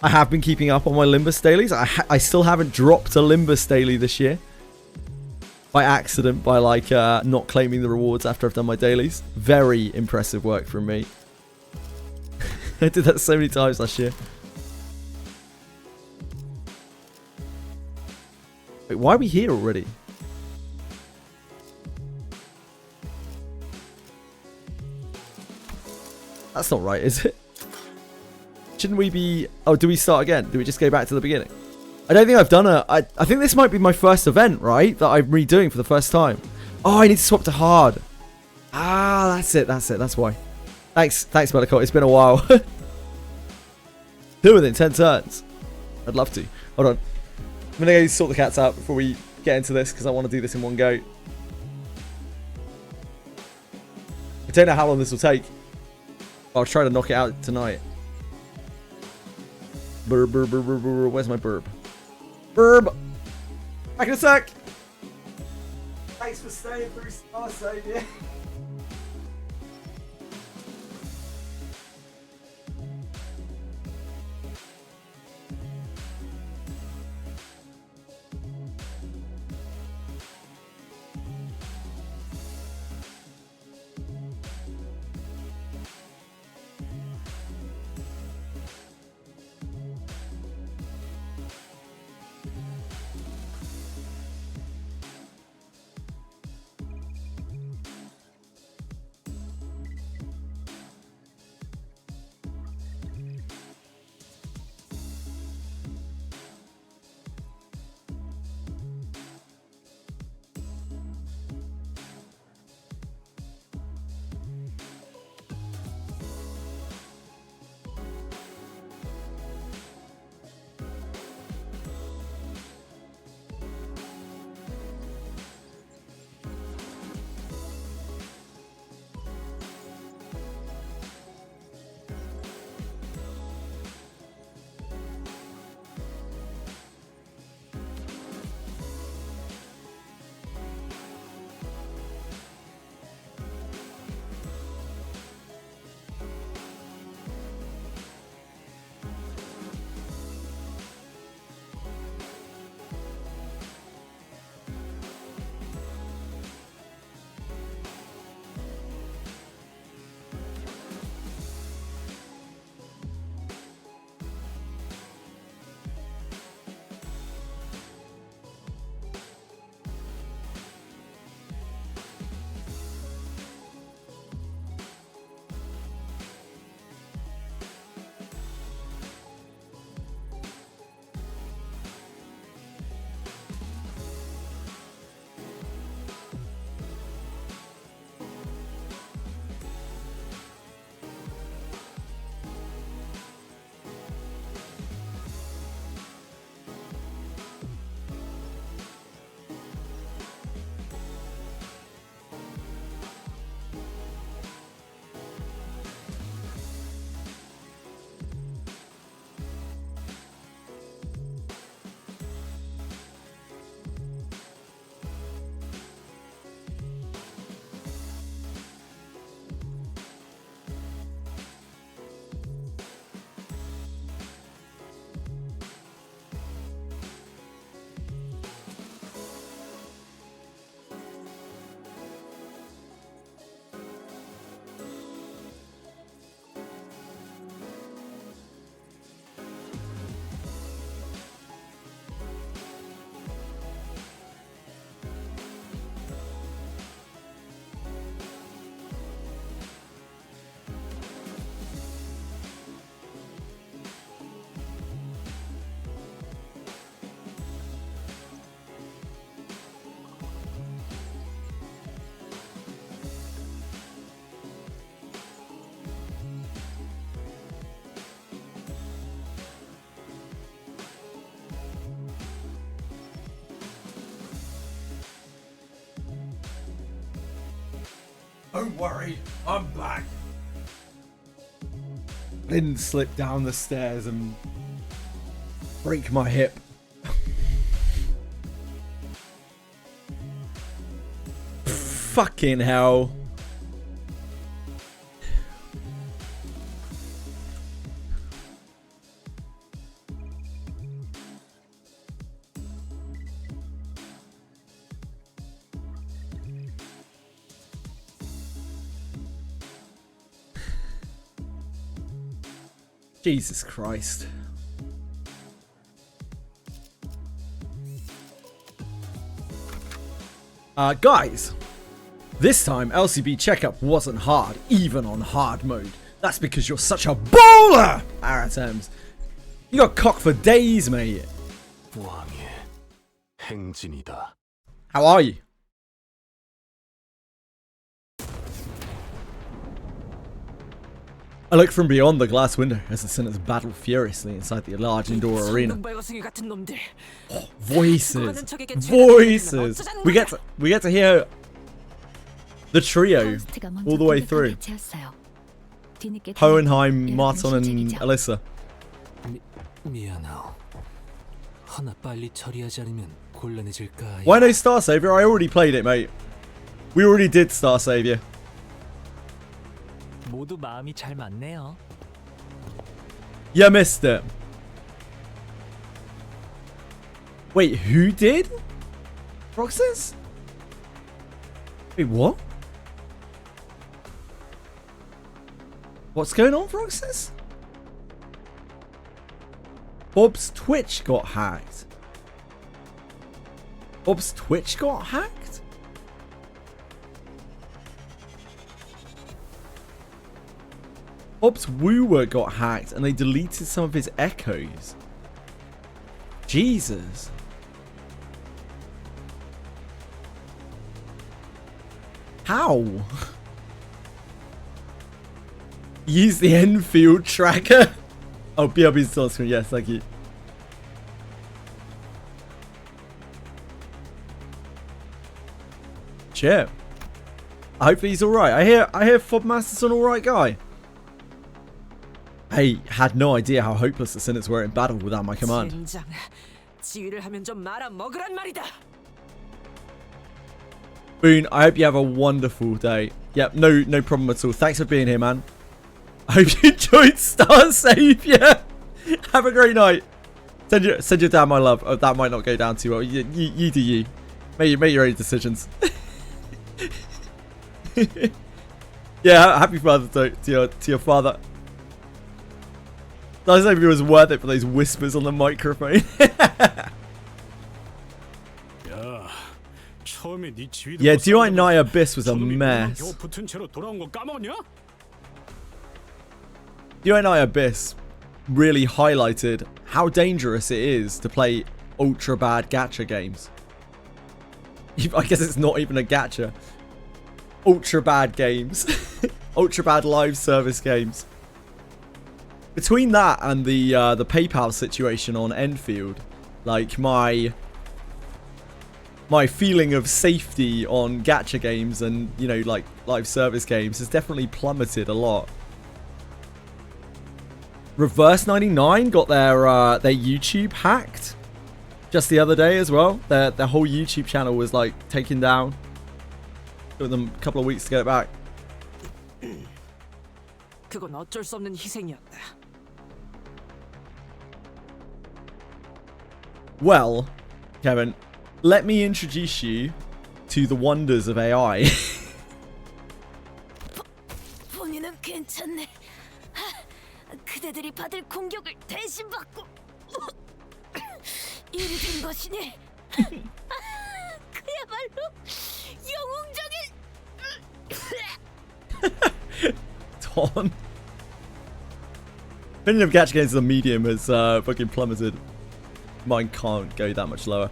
I have been keeping up on my Limbus dailies. I still haven't dropped a Limbus daily this year. By accident, by like not claiming the rewards after I've done my dailies. Very impressive work from me. I did that so many times last year. Wait, why are we here already? That's not right, is it? Shouldn't we be... Oh, do we start again? Do we just go back to the beginning? I don't think I've done a... I think this might be my first event, right? That I'm redoing for the first time. Oh, I need to swap to hard. Ah, that's it. That's why. Thanks, Medical. It's been a while. Do within 10 turns. I'd love to. Hold on. I'm going to go sort the cats out before we get into this, because I want to do this in one go. I don't know how long this will take. I'll try to knock it out tonight. Burb, burb, burb, burb, burb. Where's my burb? Burb! Back in a sec! Thanks for staying through Star Savior. Don't worry, I'm back. I didn't slip down the stairs and break my hip. Fucking hell. Jesus Christ. Guys, this time LCB Checkup wasn't hard, even on hard mode. That's because you're such a baller, Aratems. You got cocked for days, mate. How are you? I look from beyond the glass window as the sinners battle furiously inside the large indoor arena. Oh, voices, voices. We get to hear the trio all the way through. Hohenheim, Martin, and Alyssa. Why no Star Savior? I already played it, mate. We already did Star Savior. You missed it. Wait, who did? Roxas? Wait, what? What's going on, Roxas? Bob's Twitch got hacked. Bob's Twitch got hacked? Bob's Wooer got hacked and they deleted some of his echoes. Jesus. How? Use the Enfield tracker. Oh, BRB's still on screen. Yes, thank you. Shit. Hopefully he's alright. I hear Fobmaster's an alright guy. I had no idea how hopeless the Sinners were in battle without my command. Boone, I hope you have a wonderful day. Yep, no problem at all. Thanks for being here, man. I hope you enjoyed Star Savior. Have a great night. Send your dad my love. Oh, that might not go down too well. You do you. Make your own decisions. Yeah, happy Father's Day to your father. Star Savior was worth it for those whispers on the microphone. Yeah, Do I Night Abyss was a mess. Do I Night Abyss really highlighted how dangerous it is to play ultra bad gacha games. I guess it's not even a gacha. Ultra bad games. Ultra bad live service games. Between that and the PayPal situation on Enfield, like my feeling of safety on gacha games and, you know, like live service games has definitely plummeted a lot. Reverse 99 got their YouTube hacked just the other day as well. Their whole YouTube channel was like taken down. It took them a couple of weeks to get it back. Well, Kevin, let me introduce you to the wonders of AI. Ton. Opinion of gacha games as a medium has fucking plummeted. Mine can't go that much lower.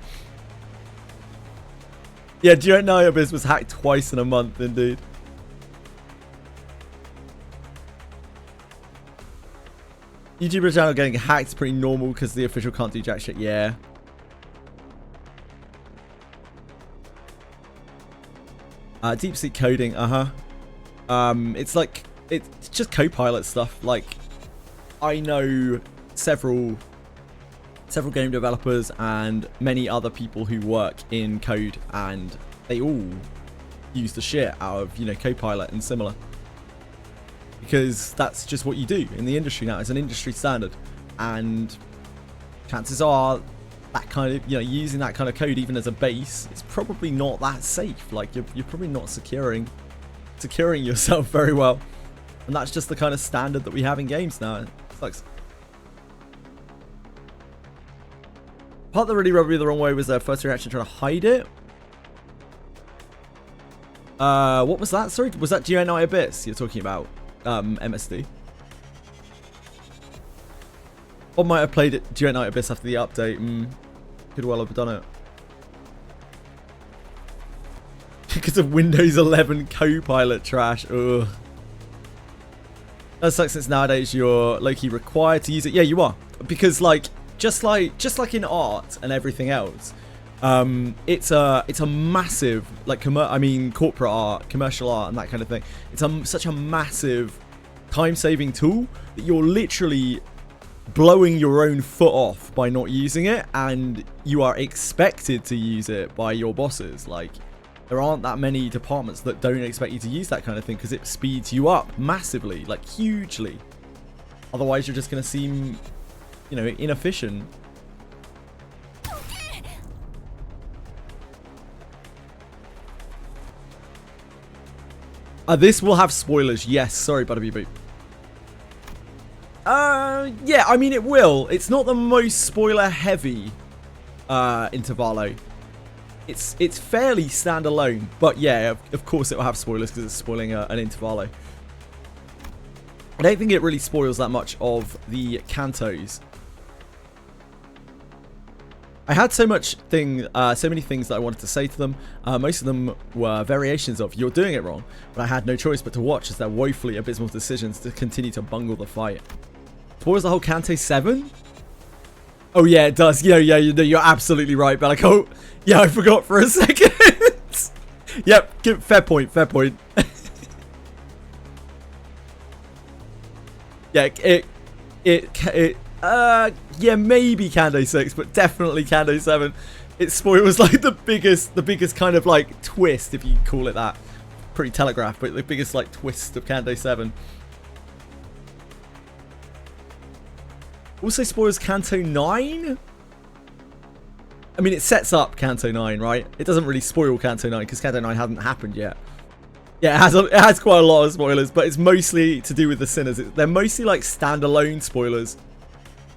Yeah, Do You Know Abyss was hacked twice in a month, indeed. YouTuber channel getting hacked is pretty normal because the official can't do jack shit. Yeah. Deep seek coding. It's like it's just Copilot stuff. Like, I know several game developers and many other people who work in code, and they all use the shit out of, you know, Copilot and similar. Because that's just what you do in the industry now. It's an industry standard, and chances are that kind of, you know, using that kind of code even as a base, it's probably not that safe. Like, you're probably not securing yourself very well, and that's just the kind of standard that we have in games now. It sucks. part that really rubbed me the wrong way was their first reaction trying to hide it. What was that? Sorry, was that GNI Abyss you're talking about? MSD. Or might have played it GNI Abyss after the update. Could well have done it. Because of Windows 11 Copilot trash. Ugh. That sucks since nowadays you're low-key required to use it. Yeah, you are. Because like just like in art and everything else, it's a massive like corporate art, commercial art, and that kind of thing. It's such a massive time-saving tool that you're literally blowing your own foot off by not using it, and you are expected to use it by your bosses. Like, there aren't that many departments that don't expect you to use that kind of thing because it speeds you up massively, like hugely. Otherwise, you're just going to seem, you know, inefficient. This will have spoilers. Yes, sorry, Butterbeep. Yeah, I mean, it will. It's not the most spoiler-heavy Intervalo. It's fairly standalone, but yeah, of course it will have spoilers because it's spoiling an Intervalo. I don't think it really spoils that much of the Kantos. I had so many things that I wanted to say to them. Most of them were variations of "you're doing it wrong," but I had no choice but to watch as their woefully abysmal decisions to continue to bungle the fight. Spoils the whole Kanto 7? Oh yeah, it does. Yeah, you're absolutely right, Bellico. Yeah, I forgot for a second. Yep, fair point. Yeah, yeah, maybe Kanto 6, but definitely Kanto 7. It spoils like the biggest kind of like twist, if you can call it that. Pretty telegraphed, but the biggest like twist of Kanto 7. Also spoils Kanto 9? I mean, it sets up Kanto 9, right? It doesn't really spoil Kanto 9 because Kanto 9 hasn't happened yet. Yeah, it has quite a lot of spoilers, but it's mostly to do with the sinners. They're mostly like standalone spoilers.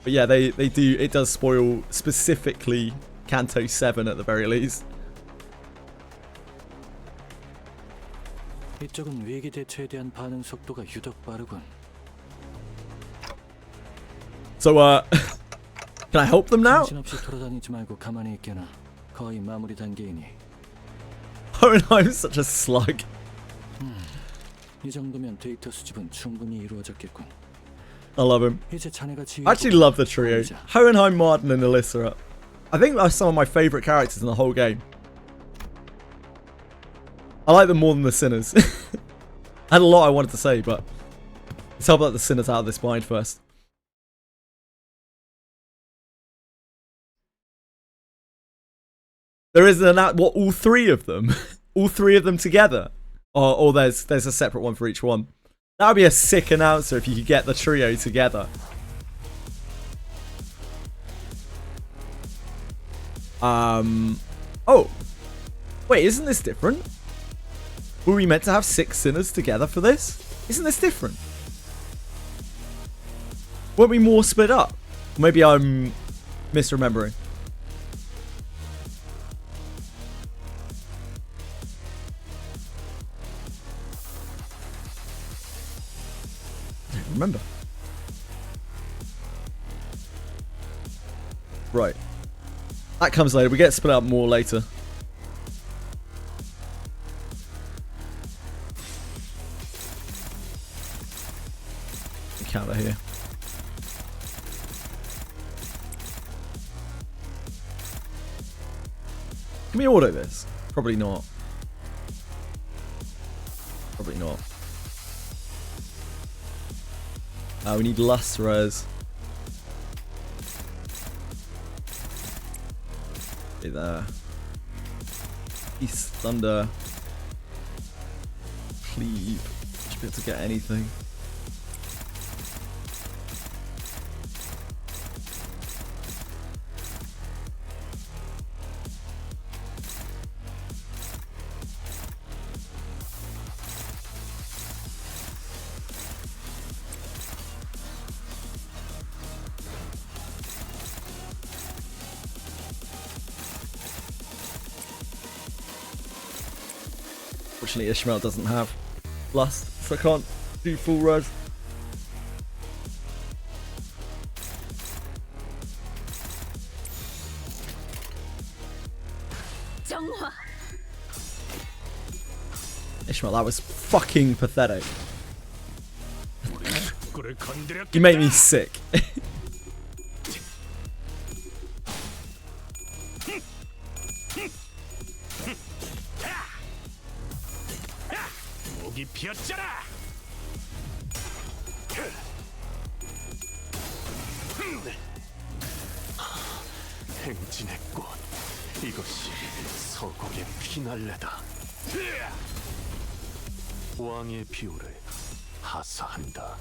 But yeah, it does spoil specifically Kanto 7 at the very least. 이쪽은 위기 대처에 대한 반응 속도가 유독 빠르군. So, can I help them now? 정신없이 돌아다니지 말고 가만히 있게나. 거의 마무리 단계이니. I'm such a slug. 이 정도면 데이터 수집은 충분히 이루어졌겠군. I love him. 이제 자네가 I actually love the trio. Hohenheim, Martin, and Alyssa. I think they're some of my favourite characters in the whole game. I like them more than the Sinners. I had a lot I wanted to say, but let's help out the Sinners out of this bind first. There is all three of them? All three of them together? Or there's a separate one for each one. That would be a sick announcer if you could get the trio together. Oh. Wait, isn't this different? Were we meant to have 6 Sinners together for this? Isn't this different? Weren't we more split up? Maybe I'm misremembering. Remember. Right. That comes later. We get split up more later. Counter here. Can we auto this? Probably not. Probably not. We need less res. Okay, there. East Thunder. Cleave. Should be able to get anything. Fortunately, Ishmael doesn't have Lust, so I can't do full res. Ishmael, that was fucking pathetic. You make me sick. 행진의 꽃, 이것이 서곡의 피날레다. 왕의 비호를 하사한다.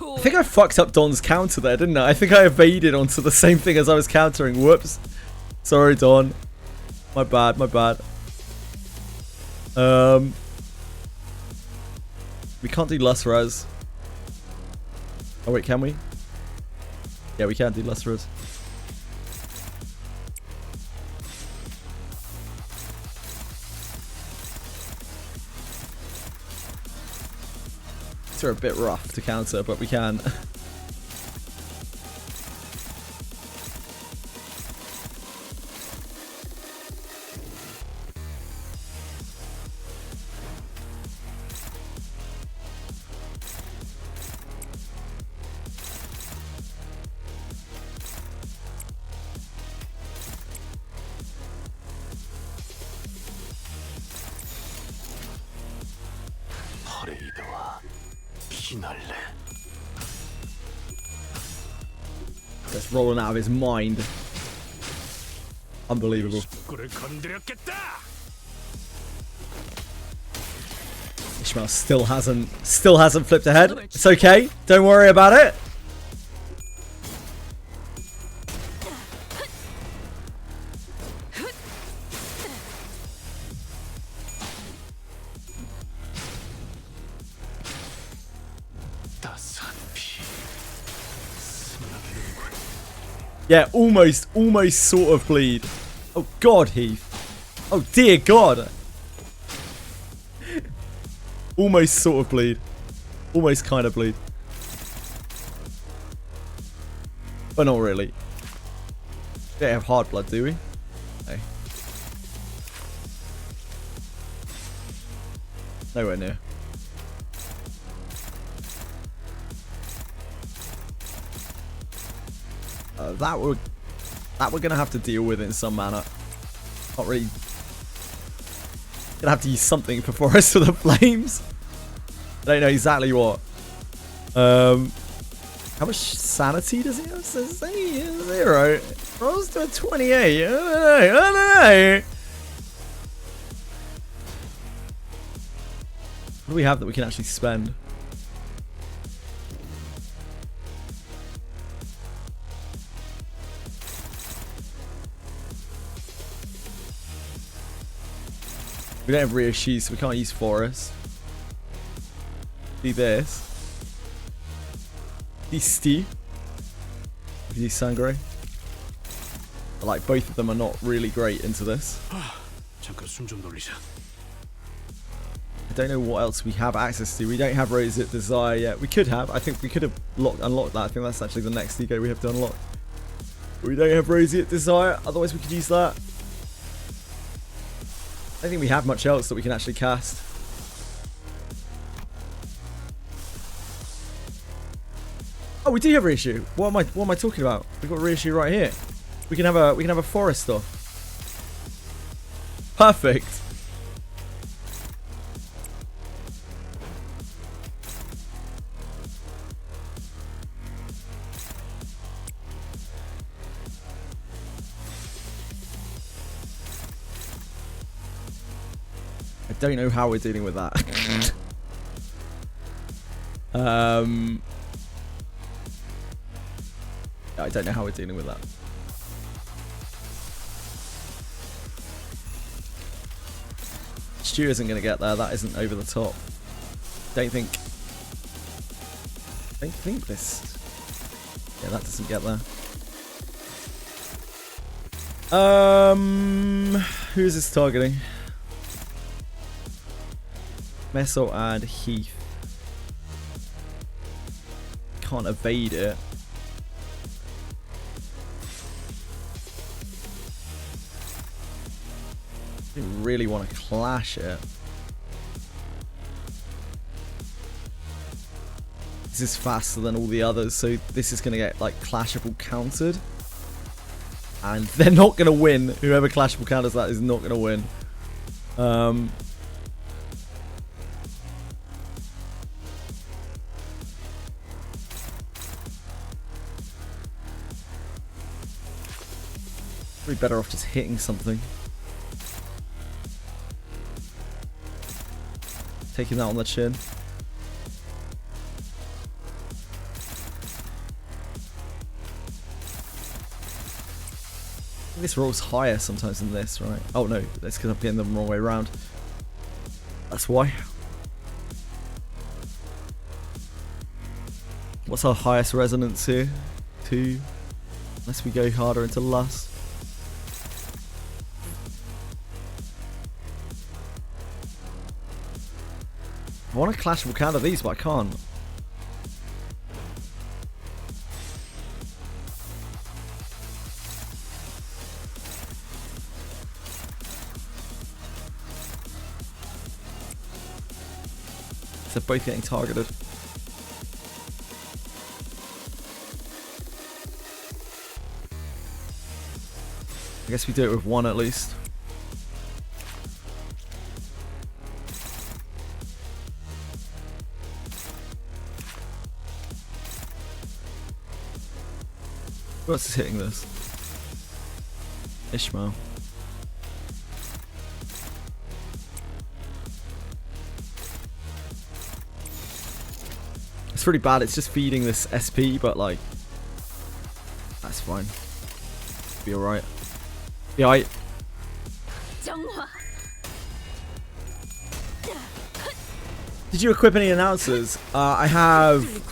I think I fucked up Don's counter there, didn't I? I think I evaded onto the same thing as I was countering. Whoops. Sorry, Don. My bad, my bad. We can't do Lust Res. Oh wait, can we? Yeah, we can do Lust Res. These are a bit rough to counter, but we can. Just rolling out of his mind. Unbelievable. Ishmael still hasn't flipped ahead. It's okay. Don't worry about it. Yeah, almost sort of bleed. Oh God, Heath. Oh dear God. Almost sort of bleed. Almost kind of bleed. But not really. We don't have hard blood, do we? No. Nowhere near. That we're gonna have to deal with in some manner. Not really. Gonna have to use something for Forest for the Flames. I don't know exactly what. How much sanity does he have? Says 0. Rolls to a 28. I don't know. What do we have that we can actually spend? We don't have Ryoshi, so we can't use Forest. Do this. Do Steve. We can use Sangre. But like both of them are not really great into this. I don't know what else we have access to. We don't have Roseate Desire yet. We could have. I think we could have unlocked that. I think that's actually the next ego we have to unlock. But we don't have Roseate Desire. Otherwise we could use that. I don't think we have much else that we can actually cast. Oh, we do have reissue. What am I talking about? We've got reissue right here. We can have a Forest stuff. Perfect. I don't know how we're dealing with that. I don't know how we're dealing with that. Stu isn't going to get there. That isn't over the top. Don't think this. Yeah, that doesn't get there. Who's this targeting? Messel and Heath. Can't evade it. I don't really want to clash it. This is faster than all the others, so this is going to get like clashable countered. And they're not going to win. Whoever clashable counters that is not going to win. Probably better off just hitting something. Taking that on the chin. This rolls higher sometimes than this, right? Oh no, that's because I'm getting them the wrong way around. That's why. What's our highest resonance here? 2. Unless we go harder into lust. I want to clashable counter these, but I can't. They're both getting targeted. I guess we do it with one at least. Who else is hitting this? Ishmael. It's pretty bad. It's just feeding this SP, but like, that's fine. Be alright. Yeah, Did you equip any announcers? I have.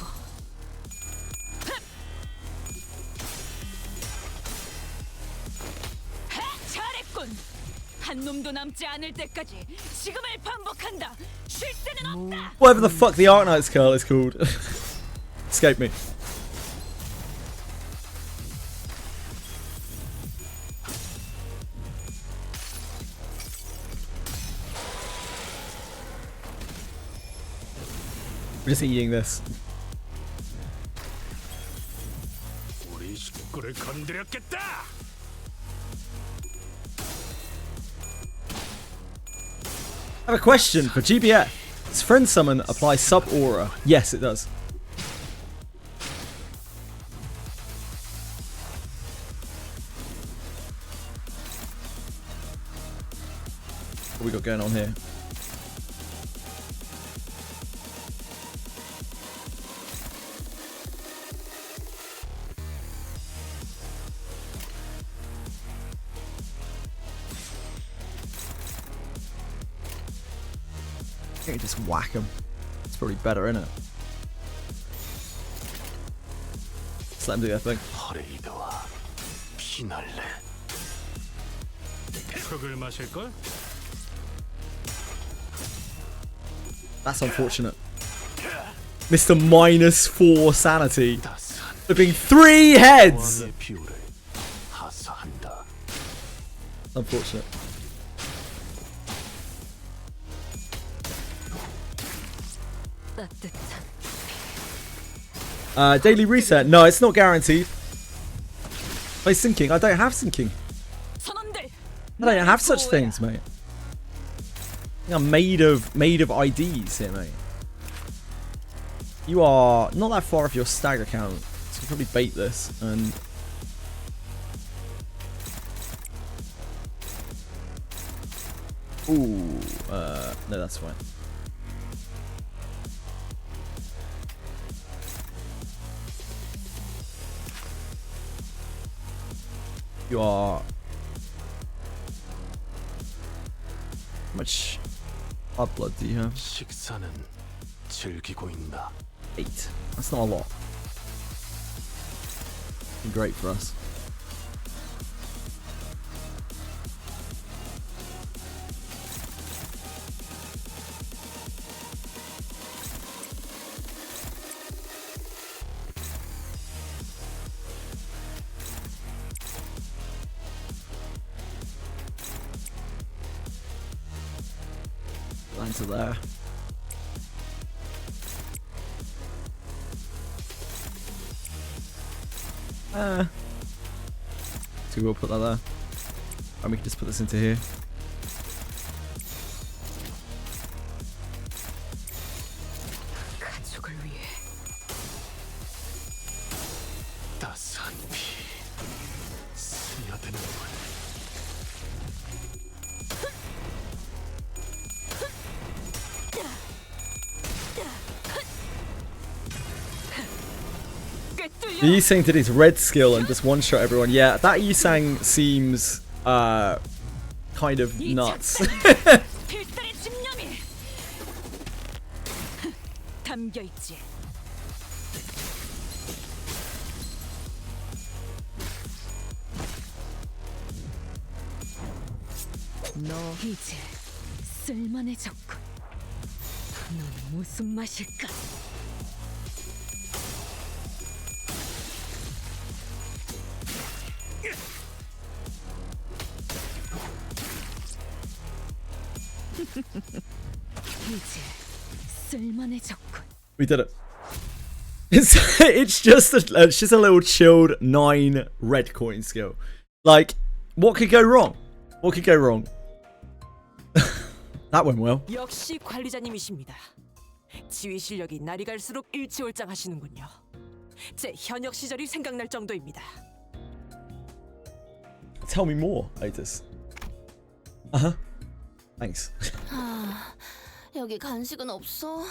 Whatever the fuck the Arknight's curl is called. Escape me. We're just eating this. I have a question for GBF. Does Friend Summon apply sub aura? Yes, it does. What we got going on here? I think just whack him. It's probably better, isn't it? Just let him do their thing. That's unfortunate. Mr. -4 sanity. Flipping 3 heads! Unfortunate. Daily reset. No, it's not guaranteed. Play syncing. I don't have syncking. I don't have such things, mate. I'm made of IDs here, mate. You are not that far off your stagger count, so you probably bait this and. Ooh, no, that's fine. You are. How much What blood do you have? 식사는 즐기고 있나? 8. That's not a lot. Great for us. Into there. So we'll put that there. And we can just put this into here. 따스한 피 스며드는군. Yisang did his red skill and just one-shot everyone. Yeah, that Yisang seems kind of nuts. 너 이제 쓸만해졌군. 너는 무슨 맛일까? 이제 쓸만해졌군. We did it. It's just a little chilled 9 red coin skill. Like, what could go wrong? What could go wrong? That went well. 역시 관리자님이십니다. 지휘 실력이 날이 갈수록 일치월장하시는군요. 제 현역 시절이 생각날 정도입니다. Tell me more, Atis. Uh-huh. Thanks. 여기 간식은 없어.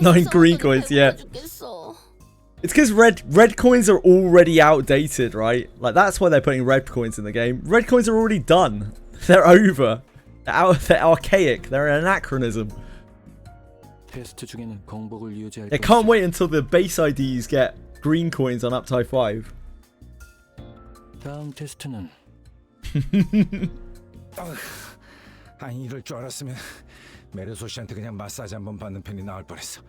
9 green coins, yeah. It's because red coins are already outdated, right? Like, that's why they're putting red coins in the game. Red coins are already done. They're over. They're archaic. They're an anachronism. 테스트 중에는 공복을 유지할 I can't wait until the base IDs get green coins on up to 5. 다음 테스트는 아니 이럴 줄 알았으면 메르소 씨한테 그냥 마사지 한번 받는 편이 나을 뻔했어.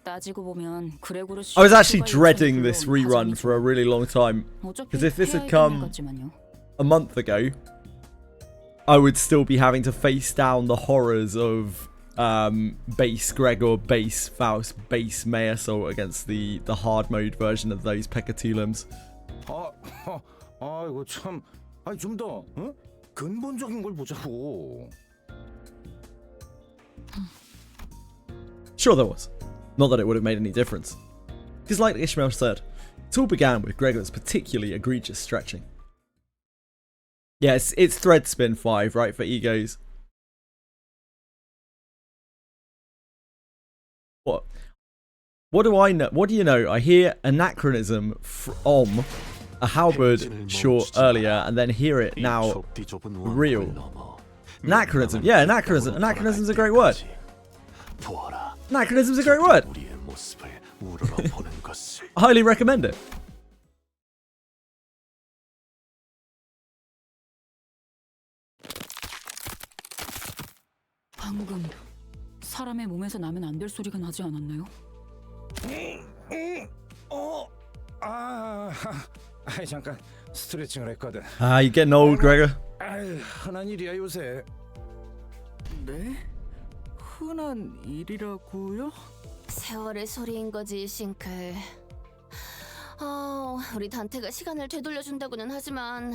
따지고 보면 그레고르 I was actually dreading this rerun for a really long time. Because if this had come a month ago, I would still be having to face down the horrors of base Gregor, base Faust, base Mayasol against the hard mode version of those Pekatulums. 이거 참, 아니 좀 더 근본적인 걸 보자고. Sure there was. Not that it would have made any difference. Because like Ishmael said, it all began with Gregor's particularly egregious stretching. Yes, it's thread spin 5, right, for egos. What? What do I know? What do you know? I hear anachronism from a halberd short earlier, and then hear it now real. Anachronism. Yeah, anachronism. Anachronism's a great word. Anachronism's a great word. I highly recommend it. 방금 사람의 몸에서 나면 안 될 소리가 나지 않았나요? 잠깐 스트레칭을 했거든. Ah, you're getting old, Gregor. 흔한 일이야 요새. 네? 흔한 일이라고요? 세월의 소리인 거지, 싱클. 우리 단테가 시간을 되돌려준다고는 하지만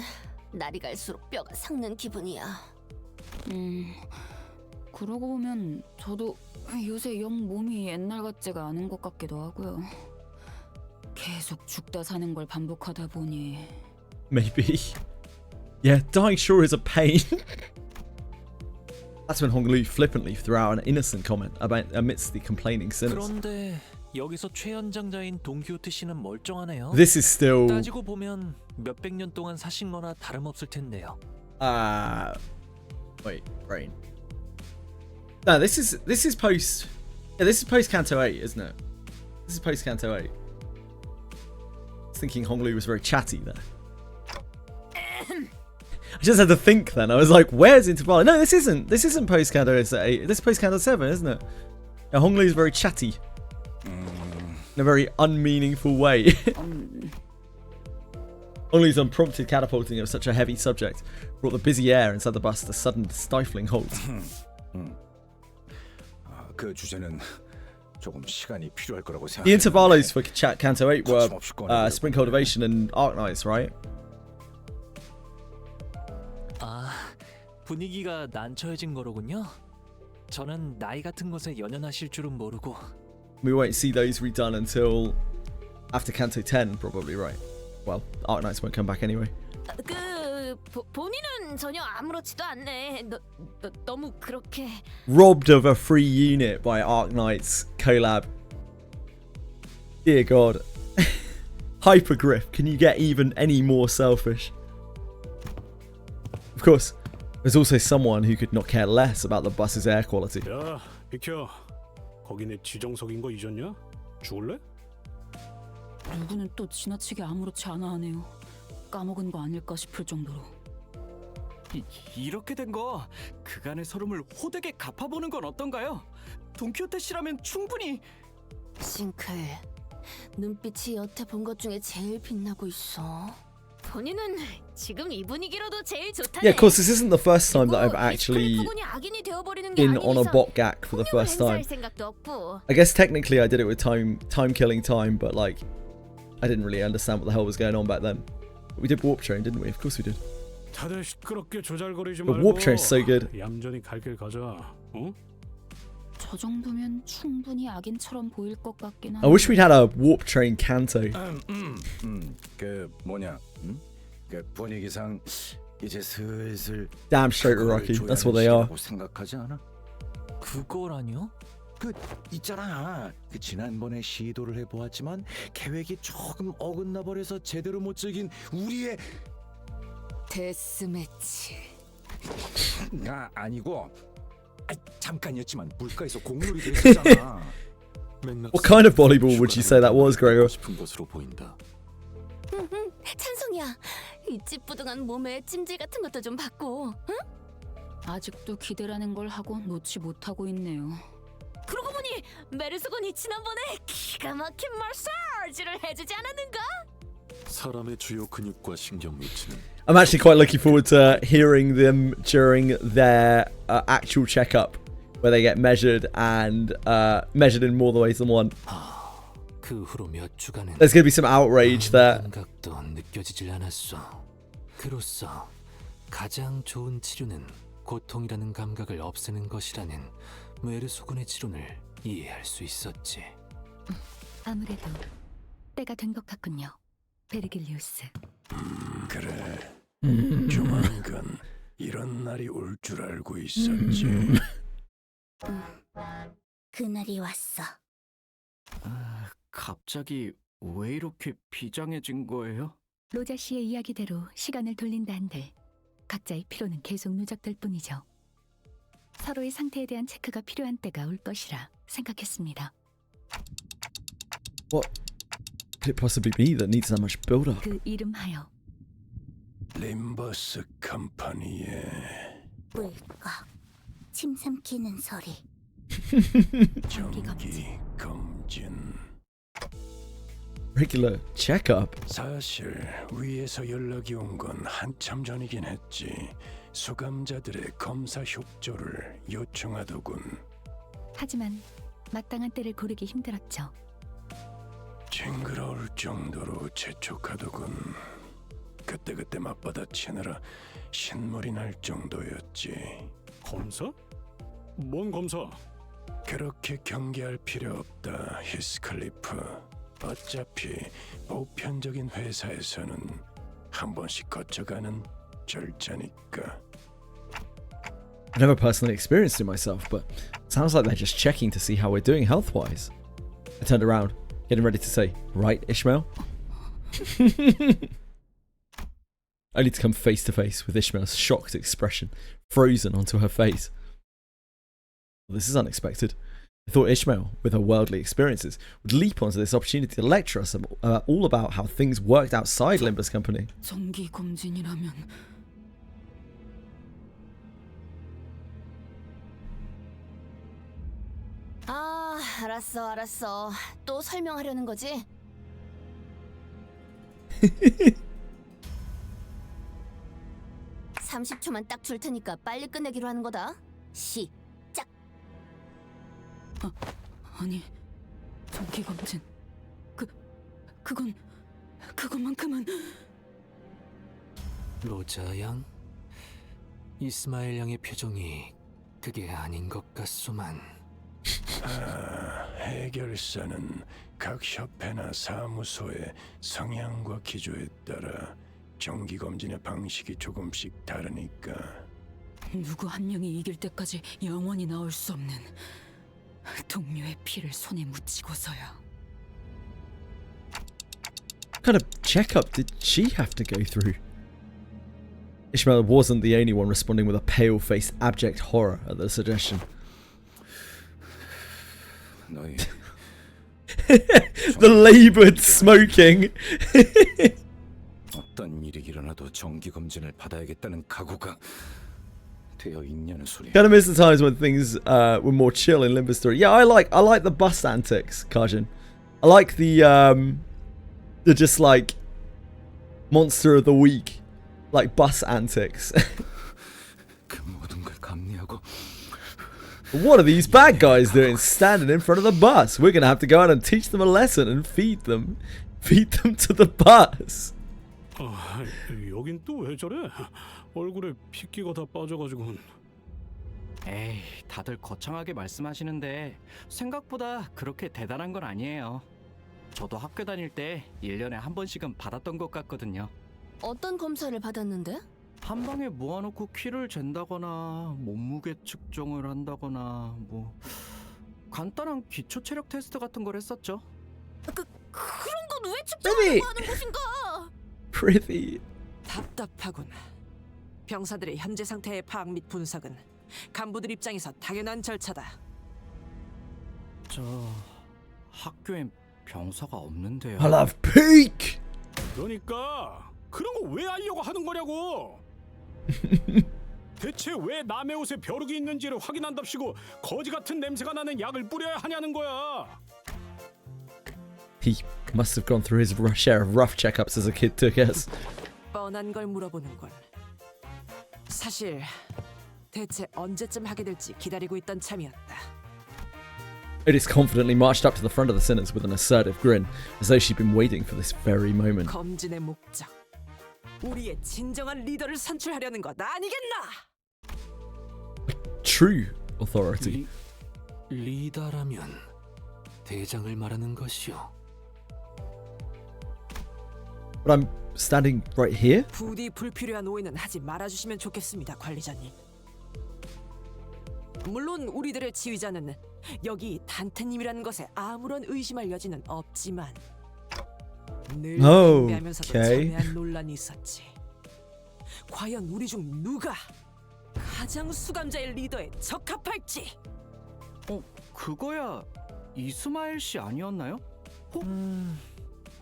날이 갈수록 뼈가 삭는 기분이야. 그러고 보면 저도 요새 영 몸이 옛날 같지가 않은 것 같기도 하고요. 계속 죽다 사는 걸 반복하다 보니. Maybe. Yeah, dying sure is a pain. That's when Honglu flippantly threw out an innocent comment about amidst the complaining sinners. 그런데 여기서 최연장자인 동키호테 씨는 멀쩡하네요. This is still. 따지고 보면 몇백 년 동안 사신 거나 다름없을 텐데요. Wait, brain. No, this is post. Yeah, this is post Canto 8, isn't it? This is post Canto 8. I was thinking Honglu was very chatty there. I just had to think then. I was like, where's Intervala? No, this isn't. This isn't post Canto 8. This is post Canto 7, isn't it? Yeah, Honglu is very chatty. In a very unmeaningful way. Honglu's unprompted catapulting of such a heavy subject brought the busy air inside the bus to sudden stifling halt. 그 주제는 조금 시간이 필요할 거라고 The 생각해. intervalos for Canto 8 were Spring Cultivation and Arknights, right? 아, 분위기가 난처해진 거로군요. 저는 나이 같은 것에 연연하실 줄은 모르고. We won't see those redone until after Canto 10, probably, right? Well, Arknights won't come back anyway. 본인은 전혀 아무렇지도 않네. 너무 그렇게. Robbed of a free unit by Arknights collab. Dear God. Hypergriff, can you get even any more selfish? Of course, there's also someone who could not care less about the bus's air quality. 야, 비켜. 거기 내 지정석인 거 잊었냐? 죽을래? 누구는 또 지나치게 아무렇지 않아 하네요. 까먹은 거 아닐까 싶을 정도로. 이렇게 된 거 그간의 서름을 호되게 갚아보는 건 어떤가요? 돈키호테 씨라면 충분히. 싱클, 눈빛이 여태 본 것 중에 제일 빛나고 있어. 본인은 지금 이 분위기로도 제일 좋다네. Yeah, of course, this isn't the first time that I've actually been on a Bokgak for the first time. I guess technically I did it with time killing time, but like I didn't really understand what the hell was going on back then. But we did Warp Train, didn't we? Of course we did. 다들 시끄럽게 조잘거리지 The 말고 Warp Train's so good. 얌전히 갈 길 가자. 어? 저 정도면 충분히 악인처럼 보일 것 같긴 I 한데. wish we'd had a Warp Train Canto. 그 뭐냐? 그 분위기상 이제 슬슬 Damn straight Rocky. That's what they are. 생각하지 않아? 그거라뇨? 그 있잖아. 그 지난번에 시도를 해보았지만 계획이 조금 어긋나 버려서 제대로 못 즐긴 우리의 데스매치. 아니고 잠깐이었지만 물가에서 공놀이 됐었잖아. What kind of volleyball would you say that was, Gregor? 싶은 것으로 보인다. 찬성이야. 이 찌뿌둥한 몸에 찜질 같은 것도 좀 받고. 응? 아직도 기대라는 걸 하고 놓지 못하고 있네요. 그러고 보니 메르소곤이 지난번에 기가 막힌 마사지를 해주지 않았는가? 사람의 주요 근육과 신경 위치는 I'm actually quite looking forward to hearing them during their actual checkup, where they get measured and measured in more ways than one. 그 후로 몇 주간은 There's going to be some outrage there. 감각도 느껴지질 않았어. 그로써 가장 좋은 치료는 고통이라는 감각을 없애는 것이라는 메르소군의 치론을 이해할 수 있었지. 아무래도 때가 된 것 같군요, 베르길리우스. 그래. 조만간 이런 날이 올 줄 알고 있었지. 그날이 왔어. 갑자기 왜 이렇게 비장해진 거예요? 로자 씨의 이야기대로 시간을 돌린다 한들 각자의 피로는 계속 누적될 뿐이죠. 서로의 상태에 대한 체크가 필요한 때가 올 것이라 생각했습니다. What could it possibly be that needs that much build-up? 그 이름하여 림버스 컴퍼니의 물꺽 침 삼키는 소리. 정기 검진. Regular checkup? 사실 위에서 연락이 온 건 한참 전이긴 했지. 수감자들의 검사 협조를 요청하더군. 하지만 마땅한 때를 고르기 힘들었죠. 징그러울 정도로 재촉하더군. 그때 맞받아치느라 신물이 날 정도였지. 검사? 뭔 검사? 그렇게 경계할 필요 없다, 히스클리프. 어차피 보편적인 회사에서는 한 번씩 거쳐가는 절차니까. I've never personally experienced it myself, but it sounds like they're just checking to see how we're doing health-wise. I turned around, getting ready to say, right, Ishmael? Only to come face to face with Ishmael's shocked expression frozen onto her face. Well, this is unexpected. I thought Ishmael, with her worldly experiences, would leap onto this opportunity to lecture us all about how things worked outside Limbus Company. 정기 검진이라면 아, 알았어. 또 설명하려는 거지? (30초만) 딱 줄 테니까 빨리 끝내기로 하는 거다. 시작. 아니 정기 검진 그것만큼은 로자 양, 이스마일 양의 표정이 그게 아닌 것 같소만. 해결사는 각 협회나 사무소의 성향과 기조에 따라 정기검진의 방식이 조금씩 다르니까. 누구 한 명이 이길 때까지 영원히 나올 수 없는 동료의 피를 손에 묻히고서야. What kind of checkup did she have to go through? Ishmael wasn't the only one responding with a pale-faced, abject horror at the suggestion. 너희 The laboured smoking. 어떤 일이 일어나도 정기 검진을 받아야겠다는 각오가 되어 있냐는 소리. Kind of miss the times when things were more chill in Limbus Story. Yeah, I like the bus antics, Kajin. I like the just like monster of the week, like bus antics. 그 모든 걸 감내하고 What are these bad guys doing standing in front of the bus? We're gonna have to go out and teach them a lesson and feed them to the bus. 여긴 또 왜 저래? 얼굴에 핏기가 다 빠져가지고. 에이, 다들 거창하게 말씀하시는데 생각보다 그렇게 대단한 건 아니에요. 저도 학교 다닐 때 1년에 한 번씩은 받았던 것 같거든요. 어떤 검사를 받았는데? 한 방에 모아놓고 키를 잰다거나 몸무게 측정을 한다거나 뭐 간단한 기초 체력 테스트 같은 걸 했었죠. 그런 건 왜 측정하려고 하는 것인가? Prithee. 답답하군. 병사들의 현재 상태의 파악 및 분석은 간부들 입장에서 당연한 절차다. 저 학교엔 병사가 없는데요. I love peak. 그러니까 그런 거 왜 알려고 하는 거냐고. 대체 왜 남의 옷에 벼룩이 있는지를 확인한답시고 거지 같은 냄새가 나는 약을 뿌려야 하냐는 거야. He must have gone through his share of rough checkups as a kid too, I guess. 뻔한 걸 물어보는군. 사실 대체 언제쯤 하게 될지 기다리고 있던 참이었다. Otis confidently marched up to the front of the sinners with an assertive grin, as though she'd been waiting for this very moment. 검진의 목적, 우리의 진정한 리더를 선출하려는 것 아니겠나? True authority. 리더라면 대장을 말하는 것이오. But I'm standing right here? 부디 불필요한 오해는 하지 말아주시면 좋겠습니다, 관리자님. 물론 우리들의 지휘자는 여기 단테님이라는 것에 아무런 의심할 여지는 없지만 늘 경배하면서도 첨예한 논란이 있었지. 과연 우리 중 누가 가장 수감자의 리더에 적합할지. 그거야 이스마일 씨 아니었나요?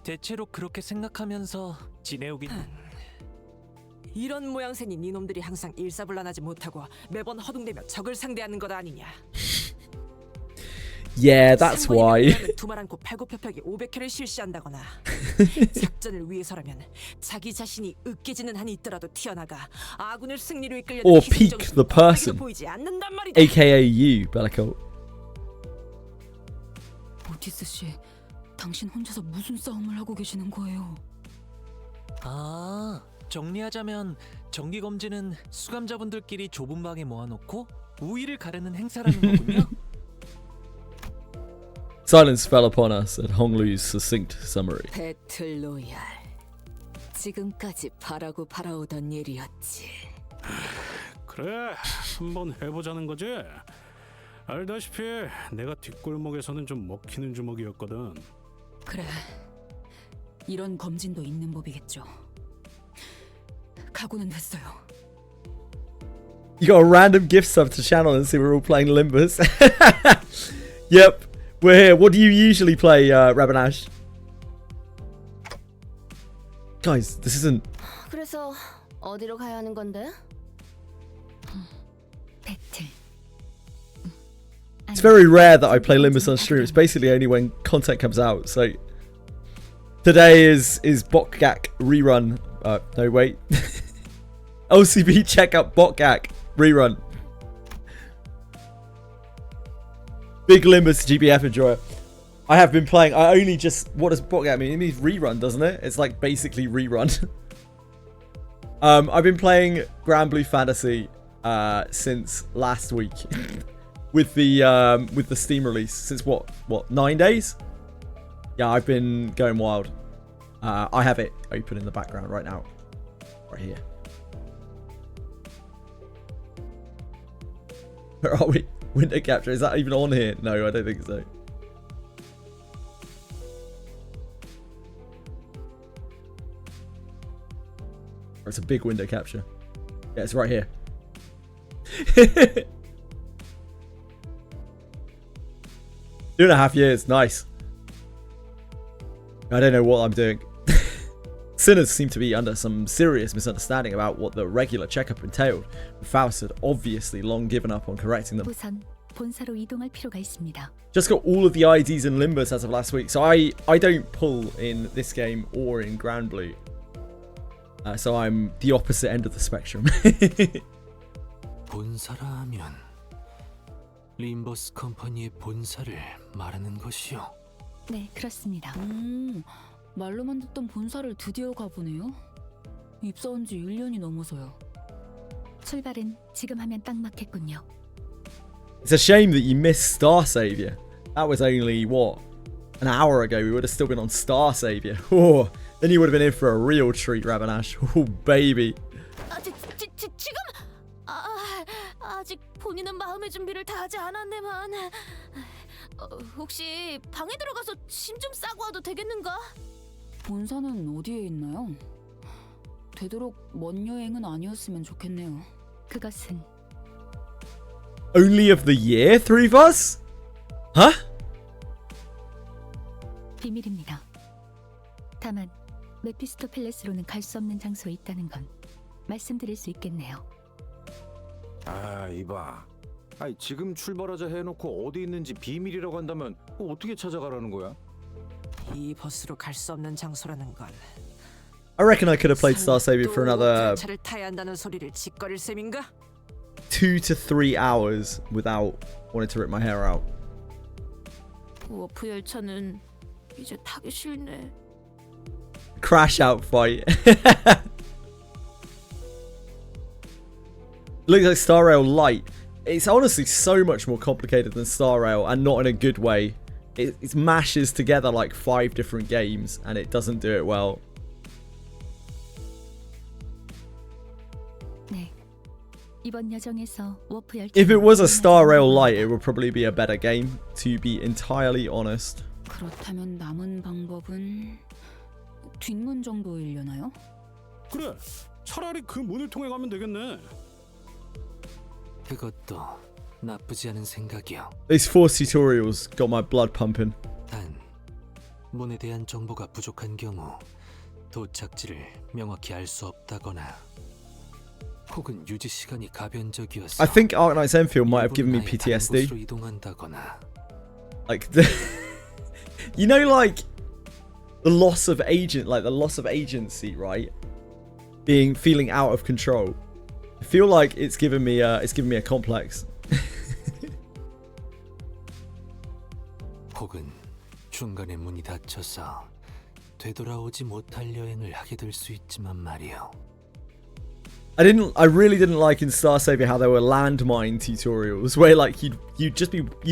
대체로 그렇게 생각하면서 지내오긴. 이런 모양새니 니놈들이 항상 일사불란하지 못하고 매번 허둥대며 적을 상대하는 것 아니냐. Yeah, that's why. 두말 않고 팔굽혀펴기 500회를 실시한다거나 작전을 위해서라면 자기 자신이 으깨지는 한이 있더라도 튀어나가 아군을 승리로 이끌려는 Or peek the person, 보이지 않는단 말이다. aka you, Bellicote. 오티스 씨, 당신 혼자서 무슨 싸움을 하고 계시는 거예요? 아, 정리하자면 정기검진은 수감자분들끼리 좁은 방에 모아놓고 우위를 가르는 행사라는 거군요. Silence fell upon us at Honglu's succinct summary. 배틀 로얄. 지금까지 바라고 바라오던 일이었지. 그래, 한번 해보자는 거지. 알다시피 내가 뒷골목에서는 좀 먹히는 주먹이었거든. 그래. 이런 검진도 있는 법이겠죠. 각오는 됐어요. You got a random gift sub to channel and see we're all playing Limbus. Yep, we're here. What do you usually play, Rabanash? Guys, this isn't... 그래서 어디로 가야 하는 건데? 배틀. It's very rare that I play Limbus on stream. It's basically only when content comes out. So today is Bokgak rerun. No wait. OCB Checkup Bokgak rerun. Big Limbus GBF enjoyer. I have been playing. I only just... What does Bokgak mean? It means rerun, doesn't it? It's like basically rerun. I've been playing Granblue Fantasy since last week. With the Steam release. Since what 9 days? Yeah, I've been going wild. I have it open in the background right now. Right here. Where are we? Window capture. Is that even on here? No, I don't think so. It's a big window capture. Yeah, it's right here. 2.5 years. Nice. I don't know what I'm doing. Sinners seem to be under some serious misunderstanding about what the regular checkup entailed. Faust had obviously long given up on correcting them. 우선 본사로 이동할 필요가 있습니다. Just got all of the IDs in Limbus as of last week, so I don't pull in this game or in Granblue. So I'm the opposite end of the spectrum. 본사라 하면 림버스 컴퍼니의 본사를 말하는 것이요. 네, 그렇습니다. 말로만 듣던 본사를 드디어 가보네요. 입사한 지 1년이 넘어서요. 출발은 지금 하면 딱 맞겠군요. It's a shame that you missed Star Savior. That was only, what, an hour ago. We would have still been on Star Savior. Oh, then you would have been in for a real treat, Rabanash. Oh, baby. 지금 아직 본인은 마음의 준비를 다 하지 않았네만. 혹시 방에 들어가서 짐 좀 싸고 와도 되겠는가? 본사는 어디에 있나요? 되도록 먼 여행은 아니었으면 좋겠네요. 그것은 Only of the year, three of us? Huh? 비밀입니다. 다만 메피스토 팰레스로는 갈 수 없는 장소에 있다는 건 말씀드릴 수 있겠네요. 아, 이봐. 아니, 지금 출발하자 해놓고 어디 있는지 비밀이라고 한다면 어떻게 찾아가라는 거야? 이 버스로 갈 수 없는 장소라는 건 I reckon I could have played Star Savior for another 차를 타야 한다는 소리를 짓거릴 셈인가? 2 to 3 hours without wanting to rip my hair out. 워프 열차는 이제 타기 싫네. Crash out fight. Looks like Star Rail Light. It's honestly so much more complicated than Star Rail, and not in a good way. It mashes together like 5 different games, and it doesn't do it well. 네. 이번 여정에서 워프 열차. If it was a Star Rail Light, it would probably be a better game, to be entirely honest. 그렇다면 남은 방법은 뒷문 정도이려나요? 그래, 차라리 그 문을 통해 가면 되겠네. 그것도 나쁘지 않은 생각이요. These force tutorials got my blood pumping. 단 문에 대한 정보가 부족한 경우 도착지를 명확히 알 수 없다거나 혹은 유지 시간이 가변적이어서 I think Arknight's Enfield might have given me 일본 나의 다른 PTSD. 곳으로 이동한다거나. Like, you know, like the loss of agency, right? Feeling out of control. I feel like it's given me a complex. 혹은 중간에 문이 닫혀서 되돌아오지 못할 여행을 하게 될 수 있지만 말이요. I really didn't like in Star Savior how there were landmine tutorials where like you'd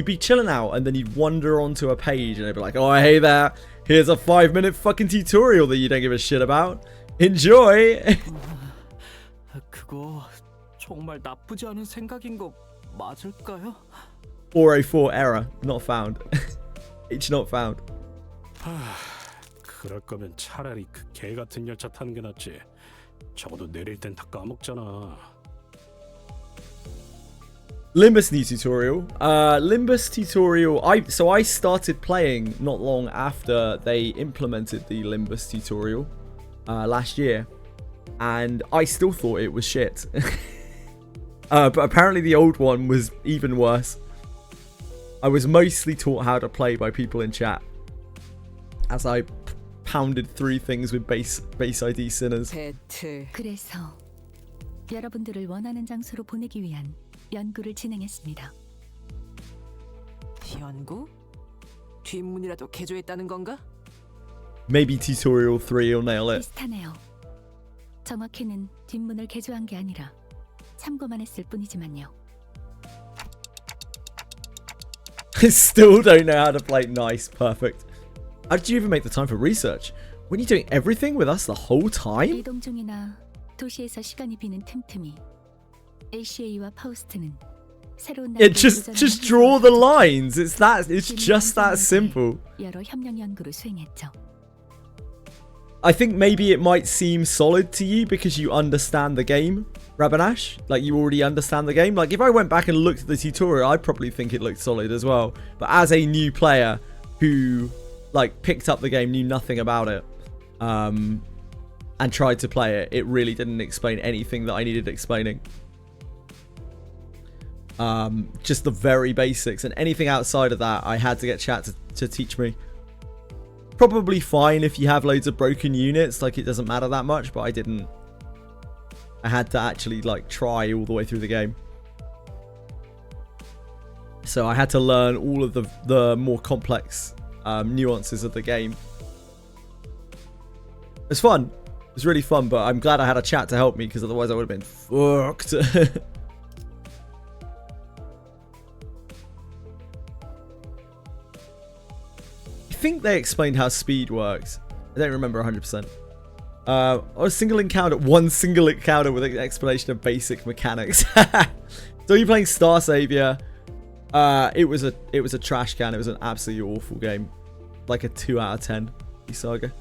be chilling out and then you'd wander onto a page and it'd be like, oh hey there, here's a 5-minute fucking tutorial that you don't give a shit about. Enjoy. 그거 정말 나쁘지 않은 생각인 거 맞을까요? 404 error not found. H not found. 그럴 거면 차라리 그 개 같은 열차 타는 게 낫지. 적어도 내릴 땐 다 까먹잖아. Limbus new tutorial. Limbus tutorial. I started playing not long after they implemented the Limbus tutorial last year, and I still thought it was shit. But apparently the old one was even worse. I was mostly taught how to play by people in chat as I pounded through things with base ID sinners. 배트. 그래서 여러분들을 원하는 장소로 보내기 위한 연구를 진행했습니다. 연구? 뒷문이라도 개조했다는 건가? Maybe tutorial 3 will nail it. 비슷하네요. 정확히는 뒷문을 개조한 게 아니라 참고만 했을 뿐이지만요. I still don't know how to play. Nice, perfect. How did you even make the time for research? When you're doing everything with us the whole time? 이동 중이나 도시에서 시간이 비는 틈틈이 ACA와 파우스트는 새로운 Yeah, just draw the lines. It's just that simple. 여러 협력 연구를 수행했죠. I think maybe it might seem solid to you because you understand the game, Rabanash. Like, you already understand the game. Like, if I went back and looked at the tutorial, I'd probably think it looked solid as well. But as a new player who, like, picked up the game, knew nothing about it, and tried to play it, it really didn't explain anything that I needed explaining. Just the very basics, and anything outside of that, I had to get chat to teach me. Probably fine if you have loads of broken units, like, it doesn't matter that much, but I didn't. I had to actually, like, try all the way through the game. So I had to learn all of the more complex nuances of the game. It's fun. It's really fun, but I'm glad I had a chat to help me, because otherwise I would have been fucked. I think they explained how speed works. I don't remember 100%. One single encounter with an explanation of basic mechanics. So you're playing Star Savior. It was a trash can. It was an absolutely awful game. Like a 2 out of 10. Saga.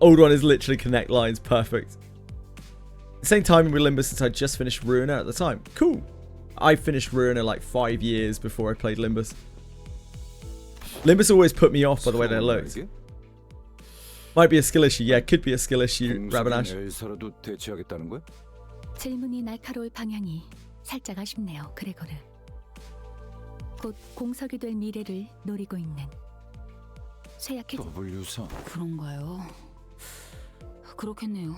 Old one is literally connect lines. Perfect. Same time with Limbus, since I just finished Ruiner at the time. Cool. I finished Ruiner like 5 years before I played Limbus. Limbus always put me off by the way they looked. Might be a skill issue. Yeah, could be a skill issue, Rabanash. 질문이 날카로울 방향이 살짝 아쉽네요, 그레고르. 곧 공석이 될 미래를 노리고 있는 W사. 그런가요? 그렇겠네요.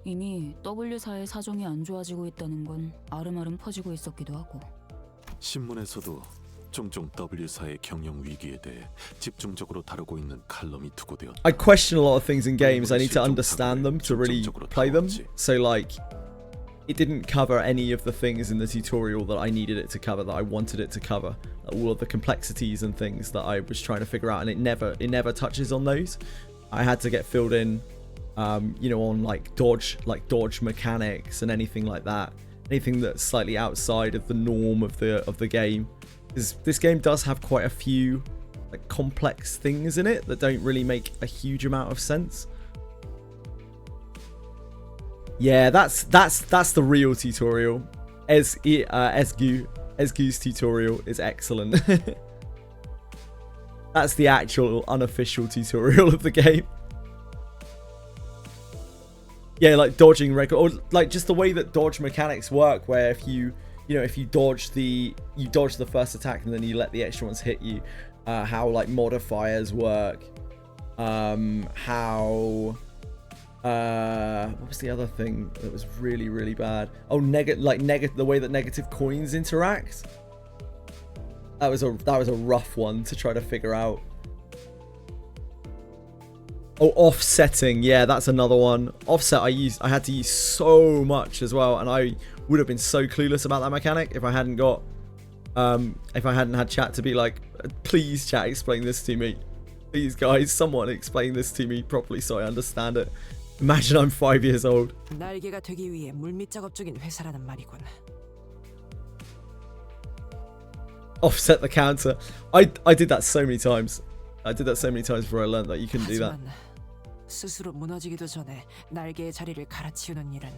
이미 W사의 사정이 안 좋아지고 있다는 건 아름아름 퍼지고 있었기도 하고. 신문에서도 종종 W사의 경영 위기에 대해 집중적으로 다루고 있는 칼럼이 투고되었다. I question a lot of things in games. I need to understand them to really play them. So, like, it didn't cover any of the things in the tutorial that I needed it to cover, that I wanted it to cover. All of the complexities and things that I was trying to figure out, and it never touches on those. I had to get filled in, you know, on like dodge mechanics and anything like that. Anything that's slightly outside of the norm of the game. Because this game does have quite a few like complex things in it that don't really make a huge amount of sense. Yeah, that's the real tutorial. Esgu's tutorial is excellent. That's the actual unofficial tutorial of the game. Yeah, like dodging record, or like just the way that dodge mechanics work, where if you dodge the first attack and then you let the extra ones hit you, how like modifiers work, how what was the other thing that was really, really bad? Oh, the way that negative coins interact. That was a rough one to try to figure out. Oh, offsetting. Yeah, that's another one. Offset I had to use so much as well, and I would have been so clueless about that mechanic if I hadn't had chat to be like, please chat, explain this to me. Please guys, someone explain this to me properly so I understand it. Imagine I'm 5 years old. 날개가 되기 위해 물밑 작업 중인 회사라는 말이군. Offset the counter. I did that so many times. I did that so many times before I learned that you couldn't do that. 스스로 무너지기도 전에 날개의 자리를 갈아치우는 일은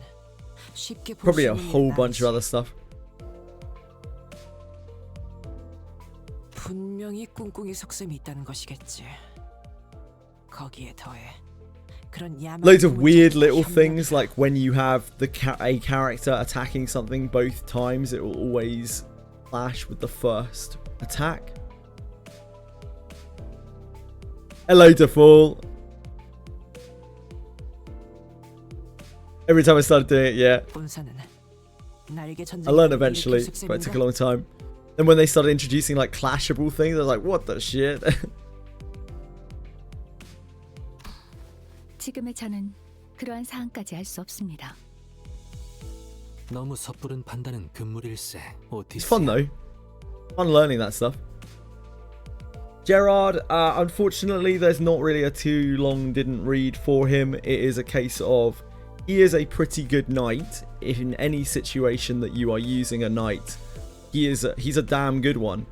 쉽게 볼 Probably 수 a 있는 whole 일은 bunch of 아니지. other stuff. 분명히 꿍꿍이 속셈이 있다는 것이겠지. 거기에 더해 그런 야만 Loads of 꿈을 weird 찾아서 little 협력이다. things, like when you have a character attacking something both times, it will always clash with the first attack. Hello, Default. Every time I started doing it, yeah. 본사는 날개 I learned 전쟁을 eventually, 일으킬 but it took a 셈인가? long time. Then when they started introducing like clashable things, I was like, what the shit? 지금의 저는 그러한 사항까지 알 수 없습니다. 너무 섣부른 판단은 금물일세. It's fun though. Fun learning that stuff. Gerard, unfortunately, there's not really a too long didn't read for him. It is a case of he is a pretty good knight. If in any situation that you are using a knight, he's a damn good one.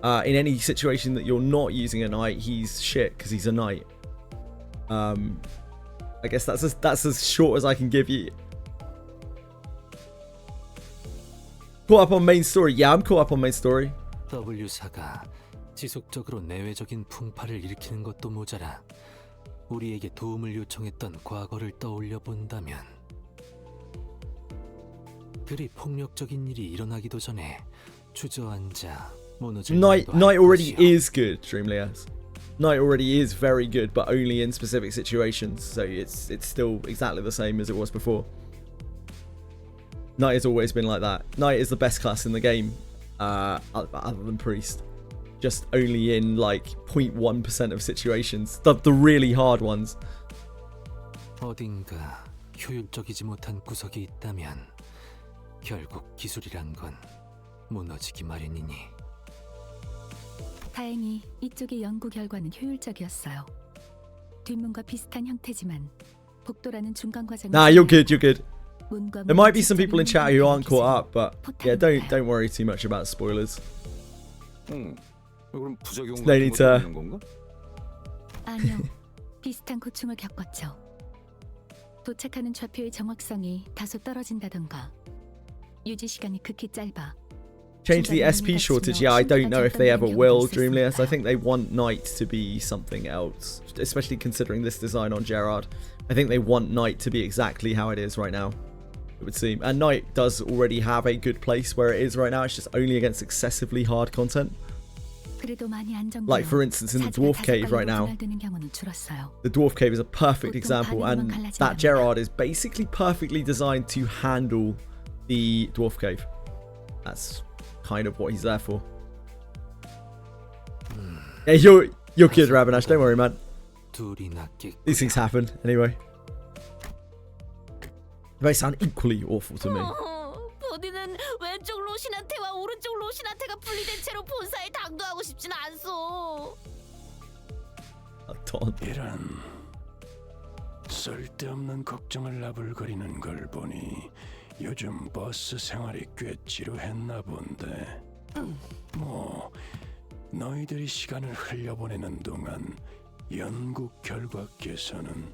In any situation that you're not using a knight, he's shit because he's a knight. I guess that's as short as I can give you. Caught up on main story. Yeah, I'm caught up on main story. W사가 지속적으로 내외적인 풍파를 일으키는 것도 모자라 우리에게 도움을 요청했던 과거를 떠올려 본다면 그리 폭력적인 일이 일어나기도 전에 주저앉아 무너질 Knight 만도 할 already 것이요. is good, Dreamlias. Knight already is very good, but only in specific situations. So it's still exactly the same as it was before. Knight has always been like that. Knight is the best class in the game, other than Priest. Just only in like 0.1% of situations. The really hard ones. 어딘가 효율적이지 못한 구석이 있다면 결국 기술이란 건 무너지기 마련이니. 다행히 이쪽의 연구 결과는 효율적이었어요. 뒷문과 비슷한 형태지만 복도라는 중간 과정을 Nah, you're good. You're good. 문과 There might be some people in chat who 문의 aren't caught up, but yeah, 포탄이니까요. don't worry too much about spoilers. 그럼 부작용 They 같은 need 것도 to- 있는 건가? 아니요, 비슷한 고충을 겪었죠. 도착하는 좌표의 정확성이 다소 떨어진다던가 유지 시간이 극히 짧아. Change the SP shortage. Yeah, I don't know if they ever will, Dreamlias. I think they want Knight to be something else, especially considering this design on Gerard. I think they want Knight to be exactly how it is right now, it would seem. And Knight does already have a good place where it is right now. It's just only against excessively hard content. 그래도 많이 안정되어 Like, for instance, in the 사지가 Dwarf Cave right now. 분할되는 경우는 줄었어요. The Dwarf Cave is a perfect 보통 example, 반응만 and 갈라진답니다. that Gerard is basically perfectly designed to handle the Dwarf Cave. That's kind of what he's there for. Yeah, you're good, Rabinash. Don't worry, man. 둘이 낫겠고. These things happen anyway. They sound equally awful to me. 버디는 왼쪽 로신한테와 오른쪽 로신한테가 분리된 채로 본사에 당도하고 싶진 않소. Don. 이런 쓸데없는 걱정을 나불거리는 걸 보니 요즘 버스 생활이 꽤 지루했나 본데. 뭐 너희들이 시간을 흘려보내는 동안 연구 결과께서는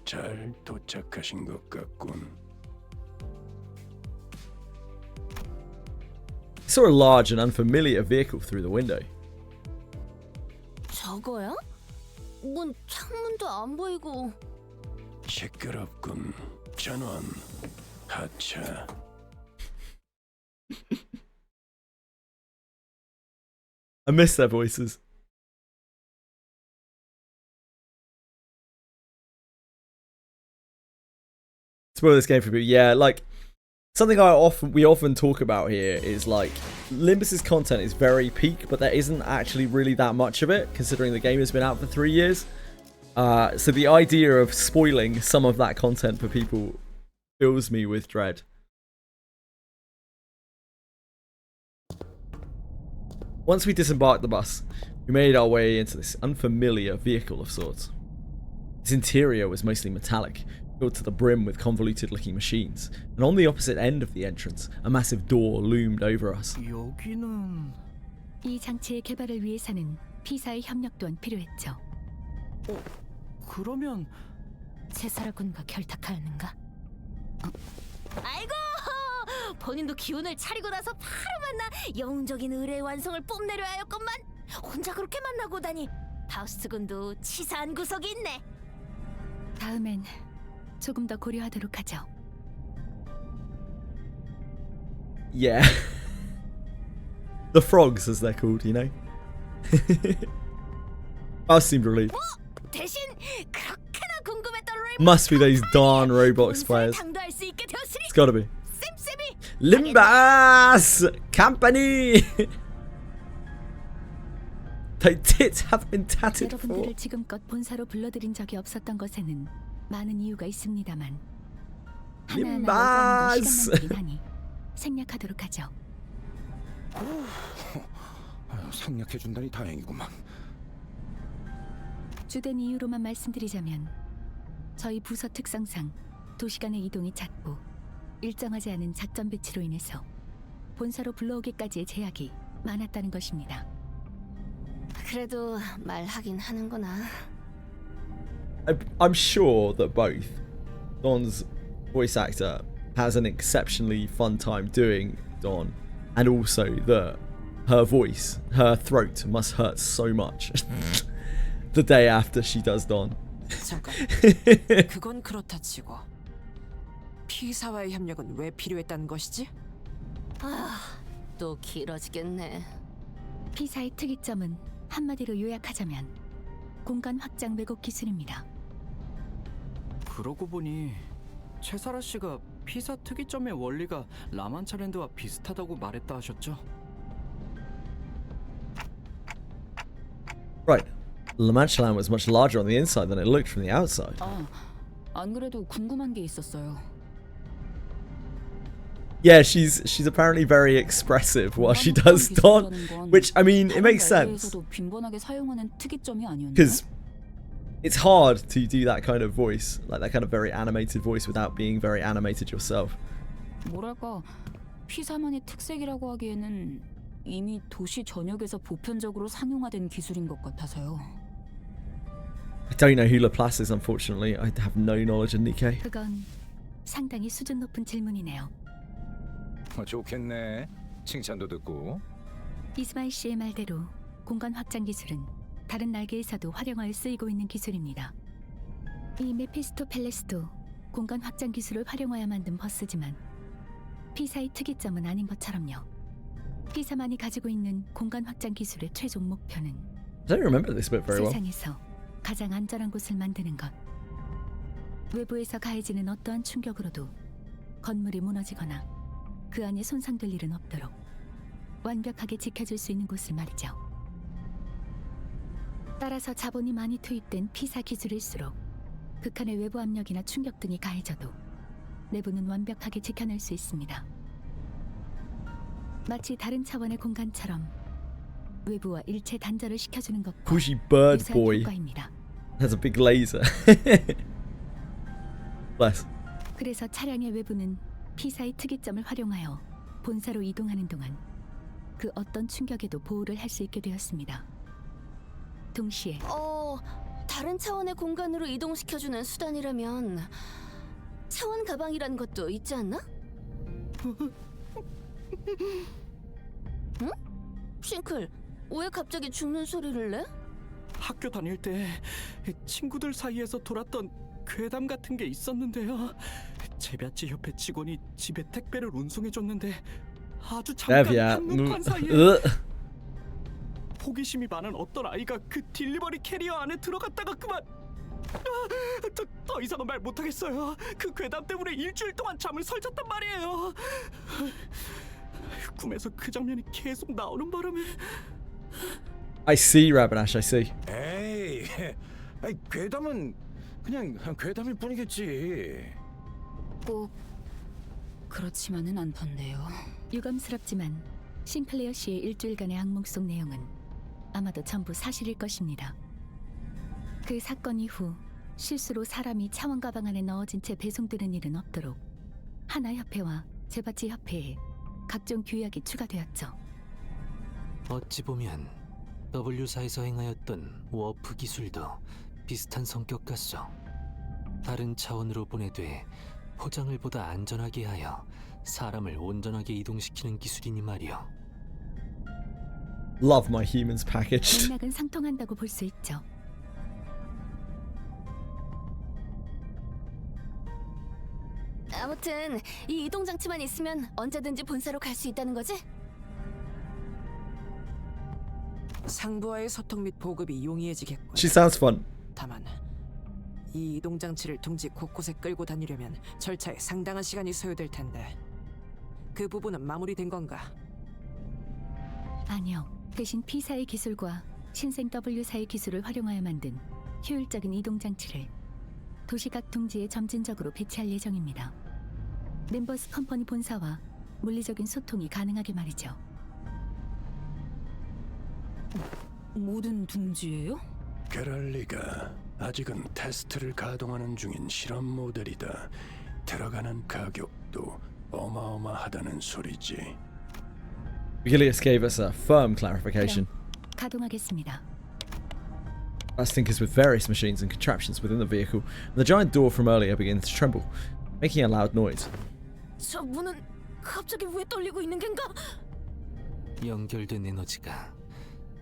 잘 도착하신 것 같군. I saw a large and unfamiliar vehicle through the window. 저거야? 뭔 창문도 안 보이고. 시끄럽군. 전원 하차. I miss their voices. Spoil this game for me. Yeah, like something we often talk about here is like Limbus's content is very peak, but there isn't actually really that much of it, considering the game has been out for 3 years. So the idea of spoiling some of that content for people fills me with dread. Once we disembarked the bus, we made our way into this unfamiliar vehicle of sorts. Its interior was mostly metallic, filled to the brim with convoluted-looking machines, and on the opposite end of the entrance, a massive door loomed over us. 여기는 이 장치의 개발을 위해서는 P사의 협력 또한 필요했죠. 그러면 제사라군과 결탁하였는가? 아이고, 본인도 기운을 차리고 나서 바로 만나 영웅적인 의뢰의 완성을 뽐내려 하였건만 혼자 그렇게 만나고 다니. 파우스트 군도 치사한 구석이 있네. 다음엔 조금 더 고려하도록 하죠. Yeah. The frogs, as they're called, you know. I seemed relieved. 대신 그렇게나 궁금했던 Must be those darn Roblox players. 당도할 수 있게 되었으니 It's gotta be. 쌤쌤이 Limbus Company. Their tits have been tatted for. 여러분들을 지금껏 본사로 불러들인 적이 없었던 것에는 많은 이유가 있습니다만 하나하나 Limbus. 시간 낭비긴 하니 생략하도록 하죠. 생략해준다니 다행이구만. 주된 이유로만 말씀드리자면 저희 부서 특성상 도시간의 이동이 잦고 일정하지 않은 작전 배치로 인해서 본사로 불러오기까지의 제약이 많았다는 것입니다. 그래도 말하긴 하는구나. I'm sure that both Don's voice actor has an exceptionally fun time doing Don, and also that her voice, her throat must hurt so much the day after she does Don. 잠깐. 그건 그렇다 치고 피사와의 협력은 왜 필요했다는 것이지? 또 길어지겠네. 피사의 특이점은 한마디로 요약하자면 공간 확장 왜곡 기술입니다. 그러고 보니 채사라 씨가 피사 특이점의 원리가 라만차랜드와 비슷하다고 말했다 하셨죠? Right. La Mancha Land was much larger on the inside than it looked from the outside. 안 그래도 궁금한 게 있었어요. Yeah, she's apparently very expressive while she does Don, which I mean it makes sense 빈번하게 사용하는 특이점이 아니었나? because it's hard to do that kind of voice, like that kind of very animated voice, without being very animated yourself. 뭐랄까 피사만의 특색이라고 하기에는 이미 도시 전역에서 보편적으로 상용화된 기술인 것 같아서요. I don't know who Laplace is, unfortunately. I have no knowledge of Nikkei. 그건 상당히 수준 높은 질문이네요. 좋겠네. 칭찬도 듣고. 이스마일 씨의 말대로 공간 확장 기술은 다른 날개에서도 활용하여 쓰이고 있는 기술입니다. 이 메피스토 팰레스도 공간 확장 기술을 활용하여 만든 버스지만 피사의 특이점은 아닌 것처럼요. 피사만이 가지고 있는 공간 확장 기술의 최종 목표는 I don't remember this bit very well. 세상에서 가장 안전한 곳을 만드는 것. 외부에서 가해지는 어떠한 충격으로도 건물이 무너지거나 그 안에 손상될 일은 없도록 완벽하게 지켜줄 수 있는 곳을 말이죠. 따라서 자본이 많이 투입된 피사 기술일수록 극한의 외부 압력이나 충격 등이 가해져도 내부는 완벽하게 지켜낼 수 있습니다. 마치 다른 차원의 공간처럼 외부와 일체 단절을 시켜주는 것과 Pushy bird 유사한 boy 효과입니다. has a big laser. Bless. 그래서 차량의 외부는 피사의 특이점을 활용하여 본사로 이동하는 동안 그 어떤 충격에도 보호를 할 수 있게 되었습니다. 동시에 다른 차원의 공간으로 이동시켜주는 수단이라면 차원 가방이라는 것도 있지 않나? 응? 싱클, 왜 갑자기 죽는 소리를 내? 학교 다닐 때 친구들 사이에서 돌았던 괴담 같은 게 있었는데요. 재배치 협회 직원이 집에 택배를 운송해줬는데 아주 잠깐 한눈판 사이에 호기심이 많은 어떤 아이가 그 딜리버리 캐리어 안에 들어갔다가 그만 더 이상은 말 못하겠어요. 그 괴담 때문에 일주일 동안 잠을 설쳤단 말이에요. 꿈에서 그 장면이 계속 나오는 바람에 I see, Rabinash, I see. 에이, 괴담은 그냥 괴담일 뿐이겠지. 꼭 그렇지만은 않던데요. 유감스럽지만 싱클레어 씨의 일주일간의 악몽 속 내용은 아마도 전부 사실일 것입니다. 그 사건 이후 실수로 사람이 차원 가방 안에 넣어진 채 배송되는 일은 없도록 하나협회와 재바치 협회에 각종 규약이 추가되었죠. 어찌 보면 W사에서 행하였던 워프 기술도 비슷한 성격 같소. 다른 차원으로 보내되 포장을 보다 안전하게 하여 사람을 온전하게 이동시키는 기술이니 말이오. Love my humans package. 맥락은 상통한다고 볼 수 있죠. 아무튼 이 이동 장치만 있으면 언제든지 본사로 갈 수 있다는 거지? 상부와의 소통 및 보급이 용이해지겠군. She sounds fun. 다만 이 이동 장치를 둥지 곳곳에 끌고 다니려면 절차에 상당한 시간이 소요될 텐데 그 부분은 마무리된 건가? 아니요. 대신 P사의 기술과 신생 W사의 기술을 활용하여 만든 효율적인 이동 장치를 도시각 둥지에 점진적으로 배치할 예정입니다. 림버스 컴퍼니 본사와 물리적인 소통이 가능하게 말이죠. 모든 둥지예요? 그럴 리가. 아직은 테스트를 가동하는 중인 실험 모델이다. 들어가는 가격도 어마어마하다는 소리지. Vigilius gave us a firm clarification. 그럼 가동하겠습니다. As tinkers with various machines and contraptions within the vehicle, and the giant door from earlier begins to tremble, making a loud noise. 저 문은 갑자기 왜 떨리고 있는 겐가? 연결된 에너지가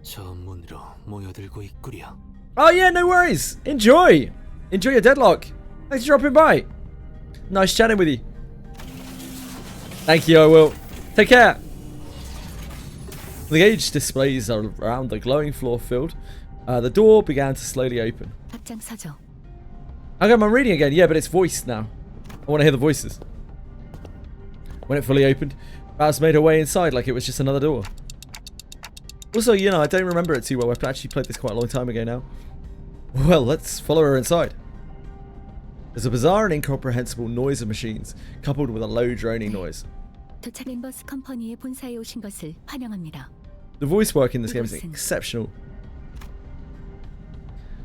저 문으로 모여들고 있구려. Oh yeah, no worries. Enjoy your deadlock. Thanks for dropping by. Nice chatting with you. Thank you, I will. Take care. The gauge displays are around the glowing floor filled. The door began to slowly open. 앞장서죠. Okay, I'm reading again. Yeah, but it's voiced now. I want to hear the voices. When it fully opened, Raz made her way inside like it was just another door. Also, you know, I don't remember it too well. I've actually played this quite a long time ago now. Well, let's follow her inside. There's a bizarre and incomprehensible noise of machines, coupled with a low droning noise. 도착 림버스 컴퍼니의 본사에 오신 것을 환영합니다. The voice work in this game is exceptional.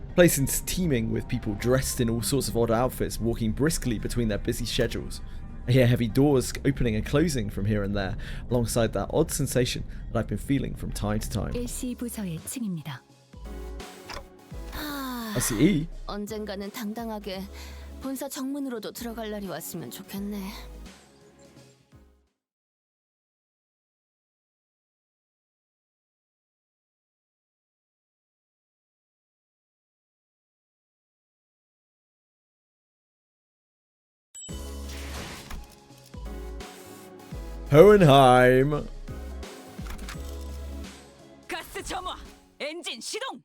The place is teeming with people dressed in all sorts of odd outfits, walking briskly between their busy schedules. I hear heavy doors opening and closing from here and there, alongside that odd sensation that I've been feeling from time to time. LC 부서의 층입니다. I see E. 언젠가는 당당하게 본사 정문으로도 들어갈 날이 왔으면 좋겠네. Hohenheim. 가스 점화! 엔진 시동!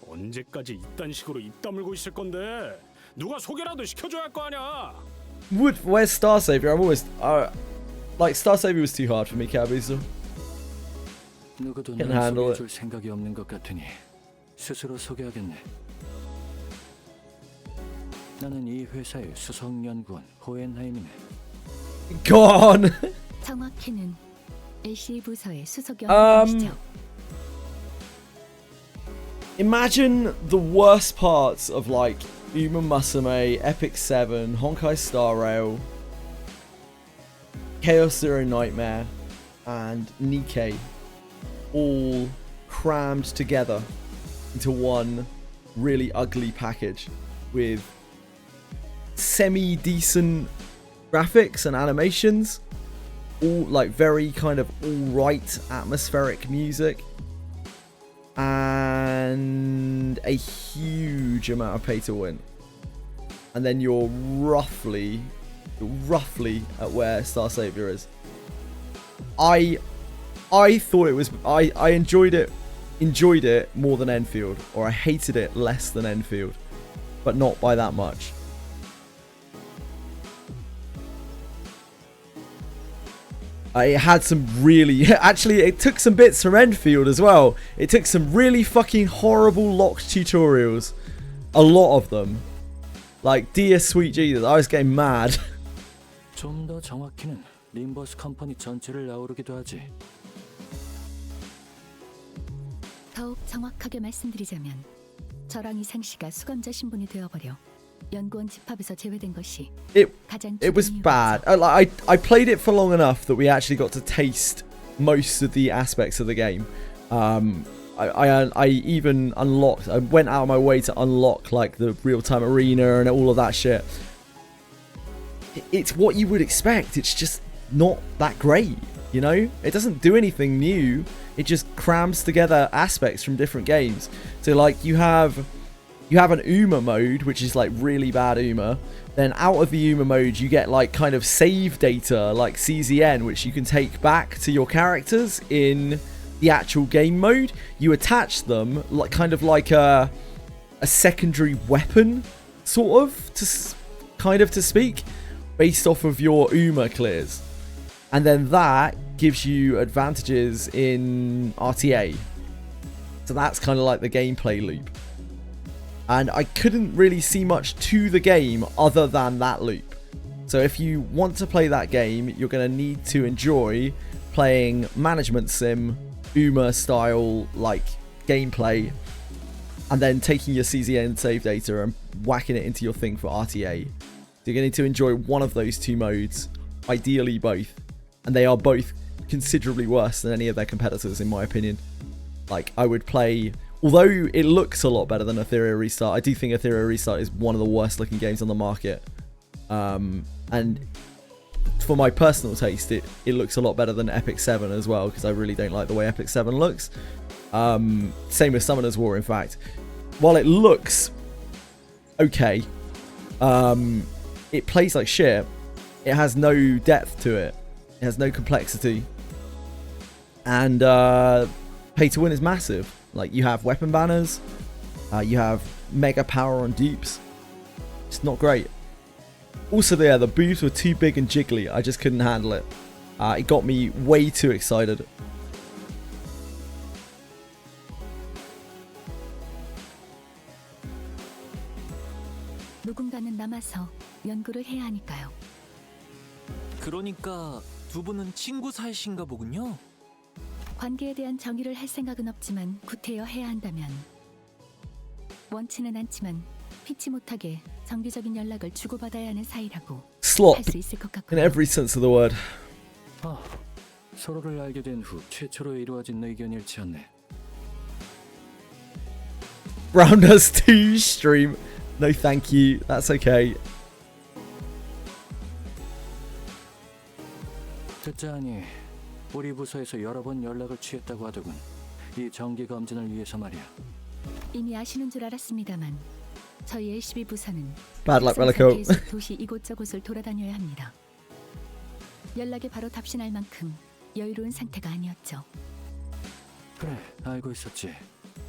언제까지 이딴 식으로 입 다물고 있을 건데? 누가 소개라도 시켜줘야 할 거 아니야. Where's Star Savior? I'm always like Star Savior was too hard for me, Cabizo. 누구도 Can 날 handle 소개해줄 생각이 없는 것 같으니 스스로 소개하겠네. 나는 이 회사의 수석 연구원 호헨하임이네. Go on. 정확히는 LC 부서의 수석 연구원이시죠. Imagine the worst parts of like Uma Musume, Epic 7, Honkai Star Rail, Chaos Zero Nightmare, and Nikkei all crammed together into one really ugly package with semi-decent graphics and animations, all like very kind of alright atmospheric music, and a huge amount of pay to win. And then you're roughly at where Star Savior is. I thought it was I enjoyed it more than Enfield, or I hated it less than Enfield, but not by that much. It had some really... Actually, it took some bits from Enfield as well. It took some really fucking horrible locked tutorials. A lot of them. Like, dear sweet Jesus, I was getting mad. 좀 더 정확히는 림버스 컴퍼니 전체를 아우르기도 하지. 더욱 정확하게 말씀드리자면 저랑 이상 씨가 수감자 신분이 되어버려 연구원 집합에서 제외된 것이 가장 It was 주된 bad. I played it for long enough that we actually got to taste most of the aspects of the game. I even unlocked. I went out of my way to unlock like the real-time arena and all of that shit. It's what you would expect. It's just not that great, you know? It doesn't do anything new. It just crams together aspects from different games. So like you have an UMA mode, which is like really bad UMA. Then out of the UMA mode, you get like kind of save data, like CZN, which you can take back to your characters in the actual game mode. You attach them like kind of like a secondary weapon, sort of, to speak, based off of your UMA clears. And then that gives you advantages in RTA. So that's kind of like the gameplay loop. And I couldn't really see much to the game other than that loop. So if you want to play that game, you're going to need to enjoy playing management sim, UMA style like gameplay, and then taking your CZN save data and whacking it into your thing for RTA. So you're going to need to enjoy one of those two modes, ideally both. And they are both considerably worse than any of their competitors, in my opinion. Like, I would play... Although it looks a lot better than Ethereal Restart, I do think Ethereal Restart is one of the worst looking games on the market. And for my personal taste, it looks a lot better than Epic 7 as well, because I really don't like the way Epic 7 looks. Same with Summoner's War, in fact. While it looks okay, it plays like shit. It has no depth to it. It has no complexity. And pay to win is massive. Like, you have weapon banners, you have mega power on dupes. It's not great. Also, the boobs were too big and jiggly. I just couldn't handle it. It got me way too excited. 누군가는 남아서 연구를 해야 하니까요. 그러니까 두 분은 친구 사이신가 보군요. 관계에 대한 정의를 할 생각은 없지만 구태여 해야 한다면 원치는 않지만 피치 못하게 정기적인 연락을 주고받아야 하는 사이라고 Slop 할 수 있을 것 in 같고요. every sense of the word. 서로를 알게 된 후 최초로 이루어진 의견일치였네. Rounders 2 stream. No thank you. That's okay. 듣자하니 우리 부서에서 여러 번 연락을 취했다고 하더군. 이 정기 검진을 위해서 말이야. 이미 아시는 줄 알았습니다만 저희 LCB 부서는 Bad luck, Relico. 계속 도시 이곳저곳을 돌아다녀야 합니다. 연락에 바로 답신할 만큼 여유로운 상태가 아니었죠. 그래, 알고 있었지.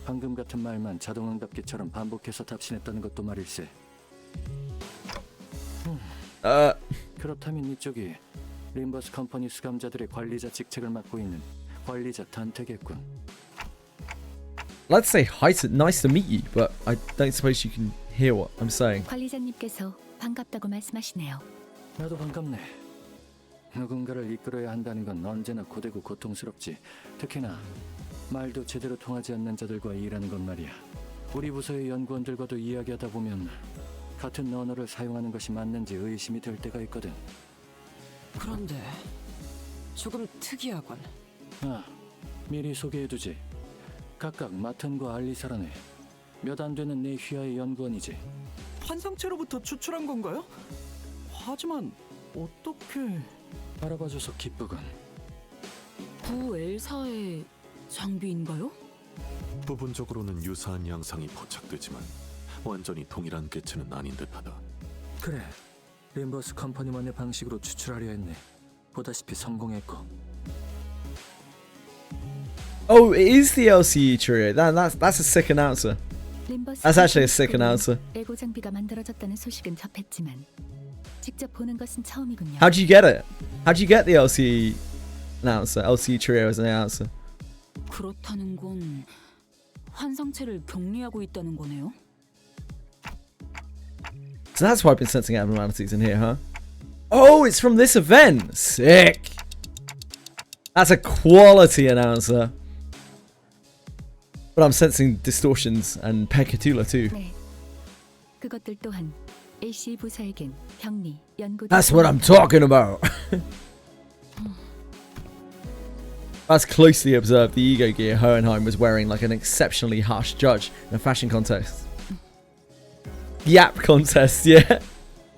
방금 같은 말만 자동응답기처럼 반복해서 답신했다는 것도 말일세. 그렇다면 이쪽이 림버스 컴퍼니 수감자들의 관리자 직책을 맡고 있는 관리자 단테겠군. Let's say hi to, nice to meet you, but I don't suppose you can hear what I'm saying. 관리자님께서 반갑다고 말씀하시네요. 나도 반갑네. 누군가를 이끌어야 한다는 건 언제나 고되고 고통스럽지. 특히나 말도 제대로 통하지 않는 자들과 일하는 건 말이야. 우리 부서의 연구원들과도 이야기하다 보면 같은 언어를 사용하는 것이 맞는지 의심이 들 때가 있거든. 그런데 조금 특이하군. 미리 소개해두지. 각각 마튼과 알리사라네. 몇 안 되는 내 휘하의 연구원이지. 환상체로부터 추출한 건가요? 하지만 어떻게... 알아봐줘서 기쁘군. 구 엘사의 장비인가요? 부분적으로는 유사한 양상이 포착되지만 완전히 동일한 개체는 아닌 듯하다. 그래, 림버스 컴퍼니만의 방식으로 추출하려 했네. 보다시피 성공했고. Oh, it is the LCE trio. That's a sick announcer. That's actually a sick announcer. 에고 장비가 만들어졌다는 소식은 접했지만 직접 보는 것은 처음이군요. How'd you get it? How'd you get the LCE announcer? LCE trio as an announcer? 그렇다는 건 환상체를 격리하고 있다는 거네요. So that's why I've been sensing abnormalities in here, huh? Oh, it's from this event. Sick. That's a quality announcer. But I'm sensing distortions and Pekatula too. 네, 그것들 또한 AC 부사에겐 병리, 연구. That's what I'm talking about. As closely observed the ego gear Hohenheim was wearing like an exceptionally harsh judge in a fashion contest. Yap contest, yeah.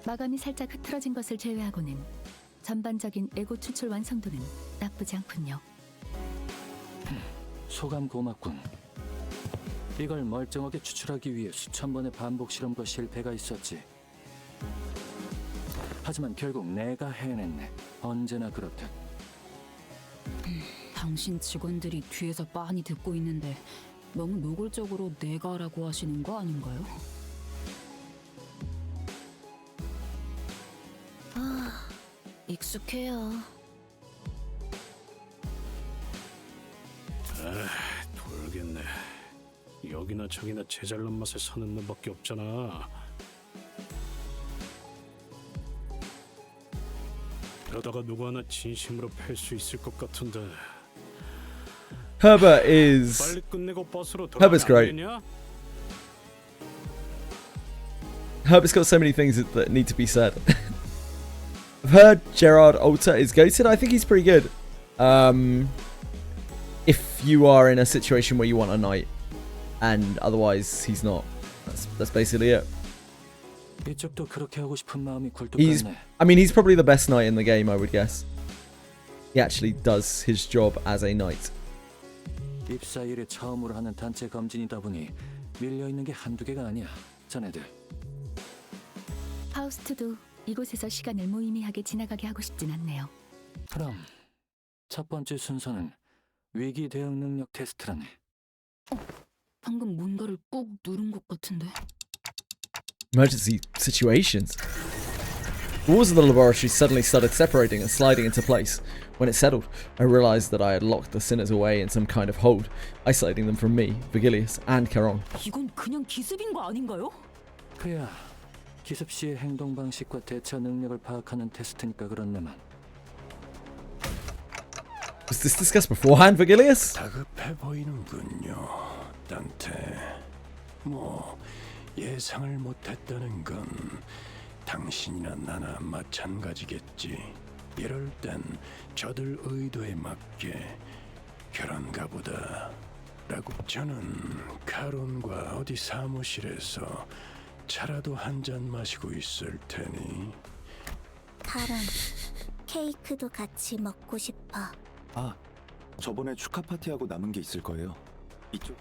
마감이 살짝 흐트러진 것을 제외하고는 전반적인 에고 추출 완성도는 나쁘지 않군요. 소감 고맙군. 이걸 멀쩡하게 추출하기 위해 수천 번의 반복 실험과 실패가 있었지. 하지만 결국 내가 해냈네. 언제나 그렇듯. 당신 직원들이 뒤에서 빤히 듣고 있는데 너무 노골적으로 내가라고 하시는 거 아닌가요? 아, 익숙해요. 돌겠네. 여기나 저기나 제잘난 맛에 사는 놈밖에 없잖아. 이러다가 누구 하나 진심으로 팰 수 있을 것 같은데. Herbert is... 빨리 끝내고 버스로 Herbert's great. 돌아가겠냐? Herbert's got so many things that need to be said. I've heard Gerard Alter is goated. I think he's pretty good. If you are in a situation where you want a knight, and otherwise he's not. That's basically it. 이쪽도 그렇게 하고 싶은 마음이 He's, 굴뚝같네. I mean, he's probably the best knight in the game, I would guess. He actually does his job as a knight. 입사 일에 처음으로 하는 단체 검진이다 보니 밀려 있는 게 한두 개가 아니야. 자네들. 파우스트도 이곳에서 시간을 무의미하게 지나가게 하고 싶진 않네요. 그럼 첫 번째 순서는 위기 대응 능력 테스트라네. 방금 뭔가를 꾹 누른 것 같은데. Emergency situations. The walls of the laboratory suddenly started separating and sliding into place. When it settled, I realized that I had locked the sinners away in some kind of hold, isolating them from me, Vigilius, and Charon. 이건 그냥 기습인 거 아닌가요? 그야 기습 시의 행동 방식과 대처 능력을 파악하는 테스트니까 그렇네만. Was this discussed beforehand, Vigilius? 다급해 보이는군요, 단테. 뭐 예상을 못했다는 건 당신이나 나나 마찬가지겠지. 이럴 땐 저들 의도에 맞게 그런가 보다 라고. 저는 카론과 어디 사무실에서 차라도 한 잔 마시고 있을 테니. 카론, 케이크도 같이 먹고 싶어. 아, 저번에 축하 파티하고 남은 게 있을 거예요. 이쪽.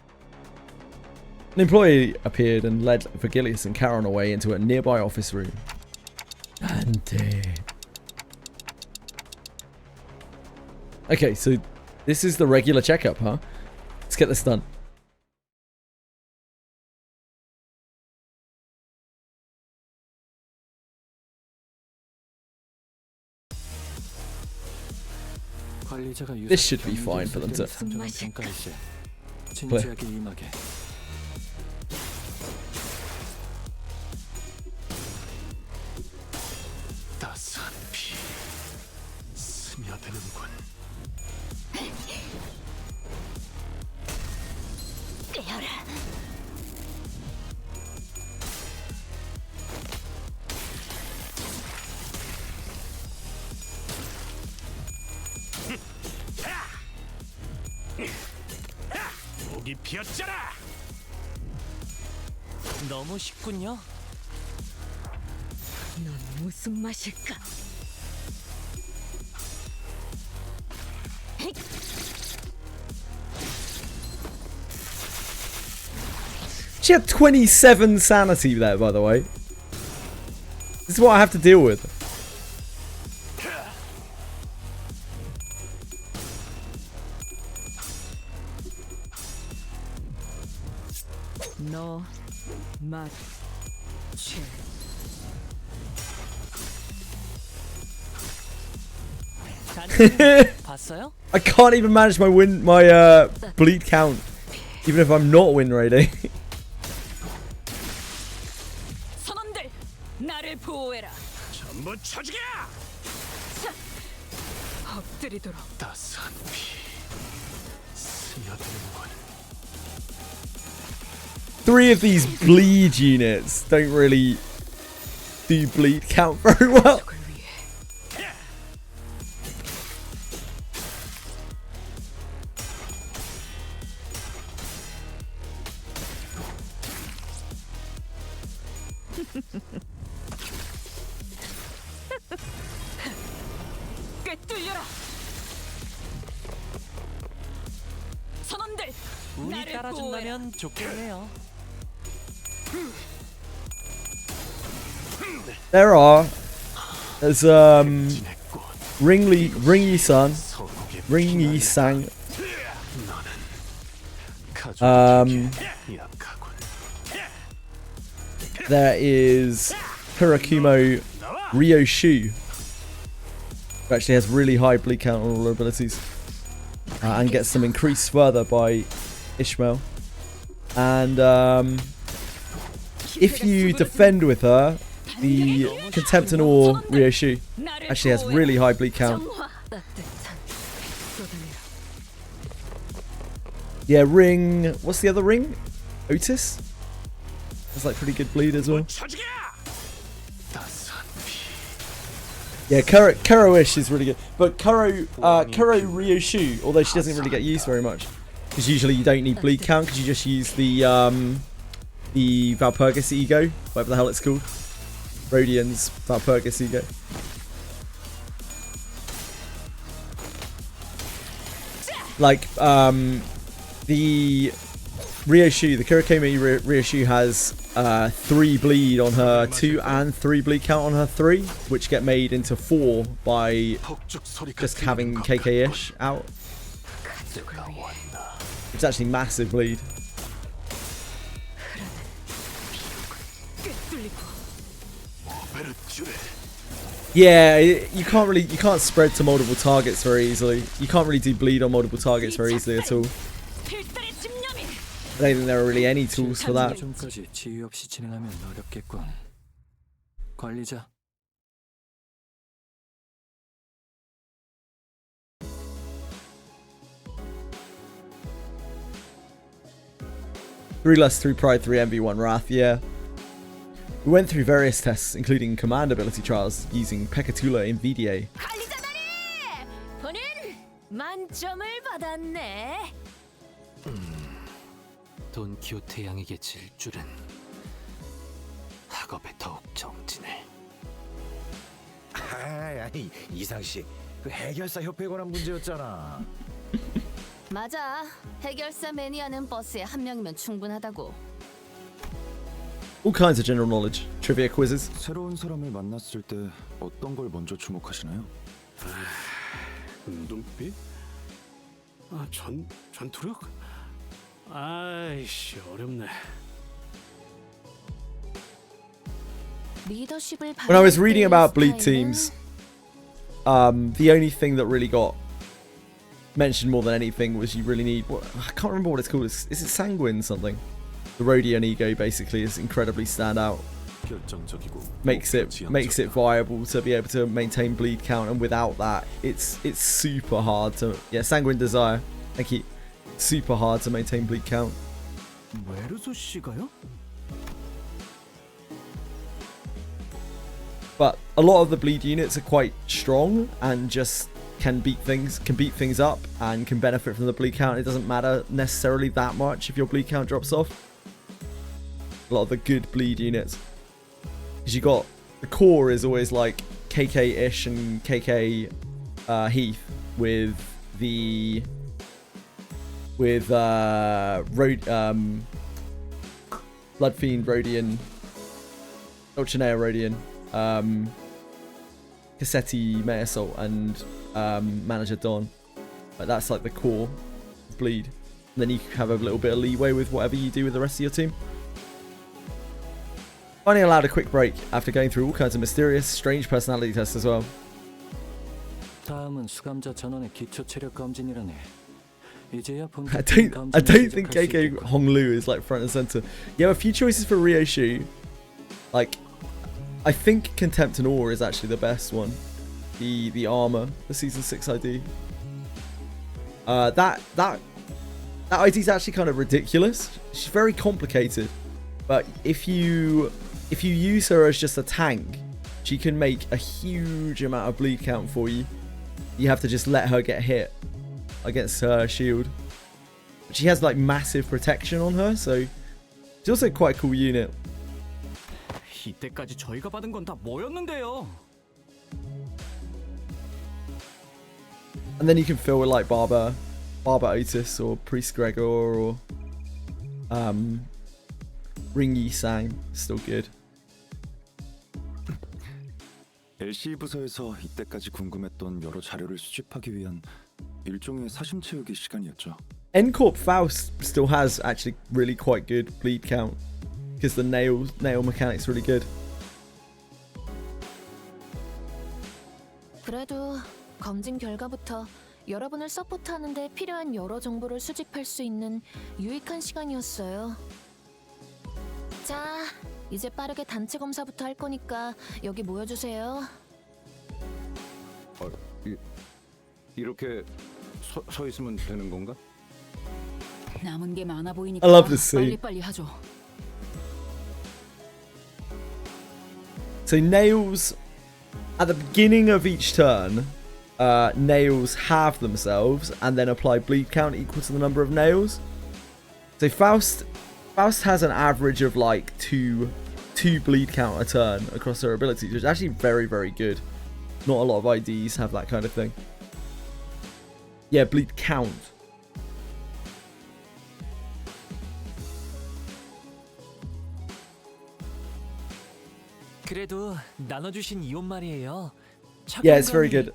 An employee appeared and led Vigilius and Charon away into a nearby office room. Dante. Okay, so this is the regular checkup, huh? Let's get this done. This should be fine for them to play. 따스한 피 스며드는군. 깨어라. 목이 피었잖아. 너무 쉽군요. 넌 무슨 맛일까? She had 27 sanity there, by the way. This is what I have to deal with. 너 맛. 봤어요? I can't even manage my bleed count, even if I'm not win rating. 선원들, 나를 보호해라. 전부 쳐죽여! 엎드리도록. 따스한 피 스며드는군. 3 of these bleed units don't really do bleed count very well. 꿰뚫려라. 선원들, 운이 따라준다면 좋겠네요. There's Ring Yi Sang. There is Kurakumo Ryoshu, who actually has really high bleed count on all her abilities, and gets them increased further by Ishmael. And if you defend with her, the Contempt and Awe Ryoshu actually has really high bleed count. Yeah, Ring. What's the other ring? Otis? That's like pretty good bleed as well. Yeah, Kuro-ish is really good. But Kuro Ryoshu, although she doesn't really get used very much, because usually you don't need bleed count because you just use the Valpurgis Ego, whatever the hell it's called. Rodian's Valpurgis Ego. Like, the Ryoshu, the Kurokomi Ryoshu has 3 bleed on her 2 and 3 bleed count on her 3, which get made into 4 by just having KK-ish out. It's actually massive bleed. Yeah, you can't spread to multiple targets very easily. You can't really do bleed on multiple targets very easily at all. I don't think there are really any tools for that. Three Lust, 3 Pride, 3 Envy, 1 Wrath, yeah. We went through various tests, including command ability trials, using Pekatula in VDA. 돈키호테 양에게 질 줄은 학업에 더욱 정진을. 아니 이상 씨, 그 해결사 협회에 관한 문제였잖아. 맞아. 해결사 매니아는 버스에 한 명이면 충분하다고. All kinds of general knowledge, trivia quizzes. 새로운 사람을 만났을 때 어떤 걸 먼저 주목하시나요? 눈빛? 전투력? 아이씨, 어렵네. When I was reading about bleed teams, the only thing that really got mentioned more than anything was you really need, I can't remember what it's called. Is it Sanguine something? The Rodian Ego basically is incredibly standout. Makes it viable to be able to maintain bleed count, and without that, it's super hard to. Yeah, Sanguine Desire. Thank you. Super hard to maintain bleed count. But a lot of the bleed units are quite strong and just can beat things up and can benefit from the bleed count. It doesn't matter necessarily that much if your bleed count drops off. A lot of the good bleed units, because you got the core is always like KK-ish and KK Heath with the Bloodfiend Rodian, Ulchinea Rodian, Cassetti Measalt, and Manager Don. Like, that's like the core bleed. And then you have a little bit of leeway with whatever you do with the rest of your team. Finally allowed a quick break after going through all kinds of mysterious, strange personality tests as well. 다음은 수감자 전원의 기초 체력 검진이라네. I don't think KK Honglu is like front and center. You have a few choices for Ryoshu. Like, I think Contempt and Awe is actually the best one. The armor, the season 6 ID. That ID is actually kind of ridiculous. She's very complicated, but if you if you use her as just a tank, she can make a huge amount of bleed count for you. You have to just let her get hit against her shield. But she has like massive protection on her, so she's also quite a cool unit. 이때까지 저희가 받은 건 다 뭐였는데요? And then you can fill with like Barber Otis or Priest Gregor or Ring Yi Sang. Still good. LC 부서에서 이때까지 궁금했던 여러 자료를 수집하기 위한 일종의 사심 채우기 시간이었죠. N-Corp Faust still has actually really quite good bleed count because the nail mechanic's really good. 그래도 검증 결과부터 여러분을 서포트하는데 필요한 여러 정보를 수집할 수 있는 유익한 시간이었어요. 자, 이제 빠르게 단체 검사부터 할 거니까 여기 모여주세요. 이렇게 서 있으면 되는 건가? 남은 게 많아 보이니까 I love this scene. 빨리빨리 하죠. So nails, at the beginning of each turn, nails halve themselves and then apply bleed count equal to the number of nails. So Faust has an average of like two bleed count a turn across her abilities, which is actually very, very good. Not a lot of IDs have that kind of thing. Yeah, bleed count. 그래도 나눠주신 이온 말이에요. Yeah, it's very good.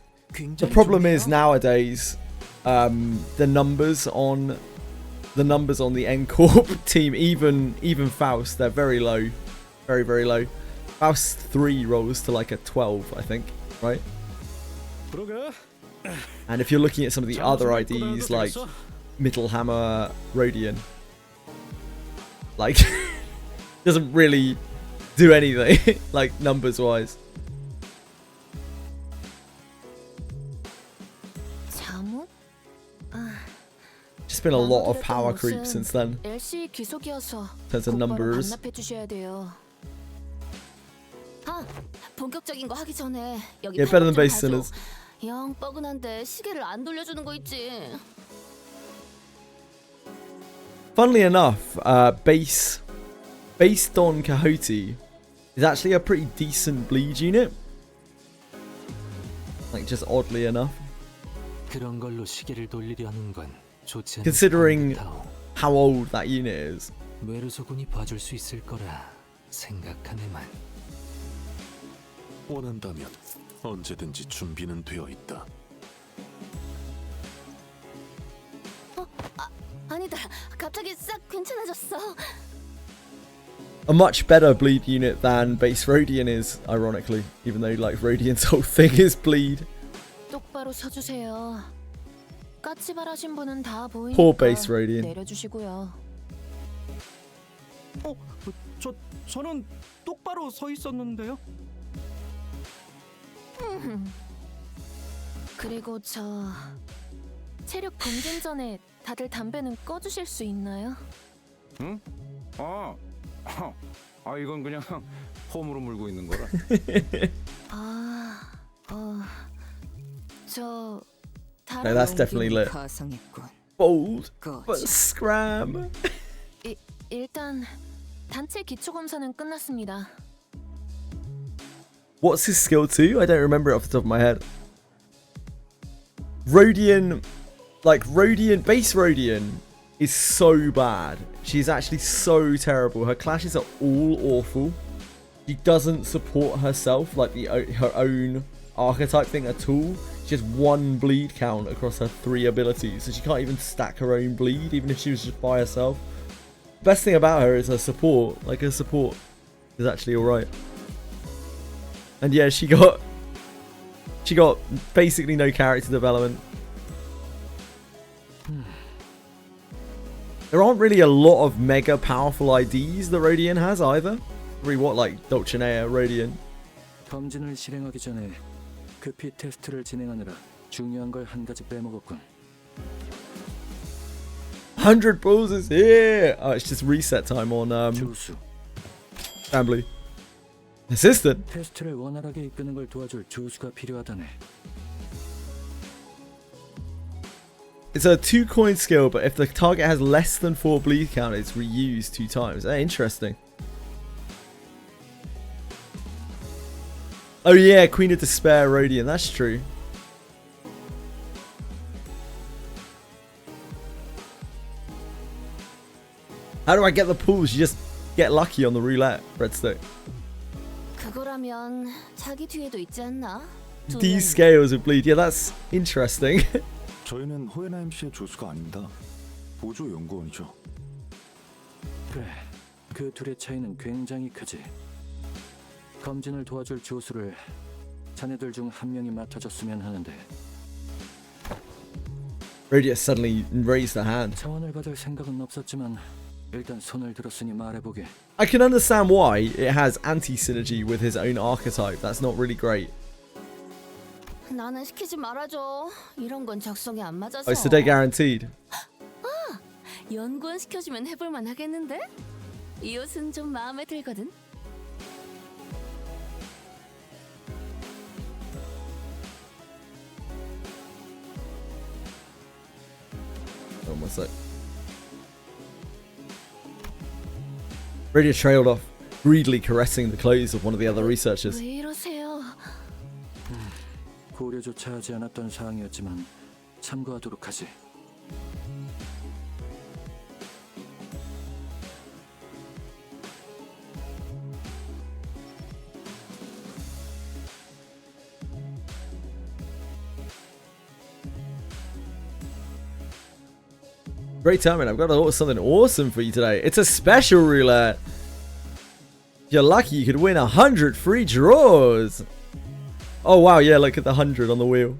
The problem is nowadays, the numbers on the N-Corp team, even Faust, they're very low, very, very low. Faust 3 rolls to like a 12, I think, right? And if you're looking at some of the other IDs like Mittelhammer, Rodian, like doesn't really do anything like numbers wise. Just been a lot of power creep since then. LC 기속이어서 There's a numbers. 반납해 주셔야 돼요. 아, 본격적인 거 하기 전에 여기 Yeah, better than 팔 좀 base 봐줘. sinners. 영 뻐근한데 시계를 안 돌려주는 거 있지. Funnily enough, based on Coyote is actually a pretty decent bleed unit. Like just oddly enough. 그런 걸로 시계를 돌리려는 건 좋지 않은 Considering 습관부터 how old that unit is. 메르소군이 봐줄 수 있을 거라 생각하네만. 원한다면 언제든지 준비는 되어 있다. 아니다. 갑자기 싹 괜찮아졌어. A much better bleed unit than base Rodian is, ironically, even though like Rodian's whole thing is bleed. 똑바로 서주세요. 까치발하신 분은 다 보이니까 Poor base Rodian. 내려주시고요. 저는 똑바로 서 있었는데요. 그리고 저 체력 검진 전에 다들 담배는 꺼주실 수 있나요? 응? 이건 그냥 홈으로 물고 있는 거라. 저 No, that's definitely lit. Bold, but scram. 일단 단체 기초 검사는 끝났습니다. What's his skill 2? I don't remember it off the top of my head. Rodian, base Rodian is so bad. She's actually so terrible. Her clashes are all awful. She doesn't support herself, like her own archetype thing at all. She has 1 bleed count across her 3 abilities, so she can't even stack her own bleed, even if she was just by herself. Best thing about her is her support. Like, her support is actually alright. And yeah, she got basically no character development. There aren't really a lot of mega powerful IDs that Rodian has either. Probably what, like Dulcinea, Rodian. 검진을 실행하기 전에 급히 테스트를 진행하느라 중요한 걸 한 가지 빼먹었군. 100 balls is here. Oh, it's just reset time on Granblue. Assistant? 테스트를 원활하게 이끄는 걸 도와줄 조수가 필요하다네. It's a 2-coin skill, but if the target has less than 4 bleed count, it's reused 2 times. Interesting. Oh yeah, Queen of Despair, Rodian. That's true. How do I get the pools? You just get lucky on the roulette, Breadstick. 그거라면 자기 뒤에도 있지 않나? These scales of bleed. Yeah, that's interesting. 저희는 호에나임 씨의 조수가 아닙니다. 보조 연구원이죠. 그래, 그 둘의 차이는 굉장히 크지. 검진을 도와줄 조수를 자네들 중 한 명이 맡아줬으면 하는데. Rodian suddenly raised a hand. 차원을 받을 생각은 없었지만 일단 손을 들었으니 말해보게. I can understand why it has anti-synergy with his own archetype. That's not really great. 나는 시키지 말아줘. 이런 건 적성에 안 맞아서. Oh, so they're guaranteed. 아, 연구원 시켜주면 해볼만 하겠는데? 이 옷은 좀 마음에 들거든. Almost like. Rodian trailed off, greedily caressing the clothes of one of the other researchers. 왜 이러세요? 고려조차 하지 않았던 사항이었지만 참고하도록 하지. Great timing. I've got something awesome for you today. It's a special roulette. If you're lucky, you could win 100 free draws. Oh, wow. Yeah, look at the 100 on the wheel.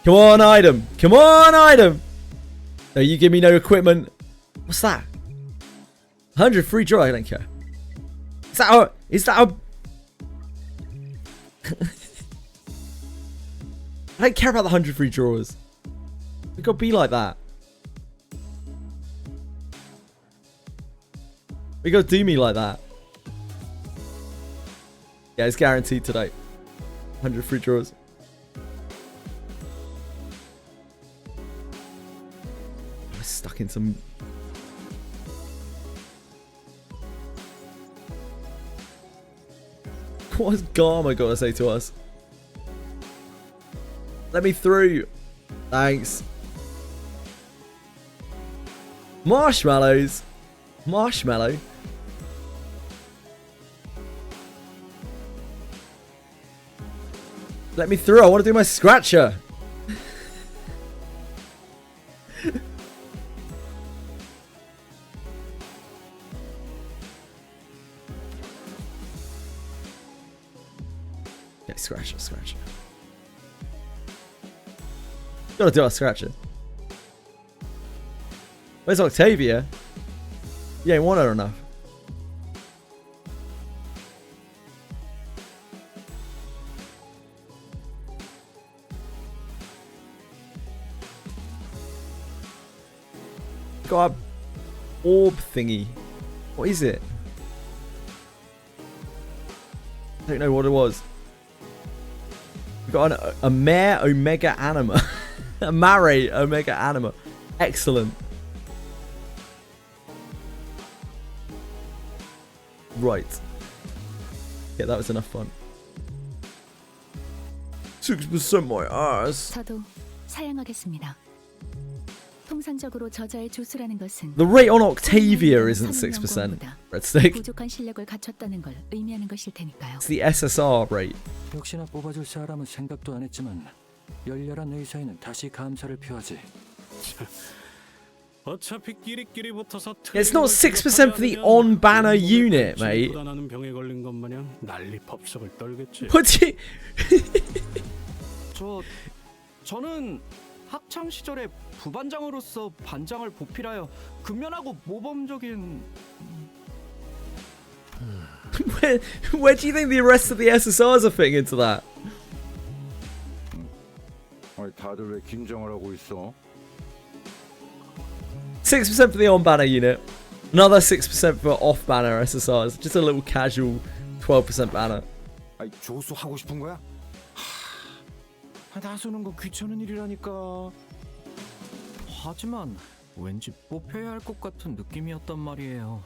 Come on, item. Come on, item. No, you give me no equipment. What's that? 100 free draw. I don't care. Is that a... I don't care about the 100 free draws. We gotta be like that. We gotta do me like that. Yeah, it's guaranteed today. 100 free draws. I'm stuck in some... What has Garma got to say to us? Let me through. Thanks. Marshmallows. Marshmallow. Let me through. I want to do my scratcher. Yeah, scratcher, scratcher. Gotta do our scratcher. Where's Octavia? You ain't want her enough. Got a orb thingy. What is it? I don't know what it was. We've got a Mare Omega Anima. A Mare Omega Anima. Excellent. Right. Yeah, that was enough fun. 6% my ass. 저도 사양하겠습니다. 통상적으로 저자의 조수라는 것은 The rate on Octavia isn't 6%. Breadstick. 부족한 실력을 갖췄다는 걸 의미하는 것일 테니까요. It's the SSR rate. 역시나 뽑아줄 사람은 생각도 안 했지만 열렬한 의사에는 다시 감사를 표하지. 어차피 끼리끼리 붙어서 It's not 6% for the on-banner unit, mate. 나는 병에 걸린 것 마냥 난리 법석을 떨겠지. What's it? 저는 학창 시절에 부반장으로서 반장을 보필하여 근면하고 모범적인 Where do you think the rest of the SSRs are fitting into that? 다들 왜 긴장을 하고 있어? 6% for the on-banner unit. Another 6% for off banner SSRs. Just a little casual 12% banner. 아이, 조수 하고 싶은 거야? 나서는 거 귀찮은 일이라니까. 하지만 왠지 뽑혀야 할 것 같은 느낌이었단 말이에요.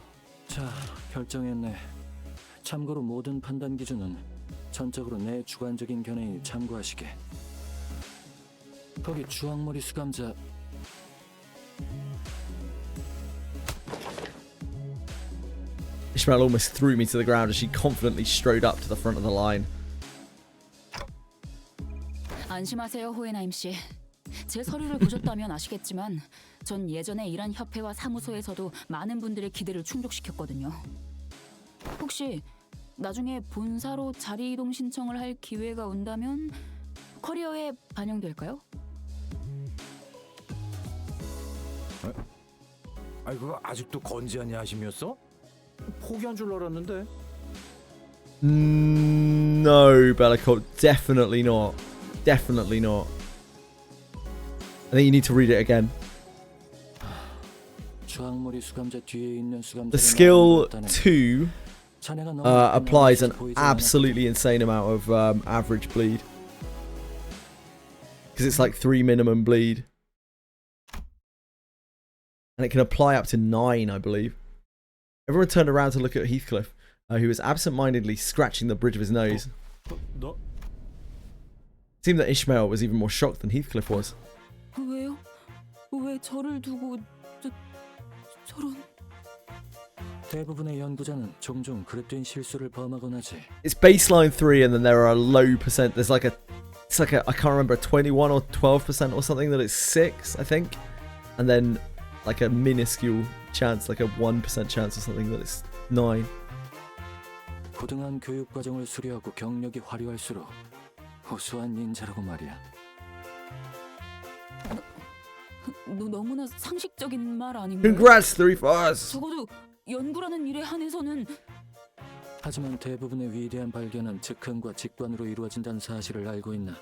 자, 결정했네. 참고로 모든 판단 기준은 전적으로 내 주관적인 견해에 참고하시게. 거기 주황머리 수감자 Ishmael almost threw me to the ground as she confidently strode up to the front of the line. 안심하세요, 호에나임 씨. 제 서류를 보셨다면 아시겠지만 전 예전에 일한 협회와 사무소에서도 많은 분들의 기대를 충족시켰거든요. 혹시 나중에 본사로 자리 이동 신청을 할 기회가 온다면 커리어에 반영될까요? 아이, 그거 아직도 건재한 야심이었어? 포기한 줄 알았는데. No, Bellicott, definitely not. Definitely not. I think you need to read it again. 주황머리 수감자 뒤에 있는 수감자. The skill 2 applies an absolutely insane amount of average bleed. Because it's like 3 minimum bleed. And it can apply up to 9, I believe. Everyone turned around to look at Heathcliff, who was absent-mindedly scratching the bridge of his nose. It seemed that Ishmael was even more shocked than Heathcliff was. 왜요? 왜 저를 두고 저런... 대부분의 연구자는 종종 그릇된 실수를 범하곤 하지. It's baseline 3 and then there are a low percent. There's like a... It's like a... I can't remember, 21 or 12% or something that it's 6, I think. And then like a minuscule chance, like a 1% chance or something that it's 9. 고등한 교육 과정을 수료하고 경력이 화려할수록 우수한 닌자라고 말이야. 너무나 상식적인 말 아닌가요? Congrats, 3-4s! 적어도 연구라는 일에 한해서는 하지만 대부분의 위대한 발견은 즉흥과 직관으로 이루어진다는 사실을 알고 있나?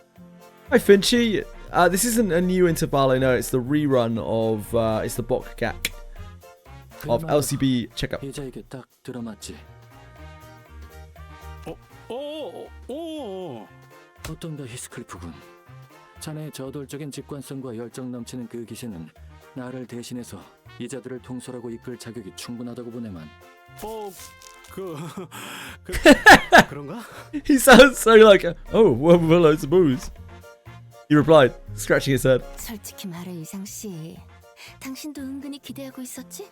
Hi Finchy, this isn't a new interval, I know, it's the rerun of, it's the Bokgak of LCB Checkup. 이자에게 딱 들어맞지. 어떤가 히스클리프군. 자네의 저돌적인 직관성과 열정 넘치는 그 기세는 나를 대신해서 이자들을 통솔하고 이끌 자격이 충분하다고 보네만. 그런가? He sounds so like, oh, well, I suppose. He replied, scratching his head. 솔직히 말해 이상 씨, 당신도 은근히 기대하고 있었지?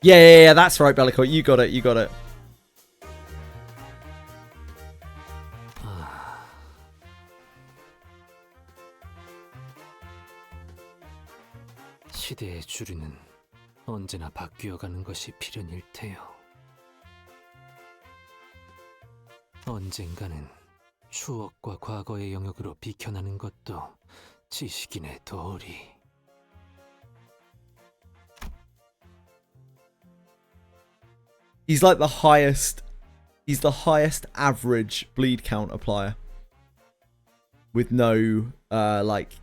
Yeah, that's right, Bellicott. You got it. 시대의 주류는 언제나 바뀌어가는 것이 필연일 테요. 언젠가는 추억과 과거의 영역으로 비켜나는 것도 지식인의 도리. He's like the highest. He's the highest average bleed count applier, with no like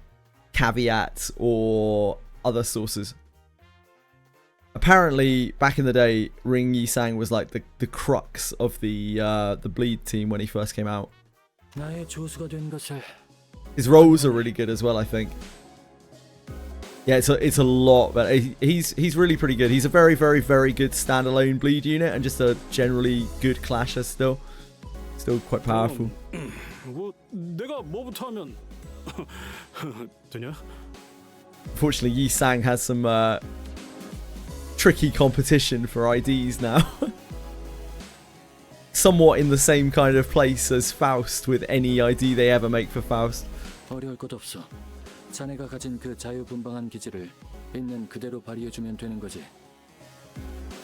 caveats or other sources. Apparently, back in the day, Ring Yi-sang was like the crux of the bleed team when he first came out. 나의 조수가 된 것을. His rolls are really good as well, I think. Yeah, it's a lot, but he's really pretty good. He's a very, very, very good standalone bleed unit and just a generally good clasher still. Still quite powerful. 뭐 내가 뭐부터 하면 되냐? Unfortunately, Yi-sang has some tricky competition for IDs now. Somewhat in the same kind of place as Faust with any ID they ever make for Faust. 어려울 것 없어. 자네가 가진 그 자유분방한 기질을 있는 그대로 발휘해주면 되는 거지.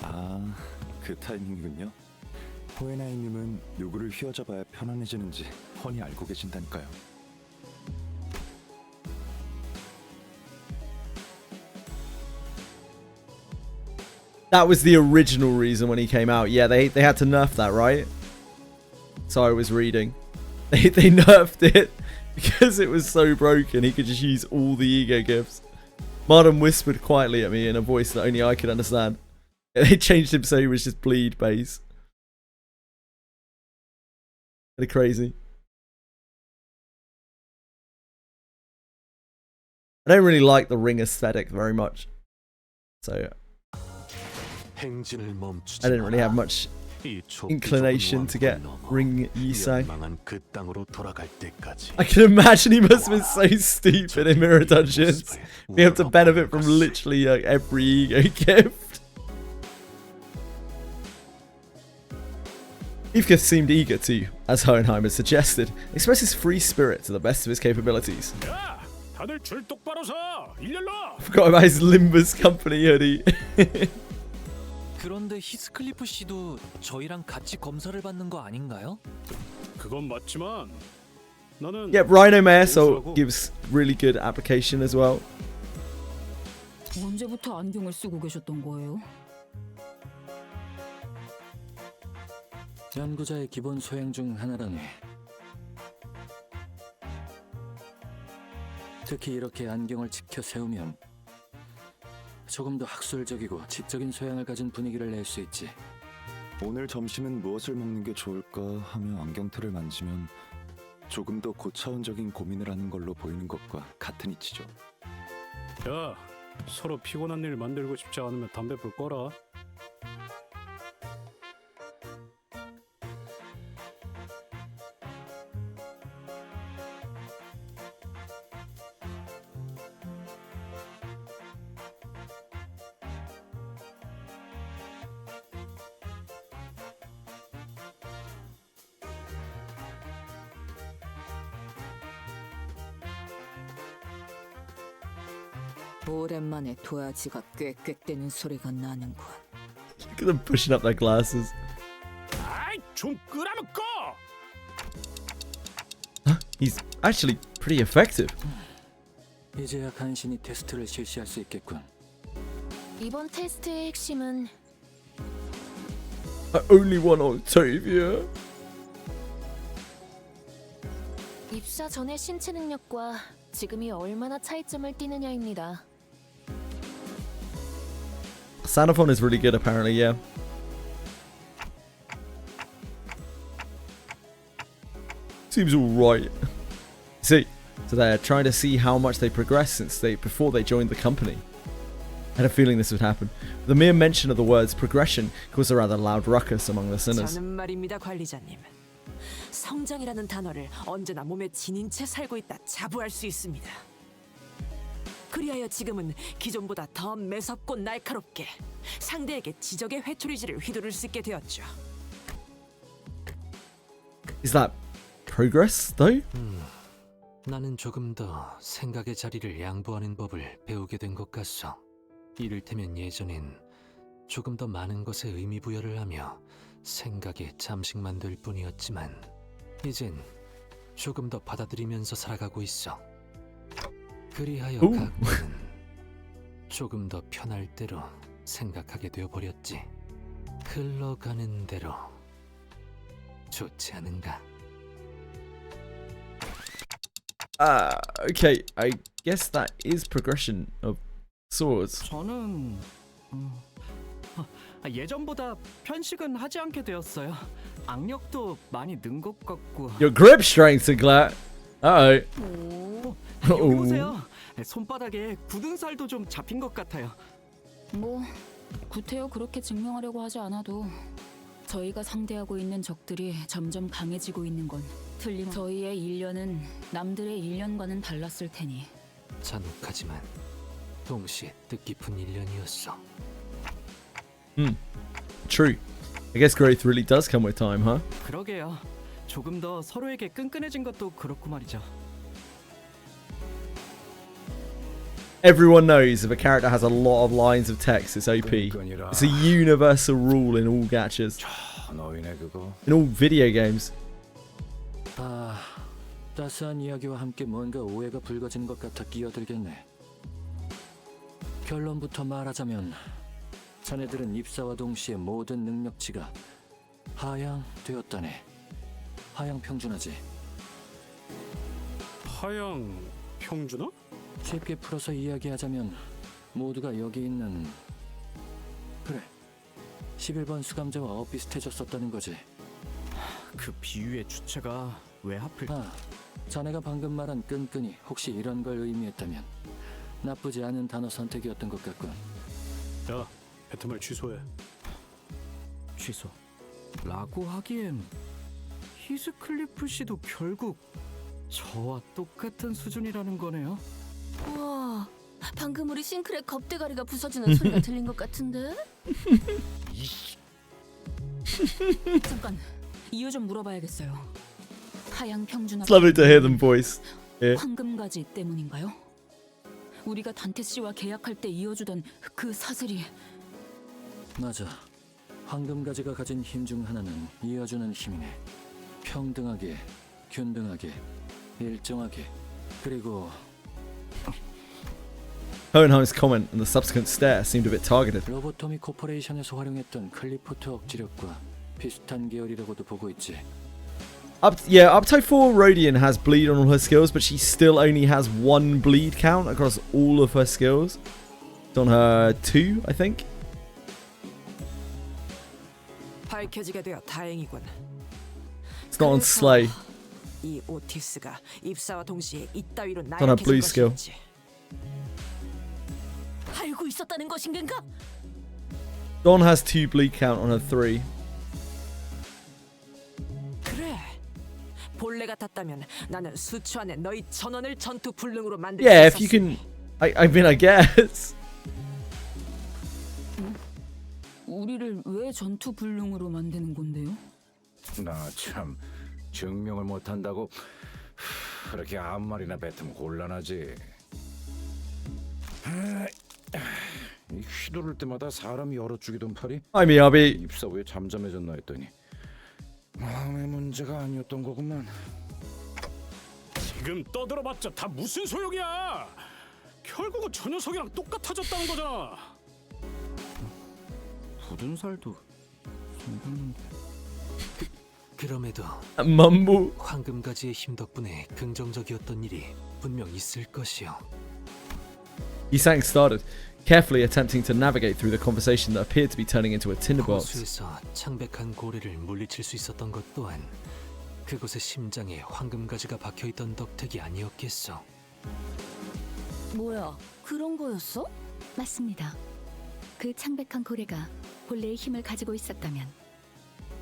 아, 그 타이밍이군요. 호에나이님은 누구를 휘어잡아야 편안해지는지 훤히 알고 계신다니까요. That was the original reason when he came out. Yeah, they had to nerf that, right? So I was reading. They nerfed it Because it was so broken, he could just use all the ego gifts. Martin whispered quietly at me in a voice that only I could understand. They changed him so he was just bleed base. Pretty crazy. I don't really like the ring aesthetic very much. So I didn't really have much inclination to get Ring Yisang. I can imagine he must have been so stupid in Mirror Dungeons, being able to benefit from literally every ego gift. Heathcliff seemed eager to, as Hohenheimer suggested, express his free spirit to the best of his capabilities. 다들 줄 똑바로 서. 일렬로. Forgot about his Limbus Company hoodie. 그런데 히스클리프 씨도 저희랑 같이 검사를 받는 거 아닌가요? 그건 맞지만 나는 Yeah, Rhino Mayor gives really good application as well. 언제부터 안경을 쓰고 계셨던 거예요? 연구자의 기본 소양 중 하나라니. 특히 이렇게 안경을 지켜 세우면 조금 더 학술적이고 지적인 소양을 가진 분위기를 낼 수 있지. 오늘 점심은 무엇을 먹는 게 좋을까 하며 안경테를 만지면 조금 더 고차원적인 고민을 하는 걸로 보이는 것과 같은 이치죠. 야, 서로 피곤한 일 만들고 싶지 않으면 담배 불 꺼라. 오랜만에 도화지가 꽥꽥대는 소리가 나는군. Look at them pushing up their glasses. 아이, 좀 끄라면 꺼. He's actually pretty effective. 이제야 간신히 테스트를 실시할 수 있겠군. 이번 테스트의 핵심은 I only want Octavia. 입사 전의 신체 능력과 지금이 얼마나 차이점을 띠느냐입니다. Xenophon is really good apparently, yeah. Seems alright. See, so they're trying to see how much they progressed before they joined the company. I had a feeling this would happen. The mere mention of the words progression caused a rather loud ruckus among the sinners. 저는 말입니다, 관리자님. 성장이라는 단어를 언제나 몸에 지닌 채 살고 있다 자부할 수 있습니다. 그리하여 지금은 기존보다 더 매섭고 날카롭게 상대에게 지적의 회초리질을 휘두를 수 있게 되었죠. Is that progress though? 나는 조금 더 생각의 자리를 양보하는 법을 배우게 된 것 같소. 이를테면 예전엔 조금 더 많은 것에 의미 부여를 하며 생각에 잠식만 될 뿐이었지만 이젠 조금 더 받아들이면서 살아가고 있어. 그리하여 가끔은 조금 더 편할 대로 생각하게 되어버렸지. 흘러가는 대로. 좋지 않은가? Okay, I guess that is progression of swords. 저는 예전보다 편식은 하지 않게 되었어요. 악력도 많이 는 것 같고. Your grip strength, Glad. Uh-oh. 오, 여기 보세요. 손바닥에 굳은 살도 좀 잡힌 것 같아요. 뭐 구태여 그렇게 증명하려고 하지 않아도 저희가 상대하고 있는 적들이 점점 강해지고 있는 건 틀림없이 저희의 1년은 남들의 1년과는 달랐을 테니. 잔혹하지만 동시에 뜻깊은 1년이었어. True. I guess growth really does come with time, huh? 그러게요. 조금 더 서로에게 끈끈해진 것도 그렇고 말이죠. Everyone knows if a character has a lot of lines of text, it's OP. It's a universal rule in all gachas. In all video games. 아, 따스한 이야기와 함께 뭔가 오해가 불거지는 것 같아 끼어들겠네. 결론부터 말하자면 자네들은 입사와 동시에 모든 능력치가 하향되었다네. 하향 평준하지. 하양 평준화? 쉽게 풀어서 이야기하자면 모두가 여기 있는 그래 11번 수감자와 엇비슷해졌었다는 거지. 그 비유의 주체가 왜 하필... 자네가 방금 말한 끈끈이 혹시 이런 걸 의미했다면 나쁘지 않은 단어 선택이었던 것 같군. 야, 뱉은 취소해. 취소. 라고 하기엔 히스클리프 씨도 결국 저와 똑같은 수준이라는 거네요. 우와, 방금 우리 싱크의 겁대가리가 부서지는 소리가 들린 것 같은데? 잠깐, 이유 좀 물어봐야겠어요. 하양 평준화. It's lovely to hear them voice. Yeah. 황금가지 때문인가요? 우리가 단테 씨와 계약할 때 이어주던 그 사슬이. 맞아. 황금가지가 가진 힘 중 하나는 이어주는 힘이네. 평등하게, 균등하게, 일정하게, 그리고 Hohenheim's comment and the subsequent stare seemed a bit targeted. 로보토미 코퍼레이션에서 활용했던 클리포트 억지력과 비슷한 계열이라고도 보고 있지. Up to 4 Rodian has bleed on all her skills, but she still only has 1 bleed count across all of her skills. It's on her 2, I think. 밝혀지게 되어 다행이군. It's not on Slay. 이 오티스가 입사와 동시에 이따위로 It's on her blue 나약해진 skill. 것이었지. 알고 있었다는 것인가? Dawn has 2 bleed count on her 3. 그래. 본래 같았다면 나는 수초 안에 너희 전원을 전투 불능으로 만들 Yeah, 수 if you 있었으니. can. I mean, I guess. 우리를 왜 전투 불능으로 만드는 건데요? 나 참 증명을 못한다고 그렇게 아무 말이나 뱉으면 곤란하지. 이 휘두를 때마다 사람이 얼어죽이던 팔이 Hi, Miyabi. 입사 후에 잠잠해졌나 했더니 마음의 문제가 아니었던 거구만. 지금 떠들어봤자 다 무슨 소용이야. 결국은 저 녀석이랑 똑같아졌다는 거잖아. 굳은 살도 생겼는데. 그럼에도 Mumble. 황금가지의 힘 덕분에 긍정적이었던 일이 분명 있을 것이요. Isang started, carefully attempting to navigate through the conversation that appeared to be turning into a tinderbox. 호수에서 창백한 고래를 물리칠 수 있었던 것 또한 그곳의 심장에 황금가지가 박혀있던 덕택이 아니었겠어. 뭐야, 그런 거였어? 맞습니다. 그 창백한 고래가 본래의 힘을 가지고 있었다면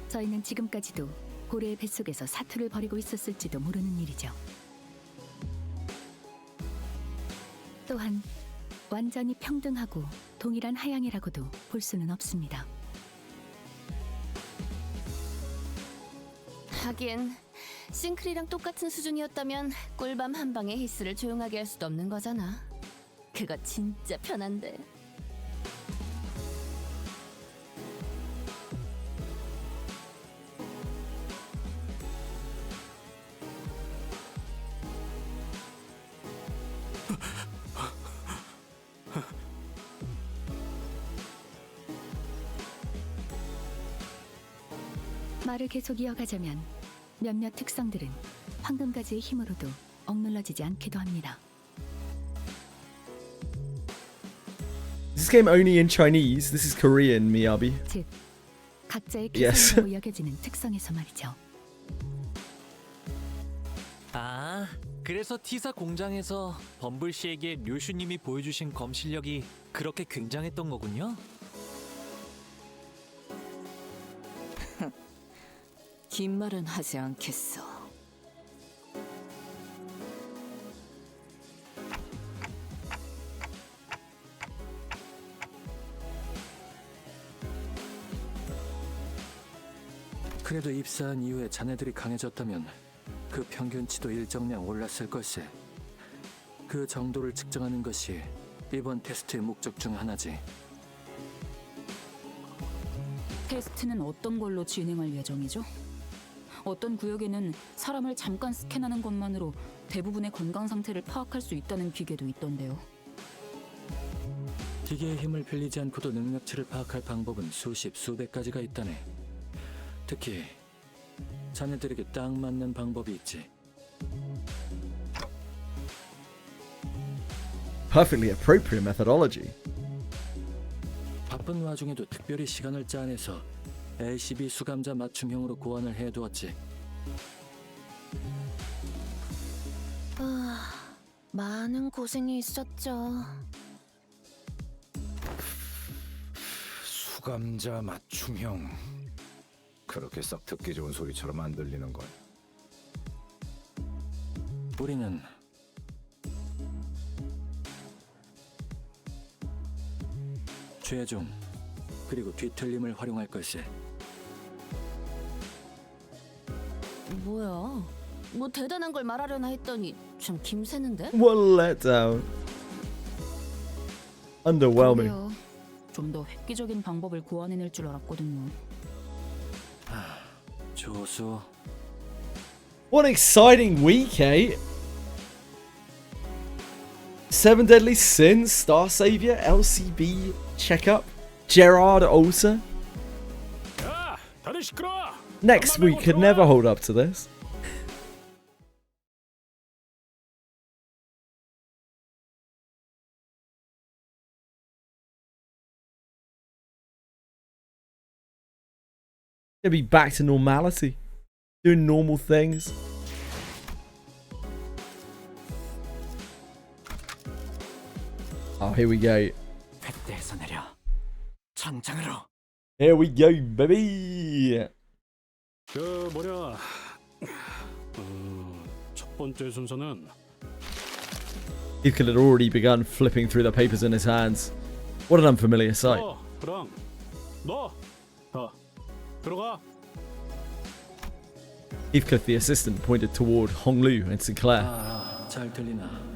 저희는 지금까지도 고래의 뱃속에서 사투를 벌이고 있었을지도 모르는 일이죠. 또한 완전히 평등하고 동일한 하향이라고도 볼 수는 없습니다. 하긴 싱크리랑 똑같은 수준이었다면 꿀밤 한 방에 히스를 조용하게 할 수도 없는 거잖아. 그거 진짜 편한데. 말을 계속 이어가자면 몇몇 특성들은 황금가지의 힘으로도 억눌러지지 않기도 합니다. Is this game only in Chinese? This is Korean, Miyabi. 즉, 각자의 Yes. 기본이라고 여겨지는 특성에서 말이죠. 아, 그래서 T사 공장에서 범블 씨에게 류슈님이 보여주신 검 실력이 그렇게 굉장했던 거군요. 긴 말은 하지 않겠어. 그래도 입사한 이후에 자네들이 강해졌다면 그 평균치도 일정량 올랐을 걸세. 그 정도를 측정하는 것이 이번 테스트의 목적 중 하나지. 테스트는 어떤 걸로 진행할 예정이죠? 어떤 구역에는 사람을 잠깐 스캔하는 것만으로 대부분의 건강 상태를 파악할 수 있다는 기계도 있던데요. 기계의 힘을 빌리지 않고도 능력치를 파악할 방법은 수십, 수백 가지가 있다네. 특히 자네들에게 딱 맞는 방법이 있지. perfectly appropriate methodology. 바쁜 와중에도 특별히 시간을 짜내서 LCB 수감자 맞춤형으로 고안을 해두었지. 많은 고생이 있었죠. 수감자 맞춤형. 그렇게 썩 듣기 좋은 소리처럼 안 들리는 걸. 우리는 최종 그리고 뒤틀림을 활용할 걸세. 뭐야? 뭐 대단한 걸 말하려나 했더니 좀 김새는데? What a letdown. Underwhelming. 좀 더 획기적인 방법을 고안해낼 줄 알았거든요. 조수. What an exciting week, eh? Seven Deadly Sins, Star Savior, LCB, Checkup, Gerard Ulcer. 야, 다들 시끄러. Next week could never hold up to this. Gonna be back to normality, doing normal things. Oh, here we go. 뱃대에서 내려 전장으로. Here we go, baby. 그 뭐냐, 첫 번째 순서는 Heathcliff had already begun flipping through the papers in his hands. What an unfamiliar sight. 그럼 너 들어가. Heathcliff, the assistant, pointed toward Honglu and Sinclair. 잘 들리나?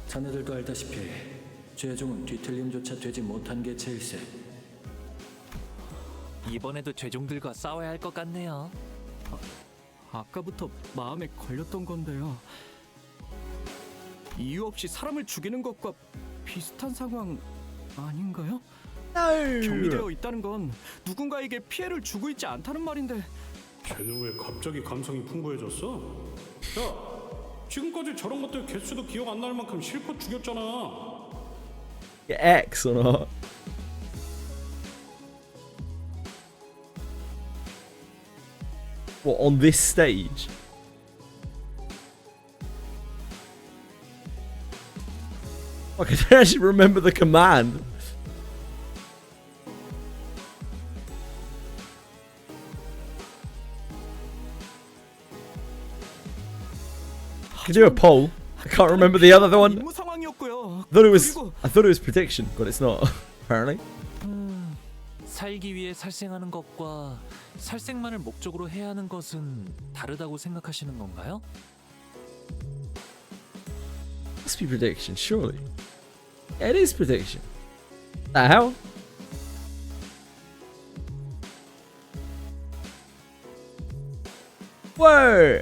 자네들도 알다시피 최종은 뒤틀림조차 되지 못한 게 제일세. 이번에도 죄종들과 싸워야 할 것 같네요. 아까부터 마음에 걸렸던 건데요. 이유 없이 사람을 죽이는 것과 비슷한 상황 아닌가요? 경비되어 있다는 건 누군가에게 피해를 주고 있지 않다는 말인데. 쟤는 왜 갑자기 감성이 풍부해졌어? 야, 지금까지 저런 것들 개수도 기억 안 날 만큼 실컷 죽였잖아. X or not? What, on this stage? I can actually remember the command. Could you do a poll? I can't remember the other one. 임무 상황이었고요. I thought it was prediction, but it's not. Apparently. 살기 위해 살생하는 것과 살생만을 목적으로 해야 하는 것은 다르다고 생각하시는 건가요? Must be prediction, surely. Yeah, it is prediction. The hell? Whoa!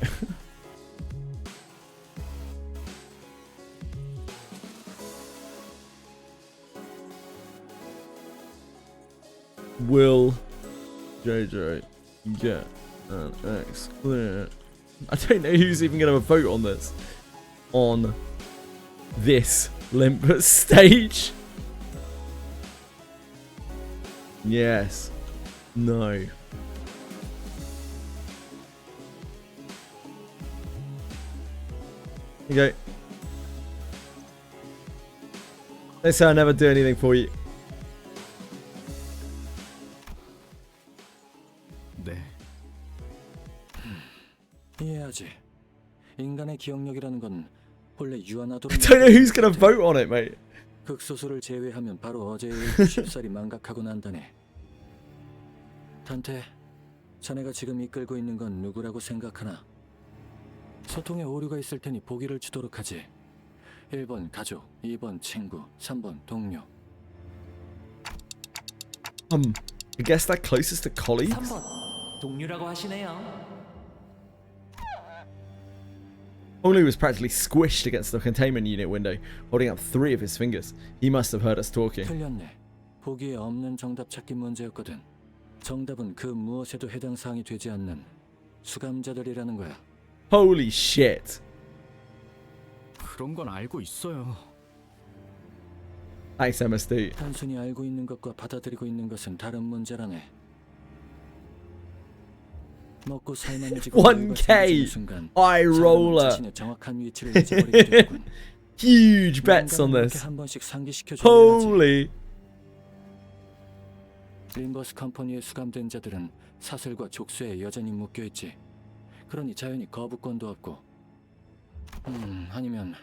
Will JJ get an X clear? I don't know who's even going to vote on this. On this Limbus stage. Yes. No. Here you go. They say I never do anything for you. 네. 이해하지. 인간의 기억력이라는 건 본래 유한하도록. I don't know who's gonna vote on it, mate. 극소수를 제외하면 바로 어제의 일도 쉽사리 망각하고 난다네. 단테, 자네가 지금 이끌고 있는 건 누구라고 생각하나? 소통에 오류가 있을 테니 보기를 주도록 하지. 1번 가족, 2번 친구, 3번 동료. I guess that closest to colleagues? 3번 동료라고 하시네요. Honglu was practically squished against the containment unit window, holding up 3 of his fingers. He must have heard us talking. 틀렸네. 보기에 없는 정답 찾기 문제였거든. 정답은 그 무엇에도 해당 사항이 되지 않는 수감자들이라는 거야. Holy shit. 그런 건 알고 있어요. Thanks, MSD. 단순히 알고 있는 것과 받아들이고 있는 것은 다른 문제라네. 먹고 살만해지고 1K 순간 eye roller. 자신의 정확한 위치를 잊어버리게 되군. Huge bets on this. 한 번씩 상기시켜 Holy. 림버스 컴퍼니에 수감된 자들은 사슬과 족쇄에 여전히 묶여 있지. 그러니 자연히 거부권도 없고. 아니면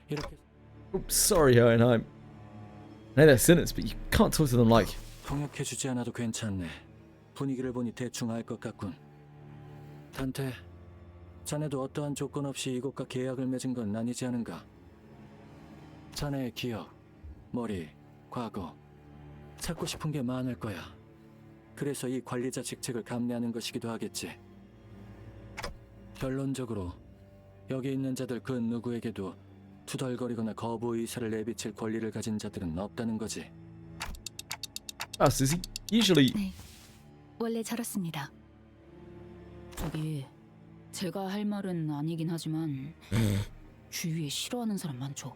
이렇게. Oops, sorry, Hohenheim. I know they're sinners, but you can't talk to them like. 통역해주지 않아도 괜찮네. 분위기를 보니 대충 알 것 같군. 단테, 자네도 어떠한 조건 없이 이곳과 계약을 맺은 건 아니지 않은가? 자네의 기억, 머리, 과거 찾고 싶은 게 많을 거야. 그래서 이 관리자 직책을 감내하는 것이기도 하겠지. 결론적으로 여기 있는 자들 그 누구에게도 투덜거리거나 거부 의사를 내비칠 권리를 가진 자들은 없다는 거지. Oh, Sissy. Usually. 네, 원래 저렇습니다. 저기 제가 할 말은 아니긴 하지만 주위에 싫어하는 사람 많죠.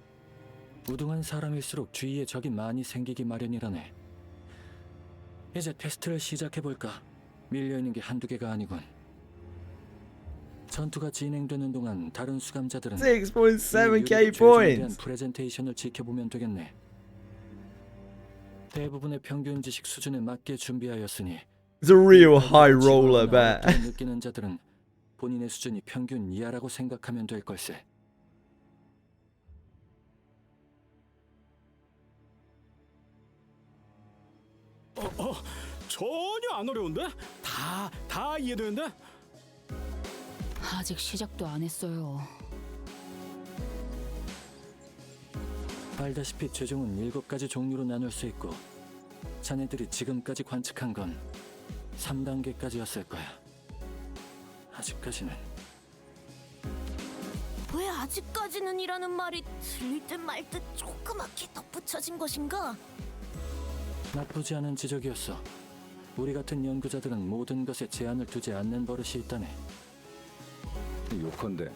우등한 사람일수록 주위에 적이 많이 생기기 마련이라네. 이제 테스트를 시작해볼까? 밀려있는 게 한두 개가 아니군. 전투가 진행되는 동안 다른 수감자들은 6.7k points. 프레젠테이션을 지켜보면 되겠네. 대부분의 평균 지식 수준에 맞게 준비하였으니 It's a real high roller bet. 느끼는 자들은 본인의 수준이 평균 이하라고 생각하면 될 걸세. 전혀 안 어려운데? 다 이해되는데? 아직 시작도 안 했어요. 알다시피 최종은 7가지 종류로 나눌 수 있고 자네들이 지금까지 관측한 건 3단계까지였을 거야. 아직까지는. 왜 아직까지는 이라는 말이 들릴 듯 말 듯 조그맣게 덧붙여진 것인가? 나쁘지 않은 지적이었어. 우리 같은 연구자들은 모든 것에 제한을 두지 않는 버릇이 있다네. 요컨대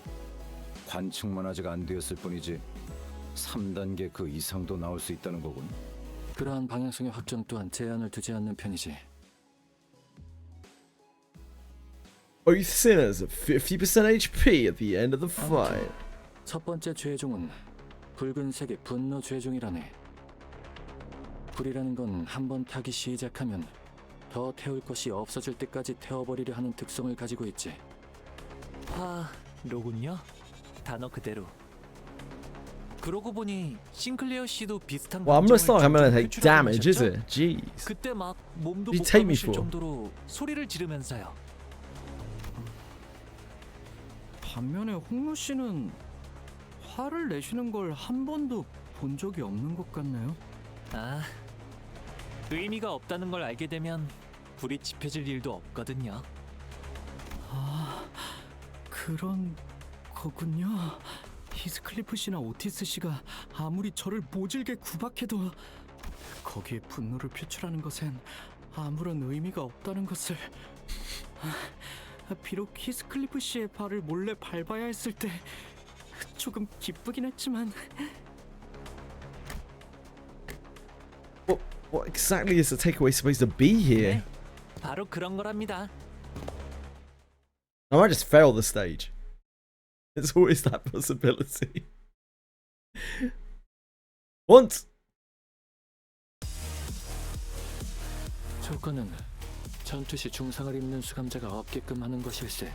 관측만 아직 안 되었을 뿐이지 3단계 그 이상도 나올 수 있다는 거군. 그러한 방향성의 확정 또한 제한을 두지 않는 편이지. Both sinners at 50% HP at the end of the fight. 첫 번째 죄종은 붉은색의 분노 죄종이라네. 불이라는 건 한 번 타기 시작하면 더 태울 것이 없어질 때까지 태워버리려 하는 특성을 가지고 있지. 로군요? 단어 그대로. 그러고 보니 싱클레어 씨도 비슷한 Well, I'm not 감정을 gonna 종종 take damage, is 표출하고 it? Jeez. 그때 막 몸도 You 못 take me 감으실 for? 정도로 소리를 지르면서요. 반면에 홍루 씨는 화를 내시는 걸 한 번도 본 적이 없는 것 같네요. 의미가 없다는 걸 알게 되면 불이 지펴질 일도 없거든요. 그런 거군요. 히스클리프 씨나 오티스 씨가 아무리 저를 모질게 구박해도 거기에 분노를 표출하는 것엔 아무런 의미가 없다는 것을. 비록 히스클리프 씨의 발을 몰래 밟아야 했을 때 조금 기쁘긴 했지만. What exactly is the takeaway supposed to be here? 바로 그런 거랍니다. I might just fail the stage. There's always that possibility. Once. 조건은 전투 시 중상을 입는 수감자가 없게끔 하는 것일세.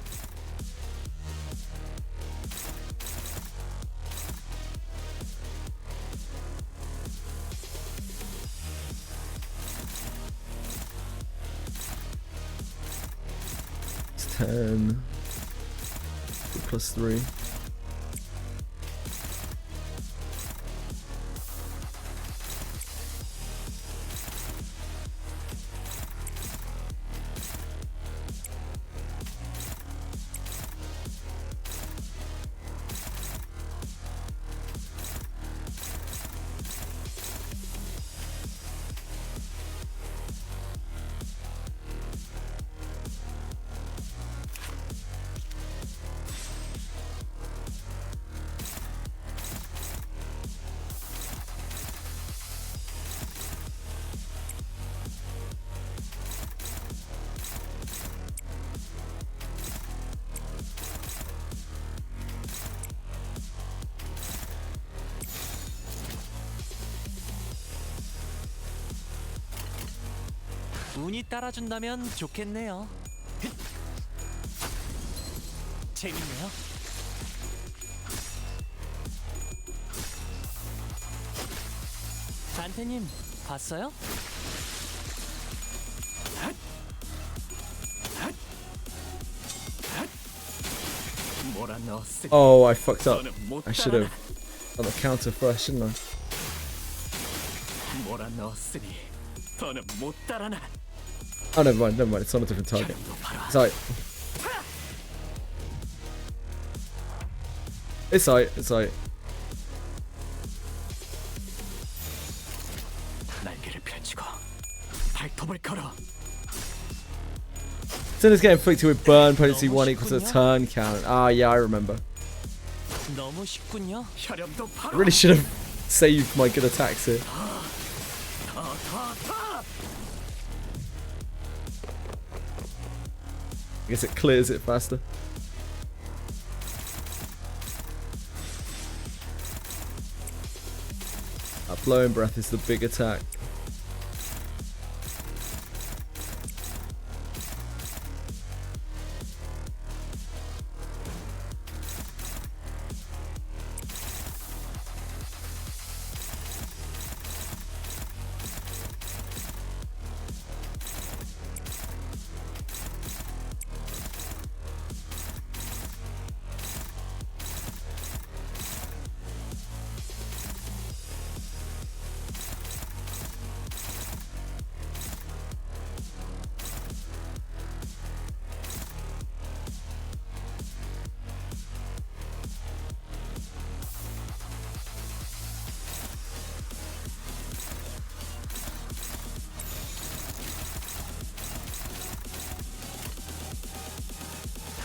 It's 10. Plus 3. 운이 따라준다면 좋겠네요. 재밌네요. 단테님 봤어요? Oh, I fucked up. I should have done the counter first, shouldn't I? Oh, never mind. It's on a different target. Sorry. It's alright. 날개를 펼치고 발톱을 걸어. Sinner's getting inflicted with burn, potency 1 equals to the turn count. Ah, yeah, I remember. 너무 쉽군요. I really should have saved my good attacks here. I guess it clears it faster. That blowing breath is the big attack.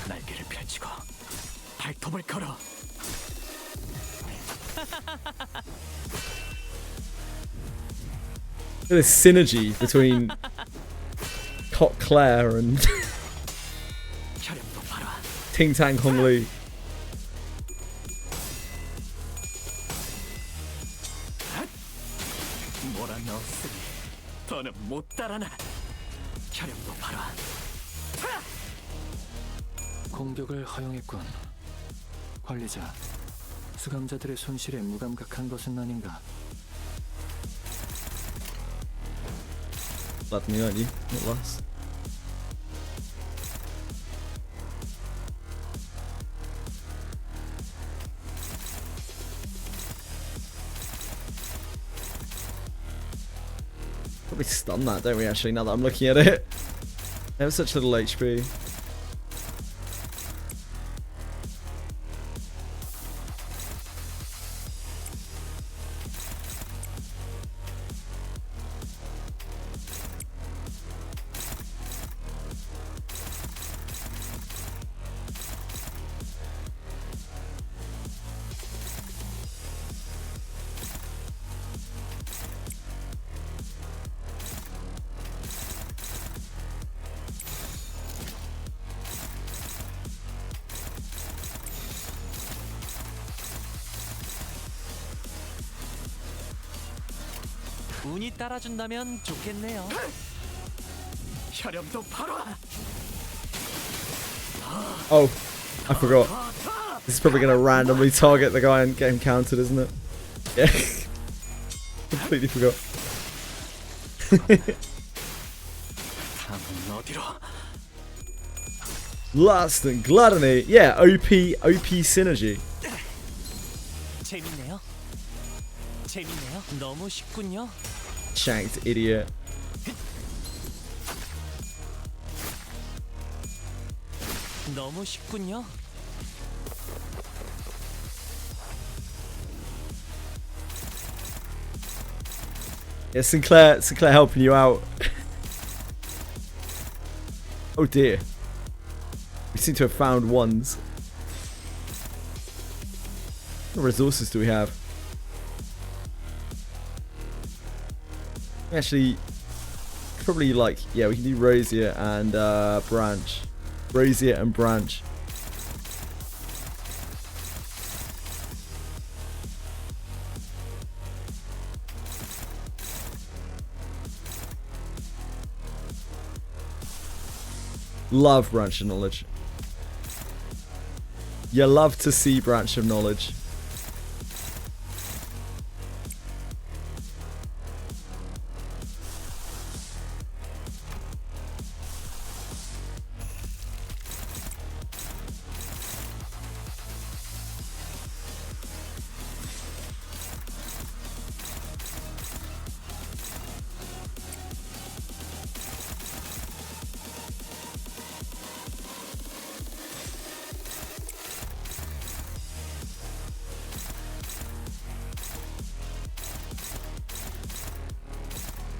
날개를 펼치고 발톱을 걸어. There's synergy between Cock Claire and Ting Tang Hong Lee. 몰아넣었으니 더는 못 따라나. 혈염도 봐라. 공격을 허용했군. 관리자, 수감자들의 손실에 무감각한 것은 아닌가? Daphne, aren't you? Not last. Probably stun that, don't we, actually, now that I'm looking at it? They have such little HP. 운이 따라준다면 좋겠네요. 혈염도 바로. Oh, I forgot. This is probably going to randomly target the guy and get him countered, isn't it? Yeah. Completely forgot. Lust and Gluttony. Yeah, OP synergy. 재밌네요. 너무 쉽군요. Shanked idiot. 너무 쉽군요. Yeah, Sinclair helping you out. Oh dear. We seem to have found ones. What resources do we have? Actually, probably like, yeah, we can do Rosier and Branch. Rosier and Branch. Love branch of knowledge. You love to see branch of knowledge.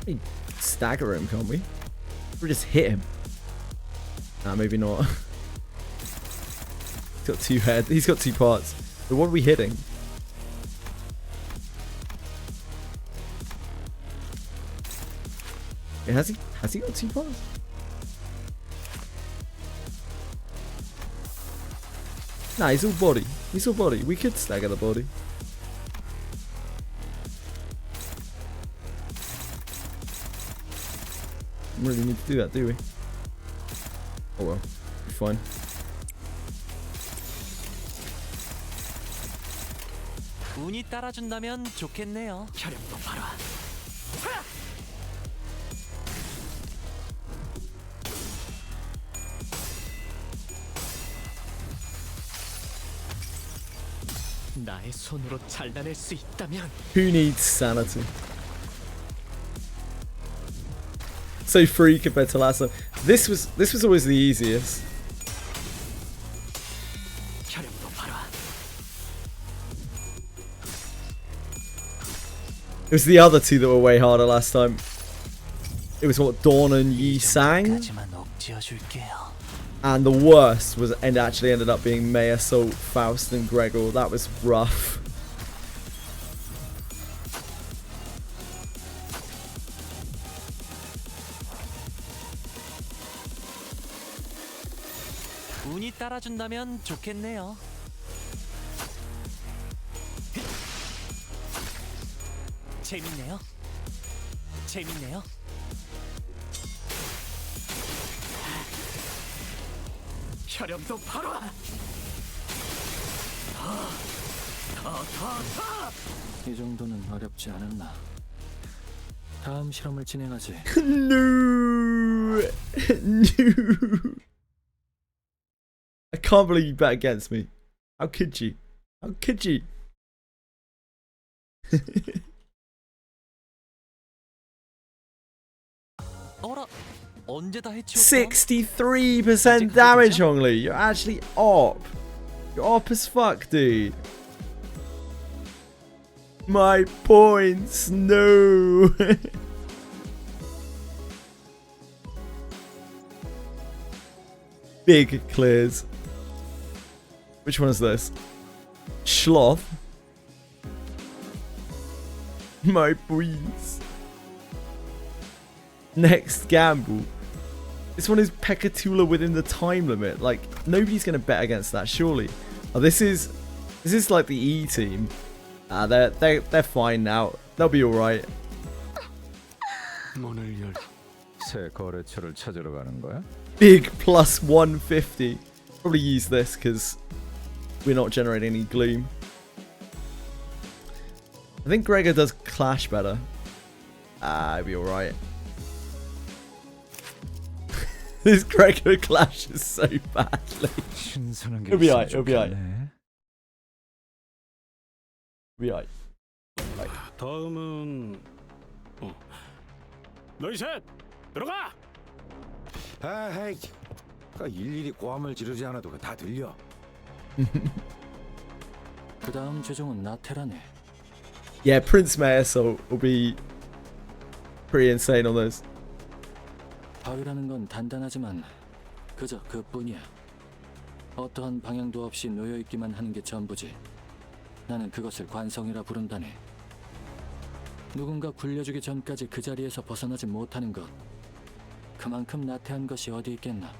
We stagger him, can't we? We just hit him. Nah, maybe not. He's got two heads. He's got two parts. But what are we hitting? Yeah, has he got two parts? Nah, he's all body. He's all body. We could stagger the body. Don't really need to do that, do we? Oh well, we're fine. 운이 따라준다면 좋겠네요. 혈액도 봐라. 나의 손으로 잘라낼 수 있다면. Who needs sanity? So free compared to last time. This was always the easiest. 혈액도 봐라. It was the other two that were way harder last time. It was what, Dawn and Yi Sang? And the worst was, and actually ended up being Maya, Salt, Faust and Gregor. That was rough. 운이 따라준다면 좋겠네요. 재밌네요. 재밌네요. 혈액도 봐라. 이 정도는 어렵지 않았나? 다음 실험을 진행하지. No. No. I can't believe you bet against me. How could you? How could you? 어라, 언제 다 해치웠어? 63% damage, Hongli. You're actually op. You're op as fuck, dude. My points, no. Big clears. Which one is this? Sloth. My points. Next gamble. This one is Pekatula within the time limit. Like, nobody's gonna bet against that, surely. Oh, this is like the E team. They're fine now. They'll be alright. 새 거래처를 찾으러 가는 거야? Big plus 150. Probably use this because we're not generating any gloom. I think Gregor does clash better. It'll be alright. This Gregor clashes so badly. It'll be alright, it'll be alright. It'll be alright. 다음은 너희 셋 들어가. 아이, 일일이 고함을 지르지 않아도 다 들려. 그 다음 최종은 나테라네. Yeah, Prince Maesol will be pretty insane on this. 바위라는 건 단단하지만 그저 그뿐이야. 어떠한 방향도 없이 놓여있기만 하는 게 전부지. 나는 그것을 관성이라 부른다네. 누군가 굴려주기 전까지 그 자리에서 벗어나지 못하는 것. 그만큼 나태한 것이 어디 있겠나.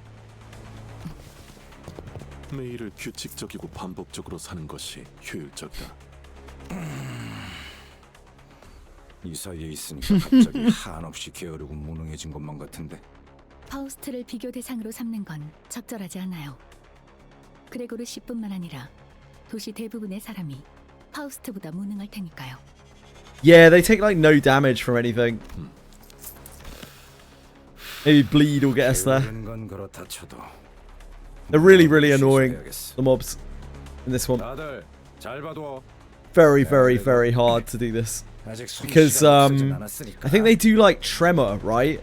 매일을 규칙적이고 반복적으로 사는 것이 효율적이다. 이 사이에 있으니까 갑자기 한없이 게으르고 무능해진 것만 같은데. 파우스트를 비교 대상으로 삼는 건 적절하지 않아요. 그레고르 씨뿐만 아니라 도시 대부분의 사람이 파우스트보다 무능할 테니까요. Yeah, they take like no damage from anything. Maybe bleed will get us there. 건 그렇다 쳐도 They're really, really annoying, the mobs in this one. 다들 잘 봐둬. Very, very, very hard to do this. Because I think they do like tremor, right?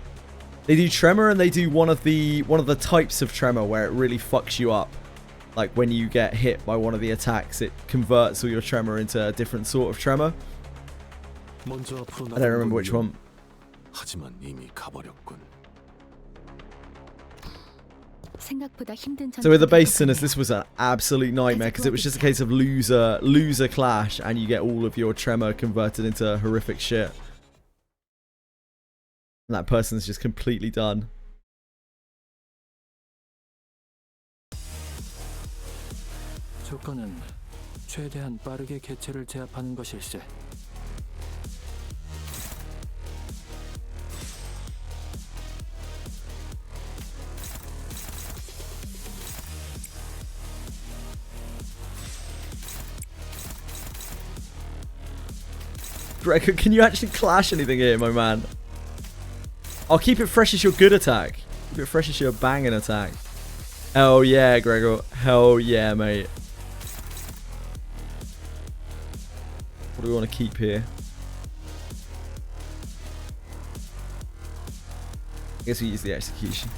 They do tremor, and they do one of the types of tremor where it really fucks you up. Like when you get hit by one of the attacks, it converts all your tremor into a different sort of tremor. I don't remember which one. 하지만 이미 가버렸군. 생각보다 힘든 So with the base sinners, this was an absolute nightmare because it was just a case of loser clash, and you get all of your tremor converted into horrific shit. And that person's just completely done. 조건은 최대한 빠르게 개체를 제압하는 것일세. Gregor, can you actually clash anything here, my man? I'll keep it fresh as your good attack. Keep it fresh as your banging attack. Hell yeah, Gregor. Hell yeah, mate. What do we want to keep here? I guess we use the execution.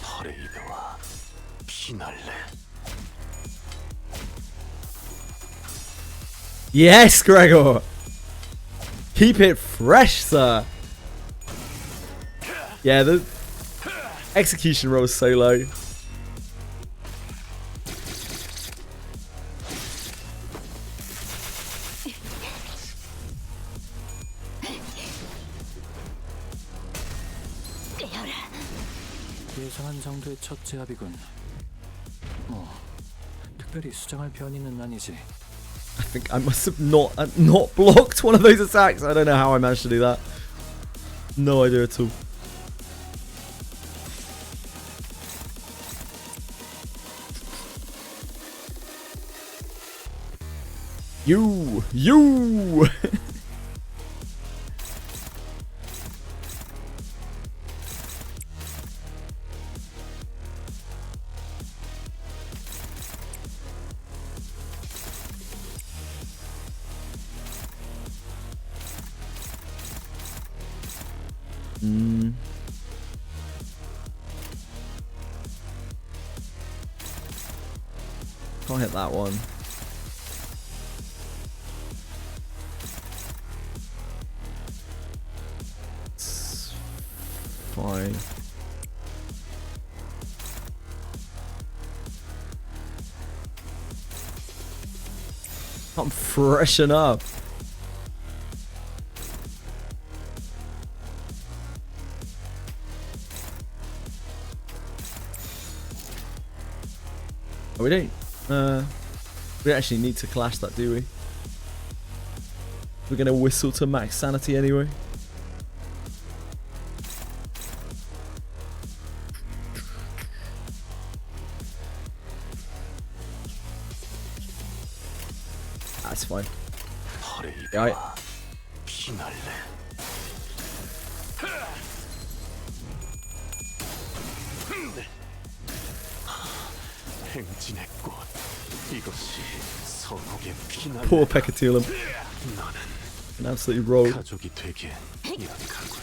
퍼레이드와 피날레. Yes, Gregor. Keep it fresh, sir. Yeah, the execution roll is so low. 예상한 정도의 첫 제압이군. 뭐 특별히 수정할 변이는 아니지. I think I must have not blocked one of those attacks. I don't know how I managed to do that. No idea at all. You. Can't hit that one. It's fine. I'm freshen up. Oh, we don't actually need to clash that, do we? We're gonna whistle to max sanity anyway. That's fine. Yeah, 행진의 꽃. 이것이 선옥의 피날레. poor Pekatulum. 나는 An absolutely rolled. 가족이 되기엔 약하군.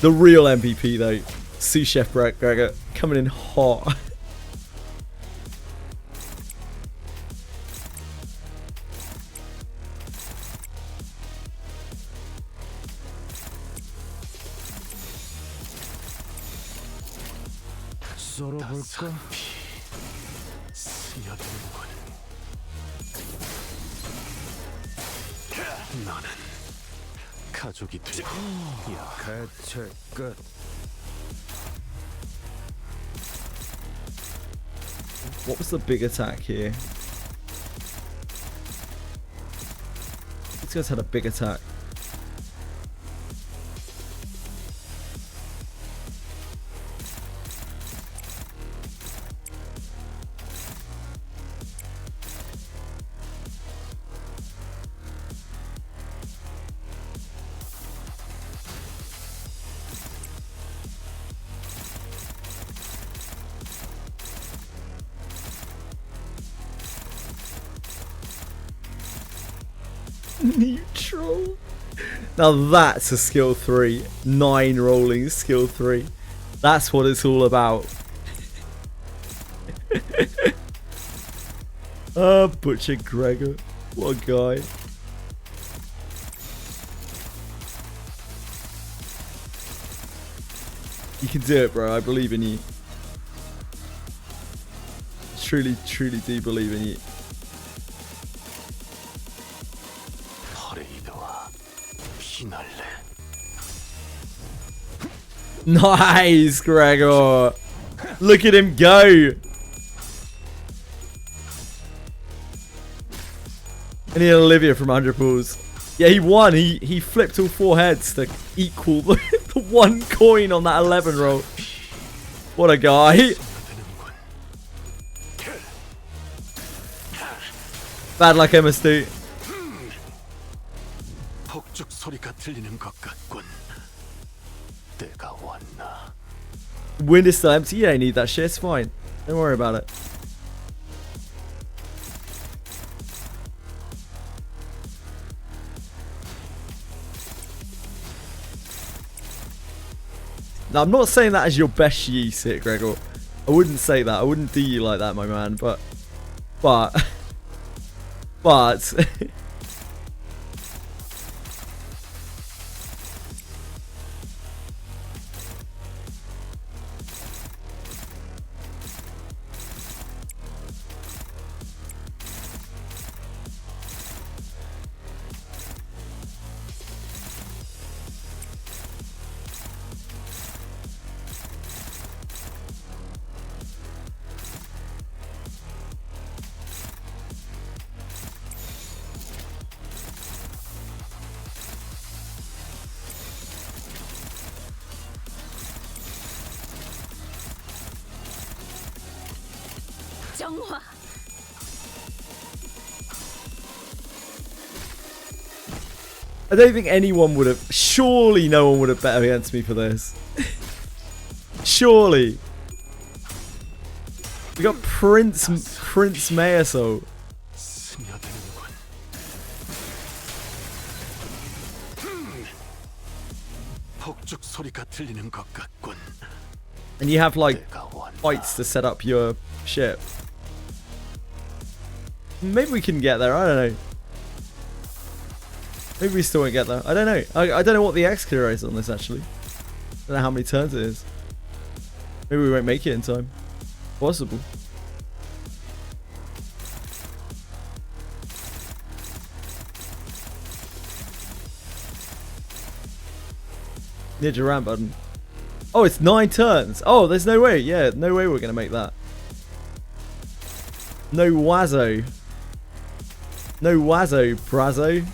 The real MVP though, Sous Chef Gregor, coming in hot. 썰어볼까? 스며드는군. 나는 가족이 되고 개체 끝. What was the big attack here? These guys had a big attack. Neutral. Now that's a skill 3. 9 rolling skill 3. That's what it's all about. Butcher Gregor. What a guy. You can do it, bro. I believe in you. Truly, truly do believe in you. Nice, Gregor. Look at him go. I need Olivia from 100 pools. Yeah, he won. He flipped all 4 heads to equal the 1 coin on that 11 roll. What a guy. Bad luck, MS2. 폭죽 소리가 들리는 것 같군. 때가 왔나? Wind is still empty. You don't need that shit. It's fine. Don't worry about it. Now, I'm not saying that as your best yeast hit, Gregor. I wouldn't say that. I wouldn't do you like that, my man. But. 정화. I don't think anyone would have. Surely no one would have bet against me for this. Surely. We got Prince Mayaso. 폭죽 소리가 들리는 것 같군. And you have like fights to set up your ship. Maybe we can get there. I don't know. Maybe we still won't get there. I don't know. I don't know what the X clear is on this actually. I don't know how many turns it is. Maybe we won't make it in time. Possible. Ninja ramp button. Oh, it's 9 turns. Oh, there's no way. Yeah, no way we're going to make that. No wazzo. No wazzo, Brazo.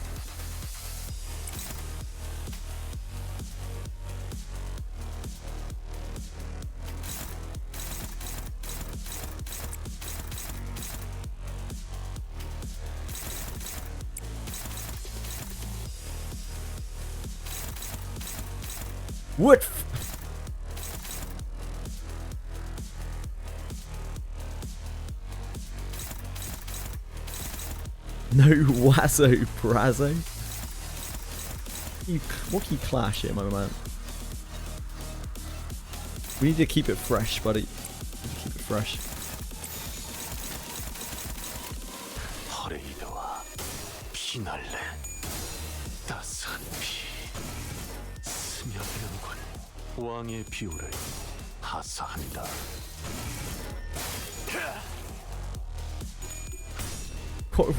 What? No wazzo, Brazo. What can you clash here, my man? We need to keep it fresh, buddy. Keep it fresh. 퍼레이드와 피날레 따스한 피 스며드는군. 왕의 비호를 하사한다.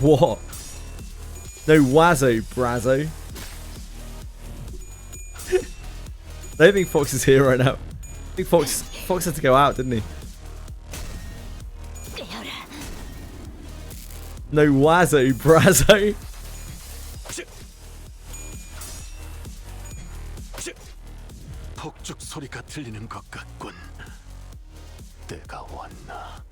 What? No wazzo, Brazo. I don't think Fox is here right now. I think Fox had to go out, didn't he? No wazzo, brazo. 폭죽 소리가 들리는 것 같군. 때가 왔나?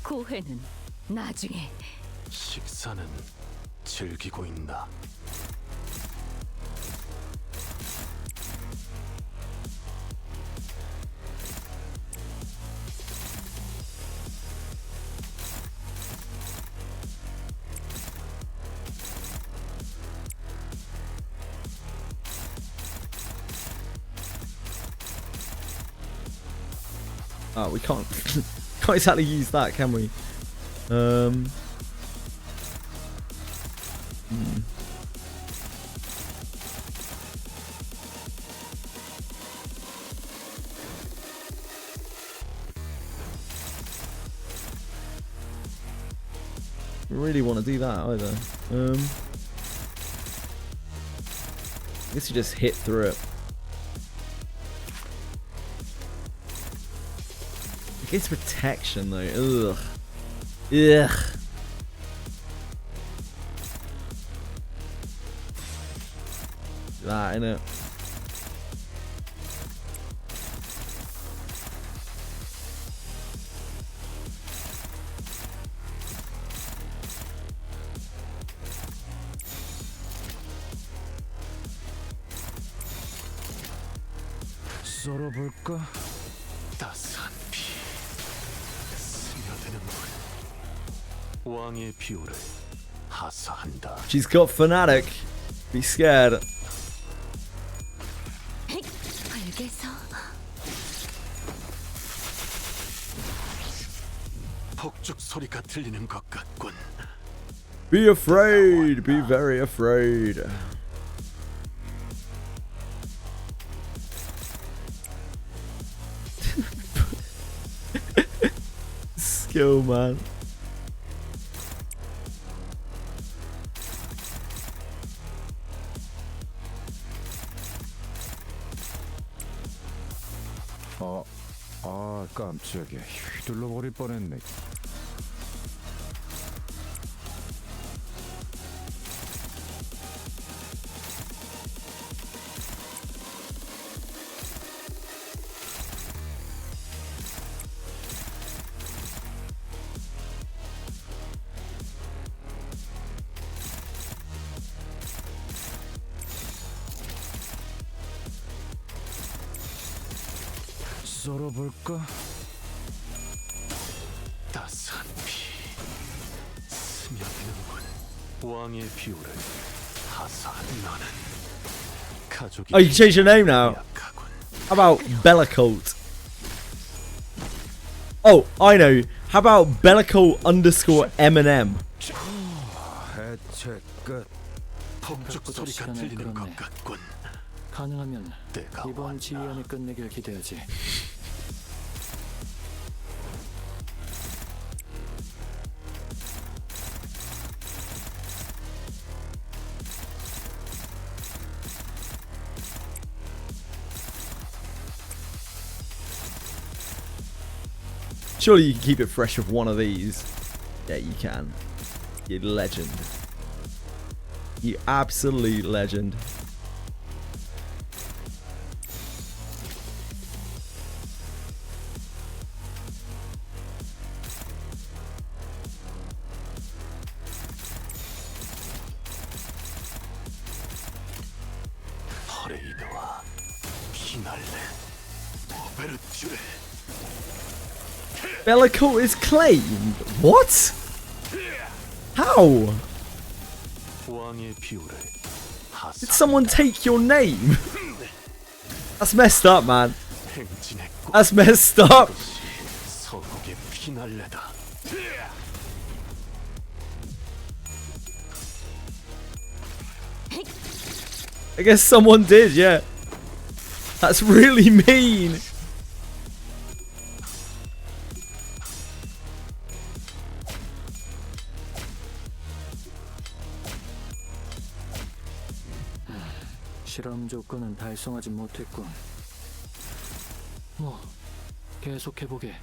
고회는 나중에. 식사는 즐기고 있나? Oh, we can't can't exactly use that, can we? Really want to do that either. I guess you just hit through it. I guess protection though. Ugh. Ugh. That innit? 썰어볼까? 따스한 피 스며드는군. 왕의 비호를 하사한다. She's got fanatic. Be scared. 벌게서 폭죽 소리가 들리는 것 같군. Be afraid. Be very afraid. Skill, man. 깜짝이야. 휘둘러 버릴 뻔했네. 썰어볼까? 따스한 피 스며드는군. 왕의 비호를 하사한 너는 가족이. Oh, you can change your name now. How about Bellicult? Oh, I know. How about Bellicult _ M&M? 해체 끝. 폭죽 소리가 들리는 것 같군. 가능하면 이번 지휘 안에 끝내길 기대하지. Surely you can keep it fresh with one of these. Yeah, you can. You legend. You absolute legend. 퍼레이드와 피날레 오베르튜레. Bellicult is claimed? What? How? Did someone take your name? That's messed up, man. That's messed up. I guess someone did, yeah. That's really mean. 실험 조건은 달성하지 못했군. 뭐 계속해보게.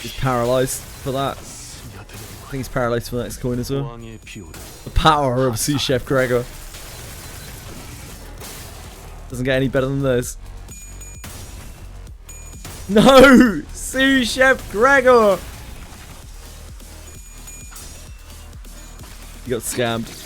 He's paralyzed for that. I think he's paralyzed for the next coin as well. The power of Sous Chef Gregor. Doesn't get any better than this. No! Sous Chef Gregor! You got scammed.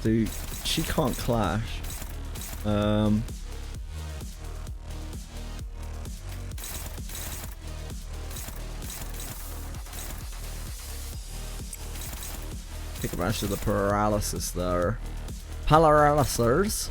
So she can't clash. Take advantage of the paralysis there. Paralysis.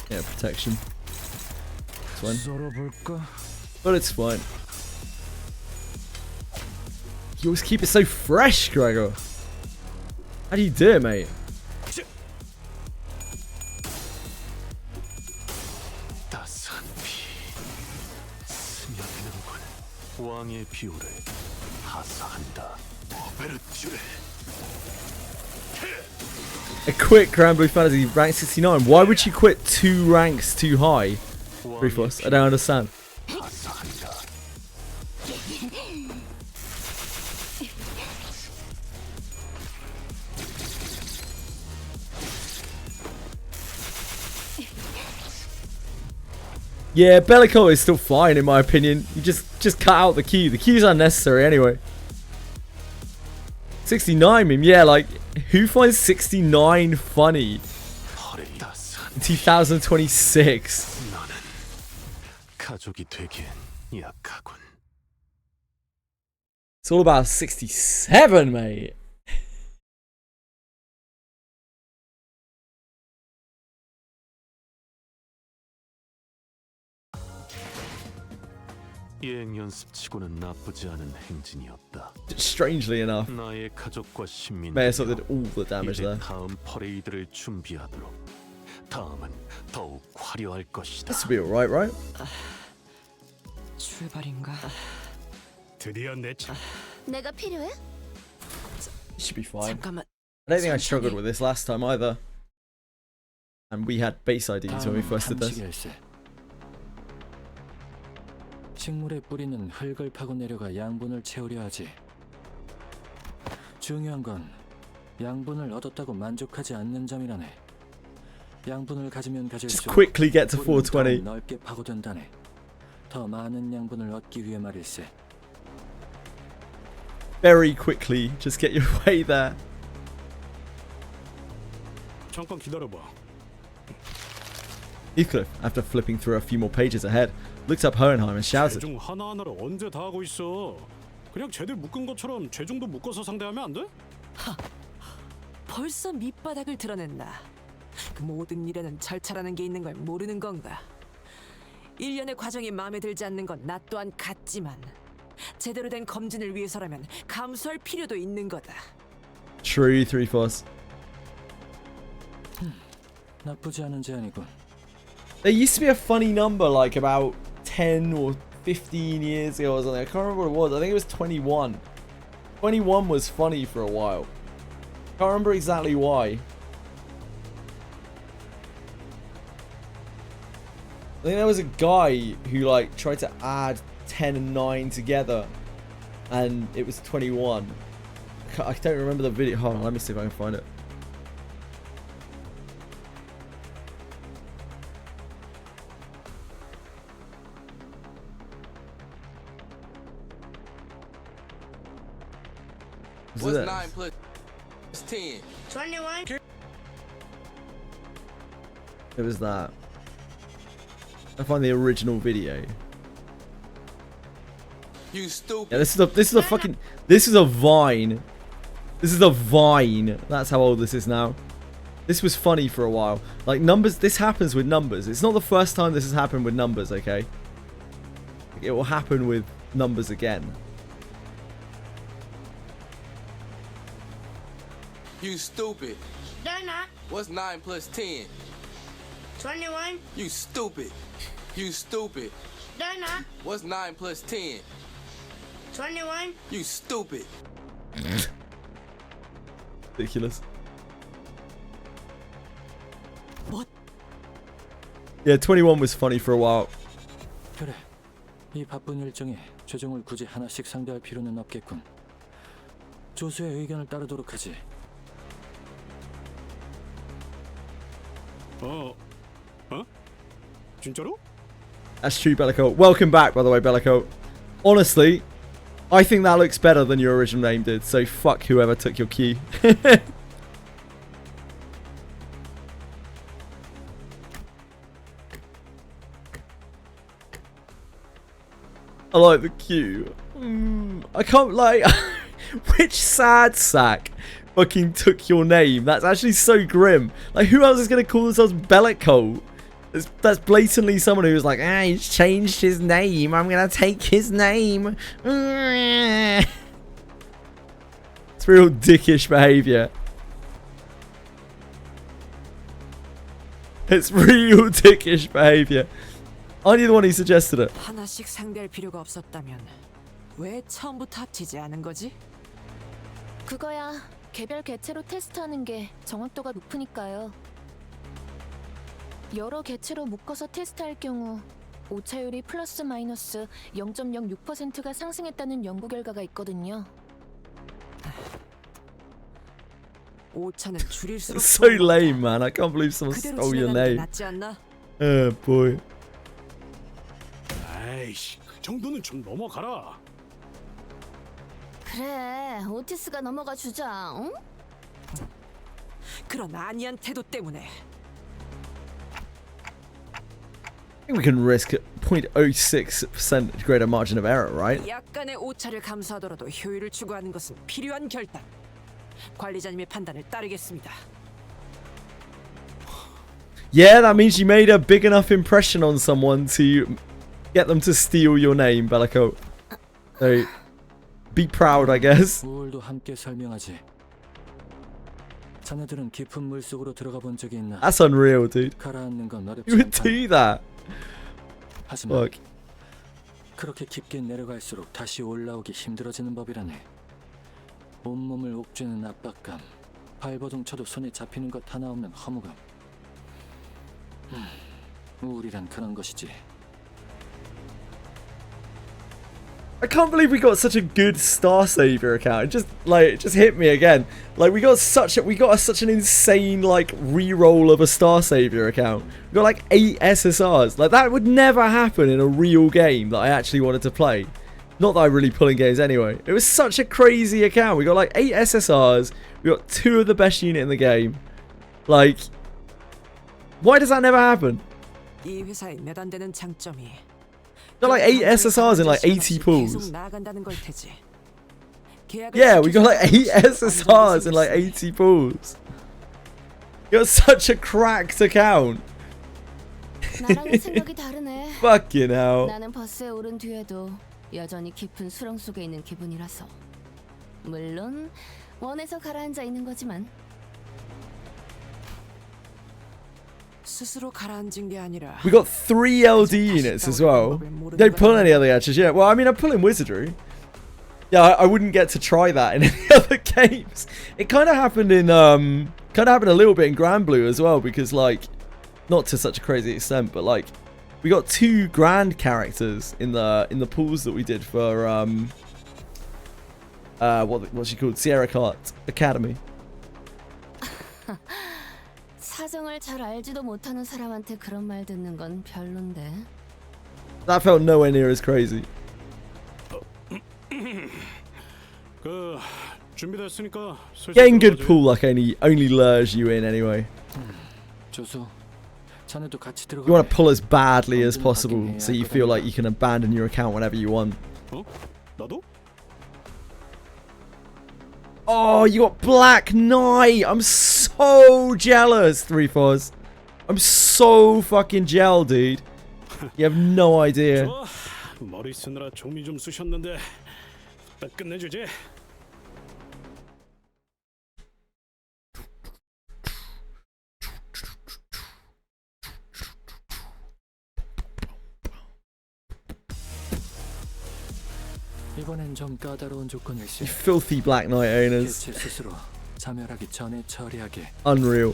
Yeah, protection. It's fine. But it's fine. You always keep it so fresh, Gregor. How do you do it, mate? A quick Granblue Fantasy rank 69. Why would you quit 2 ranks too high? Rufus, I don't understand. Yeah, Bellico is still fine in my opinion. You just cut out the Q. The Q's unnecessary anyway. 69 meme, yeah, like who finds 69 funny in 2026? It's all about 67, mate. 여행 연습치고는 나쁘지 않은 행진이었다. Strangely enough, 나의 가족과 Mayesop did all the damage there. 다음 퍼레이드를 준비하도록. 다음은 더욱 화려할 것이다. This will be alright, right? 출발인가? 드디어 내 차. 내가 필요해? It should be fine. 잠깐만. I don't think I struggled with this last time either. And we had base IDs when we first did this. 식물의 뿌리는 흙을 파고 내려가 양분을 채우려 하지. 중요한 건 양분을 얻었다고 만족하지 않는 점이라네. 양분을 가지면 Just 가질수록 quickly get to 뿌리는 더 420. 넓게 파고든다네. 더 많은 양분을 얻기 위해 말일세. Very quickly, just get your way there. 잠깐 기다려봐. Heathcliff, after flipping through a few more pages ahead, looked up Hohenheim and shouted. 죄중 하나하나를 언제 다 하고 있어? 그냥 쟤들 묶은 것처럼 죄중도 묶어서 상대하면 안 돼? 벌써 밑바닥을 드러낸다. 그 모든 일에는 절차라는 게 있는 걸 모르는 건가? 일련의 과정이 마음에 들지 않는 건 나 또한 같지만 제대로 된 검진을 위해서라면 감수할 필요도 있는 거다. True, 3/4. 나쁘지 않은 제안이군. There used to be a funny number like about 10 or 15 years ago or something. I can't remember what it was. I think it was 21. 21 was funny for a while. Can't remember exactly why. I think there was a guy who like tried to add 10 and 9 together and it was 21. I don't remember the video. Hold on, let me see if I can find it. What's 9 plus 10? 21. It was that. I find the original video. You stupid. Yeah, this is a fucking, this is a Vine. This is a Vine. That's how old this is now. This was funny for a while. Like numbers, this happens with numbers. It's not the first time this has happened with numbers, okay? It will happen with numbers again. You stupid. They're not. What's 9 plus 10? 21. You stupid. You stupid. They're not. What's 9 plus 10? 21. You stupid. Ridiculous. What? Yeah, 21 was funny for a while. 그래. 이 바쁜 일정에 최종을 굳이 하나씩 상대할 필요는 없겠군. 조수의 의견을 따르도록 하지. 어? 진짜로? That's true, Bellico. Welcome back, by the way, Bellico. Honestly, I think that looks better than your original name did, so fuck whoever took your cue. I like the cue. I can't like... Which sad sack fucking took your name? That's actually so grim. Like, who else is going to call themselves Bellico? That's blatantly someone who's like, he's changed his name. I'm going to take his name. It's real dickish behavior. It's real dickish behavior. Aren't you the one who suggested it? 하나씩 상대할 필요가 없었다면 왜 처음부터 합치지 않은 거지? 그거야 개별 개체로 테스트하는 게 정확도가 높으니까요. 여러 개체로 묶어서 테스트할 경우 오차율이 플러스 마이너스 0.06%가 상승했다는 연구 결과가 있거든요. 오차는 줄일수록 So lame, man. I can't believe someone stole your name. 낫지 않나? Oh boy. 아이씨, 그 정도는 좀 넘어가라. 그래, 오티스가 넘어가 주자. 응? 그런 아니한 태도 때문에. I think we can risk 0.06% greater margin of error, right? 약간의 오차를 감수하더라도 효율을 추구하는 것은 필요한 결단. 관리자님의 판단을 따르겠습니다. Yeah, that means you made a big enough impression on someone to get them to steal your name, Bellico. So, be proud, I guess. 우울도 함께 설명하지. 자네들은 깊은 물 속으로 들어가 본 적이 있나? That's unreal, dude. 가라앉는 건 어렵지 You would do that. 하지만 Look. 그렇게 깊게 내려갈수록 다시 올라오기 힘들어지는 법이라네. 온몸을 옥죄는 압박감, 발버둥 쳐도 손에 잡히는 것 하나 없는 허무감. 우울이란 그런 것이지. I can't believe we got such a good Star Savior account. It just hit me again. Like we got such an insane like re-roll of a Star Savior account. We got like 8 SSRs. Like that would never happen in a real game that I actually wanted to play. Not that I really pull in games anyway. It was such a crazy account. We got like 8 SSRs. We got 2 of the best unit in the game. Like, why does that never hapen? 이 회사의 몇 안 되는 장점이 Got like 8 SSRs in like 80 pools. Yeah, we got like 8 SSRs in like 80 pools. You got such a cracked account. 나랑은 생각이 다르네. Fucking hell. 나는 버스에 오른 뒤에도 여전히 깊은 수렁 속에 있는 기분이라서. 물론 원해서 가라앉아 있는 거지만. 스스로 가라앉은 게 아니라. We got 3 LD units as well. Don't pull any other Gachas yet. Well, I mean, I'm pulling Wizardry. Yeah, I wouldn't get to try that in any other games. It kind of happened in kind of happened a little bit in Granblue as well, because like, not to such a crazy extent, but like, we got 2 grand characters in the pools that we did for what's she called, Sierra Cart Academy. 사정을 잘 알지도 못하는 사람한테 그런 말 듣는 건 별론데. That felt nowhere near as crazy. 그 준비됐으니까 Getting good pool luck only lures you in anyway. 조수, 자네도 같이 들어가. You want to pull as badly as possible, so you feel like you can abandon your account whenever you want. 어? 나도? Oh, you got Black Knight! I'm so jealous, 3-4s. I'm so fucking gel, dude. You have no idea. 좋아. 머리 쓰느라 종이 좀 쑤셨는데 딱 끝내주지. 이번엔 좀 까다로운 조건일세. You filthy Black Knight owners. 개체 스스로 자멸하기 전에 처리하게. Unreal.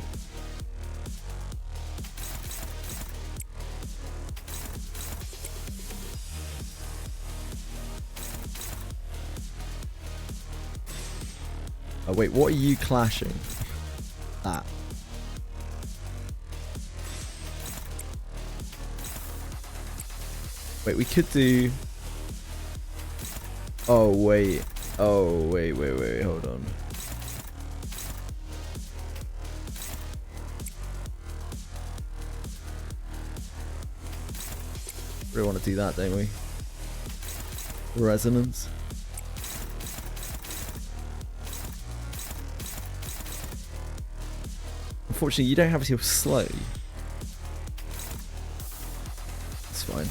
Oh wait, what are you clashing? That. Wait, we could do... Oh wait, wait, hold on. We want to do that, don't we? Resonance. Unfortunately, you don't have your slow. It's fine.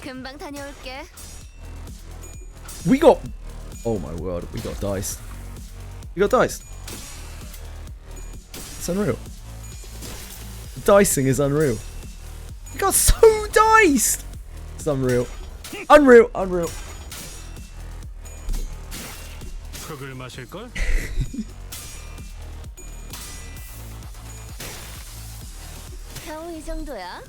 금방 다녀올게. We got... Oh my word, we got diced. We got diced. It's unreal. Dicing is unreal. We got so diced! It's unreal. Unreal, unreal. 흙을 마실걸? 겨우 이 정도야?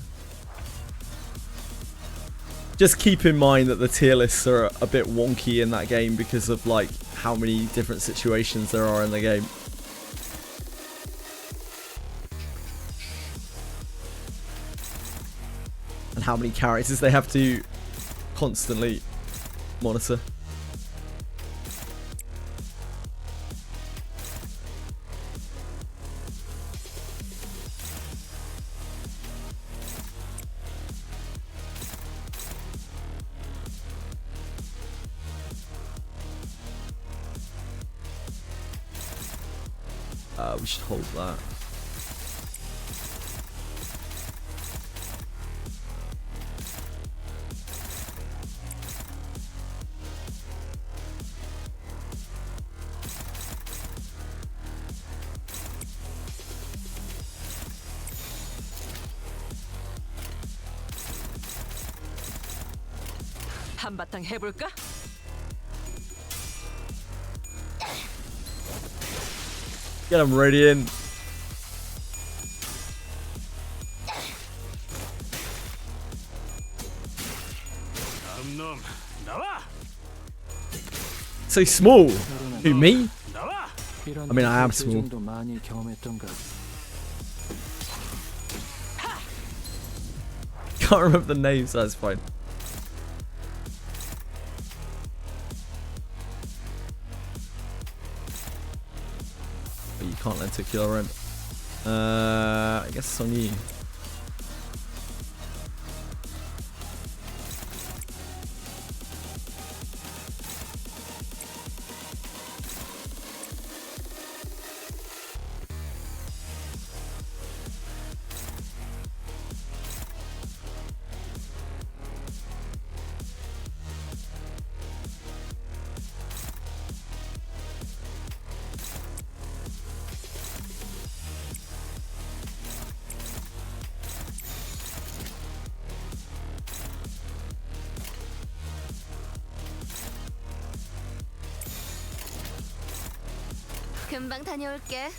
Just keep in mind that the tier lists are a bit wonky in that game because of like how many different situations there are in the game. And how many characters they have to constantly monitor. We should hold that. 한바탕 해볼까? Get him ready in. 놈 나와. So small. Who, me? 나와. I mean, I am small. 정도 많이 경험했던가. Can't remember the names, so that's fine. But you can't lenticular rent. I guess it's on you. 금방 다녀올게.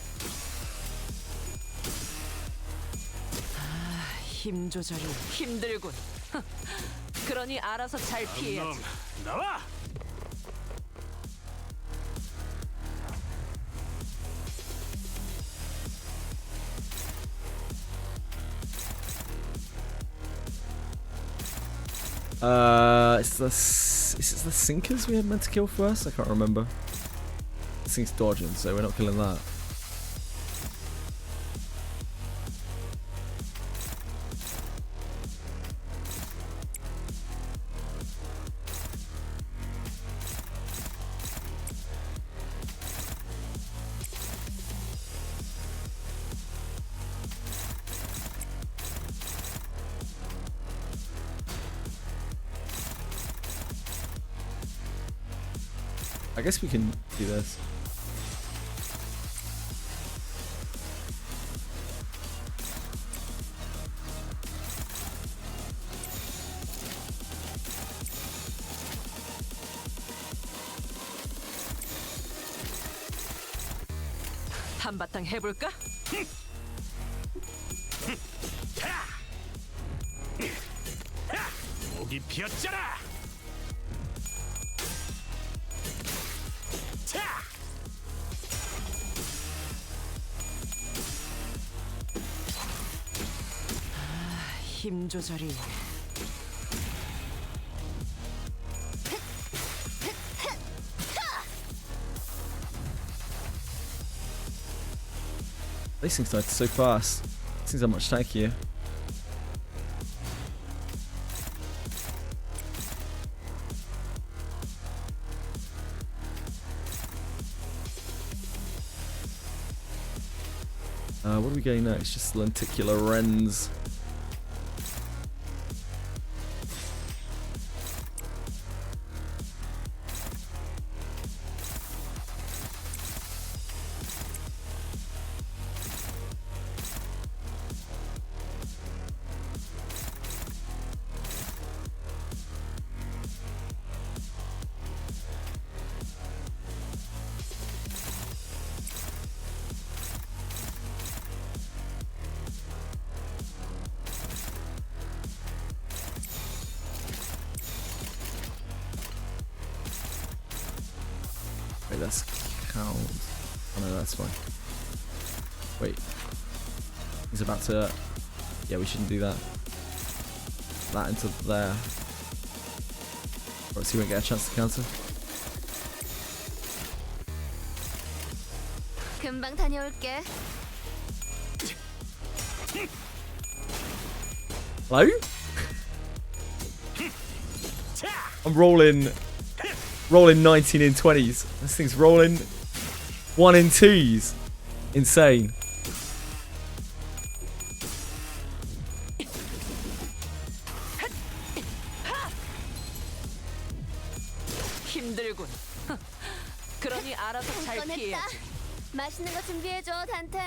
힘 조절이 힘들군. 그러니 알아서 잘 피해야지. 나와! Is it the sinkers we had meant to kill first? I can't remember. This thing's dodging, so we're not killing that. I guess we can do this. 한바탕 해볼까? 목이 피었잖아. 힘 조절이 These things died so fast. These things are much tankier. What are we getting next? Just lenticular wrens. Wait, that's count. Oh no, that's fine. Wait. He's about to... Yeah, we shouldn't do that. That into there. Or else he won't get a chance to counter. 금방 다녀올게. Hello? I'm rolling 19 in 20s. This thing's rolling 1 in 2s. Insane. 힘들군. 그러니 알아서 잘 꺼냈다. 피해야지. 맛있는 거 준비해줘, 단테.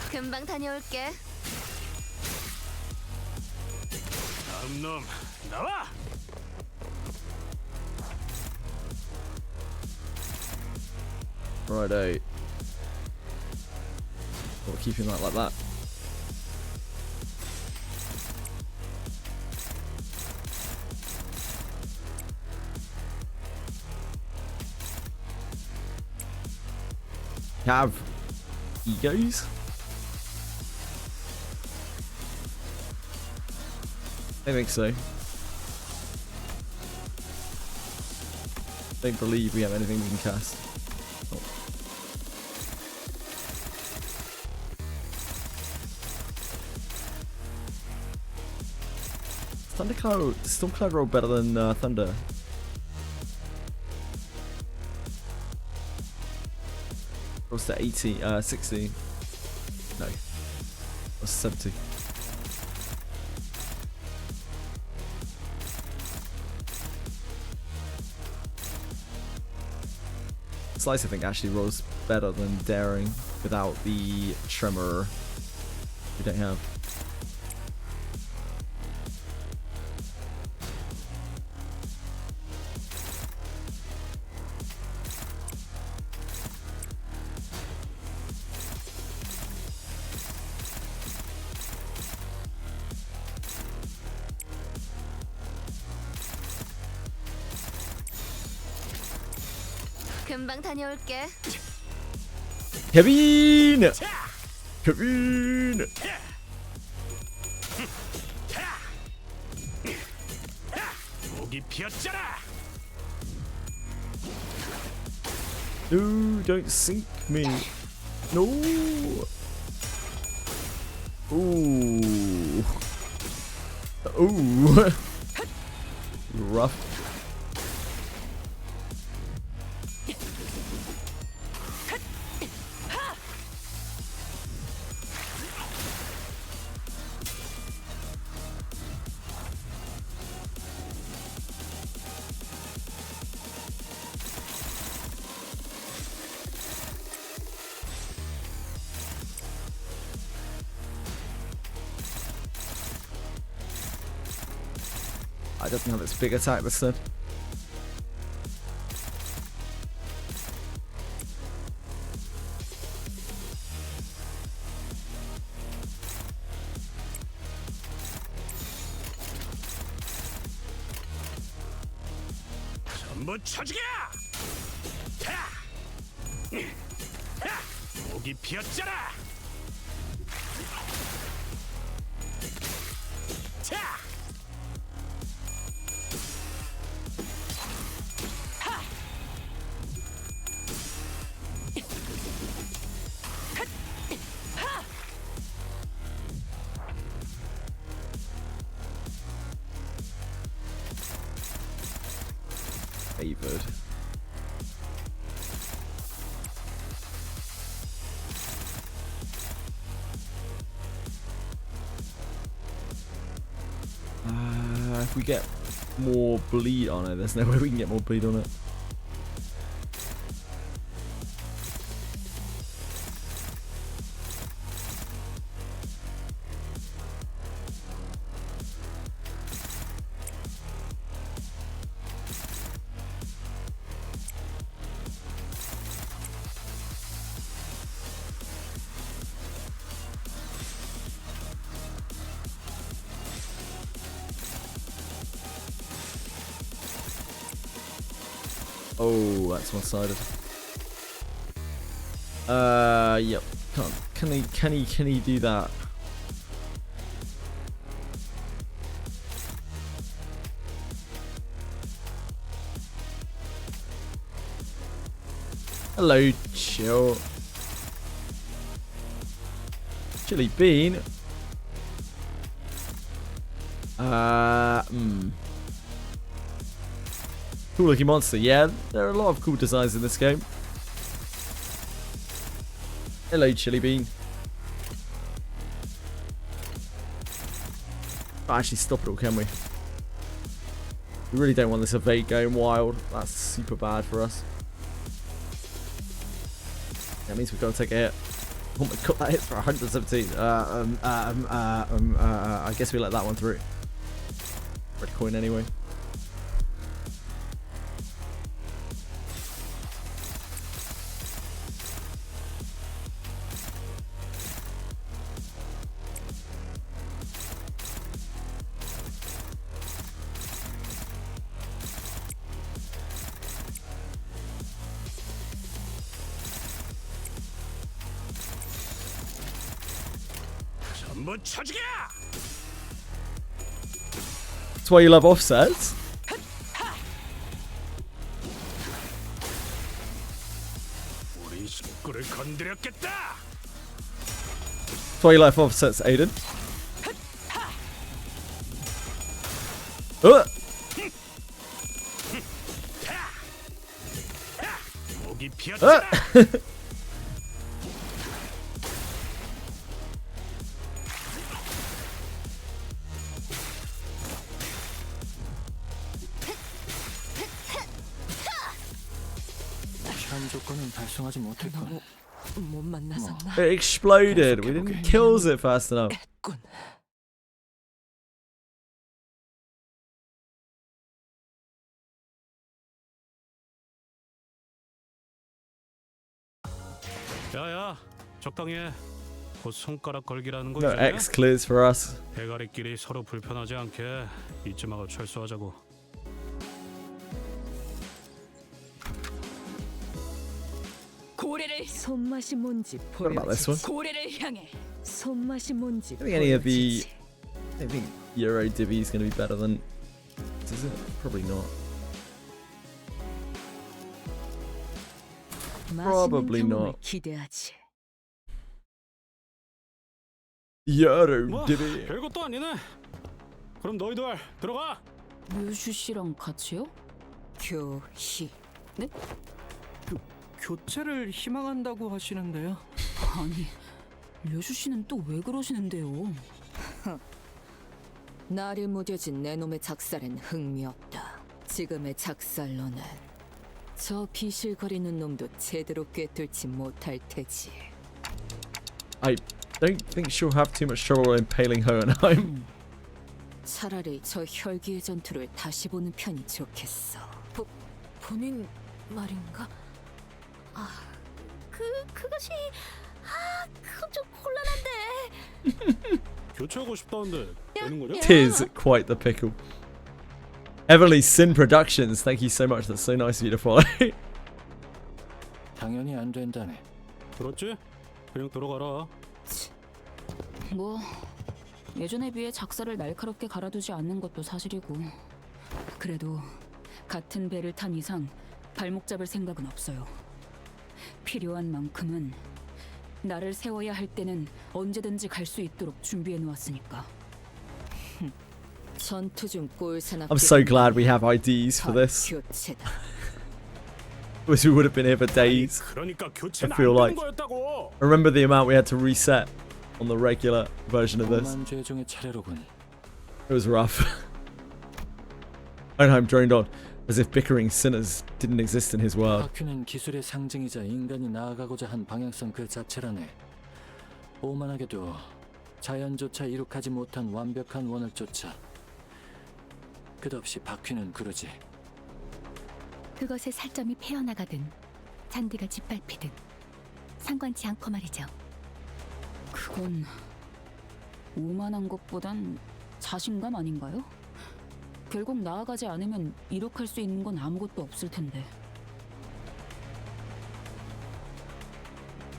금방 다녀올게. 다음 놈 나와! Righto. We'll keep him out like that. Have egos? I think so. Don't believe we have anything we can cast. Oh. Thundercloud, Stormcloud roll better than Thunder. Rolls to 80, 60. No. Or 70. Slice, I think, actually rolls better than Daring without the tremor we don't have. 금방 다녀올게. Kevin! Kevin! 목이 피었잖아. No, don't sink me. No. Ooh. Ooh. Rough. I doesn't have its big attack this turn. 전부 쳐주게! 목이 피었잖아. Favored. If we get more bleed on it, there's no way we can get more bleed on it. Oh, that's one-sided. Yep. Can he do that? Hello, chill. Chili bean. Cool looking monster. Yeah, there are a lot of cool designs in this game. Hello, Chili Bean. Can't actually stop it all, can we? We really don't want this evade going wild. That's super bad for us. That means we've got to take a hit. Oh my god, that hits for 117. I guess we let that one through. Red coin anyway. That's why you love offsets. That's why you like offsets, Aiden. 현 조건은 달성하지 못했군. 못 만나서 It exploded. We didn't kill it fast enough. 야야, 적당히 해. 곧 손가락 걸기라는 거 No 있잖아. X clears for us. 대가리끼리 서로 불편하지 않게 이쯤하고 철수하자고. 고래를 손맛이 뭔지 What about this one? 고래를 향해 손맛이 뭔지 I don't think any of the. I don't think Euro Divi is going to be better than. Is it? Probably not. Probably not. 기대하지. Euro 뭐 Divi. 별것도 아니네. 그럼 너희들 들어가. 류슈 씨랑 같이요? 교희. 네? 교체를 희망한다고 하시는데요. 아니, 류슈 씨는 또 왜 그러시는데요? 날이 무뎌진 내 놈의 작살엔 흥미없다. 지금의 작살로는 저 비실거리는 놈도 제대로 꿰뚫지 못할 테지. I don't think she'll have too much trouble impaling Hohenheim. 차라리 저 혈기의 전투를 다시 보는 편이 좋겠어. 본인 말인가? 그것이 그건 좀 곤란한데. 교체하고 싶다는데 되는 거냐? Tis quite the pickle. Everly Sin Productions, thank you so much. That's so nice of you to follow. 당연히 안 된다네. 그렇지? 그냥 들어가라. 뭐 예전에 비해 작사를 날카롭게 갈아두지 않는 것도 사실이고, 그래도 같은 배를 탄 이상 발목 잡을 생각은 없어요. 필요한 만큼은 나를 세워야 할 때는 언제든지 갈 수 있도록 준비해 놓았으니까. 전투 중 꼴사납게 I'm so glad we have IDs for this. 교체다. Wish we would have been here for days. 그러니까 I 교체는 안 feel 되는 like. 거였다고. I remember the amount we had to reset on the regular version of this. 오만 죄종의 차례로군. It was rough. Hohenheim droned on as if bickering sinners didn't exist in his world. 바퀴는 기술의 상징이자 인간이 나아가고자 한 방향성 그 자체라네. 오만하게도 자연조차 이룩하지 못한 완벽한 원을 쫓아. 끝없이 바퀴는 그러지. 그것의 살점이 패어나가든 잔디가 짓밟히든 상관치 않고 말이죠. 그건 오만한 것보단 자신감 아닌가요? 결국 나아가지 않으면 이룩할 수 있는 건 아무것도 없을 텐데.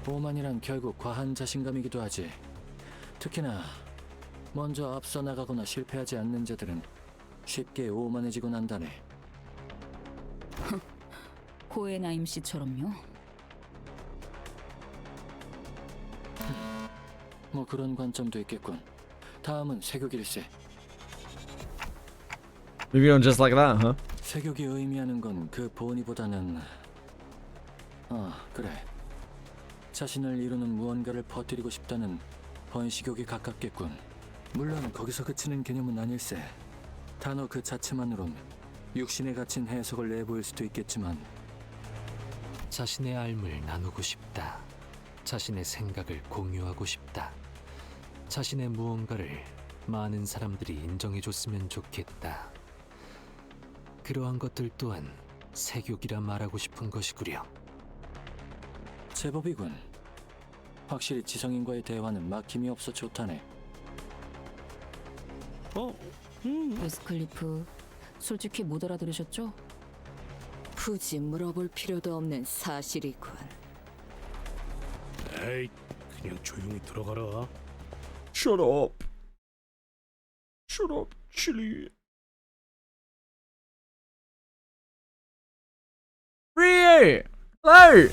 오만이란 결국 과한 자신감이기도 하지. 특히나 먼저 앞서 나가거나 실패하지 않는 자들은 쉽게 오만해지고 난다네. 호에나임 씨처럼요? 뭐 그런 관점도 있겠군. 다음은 세교길세. Moving on just like that, huh? 세교기 의미하는 건 그 본의보다는 그래. 자신을 이루는 무언가를 퍼뜨리고 싶다는 번식욕에 가깝겠군. 물론 거기서 그치는 개념은 아닐세. 단어 그 자체만으론 육신에 갇힌 해석을 내보일 수도 있겠지만 자신의 삶을 나누고 싶다. 자신의 생각을 공유하고 싶다. 자신의 무언가를 많은 사람들이 인정해줬으면 좋겠다. 그러한 것들 또한 세교기라 말하고 싶은 것이구려. 제법이군. 확실히 지성인과의 대화는 막힘이 없어 좋다네. 웨스클리프, 솔직히 못 알아들으셨죠? 굳이 물어볼 필요도 없는 사실이군. 에이, 그냥 조용히 들어가라. Shut up. Shut up, Chili. Ryu! Hello!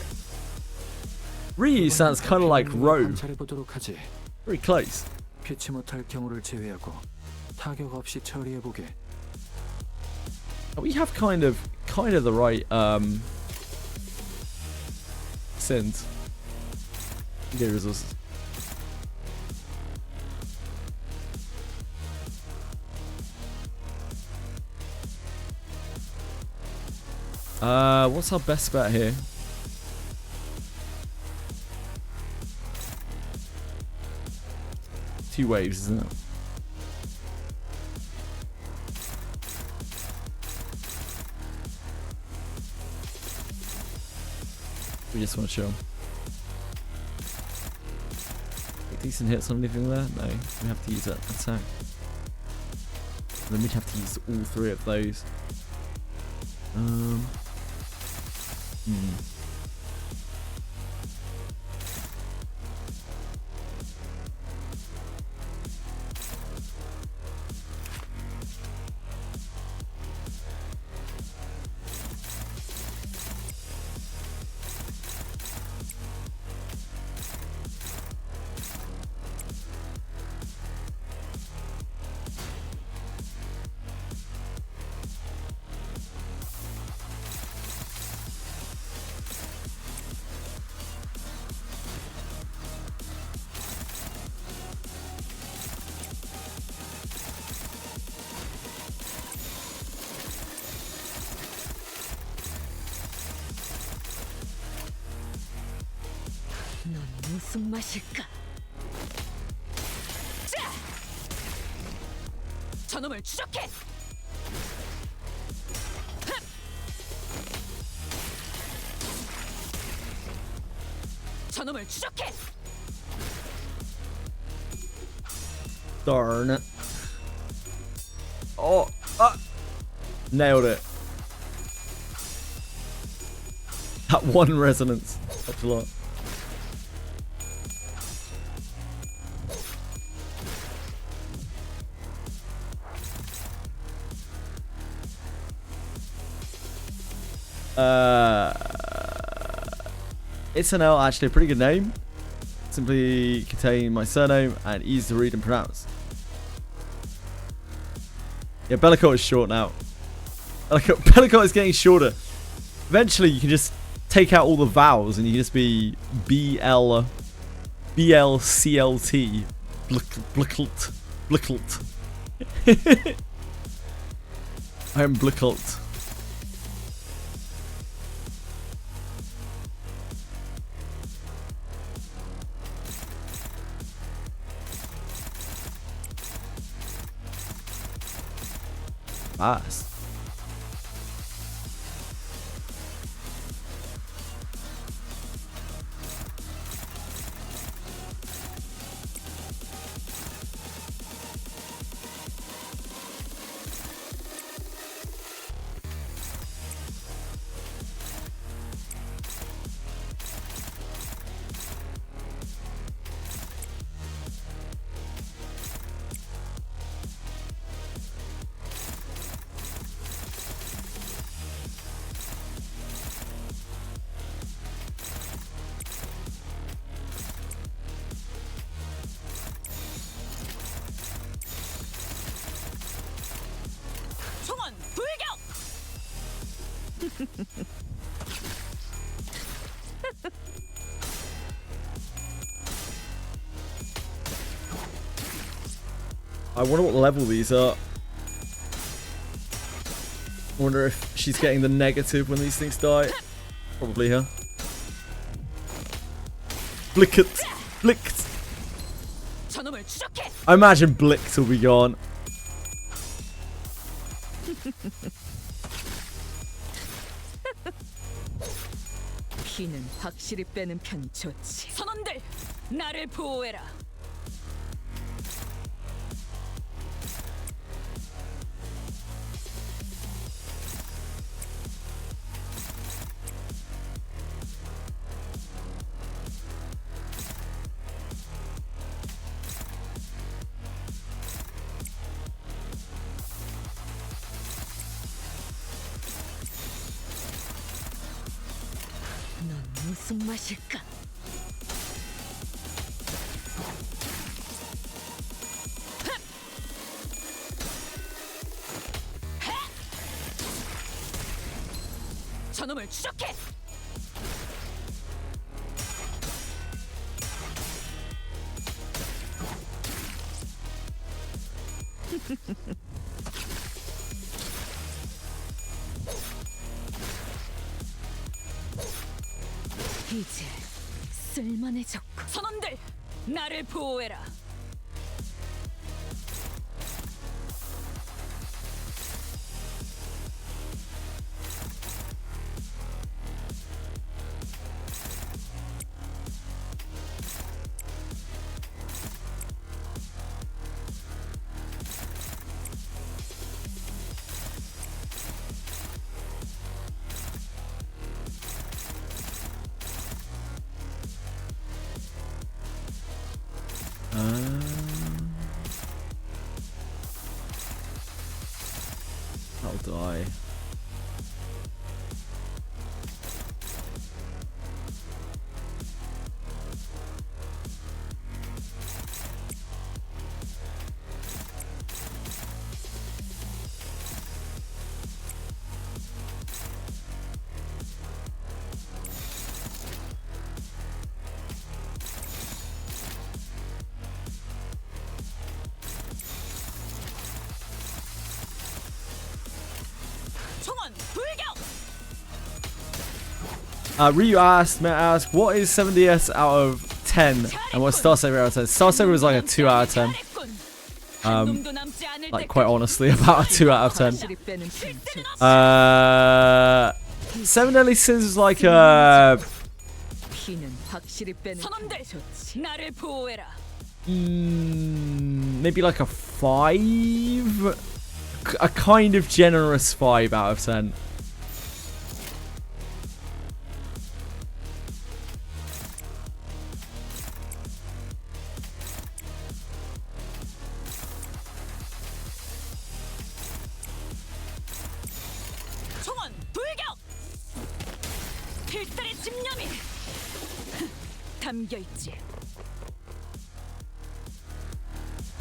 Ryu sounds kind of like Ro. 관찰해보도록 하지. Very close. 피치 못할 경우를 제외하고 타격 없이 처리해보게. We have kind of the right sins. Get resources. What's our best bet here? 2 waves, isn't it? We just want to show 'em. Decent hits on anything there? No, we have to use that attack. Then we'd have to use all 3 of those. 넌 무슨 맛일까? 자! 저놈을 추적해! 저놈을 추적해! Darn it. Oh, nailed it. That one resonance. That's a lot. It's an L, actually a pretty good name. Simply contain my surname and easy to read and pronounce. Yeah, Bellicott is short now. Bellicott is getting shorter. Eventually you can just take out all the vowels and you can just be BLCLT. Blickelt. I am Blickelt. Fast. I wonder what level these are. I wonder if she's getting the negative when these things die. Probably her. Blicket. Blicked. I imagine Blicked will be gone. 피는 확실히 빼는 편이 좋지. 선원들, 나를 보호해라. 넌 무슨 맛일까? 저놈을 추적해! 이제 쓸만해졌고. 선원들, 나를 보호해라. I'll die. Ryu asked, may I ask, what is 70s out of 10 and what's Star Saver out of 10? Star Saver was like a 2 out of 10. Like quite honestly, about a 2 out of 10. 7 Deadly Sins was like a... maybe like a 5? A kind of generous 5 out of 10.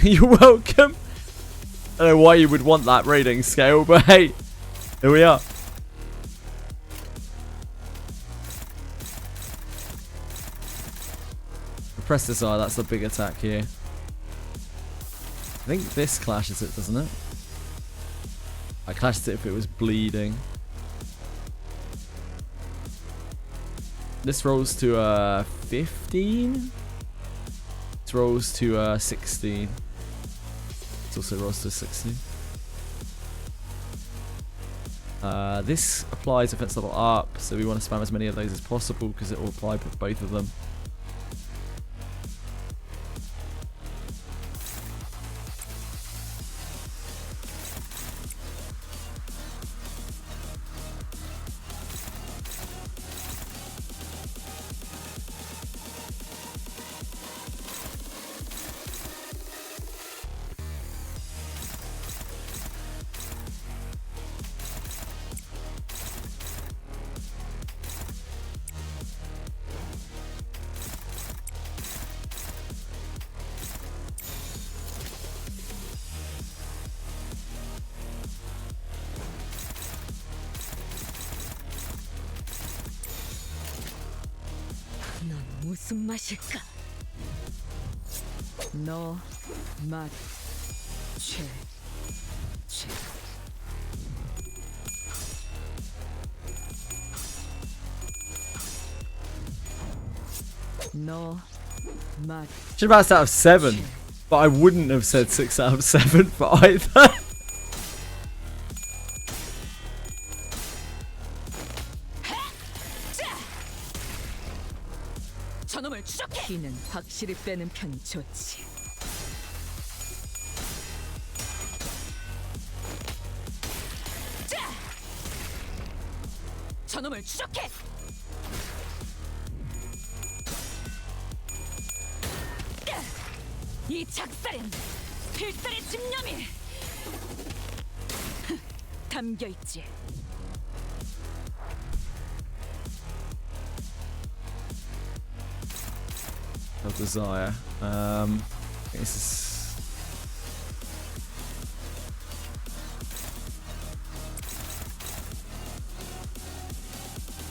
You're welcome. I don't know why you would want that rating scale, but hey, here we are. Press this R, that's the big attack here. I think this clashes it, doesn't it? I clashed it if it was bleeding. This rolls to 15. This rolls to 16. This also rolls to 16. This applies defense level up, so we want to spam as many of those as possible because it will apply to both of them. 무슨 맛일까? 너 맛, 최. 너 맛. Should have asked out of 7, but I wouldn't have said 6 out of 7 for either. 저놈을 추적해. 피는 확실히 빼는 편이 좋지. 저놈을 추적해. 이 작살엔 필살의 집념이 담겨 있지. Of desire. This is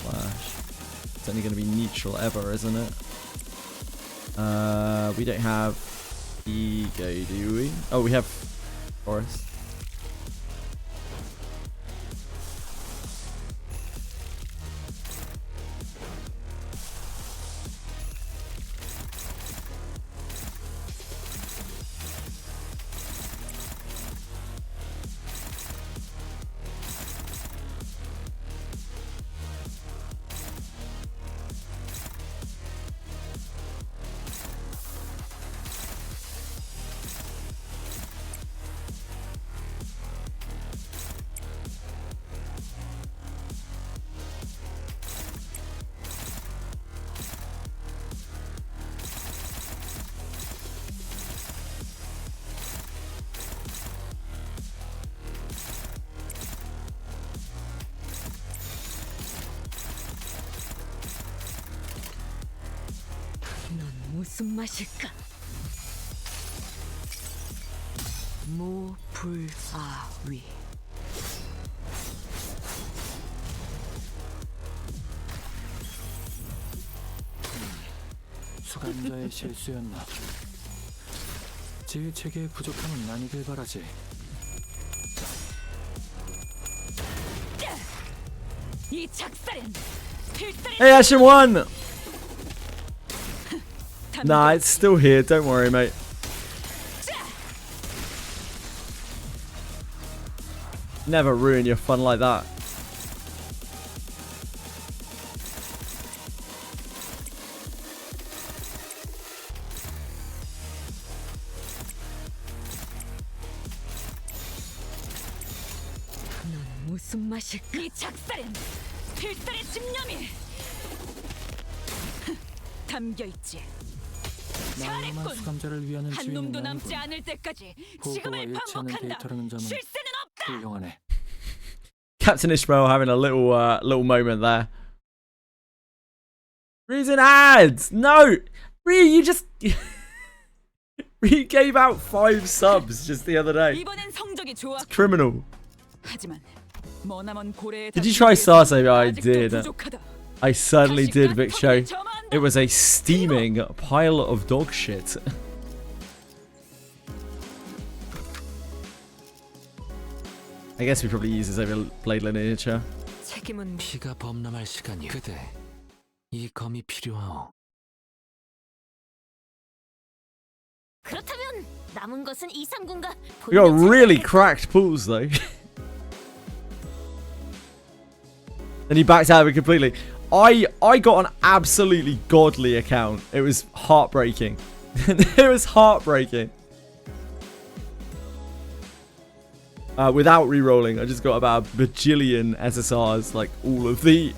Flash. It's only going to be neutral ever, isn't it? We don't have Ego, do we? Oh, we have Forest. 무슨 맛일까? 무불아위. 수감자의 실수였나? 지휘 체계의 부족함은 아니길 바라지. 이 작살엔 필살이. Hey, Ashen won! Nah, it's still here. Don't worry, mate. Never ruin your fun like that. 무슨 맛일까? 이 작살엔 필살의 집념이 담겨 있지. 나만 수감자를 위하는 한 주인은 놈도 남지 아니군. 않을 때까지 보고와 지금을 일치하는 반복한다. 데이터라는 점은 실수는 없다. 훌륭하네. Captain Ishmael having a little moment there. Reason ads! No! Ree, you just... Ree gave out 5 subs just the other day. 이번엔 성적이 좋아. Criminal. 하지만 머나먼 고래의 Did you try Star Savior? I 아직도 did. 부족하다. I certainly did, Vic Show. It was a steaming pile of dog shit. I guess we probably use this over Blade Lineage. 책임은 피가 범람할 시간이 그대 이 검이 필요하오. 그렇다면 남은 것은 이상군과 We got really cracked pools though. And he backed out of it completely. I got an absolutely godly account. It was heartbreaking. It was heartbreaking. Without re-rolling, I just got about a bajillion SSRs, like all of the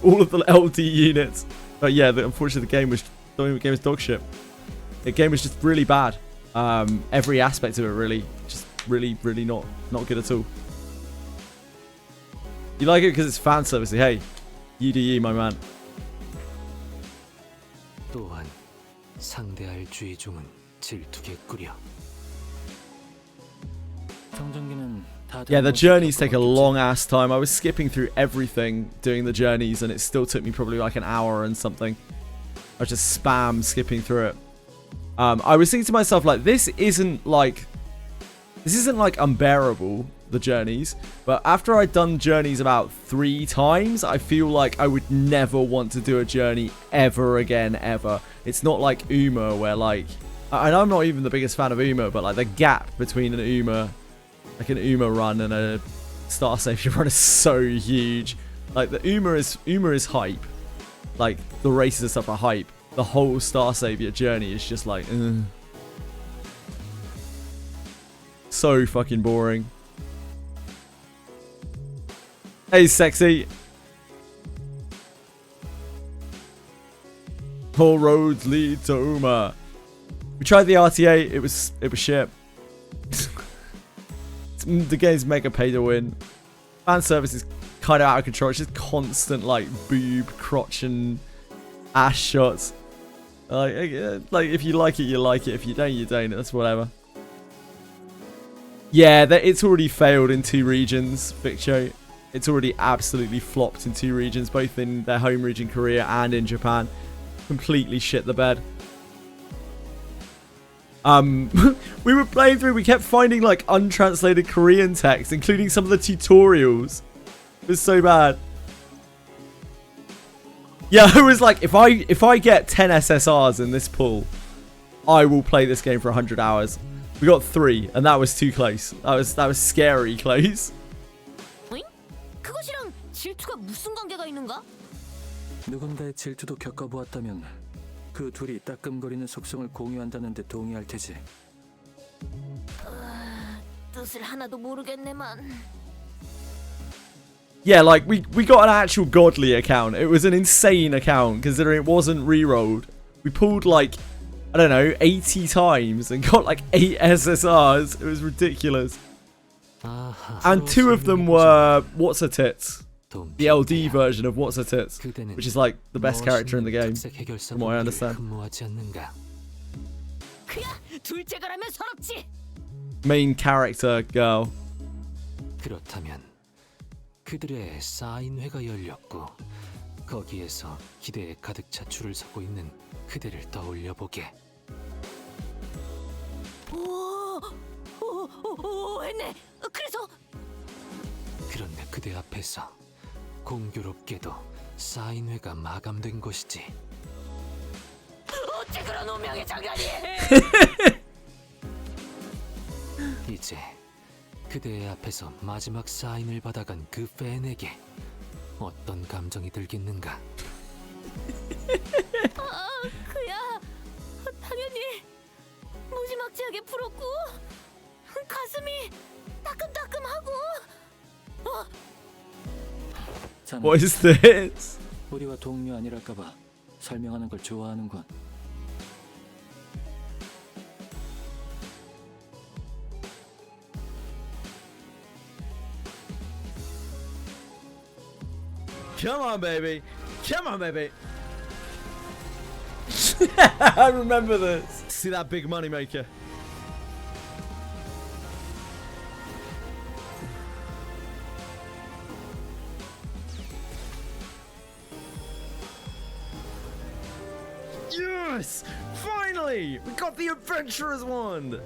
LD units. But yeah, unfortunately the game was dog shit. The game was just really bad. Every aspect of it really not good at all. You like it because it's fan service. Hey, you do you, my man. 또한 상대할 주의종은 질투겠구려. 정전기는 Yeah, the journeys take a long ass time. I was skipping through everything doing the journeys and it still took me probably like an hour and something. I was just spam skipping through it. I was thinking to myself, like, this isn't like unbearable, the journeys, but after I'd done journeys about 3 times, I feel like I would never want to do a journey ever again, ever. It's not like Uma, where like, and I'm not even the biggest fan of Uma, but like the gap between an Uma run and a Star Savior run is so huge. Like the Uma is hype. Like the races and stuff are hype. The whole Star Savior journey is just like, so fucking boring. Hey, sexy. All roads lead to Uma. We tried the RTA. It was shit. The game's mega pay to win. Fan service is kind of out of control. It's just constant like boob, crotch, and ass shots. Like if you like it, you like it. If you don't, you don't. That's whatever. Yeah, it's already failed in 2 regions, Viccho. It's already absolutely flopped in 2 regions, both in their home region, Korea, and in Japan. Completely shit the bed. We were playing through, we kept finding like untranslated Korean text, including some of the tutorials. It was so bad. Yeah, it was like, if I get 10 SSRs in this pool, I will play this game for 100 hours. We got 3, and that was too close. That was scary close. 그것이랑 질투가 무슨 관계가 있는가? 누군가의 질투도 겪어보았다면 그 둘이 따끔거리는 속성을 공유한다는 데 동의할 테지. 뜻을 하나도 모르겠네만. Yeah, like we got an actual godly account. It was an insane account considering it wasn't re-rolled. We pulled like, I don't know, 80 times and got like 8 SSRs. It was ridiculous. And 2 of them were What's Her Tits. The LD version of What's Her Tits, which is like the best character in the game, from what I understand. 그야 둘째 거라면 서럽지. Main character girl. 그렇다면 그들의 사인회가 열렸고 거기에서 기대에 가득 차 줄을 서고 있는 그대를 떠올려 보게. 오, 했네. 그래서 그런데 그대 앞에서 공교롭게도 사인회가 마감된 것이지. 어째 그런 운명의 장난이? 이제 그대의 앞에서 마지막 사인을 받아간 그 팬에게 어떤 감정이 들겠는가? 그야 당연히 무지막지하게 부럽고 가슴이 따끔따끔하고. What is this? 우리와 동료 아니랄까봐 설명하는 걸 좋아하는군. Come on, baby. Come on, baby. I remember this. See that big money maker. Yes! Finally! We got the Adventurers one!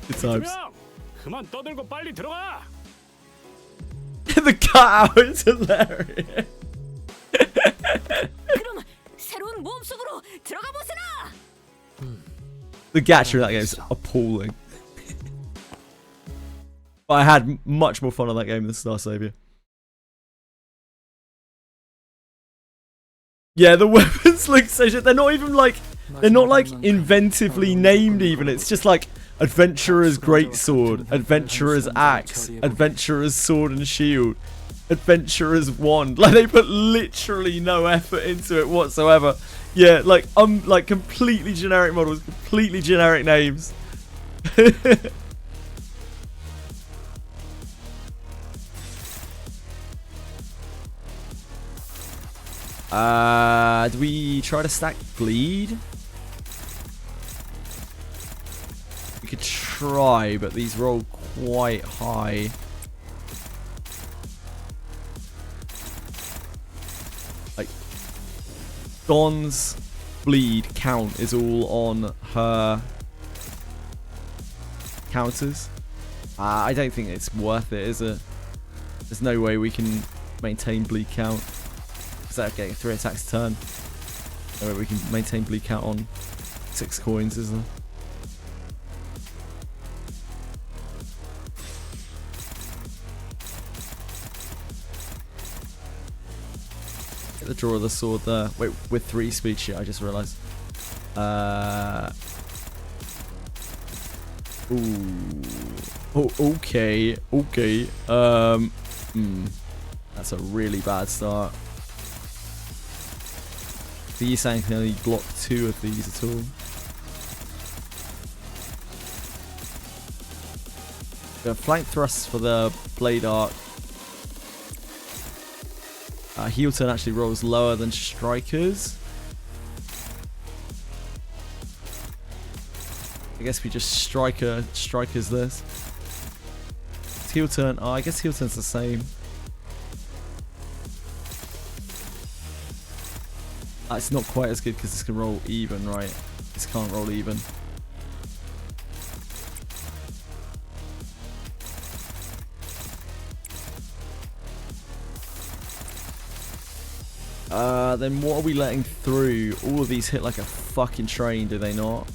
Good times. 그만 떠들고 빨리 들어가. The cutout is hilarious. 그럼 새로운 모험 속으로 들어가 보세나. The gacha in that game is appalling. But I had much more fun on that game than Star Savior. Yeah, the weapons look so shit. They're not even like, they're not like inventively named even. It's just like Adventurer's Greatsword, Adventurer's Axe, Adventurer's Sword and Shield, Adventurer's Wand. Like they put literally no effort into it whatsoever. Yeah, like completely generic models, completely generic names. Do we try to stack bleed? We could try, but these roll quite high. Like, Dawn's bleed count is all on her counters. I don't think it's worth it, is it? There's no way we can maintain bleed count. Is that getting 3 attacks a turn? No way we can maintain bleed count on 6 coins, is there? Get the draw of the sword there. Wait, with 3 speed sheet, I just realised. Ooh. Oh, okay. Okay. That's a really bad start. So you're saying can only block 2 of these at all? Flank thrusts for the blade arc. Heel turn actually rolls lower than strikers. I guess we just strikers this. Heel turn. Oh, I guess heel turn's the same. It's not quite as good because this can roll even, right? This can't roll even. Then what are we letting through? All of these hit like a fucking train, do they not?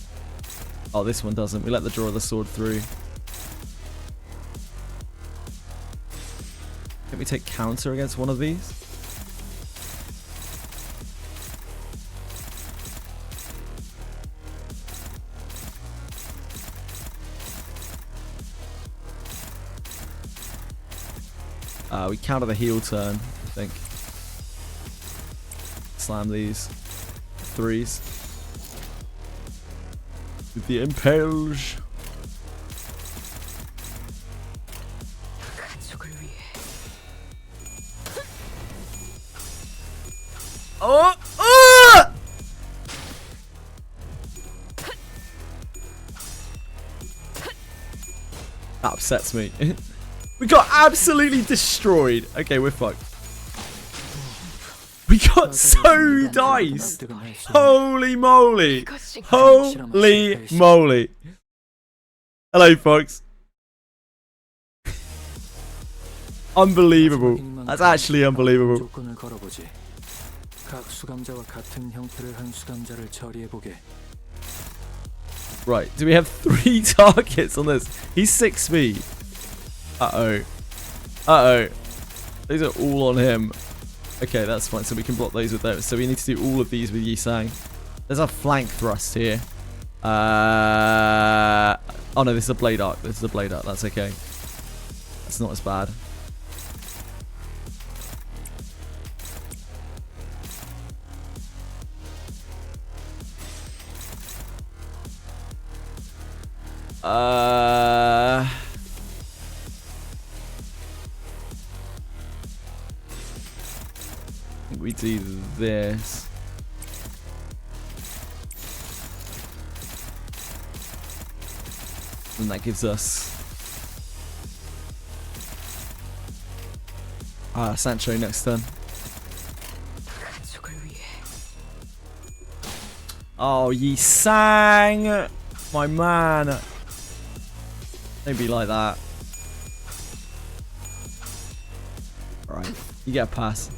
Oh, this one doesn't. We let the draw of the sword through. Can we take counter against one of these? We counter the heel turn, I think. Slam these 3s with the impale. Oh! Oh! That upsets me. We got absolutely destroyed. Okay, we're fucked. We got so diced. Holy moly. Holy moly. Hello, folks. Unbelievable. That's actually unbelievable. 조건을 걸어보지. 각 수감자와 같은 형태를 한 수감자를 처리해보게. Right, do we have 3 targets on this? He's 6 speed. Uh-oh. Uh-oh. These are all on him. Okay, that's fine. So we can block those with those. So we need to do all of these with Yisang. There's a flank thrust here. Oh no, this is a blade arc. This is a blade arc. That's okay. That's not as bad. I think we do this. And that gives us Sancho next turn. Oh, Yisang, my man. Don't be like that. Alright, you get a pass.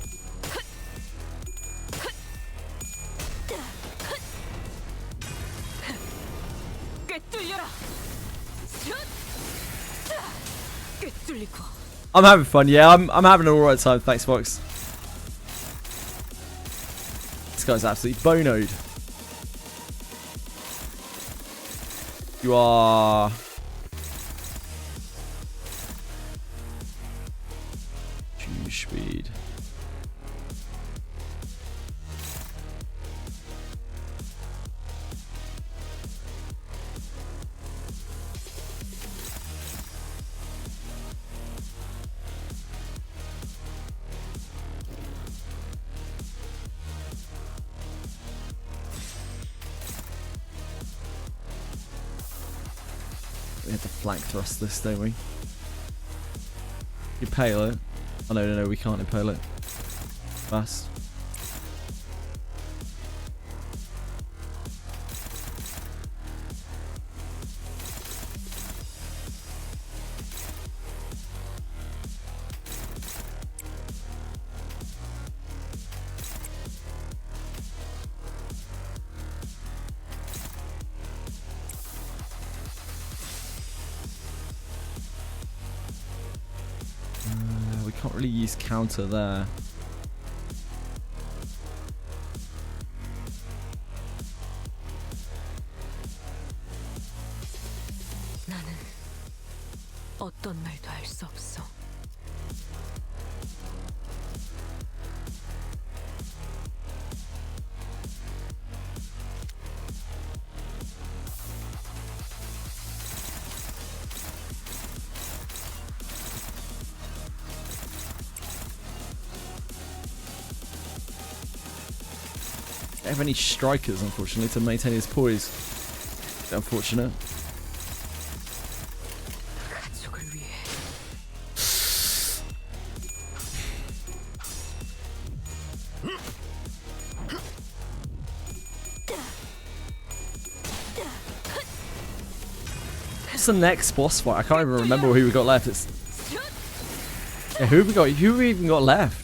I'm having fun, yeah. I'm having an alright time. Thanks, Fox. This guy's absolutely bonoed. You are... Choose speed. We have to flank thrust this, don't we? Impale it. Oh no, we can't impale it. Fast. Can't really use counter there. 나는 어떤 말도 할 수 없어. Don't have any strikers, unfortunately, to maintain his poise. Unfortunate. What's the next boss fight? I can't even remember who we got left. It's... Yeah, who have we got? Who have we even got left?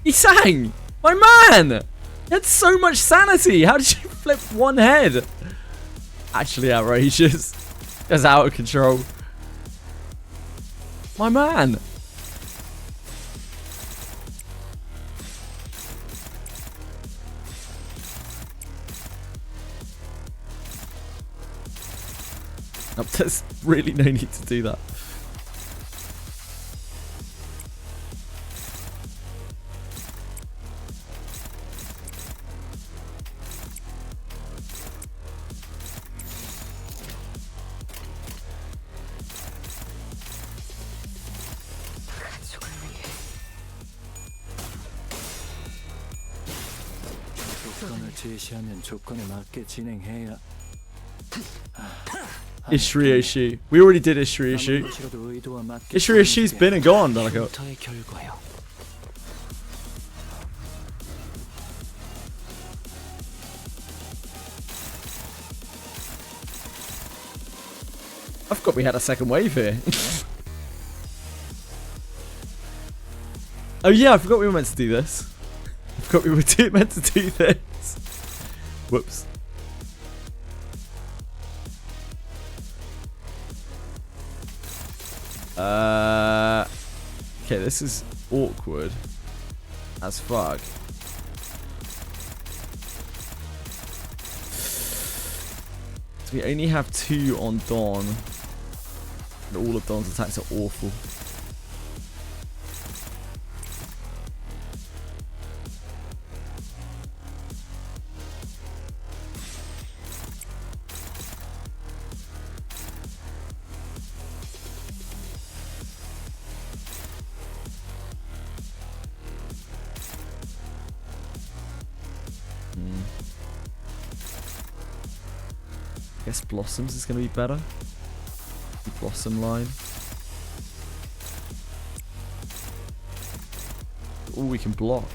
He sang! My man! He had so much sanity! How did you flip one head? Actually outrageous. That's out of control. My man! There's really no need to do that. 건을 제시하면 조건에 맞게 진행해야. Ishrioshi. We already did Ishrioshi. Ishrioshi been and gone, like a... 컴퓨터의 결과요. I forgot we had a second wave here. Oh yeah, I forgot we were meant to do this. I forgot we were meant to do this. Whoops. Okay, this is awkward as fuck. So we only have 2 on Dawn. And all of Dawn's attacks are awful. I guess Blossoms is going to be better. The Blossom line. Oh, we can block.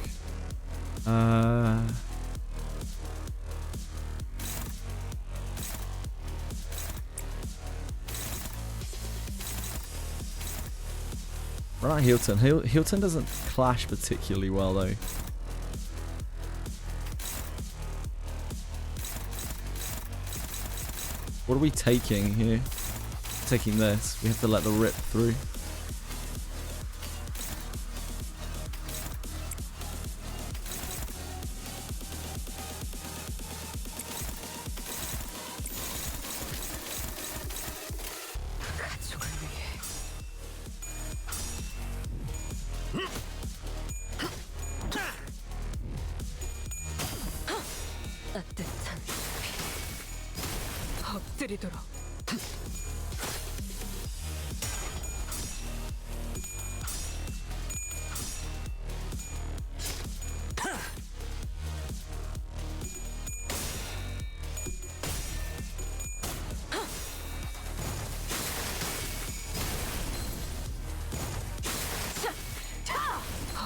Right, Hilton. Hilton doesn't clash particularly well though. What are we taking here? Taking this. We have to let the rip through. 따뜻한 엎드리도록.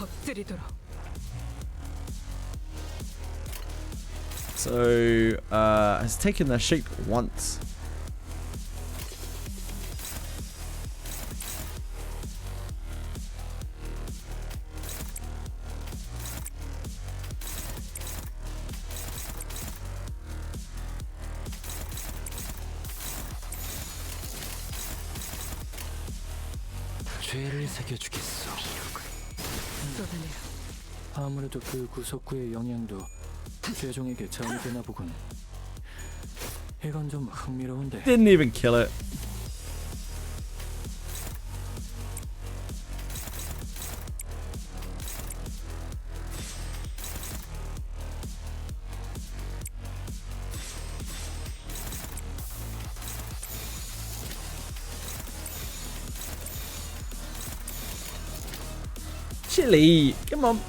엎드리도록. So, has taken their shape once. 죄를 새겨주겠어. 아무래도 그 구속구의 영향도 최종에게 전이되나 보군. 이건 좀 흥미로운데. Didn't even kill it. Chili, come on.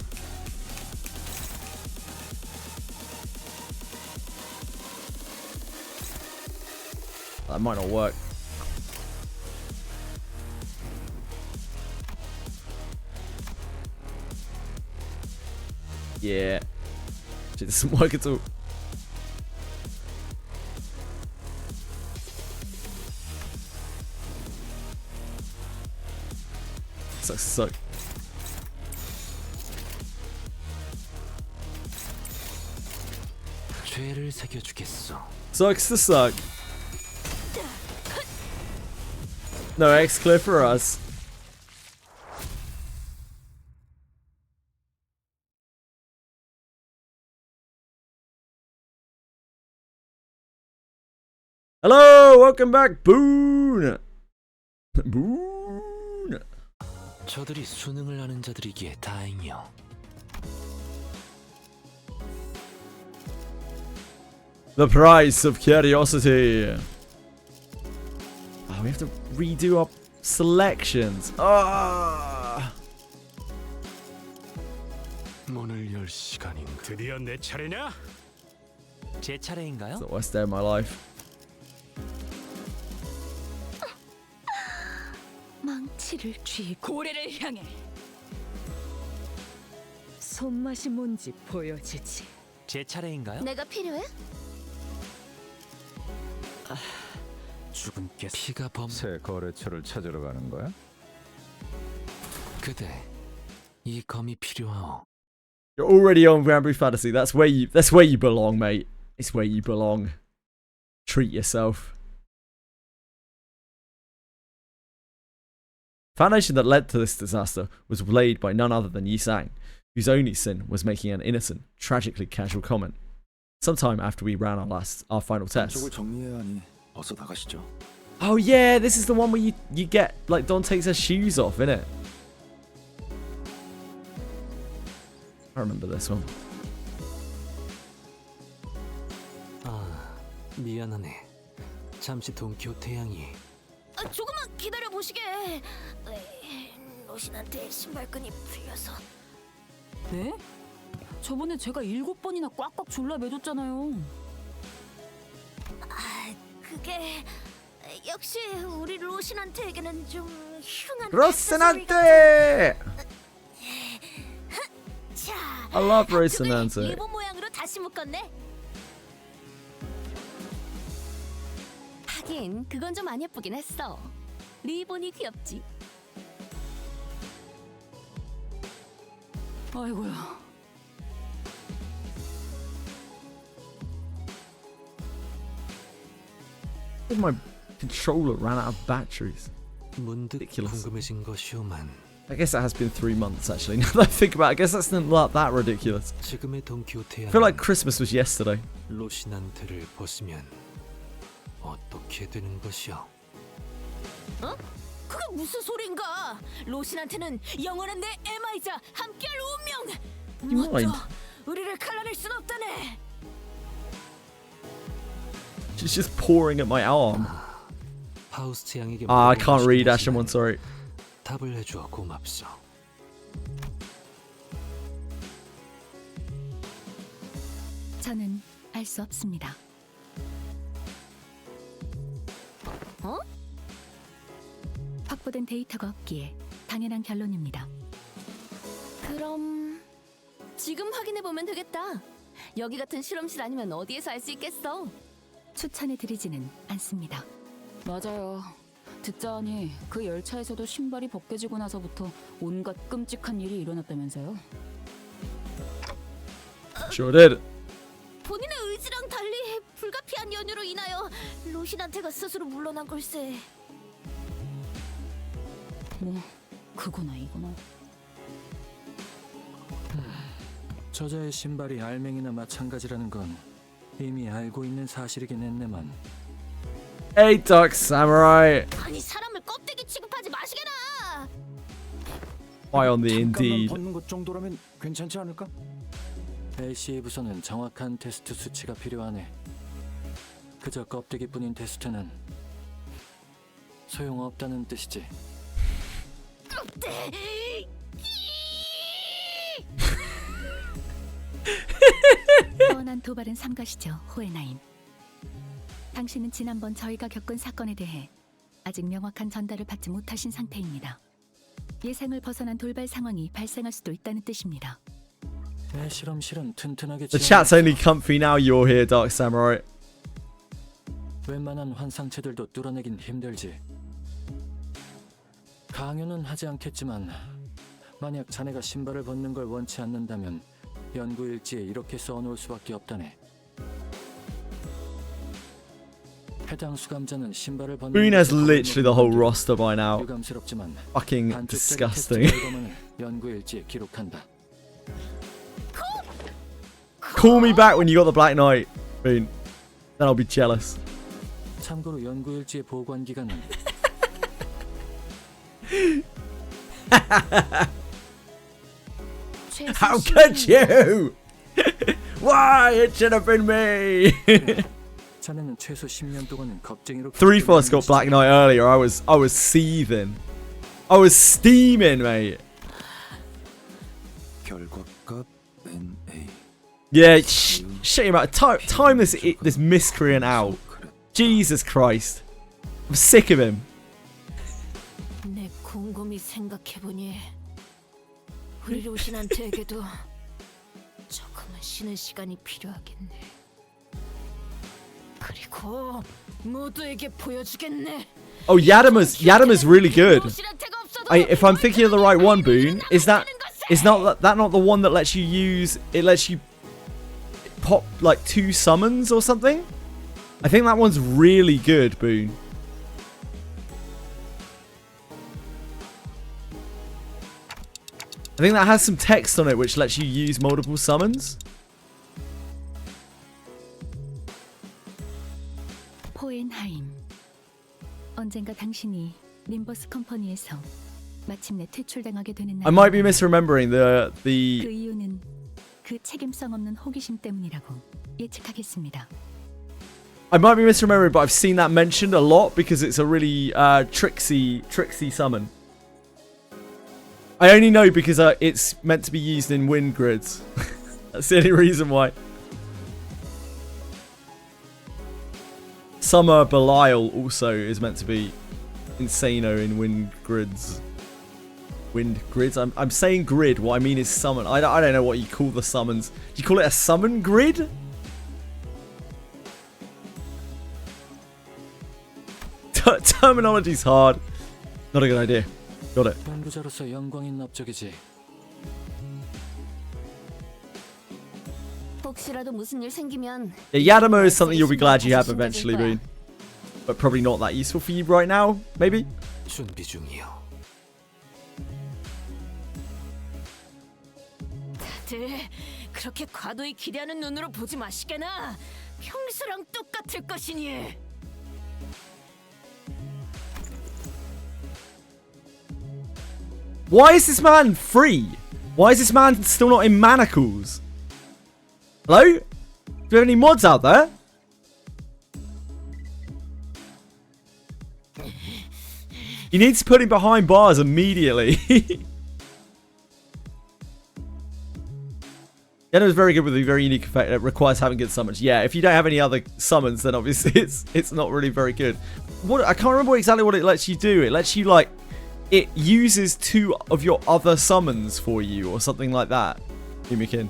That might not work. Yeah. It doesn't work at all. Suck. 죄를 새겨주겠어. Sucks to suck. No X clear for us. Hello, welcome back, Boone. Boone. 저들이 수능을 하는 자들이기에 다행이요. The price of curiosity. Oh, we have to redo our selections. Ah. 문을 열 시간인가? 드디어 내 차례냐? 제 차례인가요? It's the worst day of my life. 망치를 쥐고 고래를 향해 손맛이 뭔지 보여주지. 제 차례인가요? 내가 필요해? 죽은 게 피가 새 거래처를 찾으러 가는 거야? 그대 이 검이 필요하오. You're already on Granblue Fantasy. That's where you belong, mate. It's where you belong. Treat yourself. Foundation that led to this disaster was laid by none other than Yi Sang, whose only sin was making an innocent, tragically casual comment. Sometime after we ran our final test. 쪽을 정리해야 하니 어서 나가시죠. Oh yeah, this is the one where you get like Don takes her shoes off, innit? I remember this one. 아, 미안하네. 잠시 돈키호테 양이. 조금만 기다려 보시게. 로신한테 신발끈이 풀려서. 네? 저번에 제가 7번이나 꽉꽉 졸라 매줬잖아요. 그게 역시 우리 로신한테에게는 좀 흉한. Rocinante! 자, I love Rocinante. 리본 모양으로 다시 묶었네. 하긴 그건 좀 안 예쁘긴 했어. 리본이 귀엽지. 아이고야. My controller ran out of batteries. 문득 Ridiculous. 궁금해진 것이오만. I guess it has been 3 months actually. Now that I think about it, I guess that's not that ridiculous. 지금의 돈키호테 I feel like Christmas was yesterday. 로시난테를 벗으면 어떻게 되는 것이오? 어? 그게 무슨 소린가? 로신한테는 영원한 내 에마이자 함께할 운명. Mind. 우리를 갈라낼 순 없다네. She's just pouring at my arm. 파우스트 양에게 I can't read Ashimon, sorry. 답을 해주어 고맙소. 저는 알 수 없습니다. 어? 확보된 데이터가 없기에 당연한 결론입니다. 그럼 지금 확인해 보면 되겠다. 여기 같은 실험실 아니면 어디에서 알 수 있겠어? 추천해드리지는 않습니다. 맞아요. 듣자하니 그 열차에서도 신발이 벗겨지고 나서부터 온갖 끔찍한 일이 일어났다면서요. Sure did. 본인의 의지랑 달리 불가피한 연유로 인하여 로신한테가 스스로 물러난 걸세. 뭐 그거나 이거나. 저자의 신발이 알맹이나 마찬가지라는 건 이미 알고 있는 사실이긴 했네만. Hey, Dark Samurai. 아니 사람을 껍데기 취급하지 마시게나. Why on the 잠깐만 Indeed? 벗는 것 정도라면 괜찮지 않을까? AC의 부서는 정확한 테스트 수치가 필요하네. 그저 껍데기뿐인 테스트는 소용없다는 뜻이지. 뻔한 도발은 삼가시죠, 호에나임. 당신은 지난번 저희가 겪은 사건에 대해 아직 명확한 전달을 받지 못하신 상태입니다. 예상을 벗어난 돌발 상황이 발생할 수도 있다는 뜻입니다. 내 실험실은 튼튼하게 The chat's only comfy now you're here, Dark Samurai. 웬만한 환상체들도 뚫어내긴 힘들지. 강요는 하지 않겠지만 만약 자네가 신발을 벗는 걸 원치 않는다면 연구 일지에 이렇게 써놓을 수밖에 없다네. 해당 수감자는 신발을 벗는 Boone has literally the whole roster by now. 유감스럽지만 Fucking disgusting. 테스트 결과만을 연구 일지에 기록한다. Call me back when you got the Black Knight, Boone. Then I'll be jealous. 참고로 연구 일지의 보관 기간은 How could you? Why? It should have been me. 자네는 최소 10년 동안은 겁쟁이로 3-4 got Black Knight earlier. I was seething. I was steaming, mate. 결과값 NA Yeah, shit him out. Time this miscreant out. Jesus Christ. I'm sick of him. 내 곰곰이 생각해보니 우리 로신한테에게도 조금은 쉬는 시간이 필요하겠네. 그리고 모두에게 보여주겠네. Oh, Yadama's really good. If I'm thinking of the right one, Boone, is that not the one that lets you use? It lets you pop like 2 summons or something. I think that one's really good, Boone. I think that has some text on it which lets you use multiple summons. 호엔하임. 언젠가 당신이 림버스 컴퍼니에서 마침내 퇴출당하게 되는 날. I might be misremembering the. 그 이유는 그 책임성 없는 호기심 때문이라고 예측하겠습니다. I might be misremembering, but I've seen that mentioned a lot because it's a really tricksy summon. I only know because it's meant to be used in wind grids. That's the only reason why. Summer Belial also is meant to be insano in wind grids. Wind grids? I'm saying grid. What I mean is summon. I don't know what you call the summons. Do you call it a summon grid? Terminology's hard. Not a good idea. Got it. 연구자로서 영광인 업적이지. 혹시라도 무슨 일 생기면 Yeah, Yadamo is something you'll be glad you have eventually, Boone. But probably not that useful for you right now, maybe? 준비 중이요. 다들 그렇게 과도히 기대하는 눈으로 보지 마시게나. 평소랑 똑같을 것이니. Why is this man free? Why is this man still not in manacles? Hello? Do you have any mods out there? You need to put him behind bars immediately. Yano is very good with a very unique effect that requires having good summons. Yeah, if you don't have any other summons, then obviously it's not really very good. What I can't remember exactly what it lets you do. It lets you like it uses 2 of your other summons for you or something like that. Yumikin.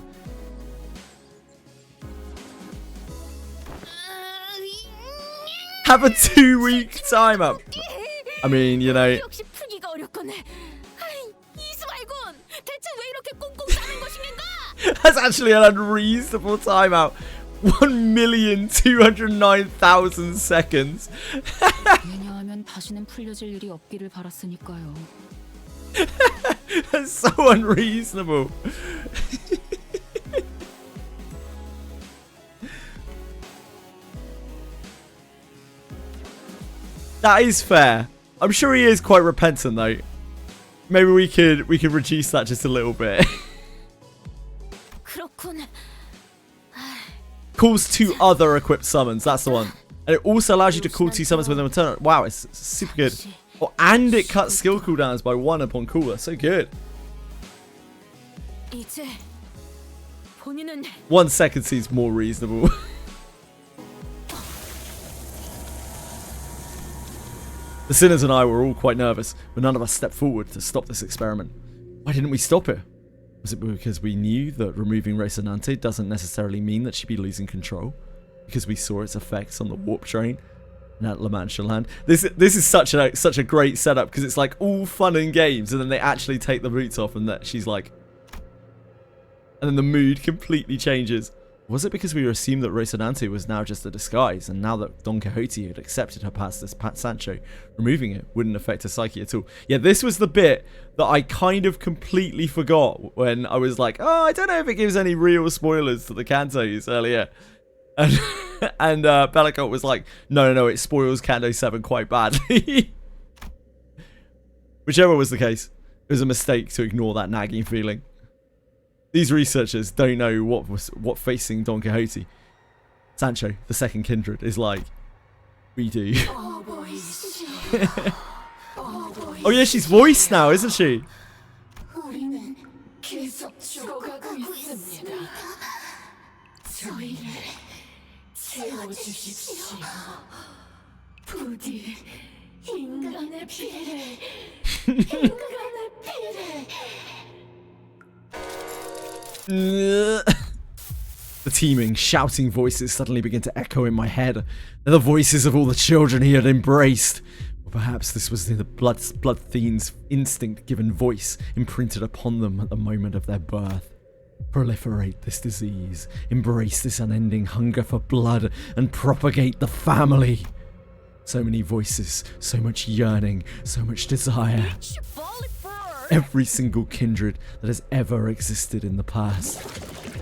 Have a 2-week timeout. I mean, you know. 역시 풀기가 어렵거네. 이수발군, 대체 왜 이렇게 꽁꽁 싸는 것인가? That's actually an unreasonable timeout. 1,209,000 seconds. 왜냐하면 다시는 풀려질 일이 없기를 바랐으니까요. That's so unreasonable. That is fair. I'm sure he is quite repentant though. Maybe we could reduce that just a little bit. 그렇군. Calls 2 other equipped summons. That's the one. And it also allows you to call 2 summons within a turn. Wow, it's super good. Oh, and it cuts skill cooldowns by 1 upon call. That's so good. 이제 본인은 1 second seems more reasonable. The Sinners and I were all quite nervous, but none of us stepped forward to stop this experiment. Why didn't we stop it? Was it because we knew that removing Resonante doesn't necessarily mean that she'd be losing control? Because we saw its effects on the warp train and at La Mancha Land? This is such a great setup because it's like all fun and games, and then they actually take the boots off, and that she's like, and then the mood completely changes. Was it because we assumed that Resonante was now just a disguise, and now that Don Quixote had accepted her past as Pat Sancho, removing it wouldn't affect her psyche at all? Yeah, this was the bit that I kind of completely forgot when I was like, oh, I don't know if it gives any real spoilers to the Cantos earlier. And Bellicott was like, no, it spoils Canto 7 quite badly. Whichever was the case, it was a mistake to ignore that nagging feeling. These researchers don't know what facing Don Quixote, Sancho, the second kindred, is like. We do. Oh yeah, she's voiced now, isn't she? 저희를 채워주십시오. 부디 인간의 피를 인간의 피를. The teeming, shouting voices suddenly begin to echo in my head. They're the voices of all the children he had embraced. Or perhaps this was the blood fiend's instinct given voice imprinted upon them at the moment of their birth. Proliferate this disease, embrace this unending hunger for blood, and propagate the family. So many voices, so much yearning, so much desire. Every single kindred that has ever existed in the past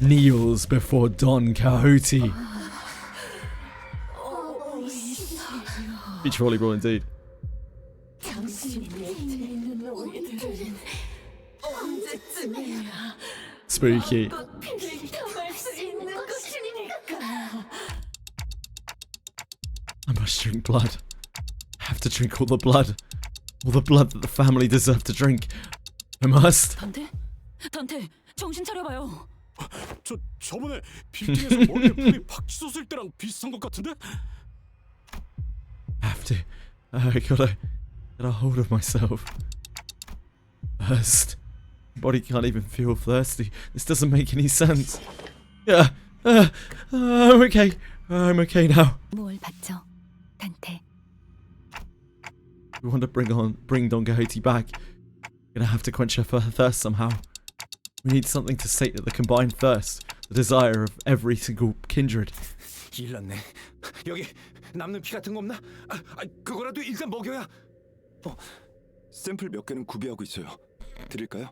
kneels before Don Quixote. Beach volleyball indeed. Spooky. I must drink blood. I have to drink all the blood. All the blood that the family deserve to drink. I must. 단테, 정신 차려봐요. 저번에 빌딩에서 머리에 불이 팍 쏟을 때랑 비슷한 것 같은데? I have to. I gotta get a hold of myself. First. My body can't even feel thirsty. This doesn't make any sense. Yeah. I'm okay. I'm okay now. 뭘 받죠, 단테? We want to bring Don Quixote back. We're gonna have to quench her thirst somehow. We need something to sate the combined thirst, the desire of every single kindred. 일났네. 여기 남는 피 같은 거 없나? 그거라도 일단 먹여야. 샘플 몇 개는 구비하고 있어요. 드릴까요?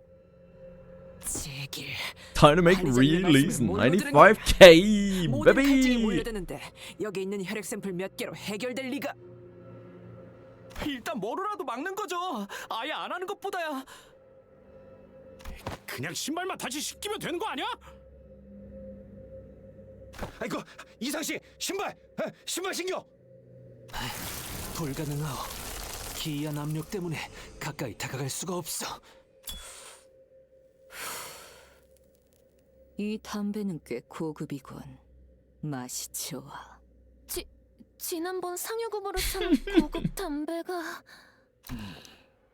Time to make release 95k, 모든 칼집이 baby. 몰려드는데 여기 있는 혈액 샘플 몇 개로 해결될 리가. 일단 뭐로라도 막는 거죠. 아예 안 하는 것보다야. 그냥 신발만 다시 신기면 되는 거 아니야? 아이고 이상 씨 신발 신겨. 불가능하오. 기이한 압력 때문에 가까이 다가갈 수가 없어. 이 담배는 꽤 고급이군. 맛이 좋아. 지난번 상여금으로 산 고급 담배가.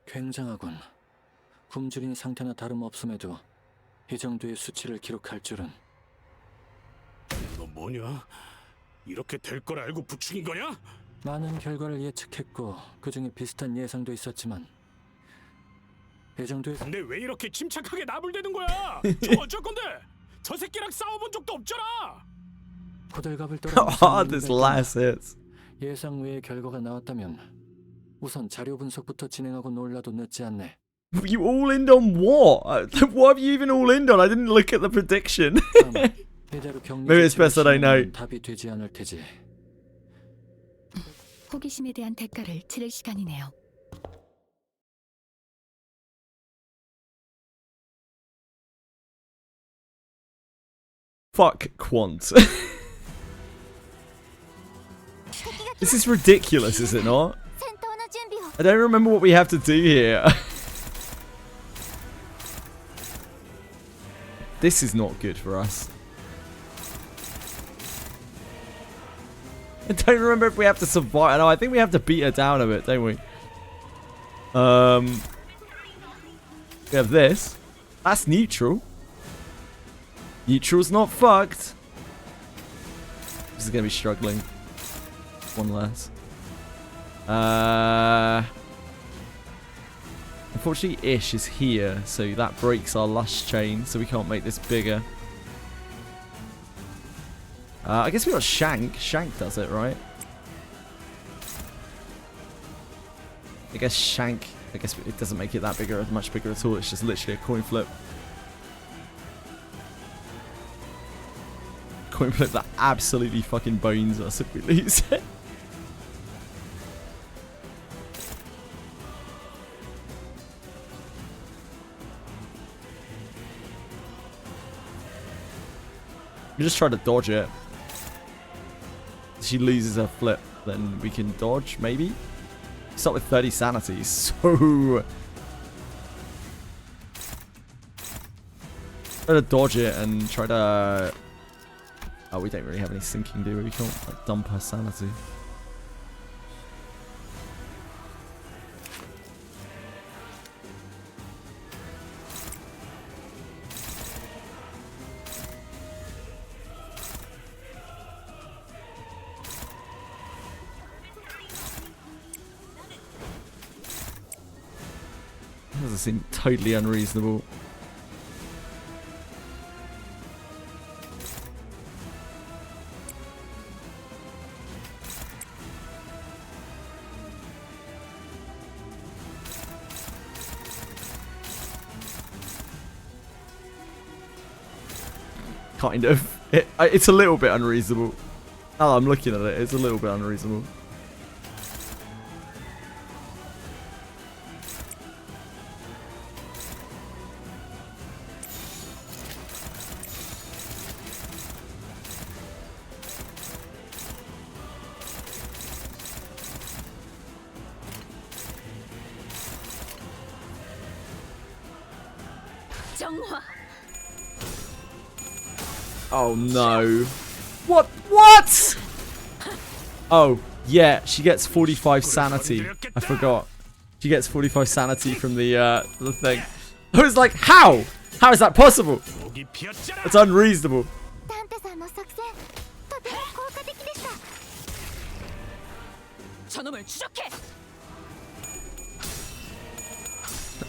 굉장하군. 굶주린 상태나 다름없음에도 이 정도의 수치를 기록할 줄은. 너 뭐냐? 이렇게 될 걸 알고 부추긴 거냐? 많은 결과를 예측했고 그중에 비슷한 예상도 있었지만 이 정도의. 근데 왜 이렇게 침착하게 나불대는 거야? 저 어쩔 건데? 저 새끼랑 싸워본 적도 없잖아. 호들갑을 This last hits. 예상 외의 결과가 나왔다면 우선 자료 분석부터 진행하고 놀라도 늦지 않네. You all in on what? What have you even all in on? I didn't look at the prediction. Maybe it's best that I know. 답이 되지 않을 테지. 호기심에 대한 대가를 치를 시간이네요. Fuck Quant. This is ridiculous, is it not? I don't remember what we have to do here. This is not good for us. I don't remember if we have to survive. No, I think we have to beat her down a bit, don't we? We have this. That's neutral. Neutral's not fucked. This is going to be struggling. One less. Unfortunately, Ish is here, so that breaks our lush chain, so we can't make this bigger. I guess we got Shank. Shank does it, right? I guess Shank. I guess it doesn't make it that bigger, much bigger at all. It's just literally a coin flip. Coin flip that absolutely fucking bones us if we lose it. We just try to dodge it. If she loses her flip, then we can dodge, maybe? Start with 30 sanity, so... Try to dodge it and try to Oh, we don't really have any sinking, do we? We can't like, dump her sanity. Doesn't seem totally unreasonable. Kind of. It's a little bit unreasonable. Now I'm looking at it, it's a little bit unreasonable. 정화. Oh no. What? What? Oh, yeah, she gets 45 sanity. I forgot. She gets 45 sanity from the thing. I was like, how? How is that possible? It's unreasonable. 저놈을 추적해.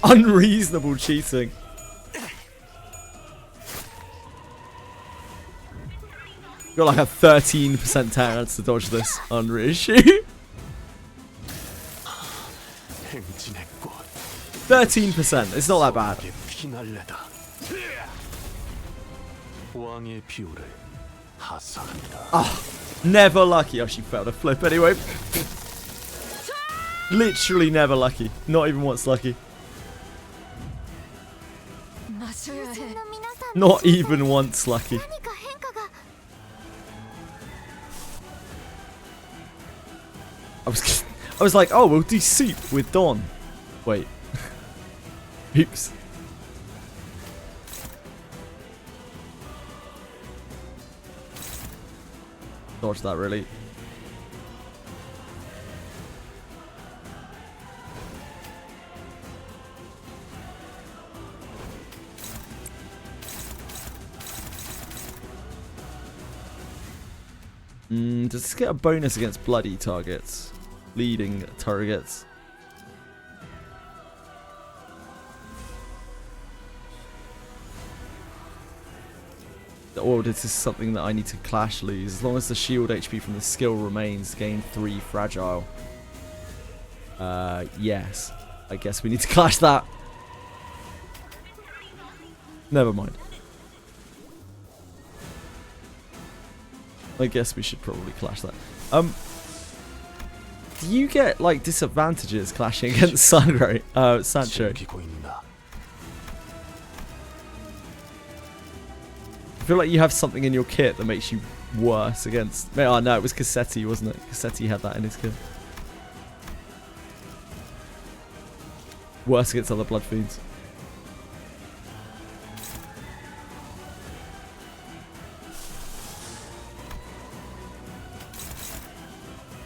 Unreasonable cheating. Got like a 13% chance to dodge this on reissue. 13%. It's not that bad. Oh, never lucky. Oh, she failed a flip anyway. Literally never lucky. Not even once lucky. Not even once lucky. I was like, oh, we'll do soup with Dawn. Wait. Oops. Dodge that, really. Does this get a bonus against bloody targets? Bleeding targets? Or this is something that I need to clash lose. As long as the shield HP from the skill remains, gain 3 fragile. Yes. I guess we need to clash that. Never mind. I guess we should probably clash that. Do you get like disadvantages clashing against Sancho? I feel like you have something in your kit that makes you worse against... Oh no, it was Cassetti, wasn't it? Cassetti had that in his kit. Worse against other Blood Fiends.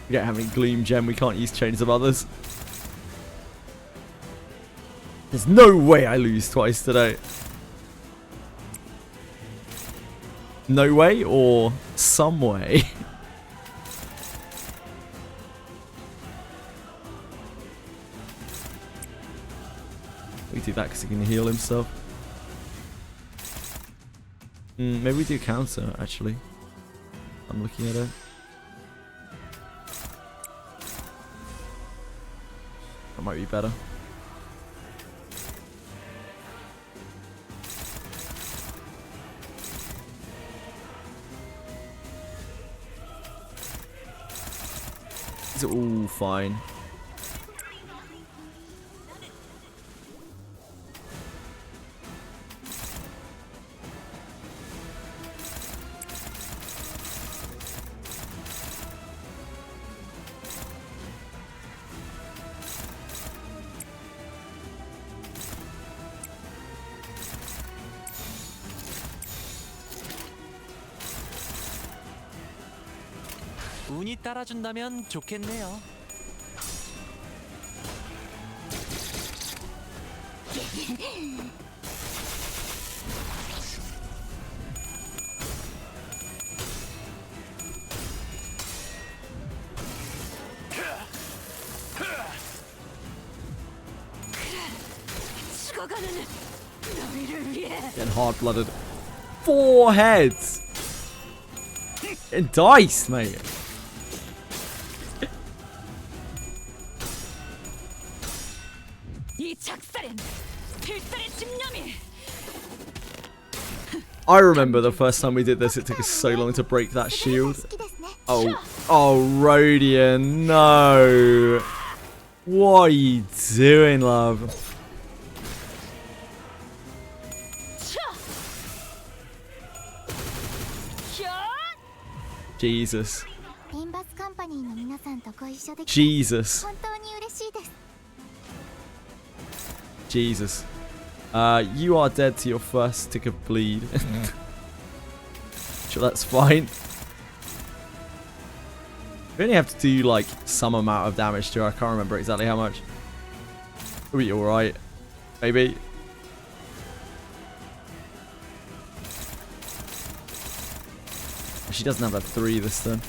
We don't have any Gloom Gem, we can't use Chains of Others. There's no way I lose twice today. No way or some way? We do that because he can heal himself. Maybe we do counter, actually. I'm looking at it. That might be better. It's all fine. 운이 따라준다면 좋겠네요. Getting hard-blooded. 4 heads! Getting diced, mate. I remember the first time we did this, it took us so long to break that shield. Oh, Rodian, no. What are you doing, love? Jesus. Limbus Company の皆さんとご一緒できて Jesus. 本当に嬉しいです。 Jesus. You are dead to your first tick of bleed. Sure, that's fine. We only have to do like some amount of damage to her. I can't remember exactly how much. We'll be alright. Maybe. She doesn't have that 3 this turn.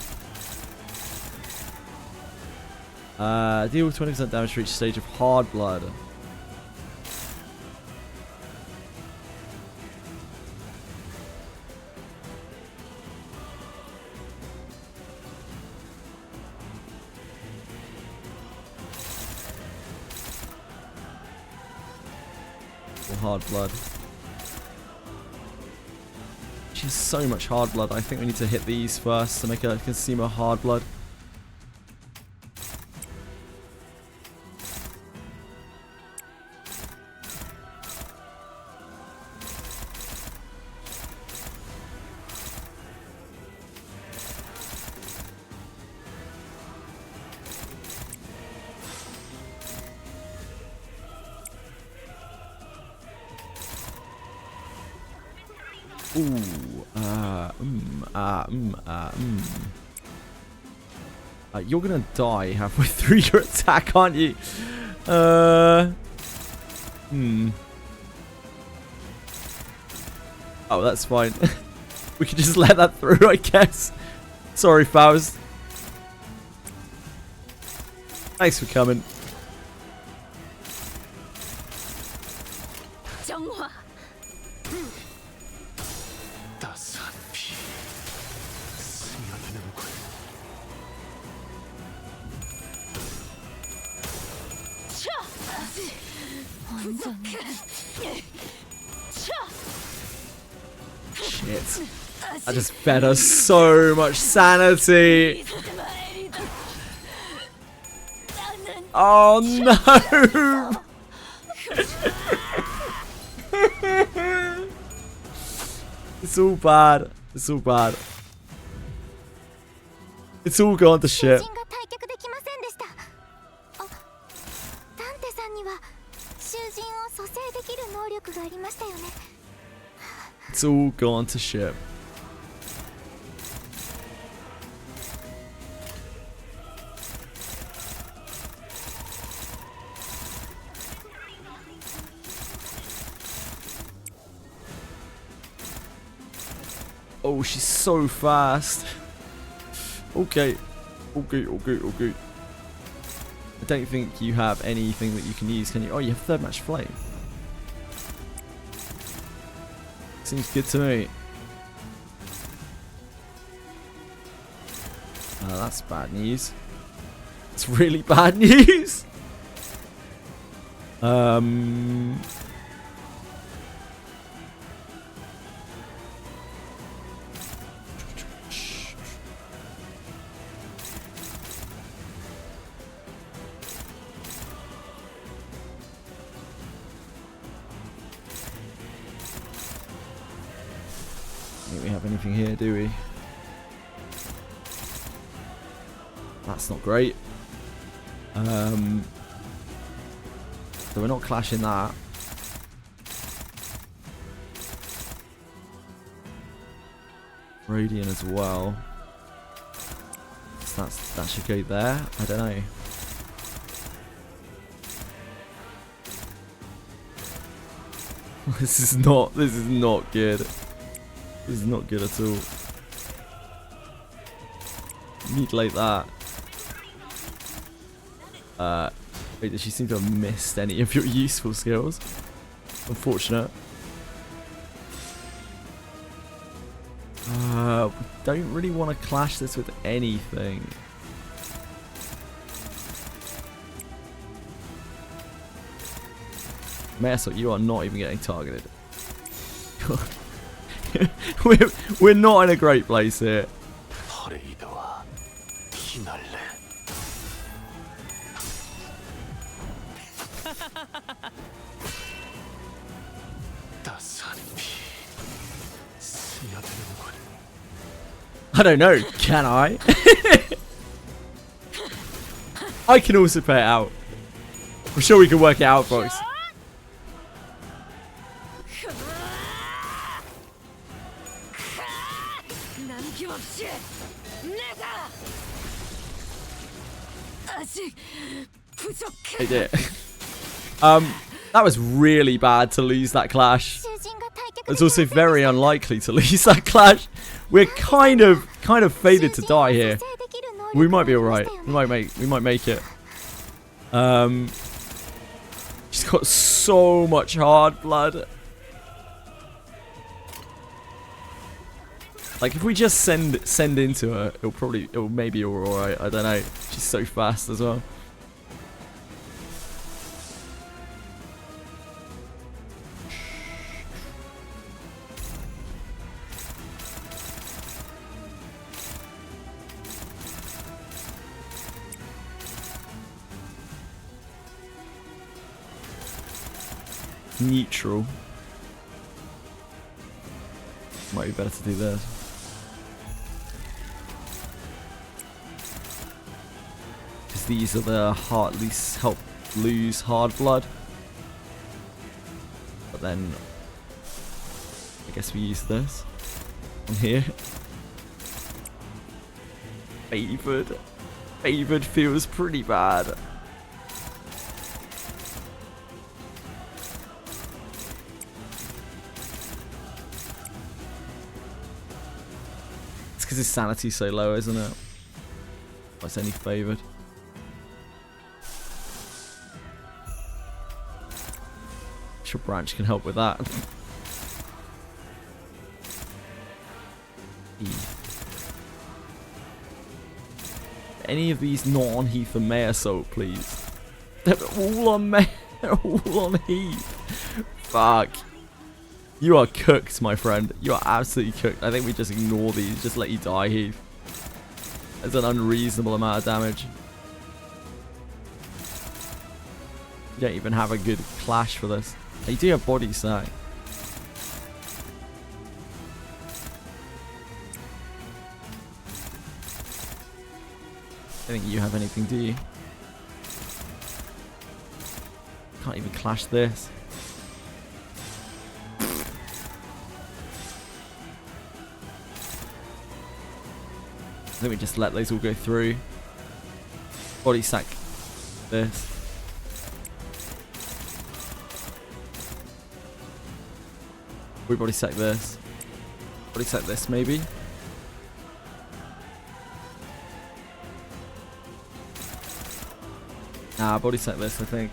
Deal 20% damage for each stage of hard blood. Hard blood. She has so much hard blood. I think we need to hit these first to make her consume her hard blood. You're gonna die halfway through your attack, aren't you? Oh, that's fine. We can just let that through, I guess. Sorry, Faust. Thanks for coming. Shit. I just fed her so much sanity. Oh no! It's all bad. It's all bad. It's all gone to shit. It's all gone to shit. Oh, she's so fast. Okay. Okay. I don't think you have anything that you can use, can you? Oh, you have third match flame. Seems good to me. That's bad news. It's really bad news. Don't we have anything here, do we? That's not great. So we're not clashing that. Radiant as well. That should go there. I don't know. This is not good. This is not good at all. Mutilate that. Wait, does she seem to have missed any of your useful skills? Unfortunate. We don't really want to clash this with anything. Meso, you are not even getting targeted. we're not in a great place here. I don't know, can I? I can also pay it out. I'm sure we can work it out, folks. I did. That was really bad to lose that clash. It's also very unlikely to lose that clash. We're kind of fated to die here. We might be alright. We might make it. She's got so much hard blood. Like if we just send into her, it'll maybe alright. I don't know. She's so fast as well. Neutral. Might be better to do this. Because these are the least help lose hard blood. But then I guess we use this on here. Favored feels pretty bad. Because his sanity's so low, isn't it? What's any favoured? Sure, Branch can help with that. Any of these not on Heath and May Assault, please. They're all on May. They're all on Heath. Fuck. You are cooked, my friend. You are absolutely cooked. I think we just ignore these. Just let you die, Heath. That's an unreasonable amount of damage. You don't even have a good clash for this. You do have body sack. I don't think you have anything, do you? Can't even clash this. I think we just let those all go through. Body sack this. We body sack this. Body sack this maybe. Nah, body sack this I think.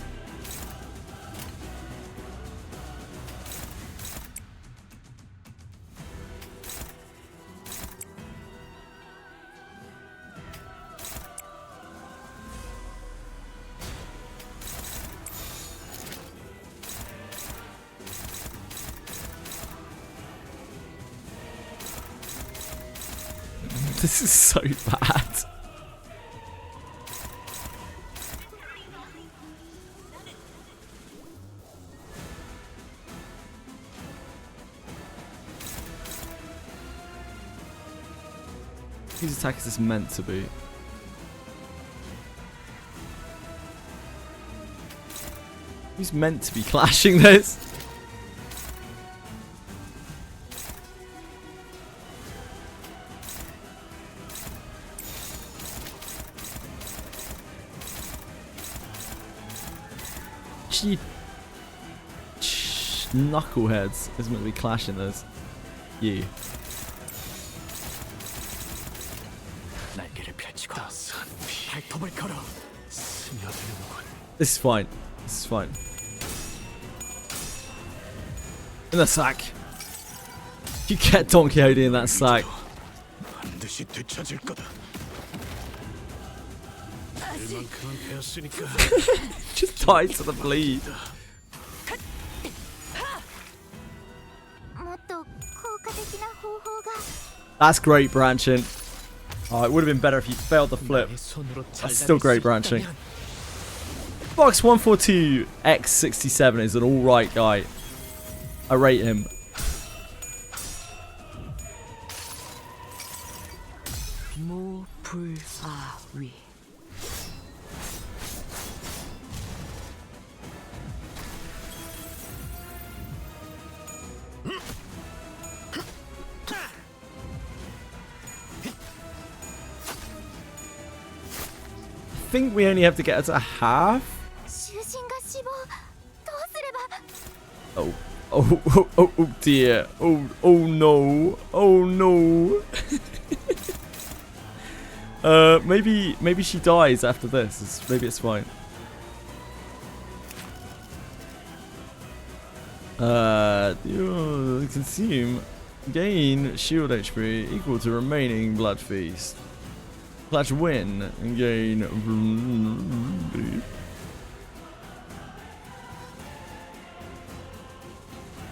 This is so bad. Whose attack is this meant to be? Who's meant to be clashing this? Actually, knuckleheads is meant to be clashing those. You. 날개를 펼치고 발톱을 걸어 스며드는군. This is fine. This is fine. In the sack. You get Don Quixote in that sack. 반드시 되찾을 거다. 일만큼은 배웠으니까. Just died to the bleed. もっと効果的な方法が。 That's great branching. Oh, it would have been better if you failed the flip. That's still great branching. Box 142X67 is an alright guy. I rate him. 무불아위. I think we only have to get her to half. 囚人が死亡。どうすれば。 Oh, oh dear. Oh no. Oh no. Maybe she dies after this. Maybe it's fine. Consume. Gain shield HP equal to remaining blood feast. Clutch win and gain.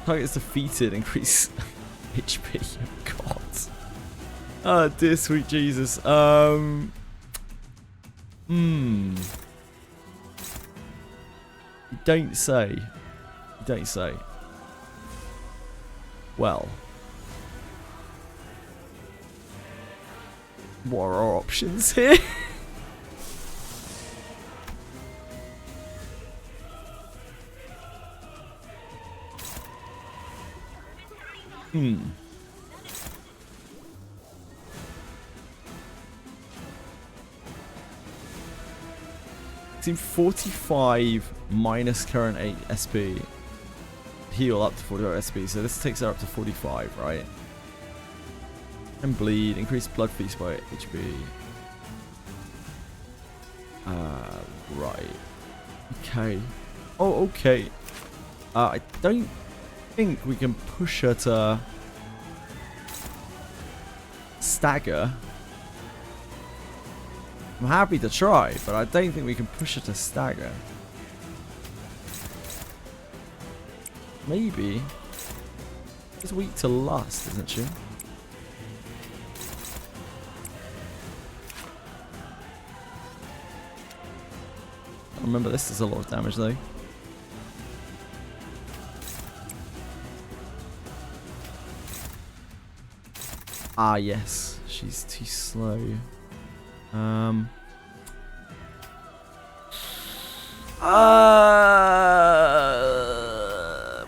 Target's defeated, increase HP. God. Oh dear sweet Jesus. You don't say. You don't say. Well. What are our options here? Team 45 minus current 8 SP. Heal up to 45 SP, so this takes her up to 45, right? And bleed, increase blood feast by HP. Right. Okay. Oh, okay. I don't think we can push her to stagger. I'm happy to try, but I don't think we can push her to stagger. Maybe. She's weak to lust, isn't she? Remember, this does a lot of damage though. Ah, yes. She's too slow.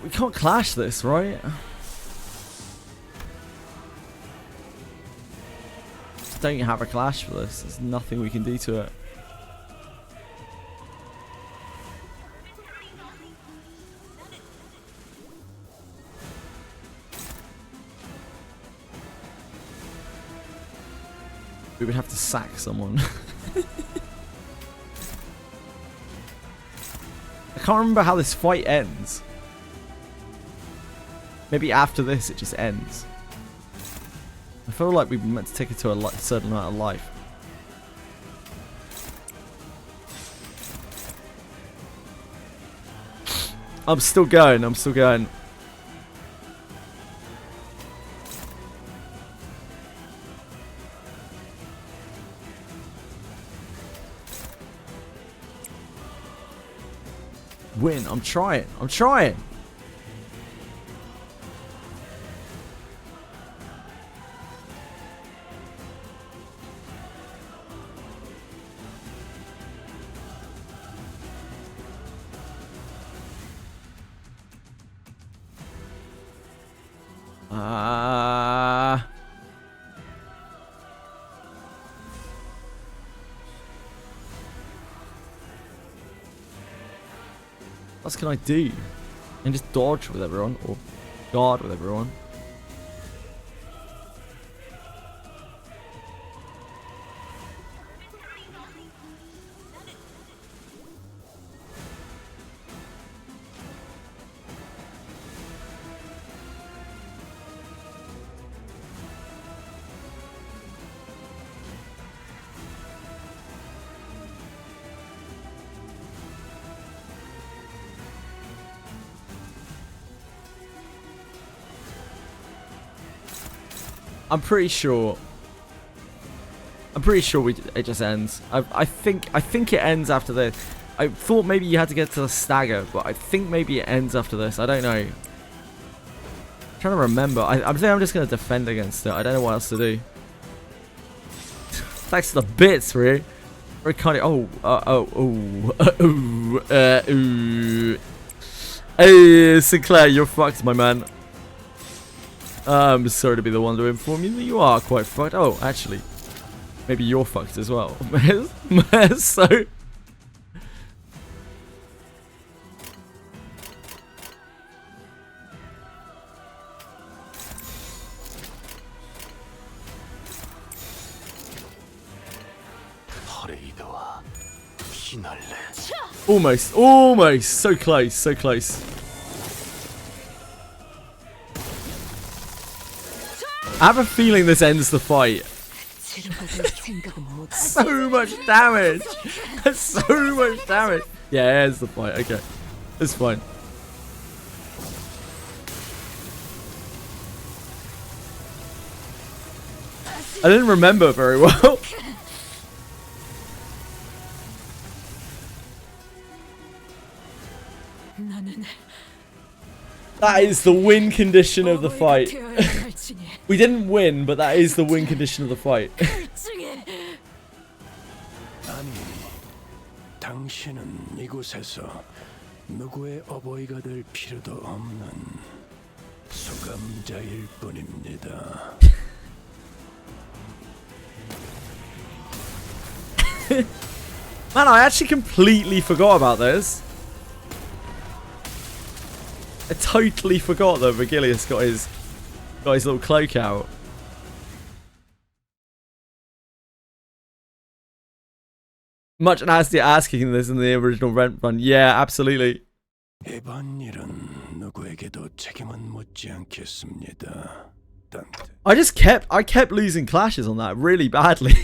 We can't clash this, right? Just don't have a clash for this. There's nothing we can do to it. We would have to sack someone. I can't remember how this fight ends. Maybe after this it just ends. I feel like we meant to take it to a certain amount of life. I'm still going, I'm still going. Win. I'm trying. I'm trying. else can I do? And just dodge with everyone or guard with everyone. I'm pretty sure it just ends. I think it ends after this. I thought maybe you had to get to the stagger, but I think maybe it ends after this. I don't know. I'm trying to remember. I'm saying I'm just gonna defend against it. I don't know what else to do. Thanks to the bits, really. Very kind of. Hey, Sinclair, you're fucked, my man. I'm sorry to be the one to inform you that you are quite fucked. Oh, actually, maybe you're fucked as well. So. Almost, so close, so close. I have a feeling this ends the fight. So much damage. So much damage. Yeah, it ends the fight. Okay, it's fine. I didn't remember very well. That is the win condition of the fight. We didn't win, but that is the win condition of the fight. 아니, 당신은 이곳에서 누구의 어버이가 될 필요도 없는 수감자일 뿐입니다. Man, I actually completely forgot about this. I totally forgot that Vigilius got his little cloak out. Much nastier asking this in the original Rent run. Yeah, absolutely. 이번 일은 누구에게도 책임은 묻지 않겠습니다. I kept losing clashes on that really badly.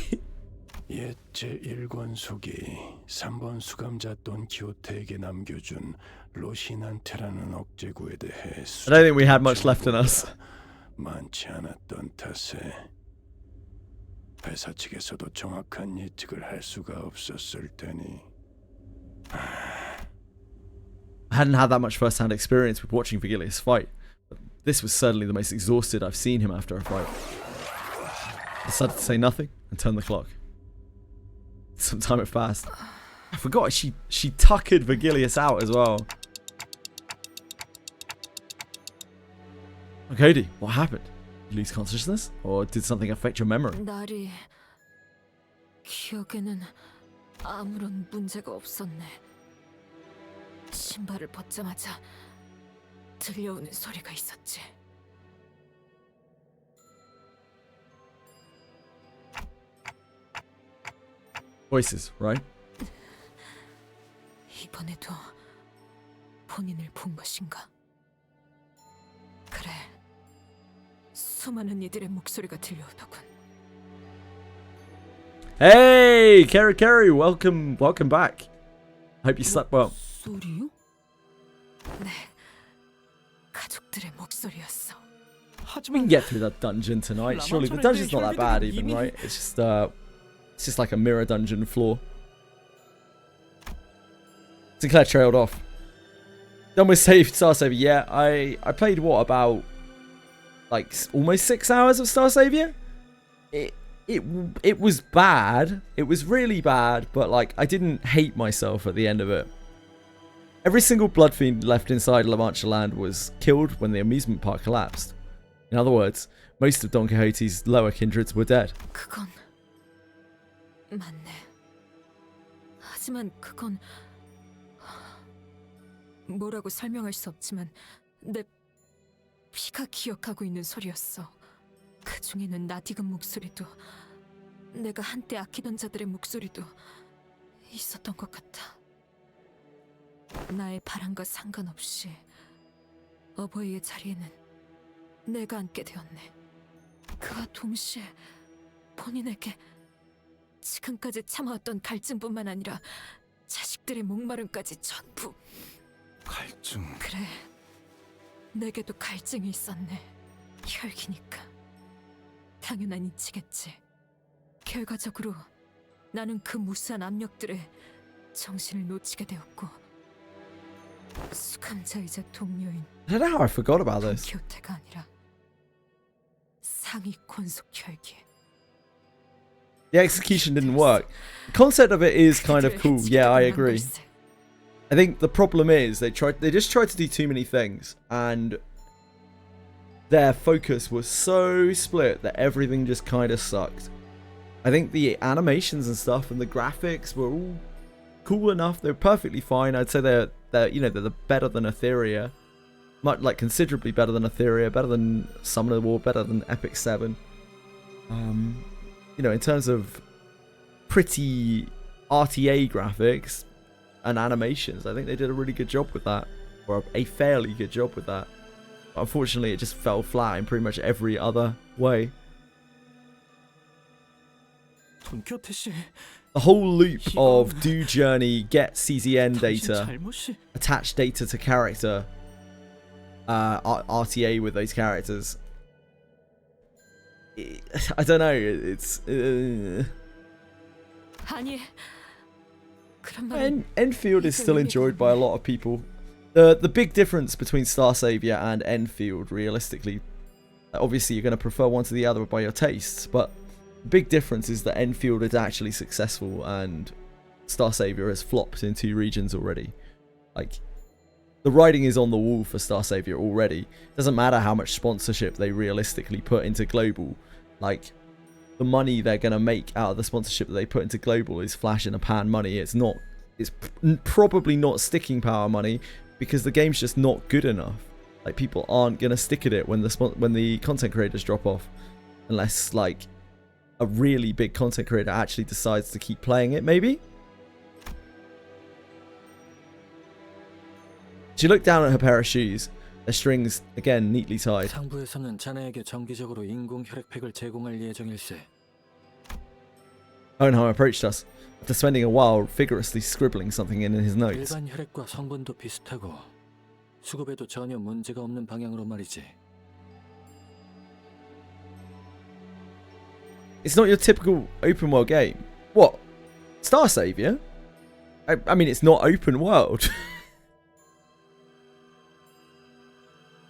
옛 제1권속이 3번 수감자 돈 키호테에게 남겨준 로신한테라는 억제구에 대해 I don't think we had much left in us. 많지 않았던 탓에 회사 측에서도 정확한 예측을 할 수가 없었을 테니 I hadn't had that much first-hand experience with watching Vigilius fight. But this was certainly the most exhausted I've seen him after a fight. I decided to say nothing and turn the clock. Sometime it passed. I forgot she tuckered Vigilius out as well. Cody, what happened? Did you lose consciousness? Or did something affect your memory? 날이 기억에는 아무런 문제가 없었네. 신발을 벗자마자 들려오는 소리가 있었지. Voices, right? 이번에도 본인을 본 것인가? 그래, 수많은 이들의 목소리가 들려오더군. Hey, Kerry, welcome back. Hope you slept well. 목소리요? 네, 가족들의 목소리였어. We can get through that dungeon tonight. Surely the dungeon's not that bad, even, right? It's just like a mirror dungeon floor. Sinclair trailed off. Done with Star Savior. Yeah, I played what, about like almost 6 hours of Star Savior. It was bad. It was really bad, but like I didn't hate myself at the end of it. Every single blood fiend left inside La Mancha Land was killed when the amusement park collapsed. In other words, most of Don Quixote's lower kindreds were dead. 그건 맞네. 하지만 그건 뭐라고 설명할 수 없지만 내 피가 기억하고 있는 소리였어. 그 중에는 나디금 목소리도 내가 한때 아끼던 자들의 목소리도 있었던 것 같아. 나의 바람과 상관없이 어버이의 자리에는 내가 앉게 되었네. 그와 동시에 본인에게 지금까지 참아왔던 갈증뿐만 아니라 자식들의 목마름까지 전부. 갈증. 그래, 내게도 갈증이 있었네. 혈기니까 당연한 이치겠지. 결과적으로 나는 그 무수한 압력들에 정신을 놓치게 되었고 수감자이자 동료인 I don't know how I forgot about this. 기호태가 아니라 상위 권속 혈기. The execution didn't work. The concept of it is kind of cool. Yeah, I agree. I think the problem is they just tried to do too many things, and their focus was so split that everything just kind of sucked. I think the animations and stuff and the graphics were all cool enough. They're perfectly fine. I'd say they're better than Etheria, like considerably better than Etheria, better than Summoner War, better than Epic 7. In terms of pretty RTA graphics and animations, I think they did a really good job with that, or a fairly good job with that. But unfortunately, it just fell flat in pretty much every other way. The whole loop of do journey, get CZN data, attach data to character, RTA with those characters. I don't know. It's Enfield is still enjoyed by a lot of people. The big difference between Star Savior and Enfield, realistically, obviously you're going to prefer one to the other by your tastes, but the big difference is that Enfield is actually successful and Star Savior has flopped in 2 regions already. Like, the writing is on the wall for Star Savior already. Doesn't matter how much sponsorship they realistically put into Global. Like, the money they're going to make out of the sponsorship that they put into Global is flash in a pan money. It's probably not sticking power money because the game's just not good enough. Like, people aren't going to stick at it when the content creators drop off. Unless, like, a really big content creator actually decides to keep playing it, maybe? She looked down at her pair of shoes. The strings, again, neatly tied. 상부에서는 자네에게 정기적으로 인공 혈액팩을 제공할 예정일세. Owenheim approached us after spending a while vigorously scribbling something in his notes. 일반 혈액과 성분도 비슷하고 수급에도 전혀 문제가 없는 방향으로 말이지. It's not your typical open world game. What? Star Savior? I mean, it's not open world.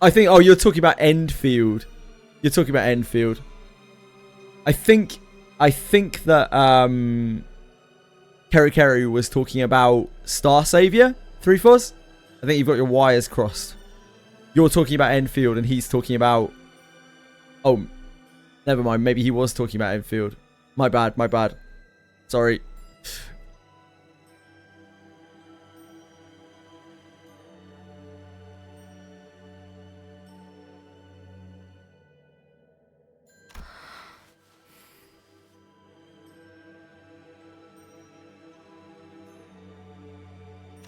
I think, oh, you're talking about Enfield. You're talking about Enfield. I think that Kerry was talking about Star Savior, 3-Foz. I think you've got your wires crossed. You're talking about Enfield and he's talking about... Oh, never mind. Maybe he was talking about Enfield. My bad. Sorry.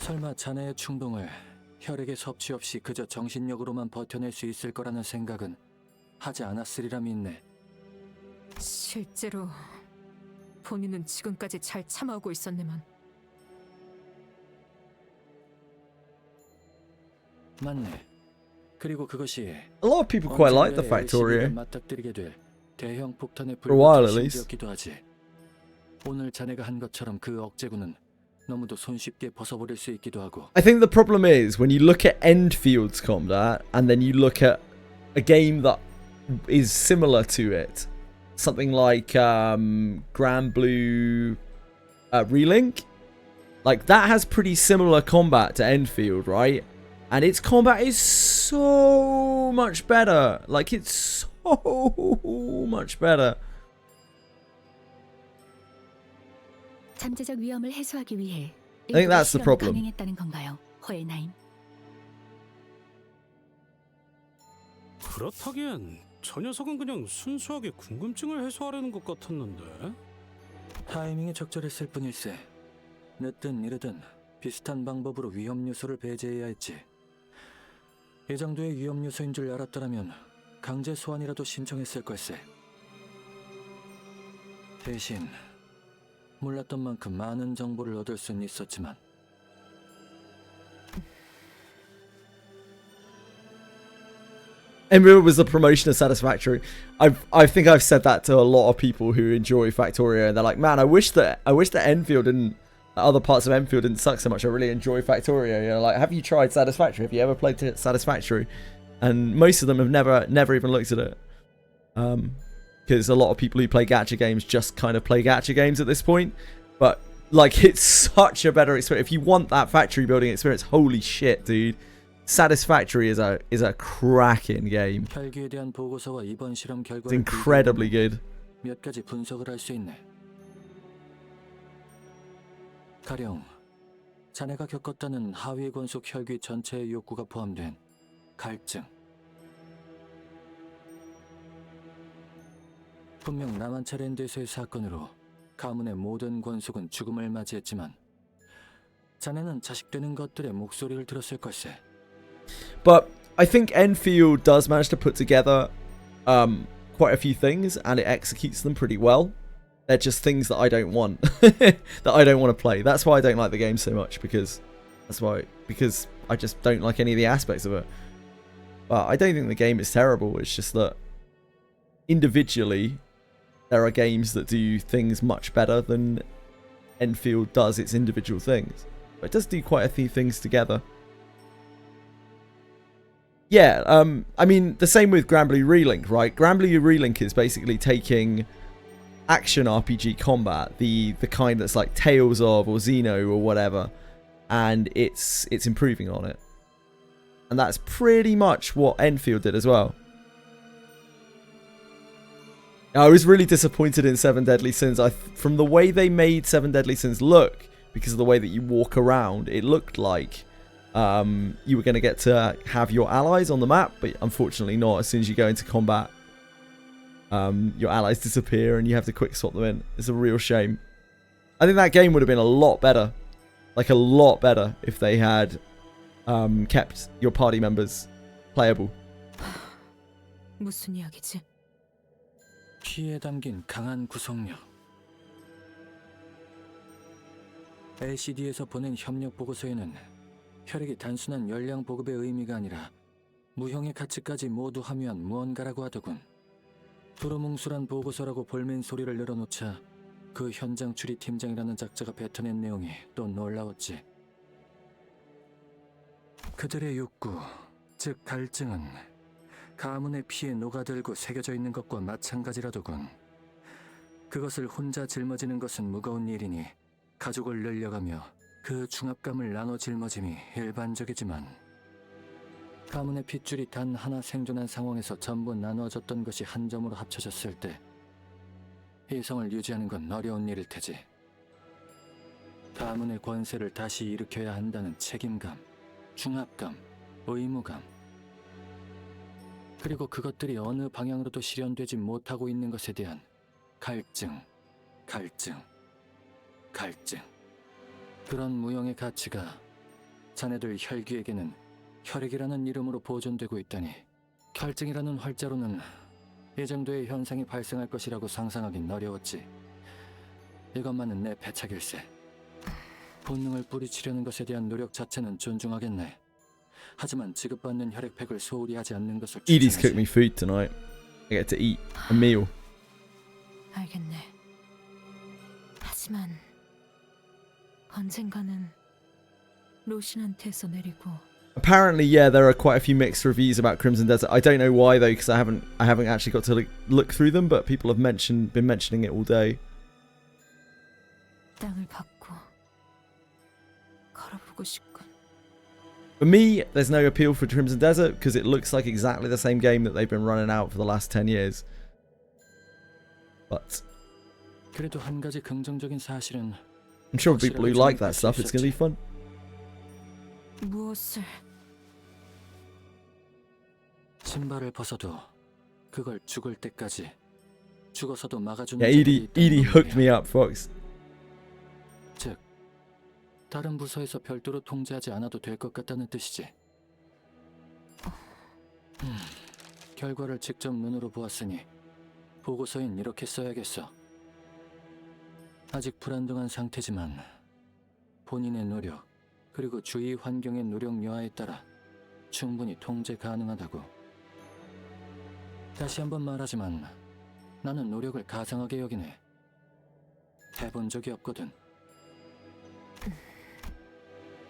설마 자네의 충동을 혈액의 섭취 없이 그저 정신력으로만 버텨낼 수 있을 거라는 생각은 하지 않았으리라 믿네. 실제로 본인은 지금까지 잘 참아오고 있었네만. 맞네. 그리고 그것이 A lot of people quite like the Factorio. 맞닥뜨리게 될 대형 폭탄의 For a while at least. 불기도 하지. 오늘 자네가 한 것처럼 그 억제구는 너무도 손쉽게 벗어버릴 수 있기도 하고. I think the problem is when you look at Enfield's combat and then you look at a game that is similar to it, something like Granblue Relink, like that has pretty similar combat to Enfield, right? And its combat is so much better. Like, it's so much better. 잠재적 위험을 해소하기 위해 I think that's the problem. 강행했다는 건가요, 호에나임? 그렇다기엔 저 녀석은 그냥 순수하게 궁금증을 해소하려는 것 같았는데. 타이밍이 적절했을 뿐일세. 늦든 이르든 비슷한 방법으로 위험 요소를 배제해야 했지. 이 정도의 위험 요소인 줄 알았더라면 강제 소환이라도 신청했을 걸세. 대신 몰랐던 만큼 많은 정보를 얻을 수는 있었지만 Enfield was the promotion of Satisfactory. I think I've said that to a lot of people who enjoy Factorio, and they're like, man, I wish that Enfield and other parts of Enfield didn't suck so much. I really enjoy Factorio. You know, like, have you tried Satisfactory? Have you ever played Satisfactory? And most of them have never even looked at it. Because a lot of people who play gacha games just kind of play gacha games at this point. But like, it's such a better experience. If you want that factory building experience, holy shit, dude. Satisfactory is a cracking game. 혈기에 대한 보고서와 이번 실험 결과를 It's incredibly good. 몇 가지 분석을 할 수 있네. 가령 자네가 겪었다는 하위 권속 혈귀 전체의 욕구가 포함된 갈증. 분명 남한차랜드에서의 사건으로 가문의 모든 권속은 죽음을 맞이했지만 자네는 자식되는 것들의 목소리를 들었을 걸세. But I think Enfield does manage to put together quite a few things, and it executes them pretty well. They're just things that I don't want, that I don't want to play. That's why I don't like the game so much, because I just don't like any of the aspects of it. But I don't think the game is terrible. It's just that individually, there are games that do things much better than Enfield does its individual things. But it does do quite a few things together. Yeah, I mean, the same with Granblue Relink, right? Granblue Relink is basically taking action RPG combat, the kind that's like Tales of or Xeno or whatever, and it's improving on it. And that's pretty much what Enfield did as well. I was really disappointed in Seven Deadly Sins. From the way they made Seven Deadly Sins look, because of the way that you walk around, it looked like you were going to get to have your allies on the map, but unfortunately not. As soon as you go into combat, your allies disappear and you have to quick swap them in. It's a real shame. I think that game would have been a lot better, like a lot better, if they had kept your party members playable. 무슨 이야기지? 피에 담긴 강한 구속력. LCD에서 보낸 협력 보고서에는 혈액이 단순한 열량 보급의 의미가 아니라 무형의 가치까지 모두 함유한 무언가라고 하더군. 두루뭉술한 보고서라고 볼멘 소리를 늘어놓자 그 현장 추리 팀장이라는 작자가 뱉어낸 내용이 또 놀라웠지. 그들의 욕구, 즉 갈증은 가문의 피에 녹아들고 새겨져 있는 것과 마찬가지라더군. 그것을 혼자 짊어지는 것은 무거운 일이니 가족을 늘려가며 그 중압감을 나눠 짊어짐이 일반적이지만 가문의 핏줄이 단 하나 생존한 상황에서 전부 나눠졌던 것이 한 점으로 합쳐졌을 때 이성을 유지하는 건 어려운 일일 테지. 가문의 권세를 다시 일으켜야 한다는 책임감, 중압감, 의무감, 그리고 그것들이 어느 방향으로도 실현되지 못하고 있는 것에 대한 갈증. 그런 무형의 가치가 자네들 혈귀에게는 혈액이라는 이름으로 보존되고 있다니, 갈증이라는 활자로는 이 정도의 현상이 발생할 것이라고 상상하긴 어려웠지. 이것만은 내 패착일세. 본능을 뿌리치려는 것에 대한 노력 자체는 존중하겠네. 하지만 지급받는 혈액팩을 소홀히 하지 않는 것을 Edie's cooked me food tonight. I get to eat a meal. 알겠네. 하지만 언젠가는 로신한테서 내리고. Apparently, yeah, there are quite a few mixed reviews about Crimson Desert. I don't know why though, because I haven't actually got to look through them, but people have been mentioning it all day. 땅을 받고 걸어보고 싶군. For me, there's no appeal for Crimson Desert because it looks like exactly the same game that they've been running out for the last 10 years. But 그래도 한 가지 긍정적인 사실은 I'm sure people who like that stuff, it's going to be fun. 무엇을? 신발을 벗어도 그걸 죽을 때까지 죽어서도 막아주는 Yeah, Edie hooked me up, Fox. 즉, 다른 부서에서 별도로 통제하지 않아도 될 것 같다는 뜻이지. 결과를 직접 눈으로 보았으니 보고서엔 이렇게 써야겠어. 아직 불안정한 상태지만 본인의 노력 그리고 주위 환경의 노력 여하에 따라 충분히 통제 가능하다고. 다시 한번 말하지만 나는 노력을 가상하게 여기네. 해본 적이 없거든.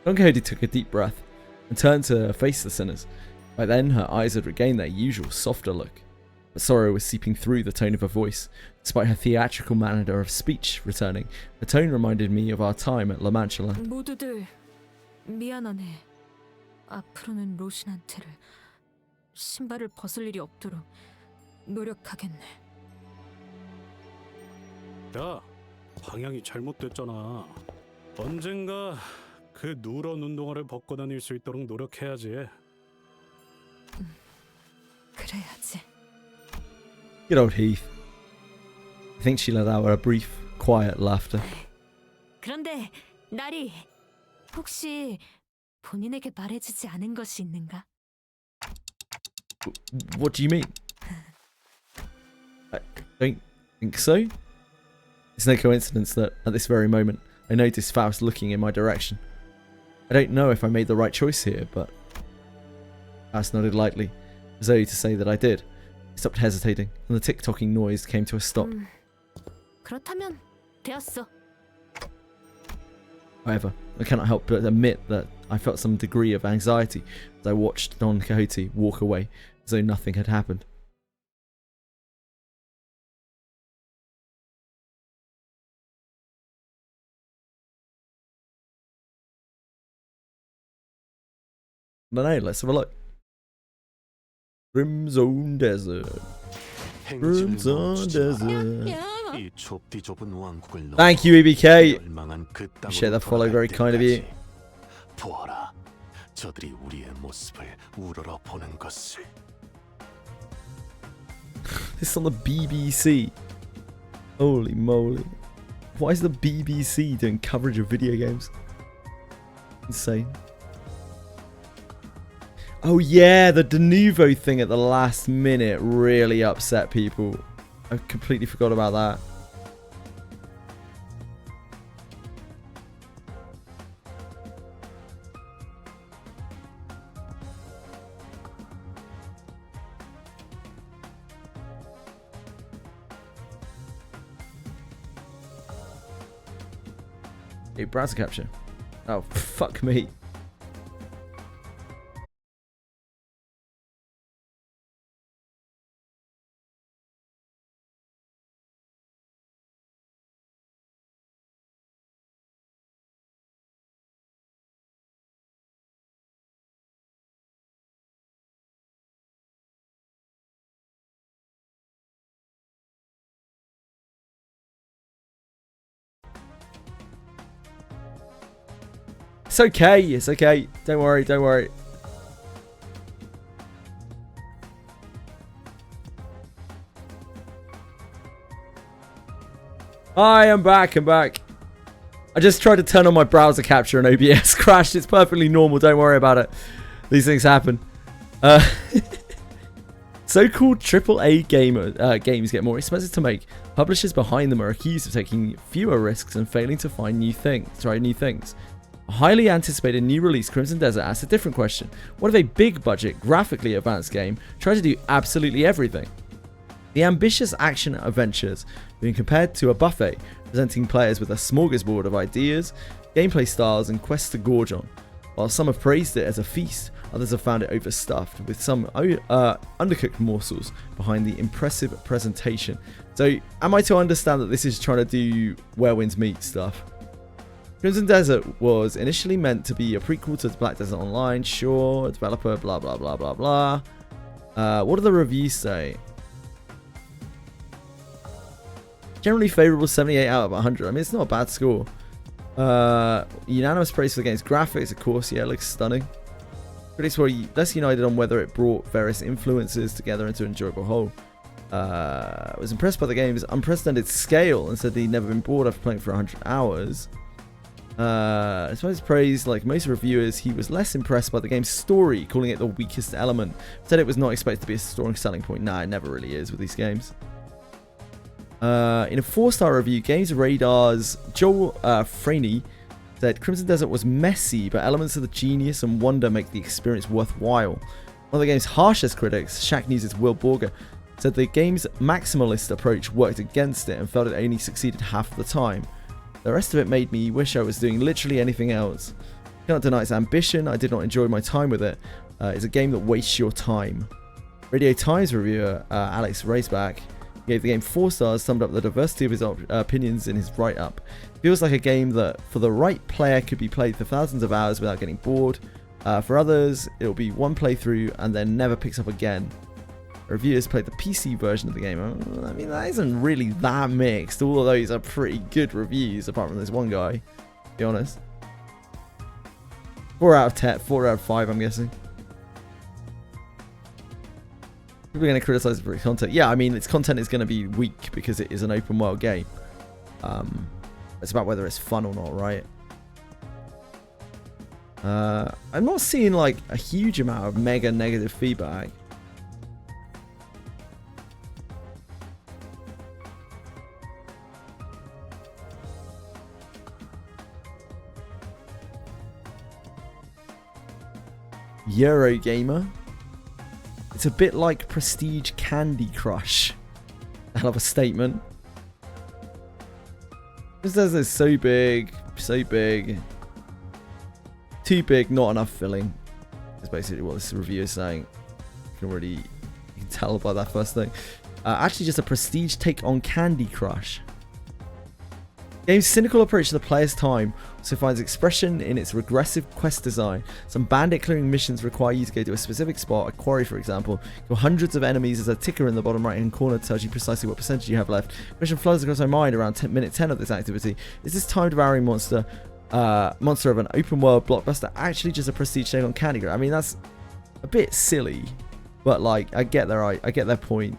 Don Quixote took a deep breath and turned to face the sinners. By then, her eyes had regained their usual softer look, but sorrow was seeping through the tone of her voice. Despite her theatrical manner of speech returning, her tone reminded me of our time at La Mancha. 모두들 미안하네. 앞으로는 로신한테를 신발을 벗을 일이 없도록 노력하겠네. 야, 방향이 잘못됐잖아. 언젠가 그 누런 운동화를 벗고 다닐 수 있도록 노력해야지. 그래야지. Good old Heath. I think she let out a brief, quiet laughter. 그런데 나리 혹시 본인에게 말해주지 않은 것이 있는가? What do you mean? I don't think so. It's no coincidence that at this very moment I noticed Faust looking in my direction. I don't know if I made the right choice here, but Faust nodded lightly, as though to say that I did. I stopped hesitating, and the tick-tocking noise came to a stop. 그렇다면 되었어. However, I cannot help but admit that I felt some degree of anxiety as I watched Don Quixote walk away as though nothing had happened. I don't know, let's have a look. Crimson Desert. Crimson Desert. 이 좁디 좁은 왕국을 Thank you, EBK. 멸망한 그 Appreciate that 땅으로 follow, very 돌아갈 kind of you. 때까지 보아라, 저들이 우리의 모습을 우러러 보는 것을. This is on the BBC. Holy moly. Why is the BBC doing coverage of video games? Insane. Oh yeah, the de novo thing at the last minute really upset people. I completely forgot about that. Hey, browser capture. Oh, fuck me. It's okay, it's okay. Don't worry, don't worry. Hi, I'm back, I'm back. I just tried to turn on my browser capture and OBS crashed. It's perfectly normal, don't worry about it. These things happen. So-called AAA games get more expensive to make. Publishers behind them are accused of taking fewer risks and failing to find new things. A highly anticipated new release, Crimson Desert, asks a different question. What if a big-budget, graphically advanced game tries to do absolutely everything? The ambitious action adventures being compared to a buffet, presenting players with a smorgasbord of ideas, gameplay styles, and quests to gorge on. While some have praised it as a feast, others have found it overstuffed, with some undercooked morsels behind the impressive presentation. So, am I to understand that this is trying to do Where Winds Meet stuff? Crimson Desert was initially meant to be a prequel to Black Desert Online, sure, developer, blah blah blah blah blah. What do the reviews say? Generally favourable, 78 out of 100. I mean, it's not a bad score. Unanimous praise for the game's graphics, of course, yeah, it looks stunning. Critics were less united on whether it brought various influences together into an enjoyable whole. Was impressed by the game's unprecedented scale and said that he'd never been bored after playing for 100 hours. Despite his praise, like most reviewers, he was less impressed by the game's story, calling it the weakest element. Said it was not expected to be a strong selling point. Nah, it never really is with these games. In a 4-star review, Games Radar's Joel Franey said Crimson Desert was messy, but elements of the genius and wonder make the experience worthwhile. One of the game's harshest critics, Shack News' Will Bokgak, said the game's maximalist approach worked against it and felt it only succeeded half the time. The rest of it made me wish I was doing literally anything else. Cannot deny its ambition, I did not enjoy my time with it. It's a game that wastes your time. Radio Times reviewer Alex Raceback gave the game 4 stars, summed up the diversity of his opinions in his write-up. Feels like a game that, for the right player, could be played for thousands of hours without getting bored. For others, it'll be one playthrough and then never picks up again. Reviewers played the PC version of the game. I mean, that isn't really that mixed. All of those are pretty good reviews, apart from this one guy, to be honest. 4 out of 10, 4 out of 5, I'm guessing. People are going to criticize it for its content. Yeah, I mean, its content is going to be weak because it is an open world game. It's about whether it's fun or not, right? I'm not seeing like a huge amount of mega negative feedback. Eurogamer. It's a bit like Prestige Candy Crush. Hell of a statement. This is so big, so big. Too big, not enough filling. That's basically what this review is saying. You can tell by that first thing. Actually, just a prestige take on Candy Crush. Game's cynical approach to the player's time also finds expression in its regressive quest design. Some bandit clearing missions require you to go to a specific spot, a quarry for example, kill hundreds of enemies as a ticker in the bottom right hand corner tells you precisely what percentage you have left. Question flows across my mind around minute 10 of this activity. Is this time devouring monster of an open world blockbuster actually just a prestige take on Candy Crush? I mean, that's a bit silly, but like I get their point.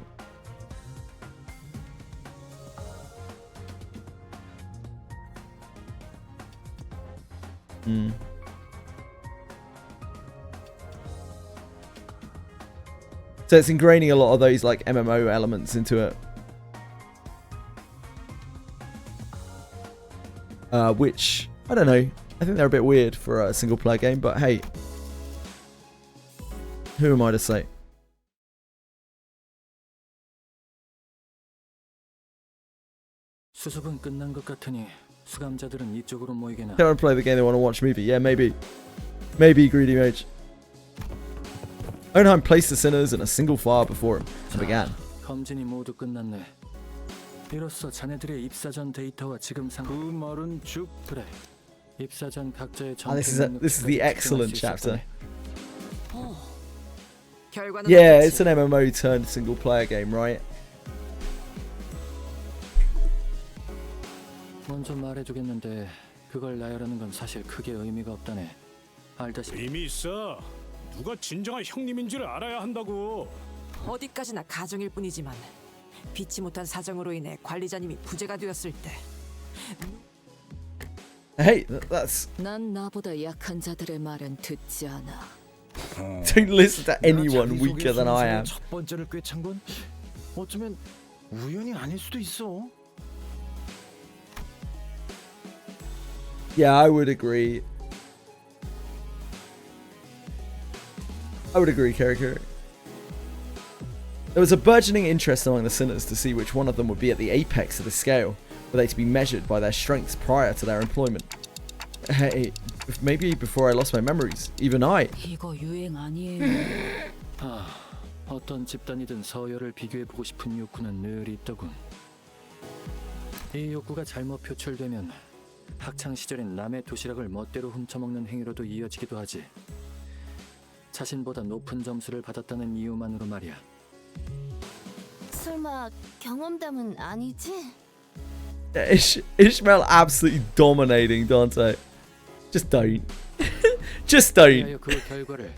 So it's ingraining a lot of those like MMO elements into it, which I don't know. I think they're a bit weird for a single player game, but hey, who am I to say? 수습은 끝난 것 같으니 수감자들은 이쪽으로 모이게나. They want to play the game, they want to watch movie. Yeah, maybe Greedy Mage. Onheim placed the sinners in a single file before him and began. 검진이 모두 끝났네. 이로써 자네들의 입사 전 데이터와 지금 그 말은 쭉 그래. 입사 전 각자의 This is the excellent chapter. 결과는 Yeah, 어땠지? it's an MMO turned single player game, right? 먼저 말해주겠는데 그걸 나열하는 건 사실 크게 의미가 없다네. 알다시피 의미 있어. 누가 진정한 형님인지를 알아야 한다고. 어디까지나 가정일 뿐이지만 빛이 못한 사정으로 인해 관리자님이 부재가 되었을 때 Hey, that's 난 나보다 약한 자들의 말은 듣지 않아. don't listen to anyone weaker than I am. 첫 번째를 꿰찬 건 어쩌면 우연이 아닐 수도 있어. Yeah, I would agree. Kerry. There was a burgeoning interest among the sinners to see which one of them would be at the apex of the scale, were they to be measured by their strengths prior to their employment. Hey, maybe before I lost my memories, even I. 이거 유행 아니에요. 어떤 집단이든 서열을 비교해보고 싶은 욕구는 늘 있더군. 이 욕구가 잘못 표출되면 학창 시절인 남의 도시락을 멋대로 훔쳐먹는 행위로도 이어지기도 하지. 자신보다 높은 점수를 받았다는 이유만으로 말이야. 설마 경험담은 아니지? Ishmael absolutely dominating Dante. Just don't. Just don't. 그 결과를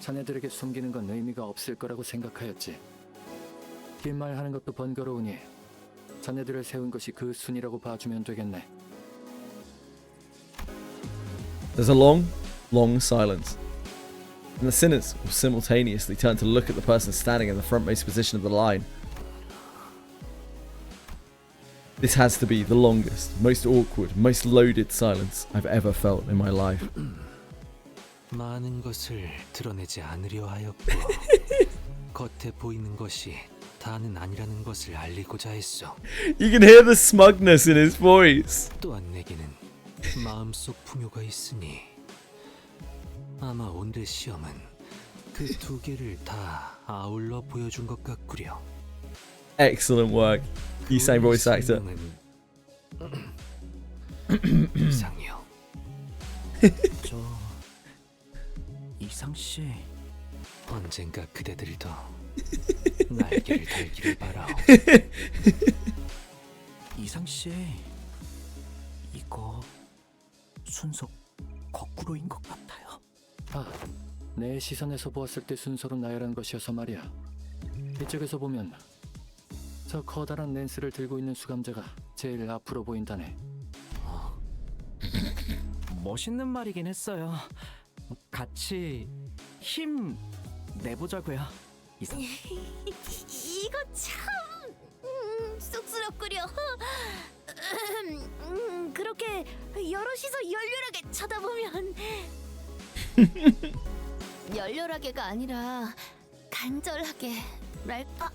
자네들에게 숨기는 건 의미가 없을 거라고 생각하였지. 긴 말 하는 것도 번거로우니 자네들을 세운 것이 그 순이라고 봐주면 되겠네. There's a long, long silence. And the sinners will simultaneously turn to look at the person standing in the frontmost position of the line. This has to be the longest, most awkward, most loaded silence I've ever felt in my life. 많은 것을 드러내지 않으려 하였고 겉에 보이는 것이 다는 아니라는 것을 알리고자 했어. You can hear the smugness in his voice. 또한 내게는 마음속 풍요가 있으니 아마 오늘 시험은 그 두 개를 다 아울러 보여준 것 같구려. Excellent work. You same voice actor. 이상이요. 저 이상 씨 언젠가 그대들도 날개를 달기를 바라오. 이상 씨 이거 순서 거꾸로인 것 같아요. 아, 내 시선에서 보았을 때 순서로 나열한 것이어서 말이야. 이쪽에서 보면 저 커다란 렌스를 들고 있는 수감자가 제일 앞으로 보인다네. 멋있는 말이긴 했어요. 같이 힘 내보자고요. 이상. 이거 참 쑥스럽구려. 그렇게 여럿이서 열렬하게 쳐다보면 열렬하게가 아니라 간절하게 랄까.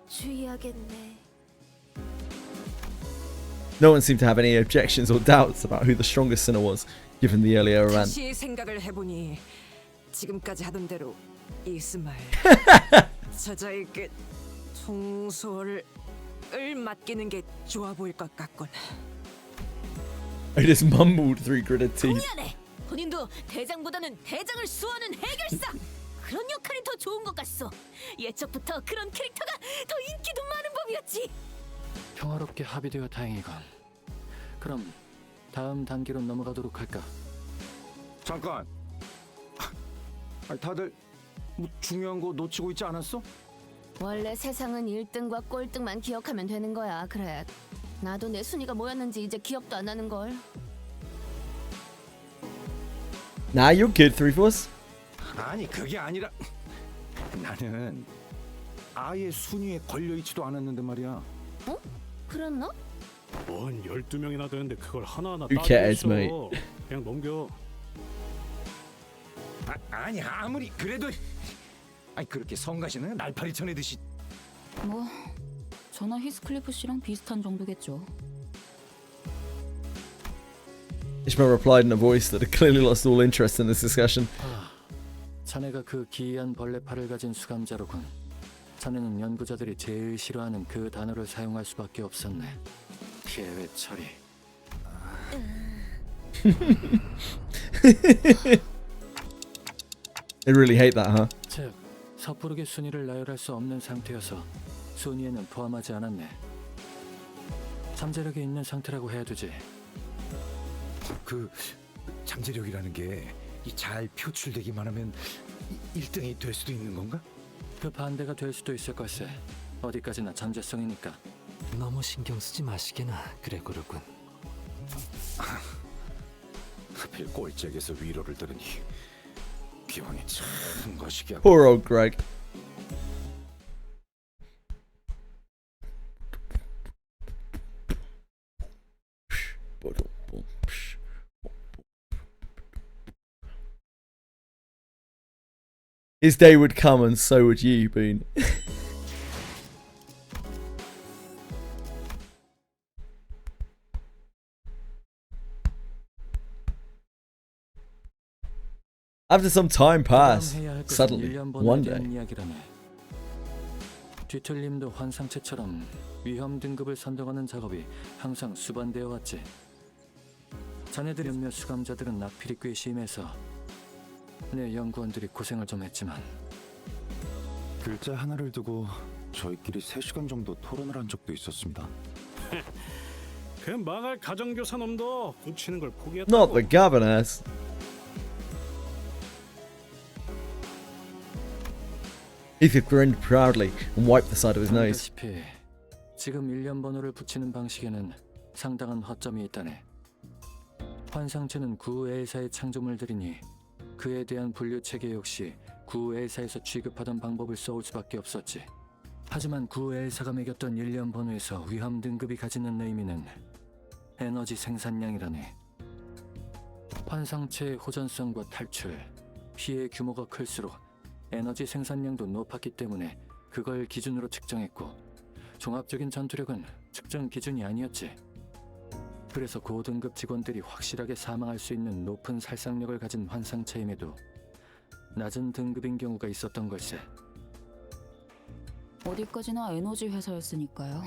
주의하겠네. No one seemed to have any objections or doubts about who the strongest sinner was, given the earlier event. 다시 생각을 해보니 지금까지 하던 대로 이스마엘 저자에게 통솔을 맡기는 게 좋아 보일 것 같군. I just mumbled through gritted teeth. 동의하네. 본인도 대장보다는 대장을 수호하는 해결사. 그런 역할이 더 좋은 것 같소. 예적부터 그런 캐릭터가 더 인기도 많은 법이었지. 평화롭게 합의되어 다행이건. 그럼 다음 단계로 넘어가도록 할까? 잠깐. 다들 뭐 중요한 거 놓치고 있지 않았어? 원래 세상은 1등과 꼴등만 기억하면 되는 거야. 그래. 나도 내 순위가 뭐였는지 이제 기억도 안 나는 걸. Nah, you're good, 3-4s. 아니 그게 아니라 나는 아예 순위에 걸려있지도 않았는데 말이야. 어? 그랬나? 뭔 12명이나 되는데 그걸 하나하나 Who 따지고 cares, 있어. mate? 그냥 넘겨. 아니 아무리 그래도 그렇게 성가시는 날파리 쳐내듯이. 뭐 저나 히스클리프 씨랑 비슷한 정도겠죠. Ishmael replied in a voice that had clearly lost all interest in this discussion. 자네가 그 기이한 벌레팔을 가진 수감자로군. 자네는 연구자들이 제일 싫어하는 그 단어를 사용할 수밖에 없었네. 계획 처리. They really hate that, huh? 즉, 섣부르게 순위를 나열할 수 없는 상태여서 순위에는 포함하지 않았네. 잠재력이 있는 상태라고 해야 되지. 그 잠재력이라는 게 잘 표출되기만 하면 1등이 될 수도 있는 건가? 그 반대가 될 수도 있을 걸세. 어디까지나 잠재성이니까. 너무 신경 쓰지 마시게나 그레고르군. 하필 꼴짝에서 위로를 들으니 기분이 참 거시기하고. Poor old Greg. His day would come and so would you, Boone. After some time passed, suddenly, one day, 뒤틀림도 환상체처럼 위험 등급을 선정하는 작업이 항상 수반되어 왔지. 자네들 몇몇 수감자들은 낙필이 꽤 심해서 내 연구원들이 고생을 좀 했지만 글자 하나를 두고 저희끼리 3시간 정도 토론을 한 적도 있었습니다. 그 망할 가정교사 놈도 붙이는 걸 포기했다고. not the governors. Ether grinned proudly and wiped the side of his nose. 보다시피 지금 1년 번호를 붙이는 방식에는 상당한 허점이 있다네. 환상체는 구엘사의 창조물들이니 그에 대한 분류 체계 역시 구엘사에서 취급하던 방법을 써올 수밖에 없었지. 하지만 구엘사가 매겼던 1년 번호에서 위험 등급이 가지는 의미는 에너지 생산량이라네. 환상체의 호전성과 탈출, 피해 규모가 클수록 에너지 생산량도 높았기 때문에 그걸 기준으로 측정했고, 종합적인 전투력은 측정 기준이 아니었지. 그래서 고등급 직원들이 확실하게 사망할 수 있는 높은 살상력을 가진 환상체임에도 낮은 등급인 경우가 있었던 걸세. 어디까지나 에너지 회사였으니까요.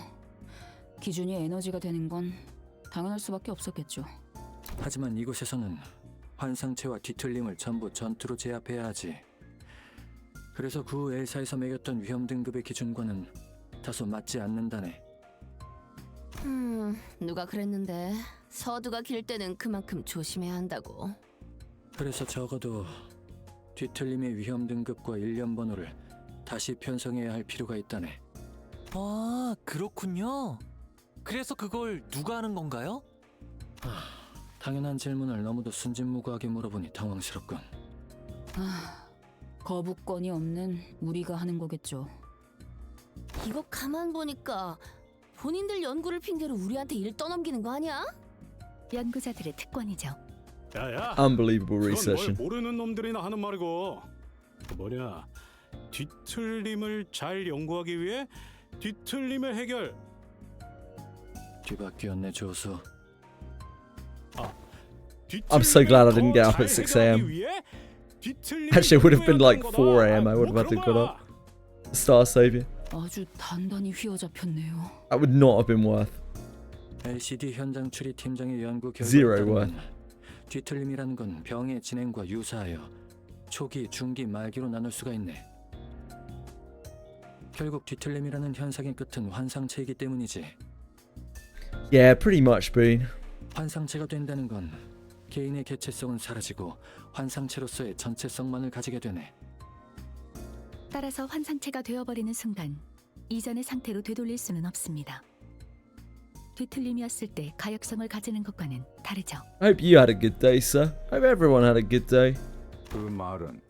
기준이 에너지가 되는 건 당연할 수밖에 없었겠죠. 하지만 이곳에서는 환상체와 뒤틀림을 전부 전투로 제압해야 하지. 그래서 구 엘사에서 매겼던 위험 등급의 기준과는 다소 맞지 않는다네. 누가 그랬는데 서두가 길 때는 그만큼 조심해야 한다고. 그래서 적어도 뒤틀림의 위험 등급과 1년 번호를 다시 편성해야 할 필요가 있다네. 아, 그렇군요. 그래서 그걸 누가 하는 건가요? 당연한 질문을 너무도 순진무구하게 물어보니 당황스럽군. 거부권이 없는 우리가 하는 거겠죠. 이거 가만 보니까 본인들 연구를 핑계로 우리한테 일 떠넘기는 거 아니야? 연구자들의 특권이죠. 야야. Unbelievable 그건 researching. 뭘 모르는 놈들이나 하는 말이고. 그 뭐냐? 뒤틀림을 잘 연구하기 위해 뒤틀림의 해결. 뒤바뀌었네 조수. I'm so glad I didn't get up at 6 a.m. Actually, it would have been like 4 a.m. I would have had to get up. Star Savior. 아주 단단히 휘어잡혔네요. That would not have been worth. LCD 현장 추리 팀장의 연구 결과에 Zero 따르면 뒤틀림이라는 건 병의 진행과 유사하여 초기, 중기, 말기로 나눌 수가 있네. 결국 뒤틀림이라는 현상의 끝은 환상체이기 때문이지. Yeah, pretty much, Boone. 환상체가 된다는 건 개인의 개체성은 사라지고 환상체로서의 전체성만을 가지게 되네. 따라서 환상체가 되어버리는 순간 이전의 상태로 되돌릴 수는 없습니다. 뒤틀림이었을 때 가역성을 가지는 것과는 다르죠. I hope you had a good day, sir. I hope everyone had a good day. 그 말은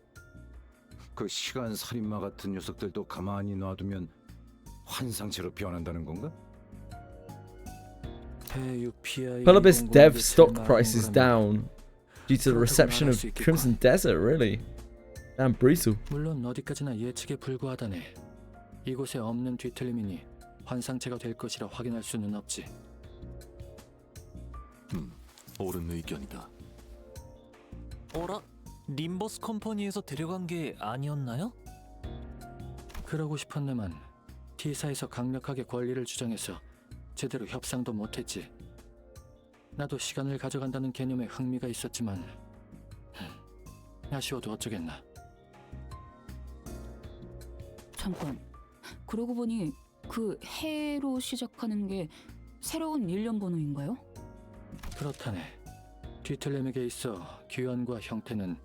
그 시간 살인마 같은 녀석들도 가만히 놔두면 환상체로 변한다는 건가? Pelibus Dev stock price is down due to the reception of Crimson Desert, really? Damn brutal. 물론 어디까지나 예측에 불과하다네. 이곳에 없는 뒤틀림이니 환상체가 될 것이라 확인할 수는 없지. 옳은 의견이다. 어라? 림버스 컴퍼니에서 데려간 게 아니었나요? 그러고 싶었네만 T사에서 강력하게 권리를 주장해서 제대로 협상도 못했지. 나도 시간을 가져간다는 개념에 흥미가 있었지만 아쉬워도 어쩌겠나. 잠깐. 그러고 보니 그 해로 시작하는 게 새로운 1년 번호인가요? 그렇다네. 뒤틀림에게 있어 규현과 형태는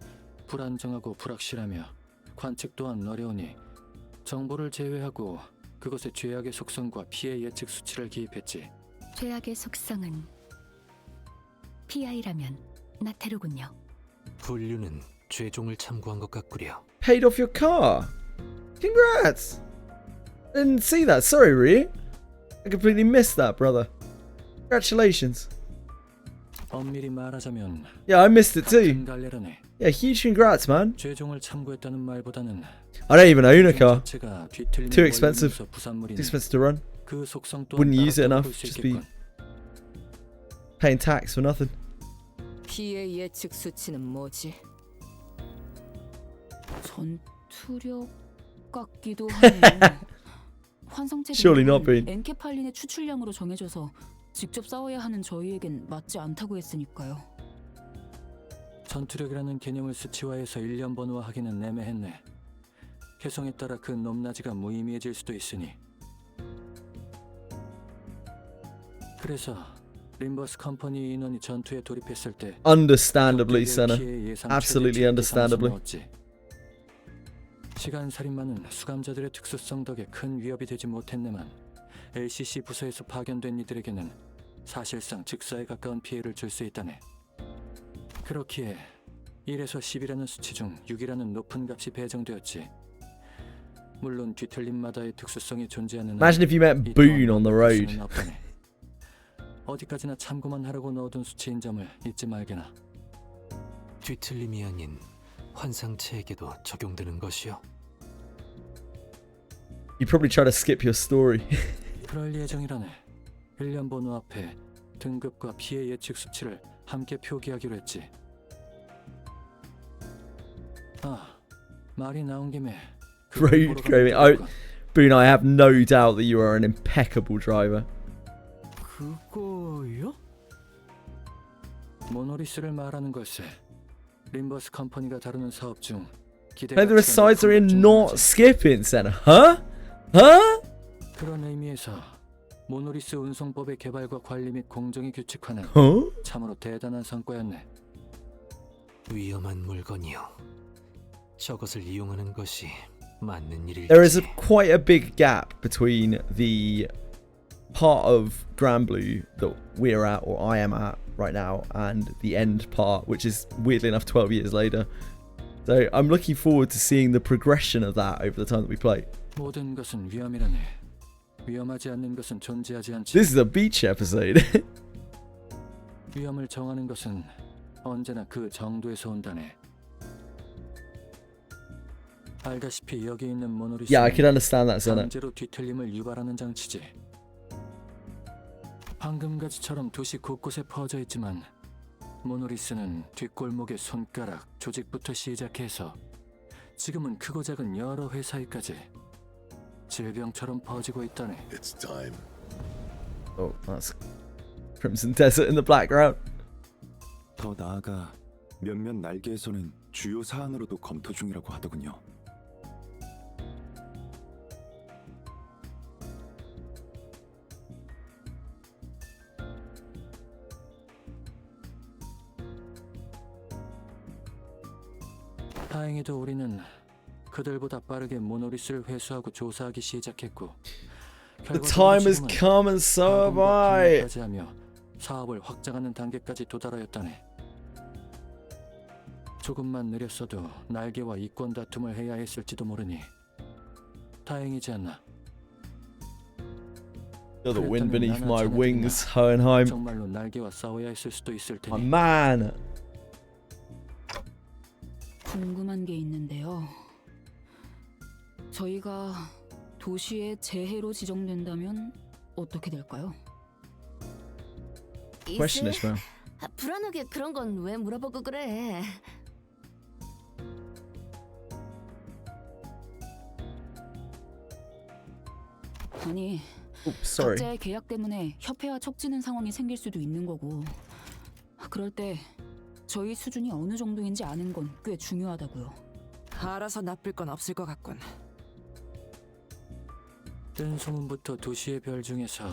불안정하고 불확실하며 관측 또한 어려우니 정보를 제외하고 그것의 죄악의 속성과 피해 예측 수치를 기입했지. 죄악의 속성은 PI라면 나테로군요. 분류는 죄종을 참고한 것 같구려. Paid off your car. Congrats. I didn't see that. Sorry, Ryu. I completely missed that, brother. Congratulations. 엄밀히 말하자면 Yeah, I missed it too. 갈래라네. Yeah, huge congrats, man. 죄종을 참고했다는 말보다는 I don't even own a car. 자체가 뒤틀림의 Too expensive. 원리로서 부산물이니 Too expensive to run. 그 속성 또한 Wouldn't use it 따라 enough. 바꿀 수 Just be 있겠군. paying tax for nothing. 피해 예측 수치는 뭐지? 전투력 같기도 하네요. 환상체 Surely not been. 엔케팔린의 추출량으로 정해져서 직접 싸워야 하는 저희에겐 맞지 않다고 했으니까요. 전투력이라는 개념을 수치화해서 1년 번호화하기는 애매했네. 개성에 따라 그 높낮이가 무의미해질 수도 있으니. 그래서 림버스 컴퍼니 인원이 전투에 돌입했을 때 Understandably, Senna. Absolutely understandably. 시간 살인마는 수감자들의 특수성 덕에 큰 위협이 되지 못했네만 LCC 부서에서 파견된 이들에게는 사실상 즉사에 가까운 피해를 줄 수 있다네. 그렇기에 1에서 10이라는 수치 중 6이라는 높은 값이 배정되었지. 물론 뒤틀림마다의 특수성이 존재하는 Imagine if you met Boone on the road. 어디까지나 참고만 하려고 넣어둔 수치인 점을 잊지 말게나. 뒤틀림이 아닌 환상체에게도 적용되는 것이요. You probably try to skip your story. 그럴 예정이라네. 1년 번호 앞에 등급과 피해 예측 수치를 함께 표기하기로 했지. 아, 말이 나온 김에 Road going. Boone, I have no doubt that you are an impeccable driver. 그거요? 모노리스를 말하는 걸세. 림버스 컴퍼니가 다루는 사업 중 Hey, the resides are in not skipping center. Huh? Huh? 그런 의미에서 모노리스 운송법의 개발과 관리 및 공정이 규칙화는 참으로 대단한 성과였네. 위험한 물건이요. 저것을 이용하는 것이 맞는 일일지. There is quite a big gap between the part of Granblue that we're at, or I am at right now, and the end part, which is weirdly enough 12 years later. So I'm looking forward to seeing the progression of that over the time that we play. 모든 것은 위험이라네. 위험하지 않는 것은 존재하지 않지. This is a beach episode. 위험을 정하는 것은 언제나 그 정도에서 온다네. 알다시피 여기 있는 모노리스는 Yeah, I can understand that, Senna. 강제로 뒤틀림을 유발하는 장치지. 방금까지처럼 도시 곳곳에 퍼져 있지만 모노리스는 뒷골목의 손가락 조직부터 시작해서 지금은 크고 작은 여러 회사에까지 질병처럼 퍼지고 있다네. It's time. Oh, that's Crimson Desert in the background. 더 나아가 몇몇 날개에서는 주요 사안으로도 검토 중이라고 하더군요. 다행히도 우리는 그들보다 빠르게 모노리스를 회수하고 조사하기 시작했고 The time has come and so have I. 하며 사업을 확장하는 단계까지 도달하였다네. 조금만 느렸어도 날개와 이권 다툼을 해야 했을지도 모르니 다행이지 않나. Feel the wind beneath my wings, Hohenheim. 정말로 날개와 싸워야 했을 수도 있을 테니. Oh, man. 궁금한 게 있는데요. 저희가 도시의 재해로 지정된다면 어떻게 될까요? Question, Ishmael. 불안하게 그런 건 왜 물어보고 그래? 아니, sorry. 각자의 계약 때문에 협회와 척지는 상황이 생길 수도 있는 거고, 그럴 때 저희 수준이 어느 정도인지 아는 건 꽤 중요하다고요. 알아서 나쁠 건 없을 것 같군. 뜬 소문부터 도시의 별 중에서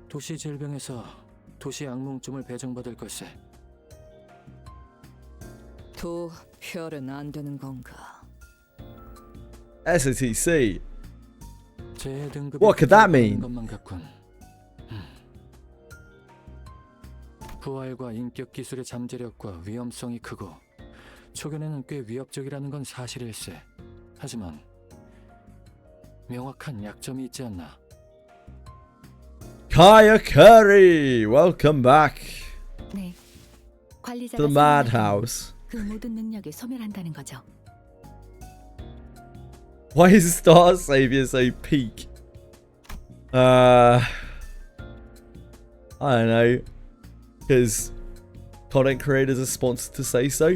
도시 질병에서 도시 악몽쯤을 배정받을 걸세. 도 별은 안 되는 건가? SATC. 재해 등급이 What could that mean? 것만 같군. 부활과 인격 기술의 잠재력과 위험성이 크고 초견에는 꽤 위협적이라는 건 사실일세. 하지만 명확한 약점이 있지 않나. Kaya Curry, welcome back 네, 관리자가 to the madhouse. 그 모든 능력에 소멸한다는 거죠. Why is Star Savior so peak? I don't know. Because content creators are sponsored to say so.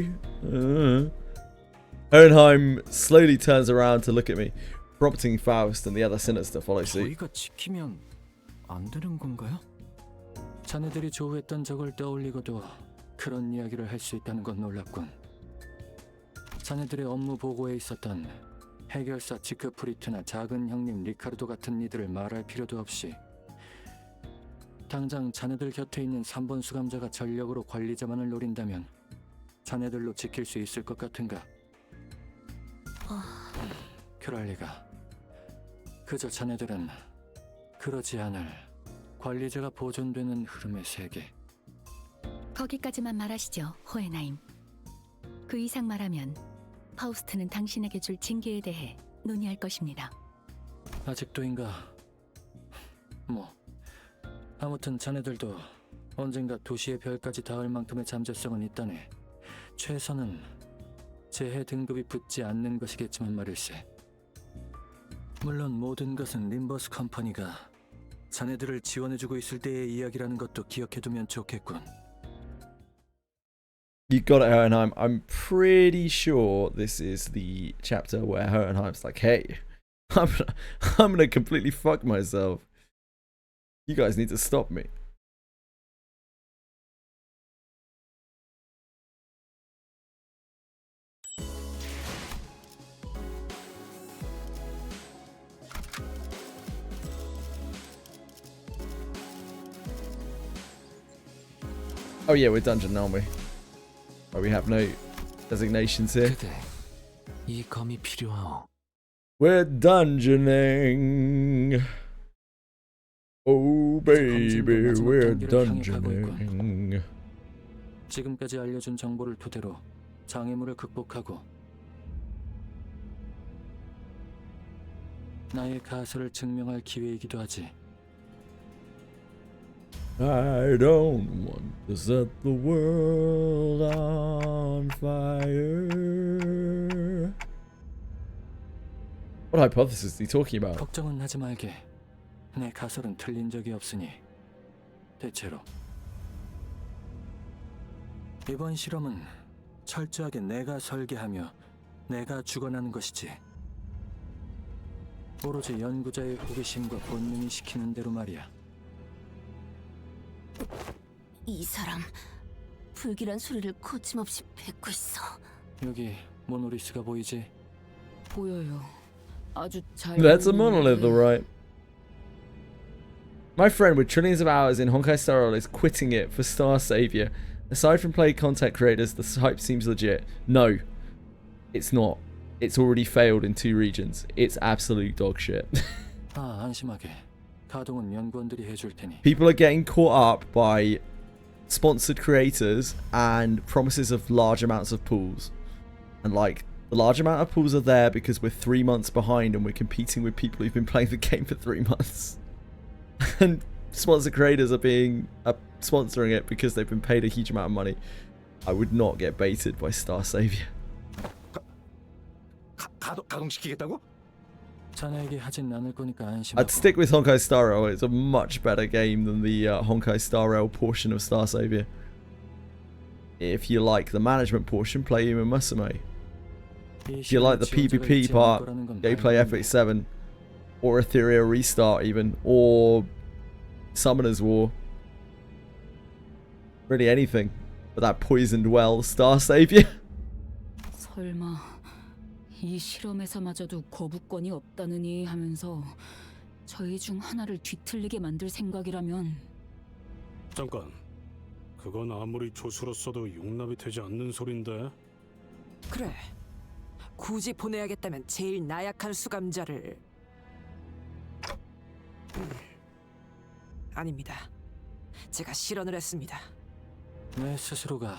Hohenheim slowly turns around to look at me, prompting Faust and the other sinners to follow suit. 저희가 지키면 안 되는 건가요? 자네들이 조우했던 적을 떠올리고도 그런 이야기를 할 수 있다는 건 놀랍군. 자네들의 업무 보고에 있었던 해결사 지크프리트나 작은 형님 리카르도 같은 이들을 말할 필요도 없이 당장 자네들 곁에 있는 3번 수감자가 전력으로 관리자만을 노린다면 자네들로 지킬 수 있을 것 같은가? 박혀랄 리가. 그저 자네들은 그러지 않을 관리자가 보존되는 흐름의 세계. 거기까지만 말하시죠, 호에나임. 그 이상 말하면 파우스트는 당신에게 줄 징계에 대해 논의할 것입니다. 아직도인가? 뭐 아무튼 자네들도 언젠가 도시의 별까지 닿을 만큼의 잠재성은 있다네. 최선은 재해 등급이 붙지 않는 것이겠지만 말일세. 물론 모든 것은 림버스 컴퍼니가 자네들을 지원해주고 있을 때의 이야기라는 것도 기억해두면 좋겠군. You got it, Hohenheim. I'm pretty sure this is the chapter where Hohenheim's like, hey, I'm gonna completely fuck myself. You guys need to stop me. Oh yeah, we're dungeon, aren't we? Oh, we have no designations here. 그대, 이 검이 필요하오. We're dungeoning. Oh baby, we're dungeoning. 지금까지 알려준 정보를 토대로 장애물을 극복하고 나의 가설을 증명할 기회이기도 하지. I don't want to set the world on fire. What hypothesis is he talking about? 걱정은 하지 말게. 내 가설은 틀린 적이 없으니 대체로 이번 실험은 철저하게 내가 설계하며 내가 주관하는 것이지. 오로지 연구자의 호기심과 본능이 시키는 대로 말이야. 이 사람 불길한 소리를 거침없이 뱉고 있어. 여기 모노리스가 보이지? 보여요. 아주 잘. That's a monolith, alright. My friend with trillions of hours in Honkai Star Rail is quitting it for Star Savior. Aside from play content creators, the hype seems legit. No, it's not. It's already failed in 2 regions. It's absolute dog shit. 아, 안심하게. 가동은 연구원들이 해줄 테니. People are getting caught up by sponsored creators and promises of large amounts of pools. And like, the large amount of pools are there because we're 3 months behind and we're competing with people who've been playing the game for 3 months. And sponsored creators are sponsoring it because they've been paid a huge amount of money. I would not get baited by Star Savior. 가동시키겠다고? 자네에게 하진 않을 거니까 안심하고. I'd stick with Honkai Star Rail. It's a much better game than the Honkai Star Rail portion of Star Savior. If you like the management portion, play Uma Musume. If you like the PvP part, go play FX7 or Ethereal Restart even, or Summoner's War. Really anything but that poisoned well Star Savior. 설마 이 실험에서마저도 거부권이 없다느니 하면서 저희 중 하나를 뒤틀리게 만들 생각이라면. 잠깐, 그건 아무리 조수로서도 용납이 되지 않는 소린데. 그래, 굳이 보내야겠다면 제일 나약한 수감자를. 아닙니다. 제가 실언을 했습니다. 내 스스로가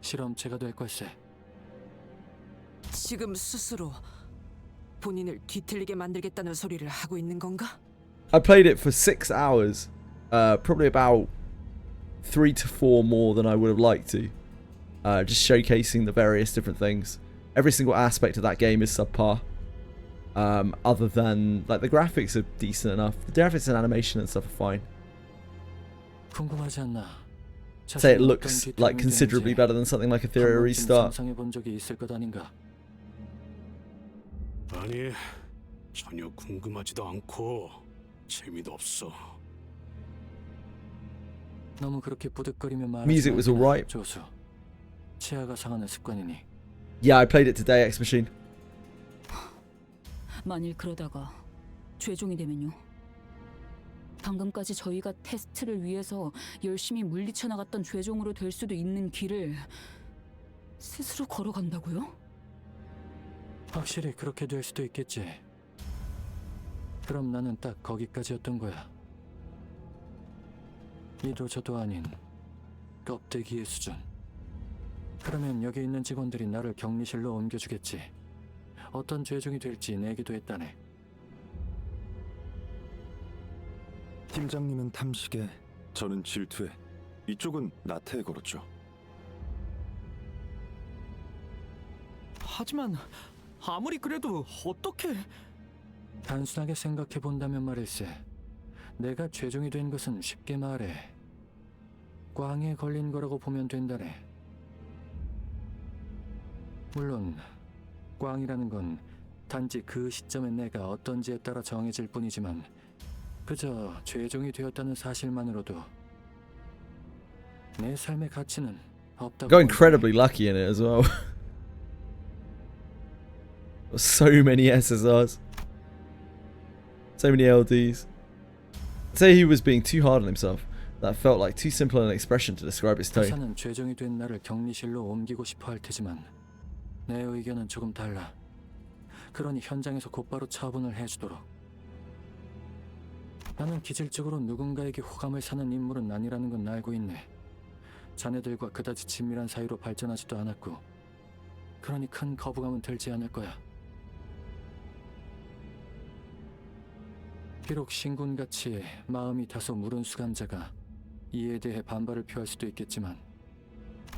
실험체가 될 걸세. 지금 스스로 본인을 뒤틀리게 만들겠다는 소리를 하고 있는 건가? I played it for 6 hours. Probably about 3 to 4 more than I would have liked to. Just showcasing the various different things. Every single aspect of that game is subpar. Other than, like, the graphics are decent enough. The graphics and animation and stuff are fine. 궁금하지 않나? Say it looks like considerably better than something like Ethereal Restart. 상상해 본 적이 있을 것 아닌가? 아니, 전혀 궁금하지도 않고 재미도 없어. 너무 그렇게 부득거리며 Music was alright. 조수. 치아가 상하는 습관이니. Yeah, I played it today, X Machine. 만일 그러다가 최종이 되면요. 방금까지 저희가 테스트를 위해서 열심히 물리쳐 나갔던 최종으로 될 수도 있는 길을 스스로 걸어간다고요? 확실히 그렇게 될 수도 있겠지. 그럼 나는 딱 거기까지였던 거야. 이도 저도 아닌 껍데기의 수준. 그러면 여기 있는 직원들이 나를 격리실로 옮겨주겠지. 어떤 죄종이 될지 내기도 했다네. 팀장님은 탐식에, 저는 질투에, 이쪽은 나태에 걸었죠. 하지만 아무리 그래도 어떻게... 단순하게 생각해 본다면 말일세. 내가 죄종이 된 것은 쉽게 말해 꽝에 걸린 거라고 보면 된다네. 물론 꽝이라는 건 단지 그 시점에 내가 어떤지에 따라 정해질 뿐이지만 그저 죄종이 되었다는 사실만으로도 내 삶의 가치는 없다고. Got incredibly lucky in it as well. So many SSRs. So many LDs. Say he was being too hard on himself. That felt like too simple an expression to describe his tone. 회사는 죄종이 된 나를 격리실로 옮기고 싶어 할 테지만 내 의견은 조금 달라. 그러니 현장에서 곧바로 처분을 해주도록. 나는 기질적으로 누군가에게 호감을 사는 인물은 아니라는 건 알고 있네. 자네들과 그다지 친밀한 사이로 발전하지도 않았고 그러니 큰 거부감은 들지 않을 거야. 비록 신군같이 마음이 다소 무른 수감자가 이에 대해 반발을 표할 수도 있겠지만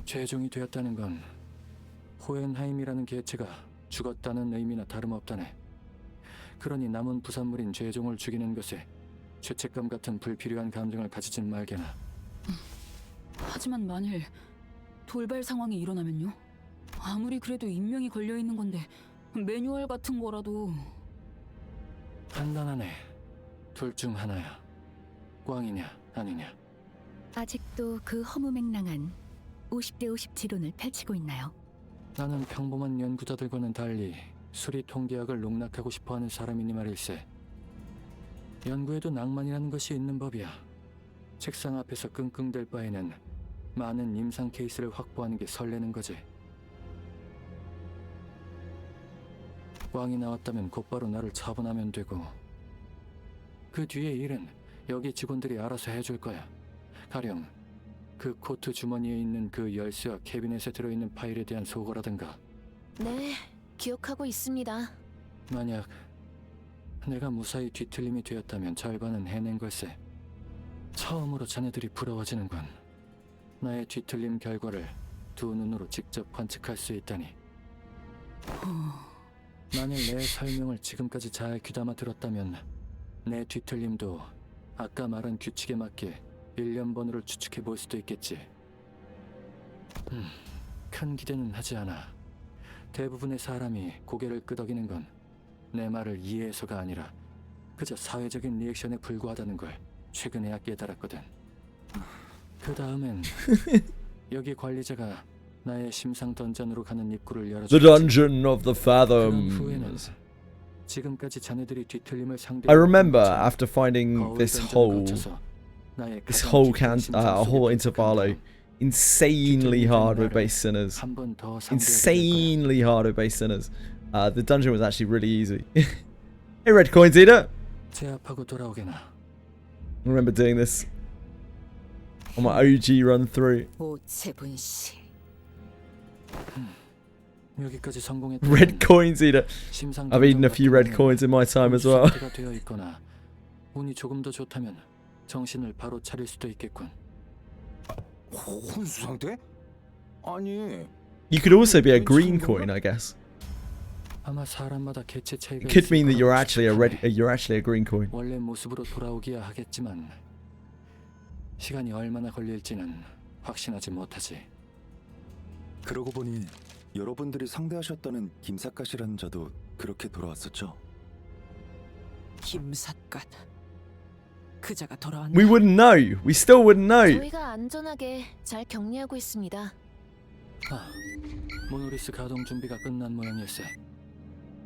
죄종이 되었다는 건 호헨하임이라는 개체가 죽었다는 의미나 다름없다네. 그러니 남은 부산물인 죄종을 죽이는 것에 죄책감 같은 불필요한 감정을 가지진 말게나. 하지만 만일 돌발 상황이 일어나면요? 아무리 그래도 인명이 걸려있는 건데 매뉴얼 같은 거라도... 간단하네. 둘 중 하나야. 꽝이냐 아니냐. 아직도 그 허무맹랑한 50대 50 지론을 펼치고 있나요? 나는 평범한 연구자들과는 달리 수리 통계학을 농락하고 싶어하는 사람이니 말일세. 연구에도 낭만이라는 것이 있는 법이야. 책상 앞에서 끙끙댈 바에는 많은 임상 케이스를 확보하는 게 설레는 거지. 꽝이 나왔다면 곧바로 나를 처분하면 되고 그 뒤의 일은 여기 직원들이 알아서 해줄 거야. 가령 그 코트 주머니에 있는 그 열쇠와 캐비넷에 들어있는 파일에 대한 소거라든가. 네, 기억하고 있습니다. 만약 내가 무사히 뒤틀림이 되었다면 절반은 해낸 걸세. 처음으로 자네들이 부러워지는 건 나의 뒤틀림 결과를 두 눈으로 직접 관측할 수 있다니. 만일 내 설명을 지금까지 잘 귀담아 들었다면 내 뒤틀림도 아까 말한 규칙에 맞게 1년 번호를 추측해 볼 수도 있겠지. 큰 기대는 하지 않아. 대부분의 사람이 고개를 끄덕이는 건 내 말을 이해해서가 아니라 그저 사회적인 리액션에 불과하다는 걸 최근에야 깨달았거든. 그 다음엔 여기 관리자가 나의 심상 던전으로 가는 입구를 열어주겠지. The Dungeon of the 그런 후에는 Fathoms. 지금까지 자네들이 뒤틀림을 상대. I remember after finding this whole intervallo insanely hard with base sinners. Insanely hard with base sinners. The dungeon was actually really easy. Hey, Red Coins Eater. 제압하고 돌아오게나. I remember doing this on my OG run through. 오채분 씨. 여기까지 성공했다. Red Coins Eater. I've eaten a few red coins in my time as well. 되어 있거나 운이 조금 더 좋다면 정신을 바로 차릴 수도 있겠군. 혼수 상태? 아니. You could also be a green coin, I guess. 아마 사람마다 개체 차이가 It could mean that you're actually a green coin. 원래 모습으로 돌아오기야 하겠지만 시간이 얼마나 걸릴지는 확신하지 못하지. 그러고 보니 여러분들이 상대하셨다는 김삿갓이라는 자도 그렇게 돌아왔었죠. 김삿갓. 그자가 돌아왔나? We wouldn't know. We still wouldn't know. 저희가 안전하게 잘 격리하고 있습니다. 모노리스 가동 준비가 끝난 모양일세.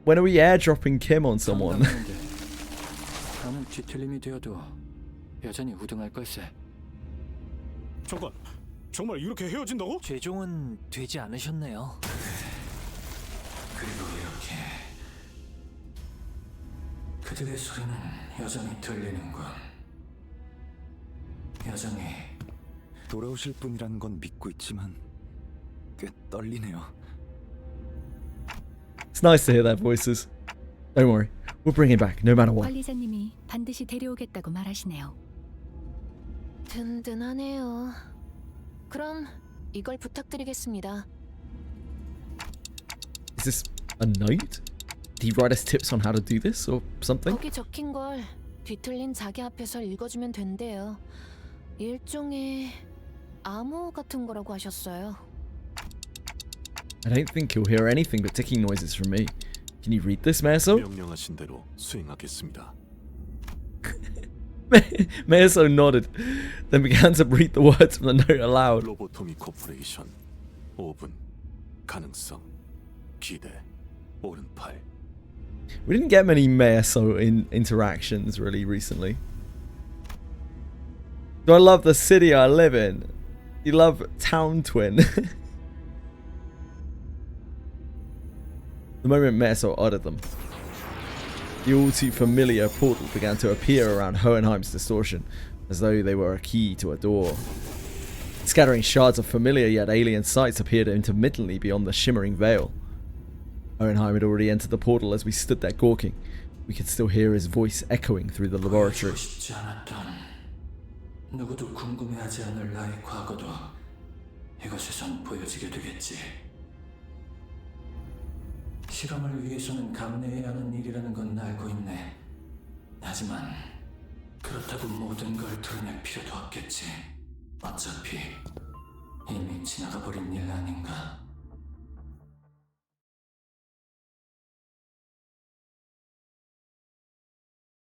When are we airdropping Kim on someone? 나는 뒤틀림이 되어도 여전히 우등할 걸세. 잠깐, 정말 이렇게 헤어진다고? 죄종은 되지 않으셨네요. 그리고 이렇게 그들의 소리는 여전히 들리는군. 여전히 돌아오실 분이라는 건 믿고 있지만 꽤 떨리네요. It's nice to hear their voices. Don't worry, we'll bring him back no matter what. 관리자님이 반드시 데려오겠다고 말하시네요. 든든하네요. 그럼 이걸 부탁드리겠습니다. Is this a note? Did he write us tips on how to do this or something? 거기 적힌 걸 뒤틀린 자기 앞에서 읽어주면 된대요. 일종의 암호 같은 거라고 하셨어요. I don't think he'll hear anything but ticking noises from me. Can you read this, Meso? 명령하신 대로 수행하겠습니다. Meso nodded, then began to read the words from the note aloud. 로보토미 코퍼레이션 5분 가능성 기대 오른팔. We didn't get many Meso interactions really recently. Do I love the city I live in? You love Town Twin. The moment Meso uttered them, the all too familiar portal began to appear around Hohenheim's distortion, as though they were a key to a door. Scattering shards of familiar yet alien sights appeared intermittently beyond the shimmering veil. Hohenheim had already entered the portal as we stood there gawking. We could still hear his voice echoing through the laboratory. 싶지 않았던, 누구도 궁금해하지 않을 나의 과거도 이곳에선 보여지게 되겠지. 실험을 위해서는 감내해야 하는 일이라는 건 알고 있네. 하지만 그렇다고 모든 걸 드러낼 필요도 없겠지. 어차피 이미 지나가 버린 일 아닌가.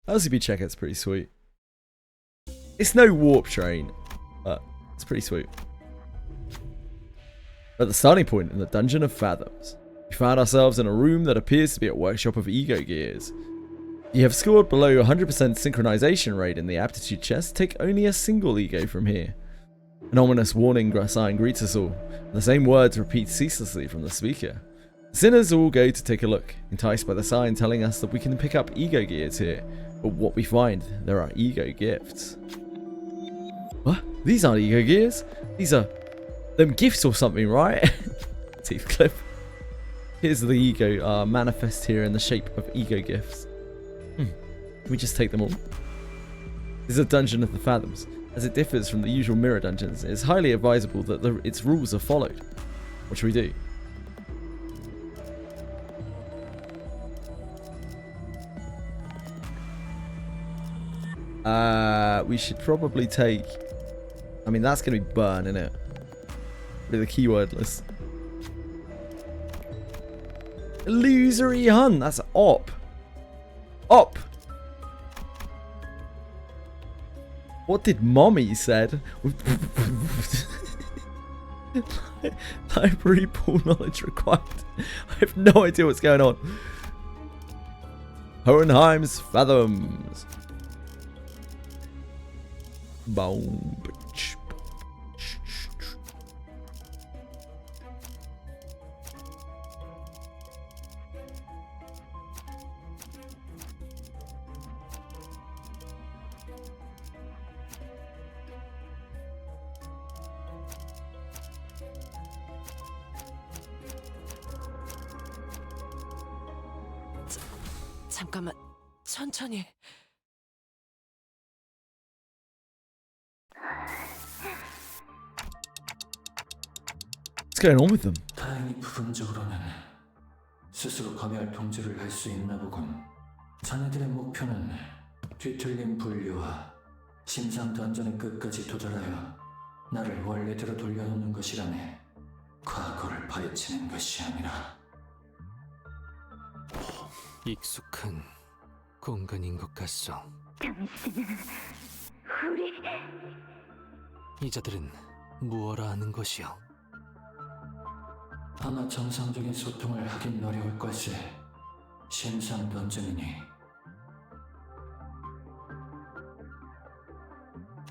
LCB Checkup's pretty sweet. It's no warp train, but it's pretty sweet. At the starting point in the Dungeon of Fathoms, we found ourselves in a room that appears to be a workshop of ego gears. You have scored below 100% synchronization rate in the aptitude chest, take only a single ego from here. An ominous warning sign greets us all, and the same words repeat ceaselessly from the speaker. Sinners all go to take a look, enticed by the sign telling us that we can pick up ego gears here, but what we find, there are ego gifts. What? These aren't ego gears? These are them gifts or something, right? Teeth clip. Here's the ego manifest here in the shape of ego gifts. Can we just take them all? This is a dungeon of the Fathoms. As it differs from the usual mirror dungeons, it is highly advisable that its rules are followed. What should we do? We should probably take... I mean, that's going to be burn, isn't it? With a keyword list. Illusory Hunt. That's op. Op. What did mommy said? Library pool knowledge required. I have no idea what's going on. Hohenheim's Fathoms. Boom. 잠깐만, 천천히. What's going on with them? 다행히 부분적으로는 스스로 검열 통제를 할 수 있나 보군. 자네들의 목표는 뒤틀린 분류와 심상 던전의 끝까지 도달하여 나를 원래대로 돌려놓는 것이라네. 과거를 파헤치는 것이 아니라. 익숙한 공간인 것 같소. 당신은 우리... 이자들은 무엇라 하는 것이오? 아마 정상적인 소통을 하긴 어려울 걸세. 심상 던전이니.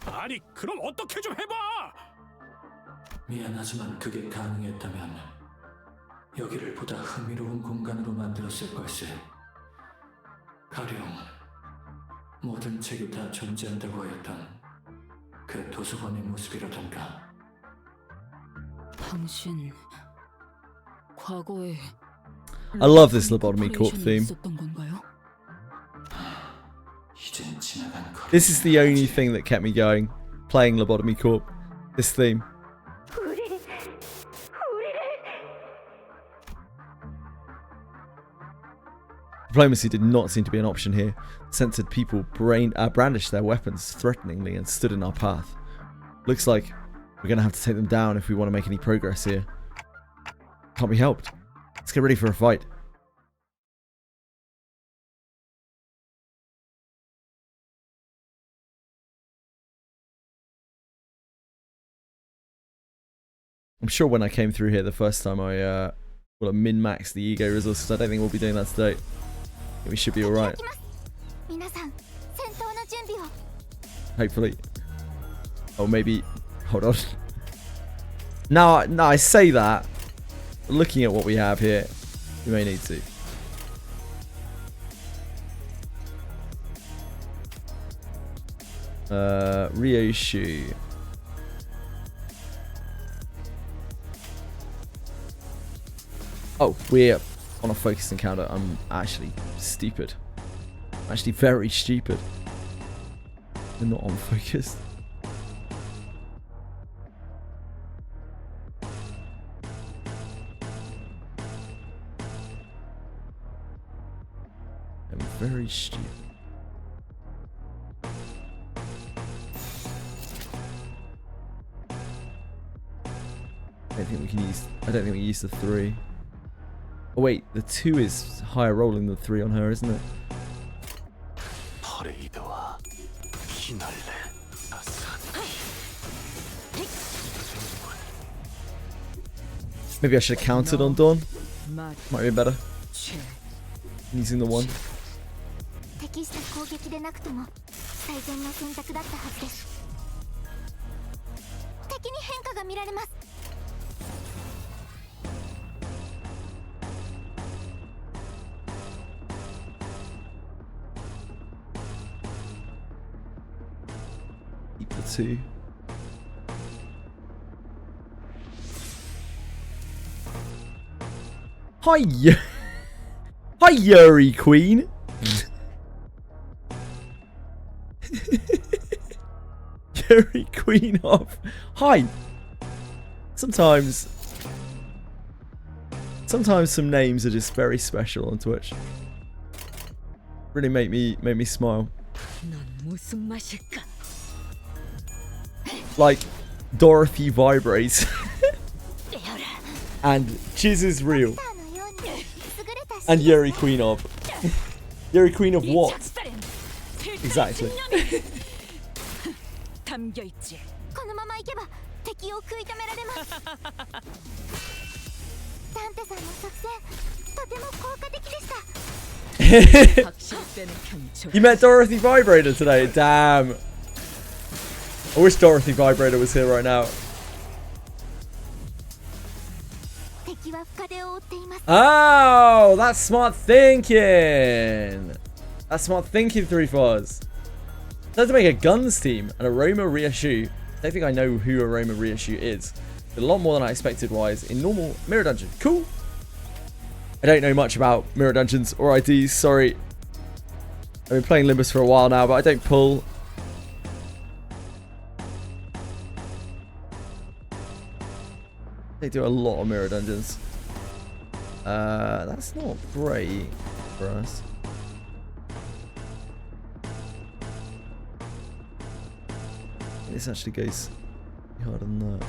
아니, 그럼 어떻게 좀 해봐! 미안하지만 그게 가능했다면 여기를 보다 흥미로운 공간으로 만들었을 걸세. 가령 모든 책이 다 존재한다고 하였던 그 도서관의 모습이라던가. 당신 과거에 I love this Lobotomy Corp theme. 있었던 건가요? 이젠 지나간 거. This is the only thing that kept me going, playing Lobotomy Corp. This theme. Diplomacy did not seem to be an option here. Censored people brandished their weapons threateningly and stood in our path. Looks like we're going to have to take them down if we want to make any progress here. Can't be helped. Let's get ready for a fight. I'm sure when I came through here the first time I will have min-maxed the ego resources. I don't think we'll be doing that today. I think we should be alright. Hopefully. Or maybe... Hold on. Now I say that. Looking at what we have here, we may need to. Ryoshu. Oh, we're on a focus encounter. I'm actually stupid. I'm actually very stupid. We're not on focus. I'm very stupid. I don't think we use the 3. Oh wait, the 2 is higher rolling than the 3 on her, isn't it? Maybe I should have counted on Dawn. Might be better. Using the 1. Keep the 2. Hi, hi, Yuri Queen. Yuri Queen of. Hi. Sometimes some names are just very special on Twitch. Really make me smile. Like Dorothy vibrates. And Chiz is real. And Yuri Queen of. Yuri Queen of what? Exactly. You met Dorothy Vibrator today? Damn. I wish Dorothy Vibrator was here right now. Oh, that's smart thinking. That's smart thinking, 3-4s. So to make a guns team and Aroma Ryoshu. I don't think I know who Aroma Ryoshu is. A lot more than I expected wise in normal Mirror Dungeon. Cool. I don't know much about Mirror Dungeons or IDs, sorry. I've been playing Limbus for a while now, but I don't pull. They do a lot of Mirror Dungeons. That's not great for us. This actually goes harder than that.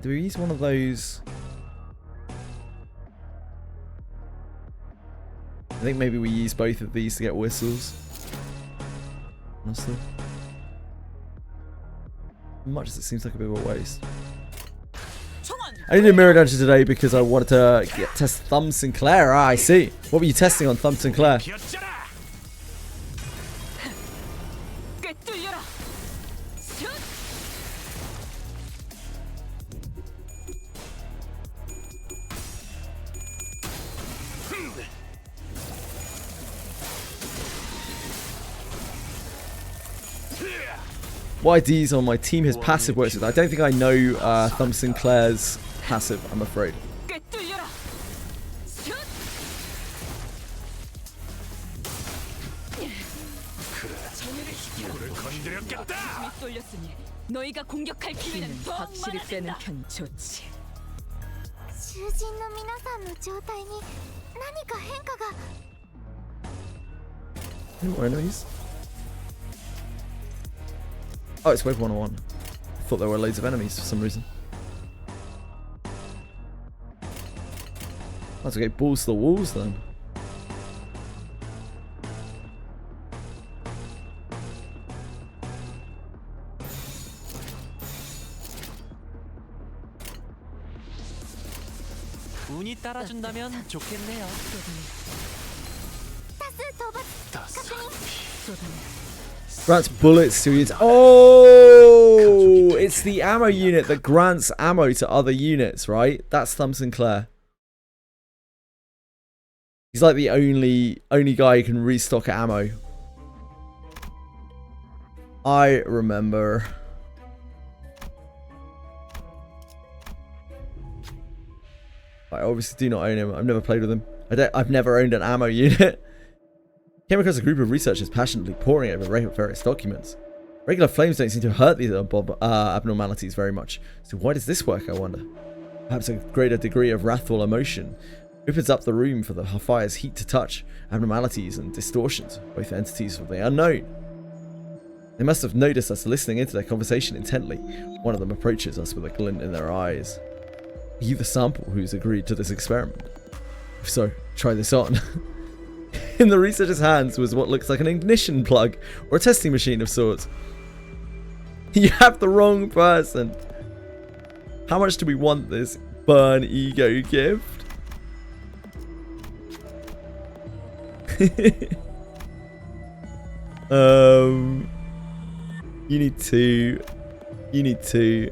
Do we use one of those? I think maybe we use both of these to get whistles. Honestly. Much as it seems like a bit of a waste. I didn't do Mirror Dungeon today because I wanted to test Thumb Sinclair. Ah, I see. What were you testing on Thumb Sinclair? YD's on my team. His passive works with. I don't think I know Thumb Sinclair's passive, I'm afraid. 너희가 공격할 기회는 확실히 떼는 편 좋지. 囚人の皆さんの状態に何か変化が。 Any more enemies? Oh, it's wave 101. I thought there were loads of enemies for some reason. Let's go balls to the walls then. 운이 따라준다면 좋겠네요. Grants bullets to units. Oh, it's the ammo unit that grants ammo to other units, right? That's Thumb Sinclair. He's like the only guy who can restock ammo. I remember. I obviously do not own him. I've never played with him. I've never owned an ammo unit. Came across a group of researchers passionately poring over various documents. Regular flames don't seem to hurt these abnormalities very much. So why does this work, I wonder? Perhaps a greater degree of wrathful emotion opens up the room for the fire's heat to touch abnormalities and distortions, both entities of the unknown. They must have noticed us listening into their conversation intently. One of them approaches us with a glint in their eyes. Are you the sample who's agreed to this experiment? If so, try this on. In the researcher's hands was what looks like an ignition plug or a testing machine of sorts. You have the wrong person. How much do we want this burn ego gift? You need two. You need two.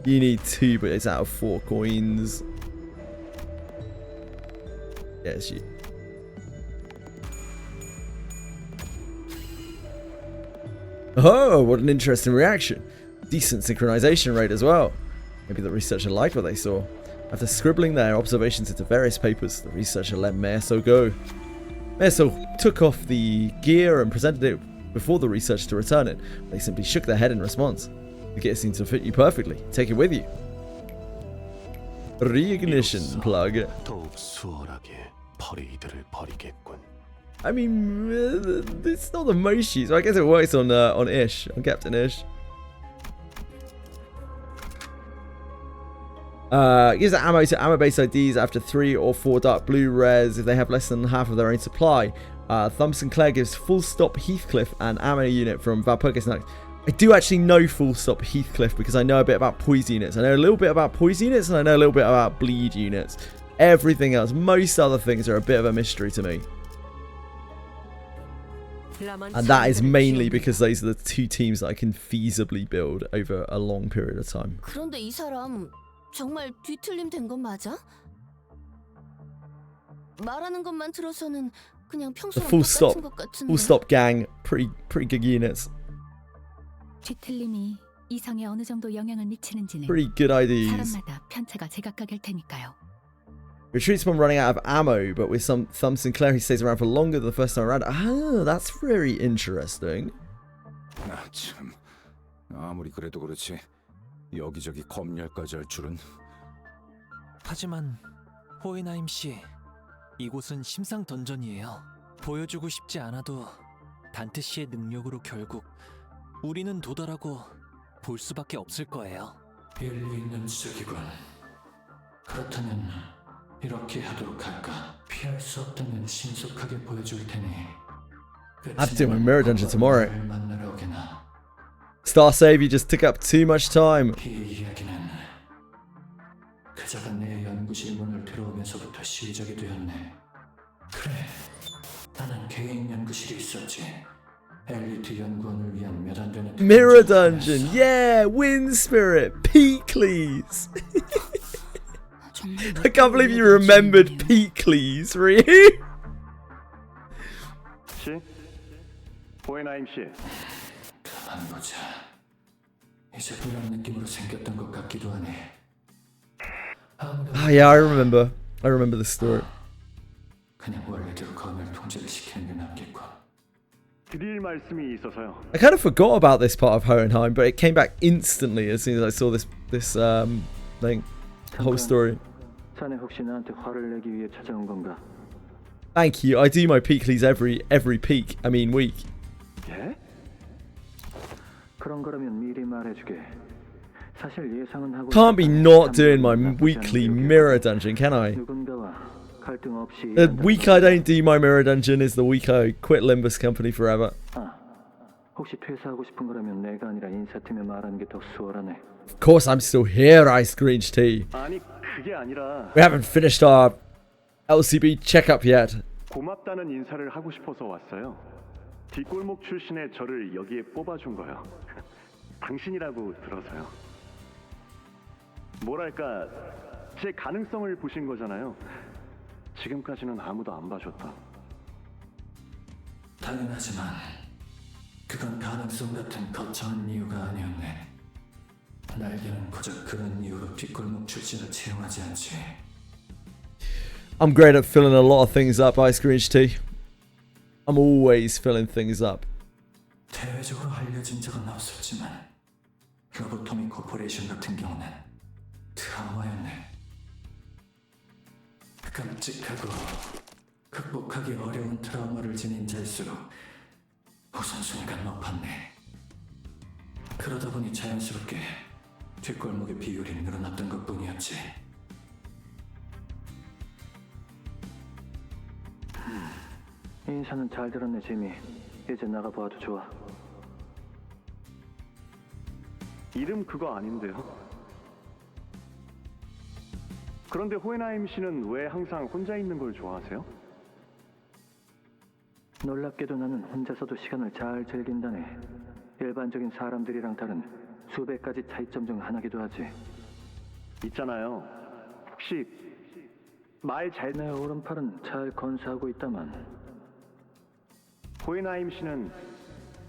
You need two, but it's out of 4 coins. Yes, you. Oh, what an interesting reaction. Decent synchronization rate as well. Maybe the researcher liked what they saw. After scribbling their observations into various papers, the researcher let Meso go. Meso took off the gear and presented it before the researcher to return it. They simply shook their head in response. The gear seems to fit you perfectly. Take it with you. Reignition plug. I mean, it's not the most used. I guess it works on Ish, on Captain Ish. Gives ammo to ammo-based IDs after 3 or 4 dark blue rares if they have less than half of their own supply. Thumb Sinclair gives Full Stop Heathcliff an ammo unit from Valpurgis Knights. I do actually know Full Stop Heathcliff because I know a bit about poise units. I know a little bit about poise units and I know a little bit about bleed units. Everything else, most other things are a bit of a mystery to me. And that is mainly because those are the 2 teams that I can feasibly build over a long period of time. 그런데 이 사람 정말 뒤틀림 된 건 맞아? 말하는 것만 들어서는 그냥 평소랑 똑같은 것 같은데. Full Stop gang, pretty good units. 뒤틀림이 이성에 어느 정도 영향을 미치는지는 Pretty good IDs. 사람마다 편차가 제각각일 테니까요. Retreats when running out of ammo, but with some Thumb Sinclair he stays around for longer than the first time around. Ah, that's very interesting. 참, 아무리 그래도 그렇지 여기저기 검열까지 할 줄은. 하지만 호에나임 씨, 이곳은 심상 던전이에요. 보여주고 싶지 않아도 단트 씨의 능력으로 결국 우리는 도달하고 볼 수밖에 없을 거예요. 일리 있는 지적이군. 그렇다면 이렇게 하도록 할까? 피할 수 없다면 신속하게 보여줄 테니. I have to do my mirror dungeon tomorrow. Star Save, you just took up too much time. 이 이야기는 그자가 내 연구실 문을 들어오면서부터 시작이 되었네. 그래, 나는 개인 연구실이 있었지. 엘리트 연구원을 위한 몇 안 되는 Mirror dungeon, yeah, Wind Spirit, Peakleys. I can't believe you remembered Peakleys, Ryu. 호에나임 씨. 가만 보자. 이제 그런 느낌으로 생겼던 것 같기도 하네. Ah, yeah, I remember the story. 그냥 원래대로 검을 통제를 시키는 게 낫겠군. 드릴 말씀이 있어서요. I kind of forgot about this part of Hohenheim, but it came back instantly as soon as I saw this thing, whole story. 자네 혹시 나한테 화를 내기 위해 찾아온 건가? Thank you. I do my peeklies every week. 예? 그런 거라면 미리 말해주게. 사실 예상은 하고 Can't be not doing my weekly mirror dungeon, can I? 누군가와 갈등 없이 The week I don't do my mirror dungeon is the week I quit Limbus Company forever. 혹시 퇴사하고 싶은 거라면 내가 아니라 인사팀에 말하는 게 더 수월하네. Of course I'm still here, Ice Screech T. 아니 그게 아니라 We haven't finished our LCB checkup yet. 고맙다는 인사를 하고 싶어서 왔어요. 뒷골목 출신의 저를 여기에 뽑아준 거요. 당신이라고 들어서요. 뭐랄까 제 가능성을 보신 거잖아요. 지금까지는 아무도 안 봐줬다. 당연하지만 그건 가능성 같은 거창한 이유가 아니었네. 날개는 고작 그런 이유로 뒷골목 출신을 채용하지 않지. I'm great at filling a lot of things up, Ice Screech T. I'm always filling things up. 대외적으로 알려진 적은 없었지만 로보토미 코퍼레이션 같은 경우는 트라우마였네. 끔찍하고 극복하기 어려운 트라우마를 지닌 자일수록 우선순위가 높았네. 그러다 보니 자연스럽게 뒷골목의 비율이 늘어났던 것뿐이었지. 인사는 잘 들었네, 지미. 이제 나가봐도 좋아. 이름 그거 아닌데요. 그런데 호에나임 씨는 왜 항상 혼자 있는 걸 좋아하세요? 놀랍게도 나는 혼자서도 시간을 잘 즐긴다네. 일반적인 사람들이랑 다른 수백 가지 차이점 중 하나기도 하지. 있잖아요. 혹시 말 잘... 내 오른팔은 잘 건사하고 있다만. 호에나임 씨는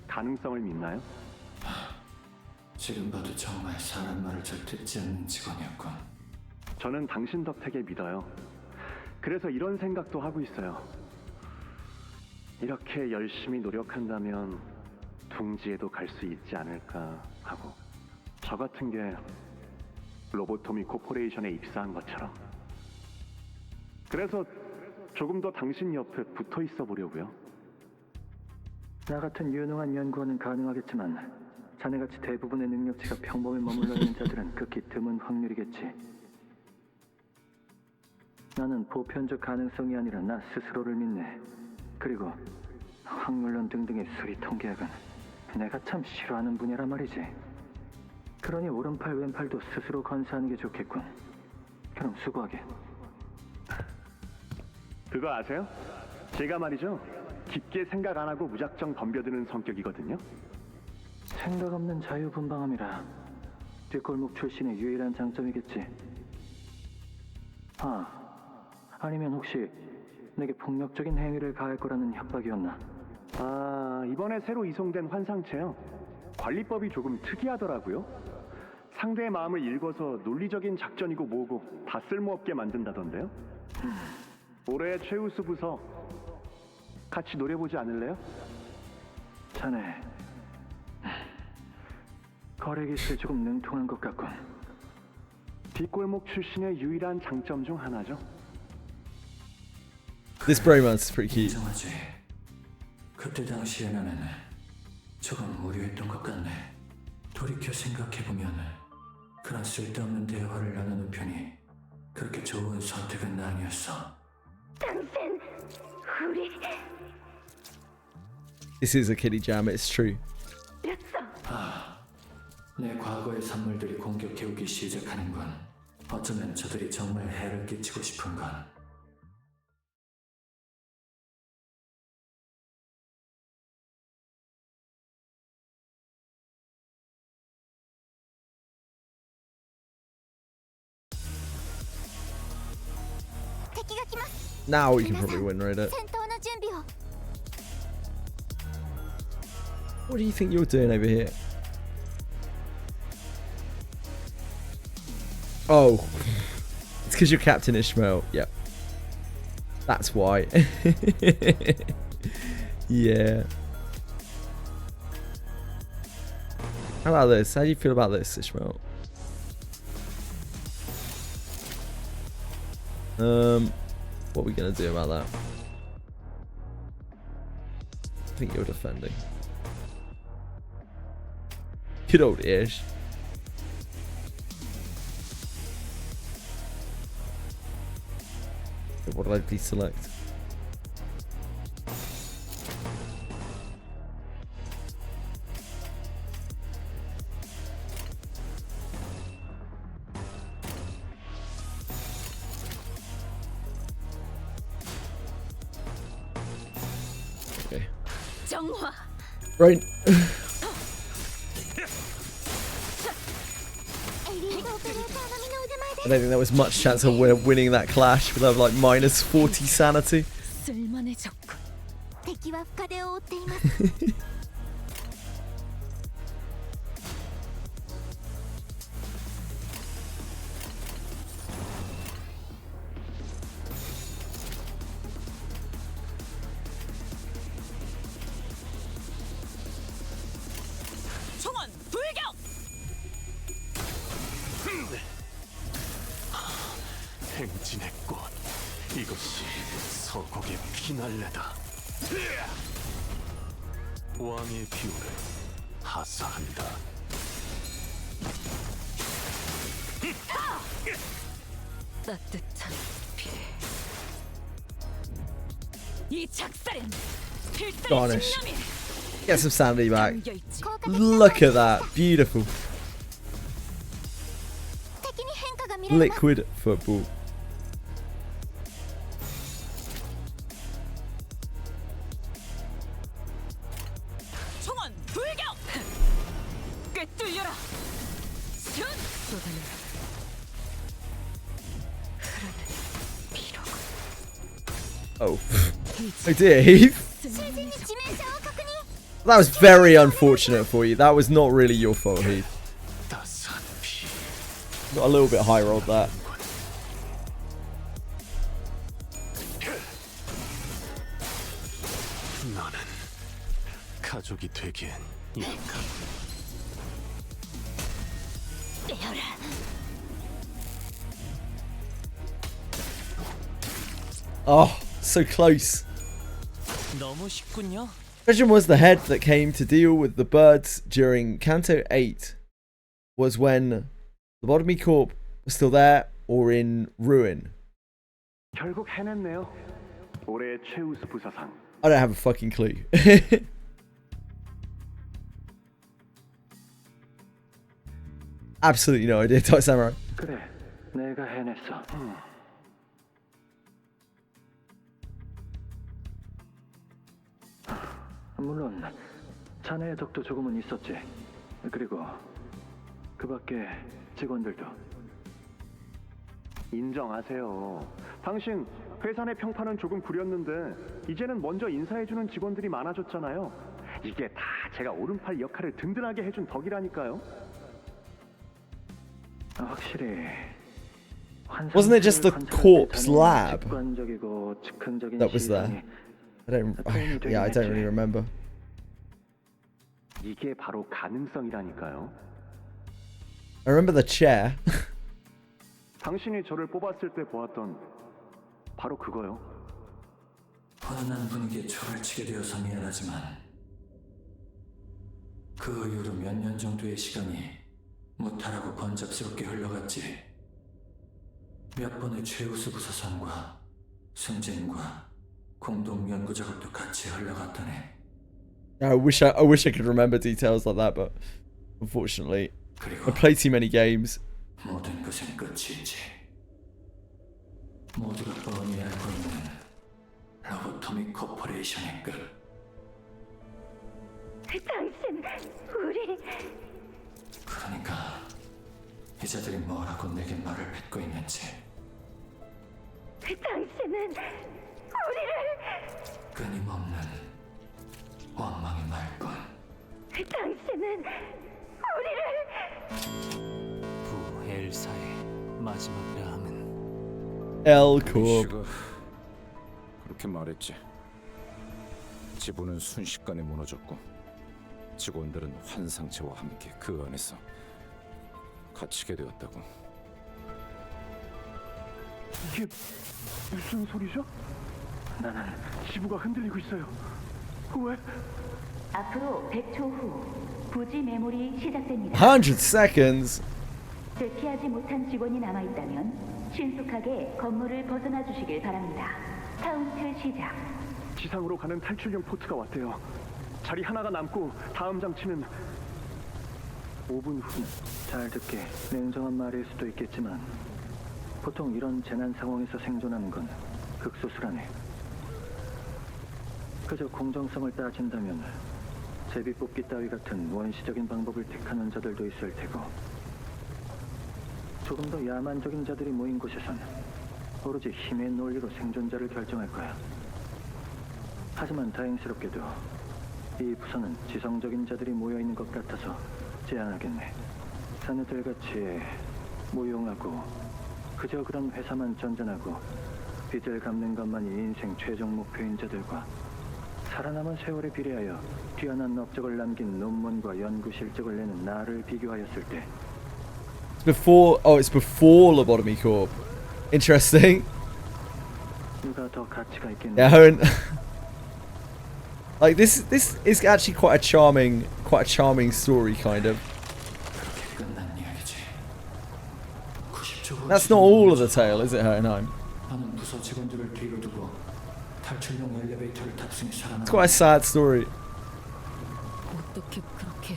가능성을 믿나요? 지금 봐도 정말 사람 말을 잘 듣지 않는 직원이었군. 저는 당신 덕택에 믿어요. 그래서 이런 생각도 하고 있어요. 이렇게 열심히 노력한다면 둥지에도 갈 수 있지 않을까 하고. 저 같은 게 로보토미 코퍼레이션에 입사한 것처럼. 그래서 조금 더 당신 옆에 붙어 있어 보려고요. 나 같은 유능한 연구원은 가능하겠지만 자네같이 대부분의 능력치가 평범에 머물러 있는 자들은 극히 드문 확률이겠지. 나는 보편적 가능성이 아니라 나 스스로를 믿네. 그리고 확률론 등등의 수리 통계학은 내가 참 싫어하는 분야라 말이지. 그러니 오른팔 왼팔도 스스로 건사하는 게 좋겠군. 그럼 수고하게. 그거 아세요? 제가 말이죠. 깊게 생각 안 하고 무작정 덤벼드는 성격이거든요. 생각 없는 자유분방함이라 뒷골목 출신의 유일한 장점이겠지. 아니면 혹시 내게 폭력적인 행위를 가할 거라는 협박이었나? 이번에 새로 이송된 환상체요. 관리법이 조금 특이하더라고요. 상대의 마음을 읽어서 논리적인 작전이고 뭐고 다 쓸모없게 만든다던데요. 올해 최우수 부서 같이 노려보지 않을래요? 자네 거래 기술에 조금 능통한 것 같군. 뒷골목 출신의 유일한 장점 중 하나죠. This bromance is pretty cute. 인정하지. 그때 당시에 나는 조금 무료했던 것 같네. 돌이켜 생각해보면 그런 쓸데없는 대화를 나누는 편이 그렇게 좋은 선택은 아니었어. 당신, 우리 This is a kiddie jam, it's true. 내 과거의 산물들이 공격해오기 시작하는군. 어쩌면 저들이 정말 해를 끼치고 싶은건. Now we can probably win, right? 戦闘の準備を What do you think you're doing over here? Oh, it's because you're Captain Ishmael. Yep. That's why. Yeah. How about this? How do you feel about this, Ishmael? What are we gonna do about that? I think you're defending. Good old Ish. What did I please select? Okay. Right. I don't think there was much chance of winning that clash without like minus 40 sanity. 敵は深手を負っています 총원 불격! 행진의 꽃, 이것이 서곡의 피날레다. 왕의 비호를 하사한다. 따뜻한 피. 이 작살은 Garnish. Get some sanity back. Look at that. Beautiful. Liquid football. 총원 불격! 꿰뚫려라! 슛! 쏟아내라. Oh. Oh dear, Heath. That was very unfortunate for you. That was not really your fault, Heath. Got a little bit high rolled that. 너는 가족이 되기엔 약한. Oh, so close. 너무 쉽군요. Question was the head that came to deal with the birds during Canto 8 was when the Lobotomy Corp was still there or in ruin. 결국 해냈네요. 올해의 최우수 부사상. I don't have a fucking clue. Absolutely no idea, Toy Samurai. 그래, 내가 해냈어. 물론 자네의 덕도 조금은 있었지. 그리고 그 밖에 직원들도. 인정하세요. 당신 회사 내 평판은 조금 구렸는데 이제는 먼저 인사해주는 직원들이 많아졌잖아요. 이게 다 제가 오른팔 역할을 든든하게 해준 덕이라니까요. 확실히 Wasn't it just the corpse lab that was there? Yeah, I don't really remember. 이게 바로 가능성이라니까요. I remember the chair. 당신이 저를 뽑았을 때 보았던 바로 그거요. 혼란한 분위기에 초를 치게 되어서 미안하지만 그 이후로 몇 년 정도의 시간이 무탈하고 번잡스럽게 흘러갔지. 몇 번의 최우수 부사상과 승진과 공동 연구 작업도 같이 흘러갔다네. I wish I could remember details like that, but unfortunately, I play too many games. 모든 것은 끝이 있지. 모두가 뻔히 알고 있는 로보토미 코퍼레이션의 끝. 당신, 우리... 그러니까 이자들이 뭐라고 내게 말을 뱉고 있는지. 당신은 우리를... 끊임없는 원망의 말뿐. 당신은 우리를 부 엘사의 마지막 뺨은 L-Corp. 씨가 그렇게 말했지. 지부는 순식간에 무너졌고 직원들은 환상체와 함께 그 안에서 갇히게 되었다고. 이게 무슨 소리죠? 나는 지부가 흔들리고 있어요. 왜? 앞으로 100초 후 부지 메모리 시작됩니다. 100 seconds. 대피하지 못한 직원이 남아있다면 신속하게 건물을 벗어나 주시길 바랍니다. 카운트 시작. 지상으로 가는 탈출용 포트가 왔대요. 자리 하나가 남고 다음 장치는 5분 후. 잘 듣게 냉정한 말일 수도 있겠지만 보통 이런 재난 상황에서 생존하는 건 극소수라네. 그저 공정성을 따진다면 제비뽑기 따위 같은 원시적인 방법을 택하는 자들도 있을 테고 조금 더 야만적인 자들이 모인 곳에선 오로지 힘의 논리로 생존자를 결정할 거야. 하지만 다행스럽게도 이 부서는 지성적인 자들이 모여있는 것 같아서 제안하겠네. 자네들같이 무용하고 그저 그런 회사만 전전하고 빚을 갚는 것만이 인생 최종 목표인 자들과 살아남은 세월에 비례하여 뛰어난 업적을 남긴 논문과 연구 실적을 내는 나를 비교하였을 때 It's before Lobotomy Corp. Interesting. 누가 더 가치가 있겠네. Yeah, Hohen. Like this is actually quite a charming story, kind of. That's not all of the tale, is it, Hohenheim? 나는 부서 직원들을 뒤로 두고 탈출용 엘리베이터를 탑승해 살아남았다. It's quite a sad story. 어떻게 그렇게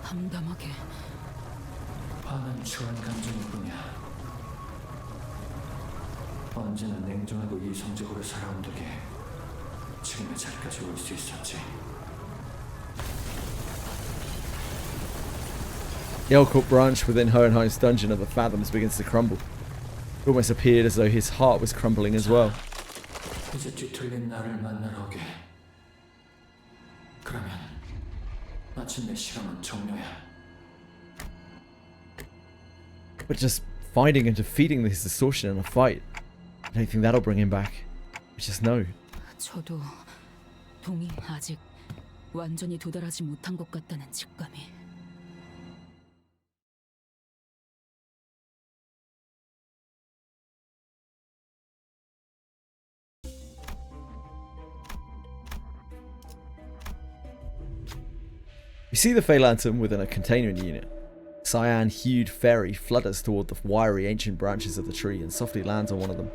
담담하게? 화는 추한 감정일 뿐이야. 언제나 냉정하고 이성적으로 살아온 덕에 지금의 자리까지 올 수 있었지. The L-Corp branch within Hohenheim's dungeon of the Fathoms begins to crumble. It almost appeared as though his heart was crumbling as well. 이제 뒤틀린 나를 만나러 오게. 그러면 마침내 실험은 종료야. But just finding and defeating this distortion in a fight, I don't think that'll bring him back. We just know. 저도 동이 아직 완전히 도달하지 못한 것 같다는 직감이. We see the Fey Lantern within a containment unit. Cyan-hued fairy flutters toward the wiry ancient branches of the tree and softly lands on one of them.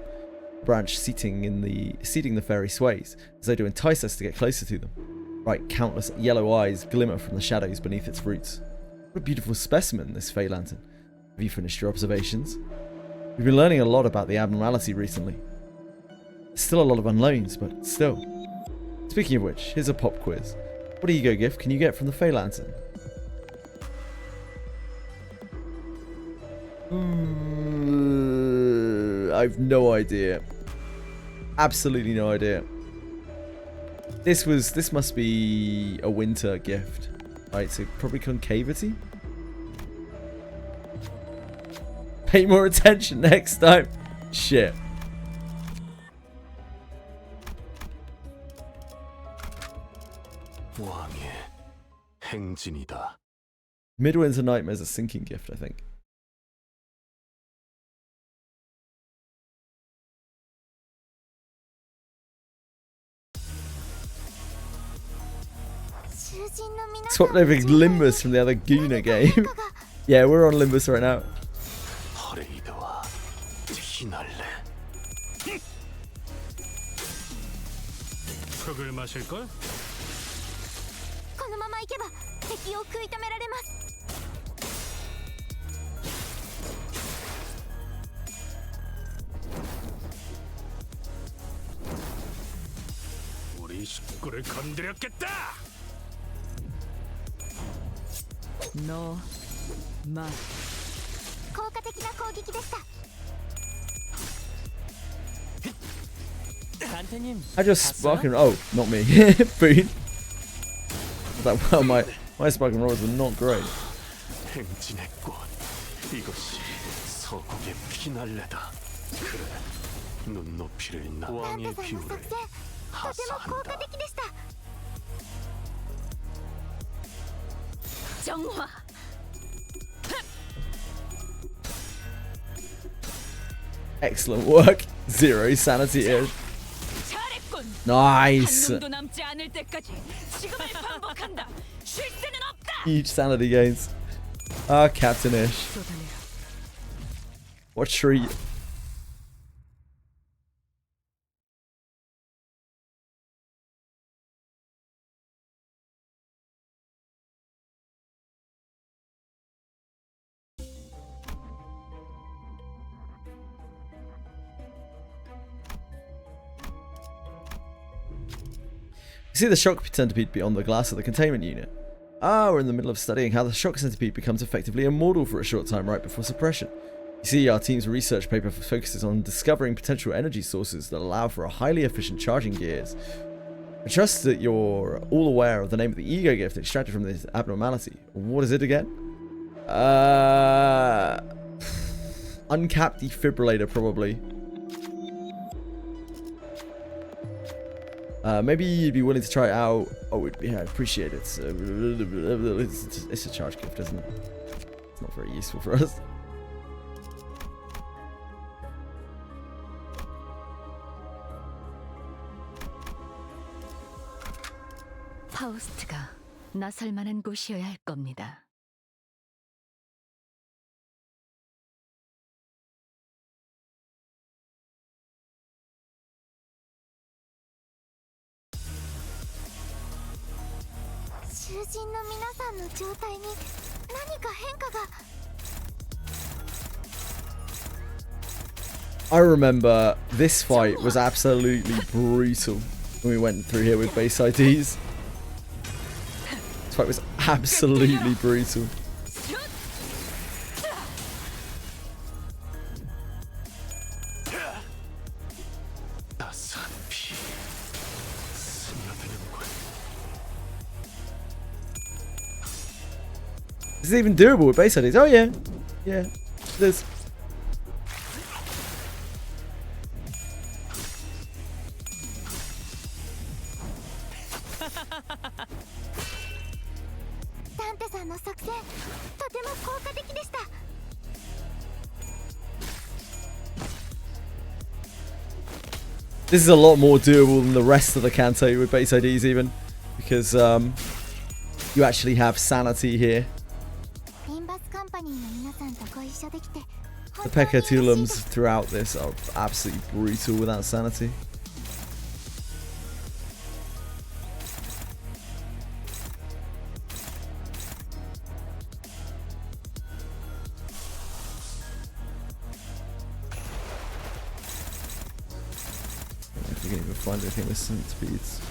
The branch seating the fairy sways, as though to entice us to get closer to them. Bright, countless yellow eyes glimmer from the shadows beneath its roots. What a beautiful specimen, this Fey Lantern. Have you finished your observations? We've been learning a lot about the abnormality recently. There's still a lot of unknowns, but still. Speaking of which, here's a pop quiz. What ego gift can you get from the Fey Lantern? I've no idea. Absolutely no idea. This must be a winter gift. Right, so probably concavity? Pay more attention next time. Shit. 왕의 행진이다. Midwinter Nightmare's a sinking gift, I think. Swapped over Limbus from the other Guna game. Yeah, we're on Limbus right now. 흙을 마실 걸? このまま行けば敵を食い止められます。 우리 식구를 건드렸겠다. 너, 마. 効果的な攻撃でした。 I just fucking... Oh, not me. Boone. that well. My spike and rolls were not great. 행진의 꽃. 이것이 서곡의 피날레다. 그래. 눈높이를 왕의 비율을 하사한다. 정화. Excellent work. 0 sanity here. 잘했군. Nice. 한 놈도 남지 않을 때까지 지금을 반복한다. 쉴 새는 없다. Huge sanity gains. Ah, Captain-ish. What treat. You see the shock centipede beyond the glass of the containment unit. Ah, we're in the middle of studying how the shock centipede becomes effectively immortal for a short time right before suppression. You see, our team's research paper focuses on discovering potential energy sources that allow for a highly efficient charging gears. I trust that you're all aware of the name of the ego gift extracted from this abnormality. What is it again? Uncapped defibrillator, probably. Maybe you'd be willing to try it out. Oh, yeah, I appreciate it. It's a charge gift, isn't it? It's not very useful for us. 파우스트가 나설 만한 곳이어야 할 겁니다. I remember this fight was absolutely brutal when we went through here with base IDs. This fight was absolutely brutal. Is it even doable with base IDs? Oh yeah. Yeah. It is. This is a lot more doable than the rest of the Kanto with base IDs even, because you actually have sanity here. The Pekatulums throughout this are absolutely brutal without sanity. I can't even find anything with centipedes.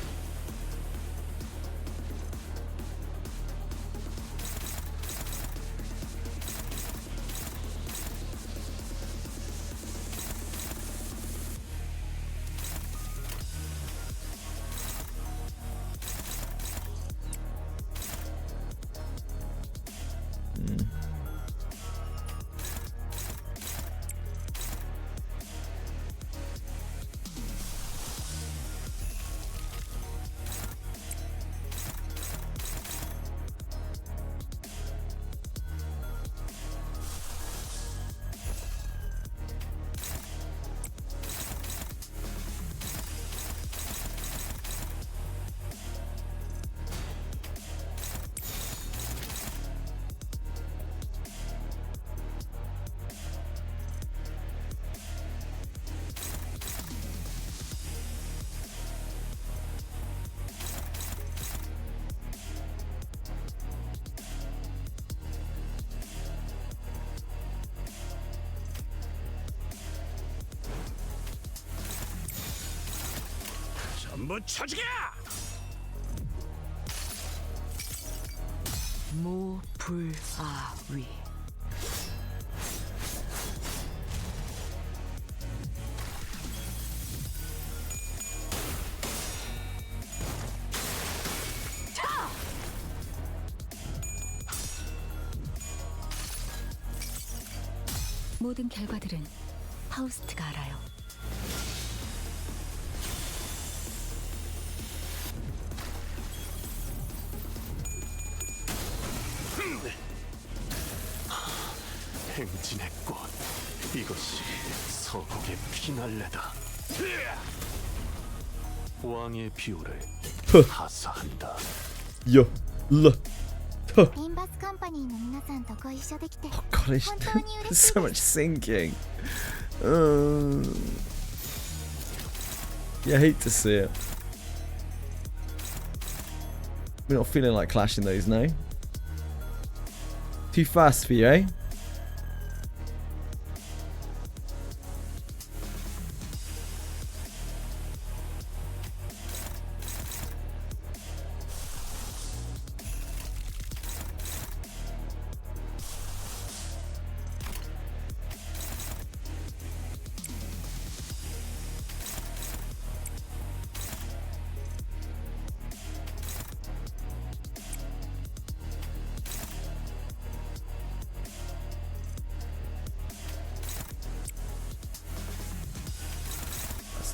전부 쳐주게! 모불아위. 모든 결과들은 파우스트가 알아요. 행진의 꽃, 이것이 서곡의 피날레다. 왕의 비호를 하사한다. 요, 러, 리ンバスカンパニーの皆さんとご一緒できて God, 本当に嬉しい so much singing. You hate to see it. We're not feeling like clashing those, no? Too fast for you, eh?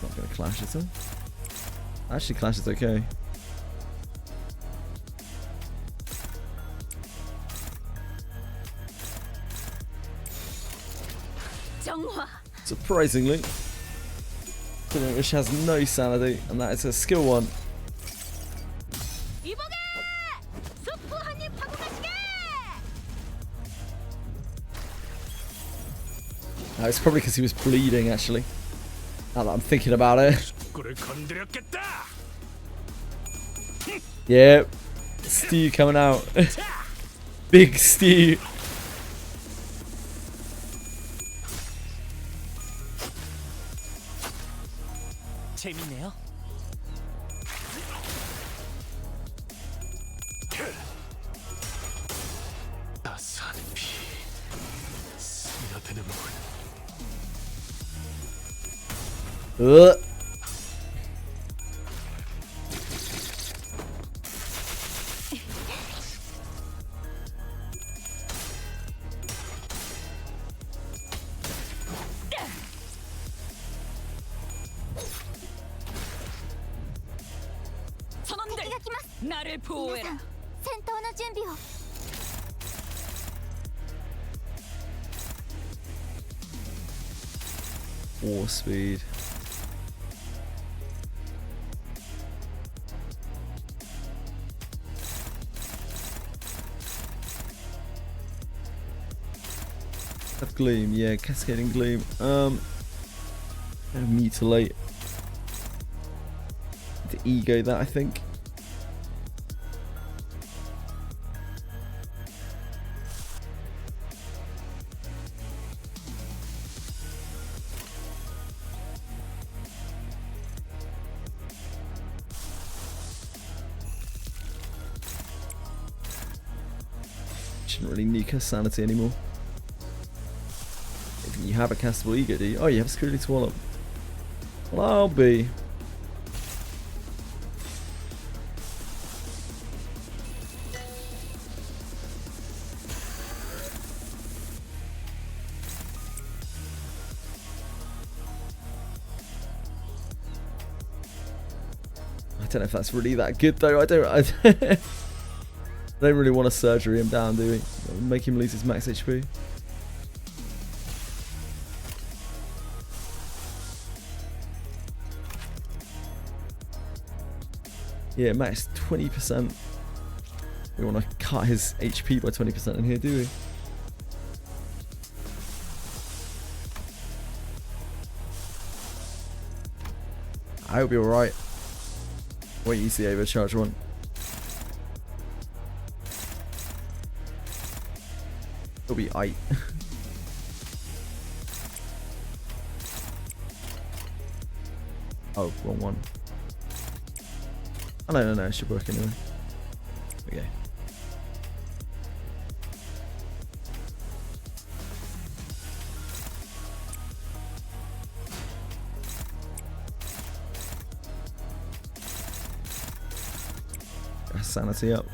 Not gonna clash at all. Actually, clash is okay. Surprisingly, which has no sanity, and that is a skill one. It's probably because he was bleeding, actually. Now that I'm thinking about it. Yep. Stew coming out. Big Stew. 재밌네요. 따스한 피 스며드는군. 선원들 나를 보호해라. 戦闘の準備を War speed. Have gloom, yeah, cascading gloom. Mutilate. The ego that I think. Shouldn't really nuke her sanity anymore. I think you have a castable ego, do you? Oh, you have security to wallop. Well, I'll be. I don't know if that's really that good though. I don't really want to surgery him down, do we? Make him lose his max HP. Yeah, max 20%. We want to cut his HP by 20% in here, do we? I hope you're alright. Wait, you see the overcharge one. It'll be aight. Oh, wrong one. Oh, no, it should work anyway. Okay. Sanity up.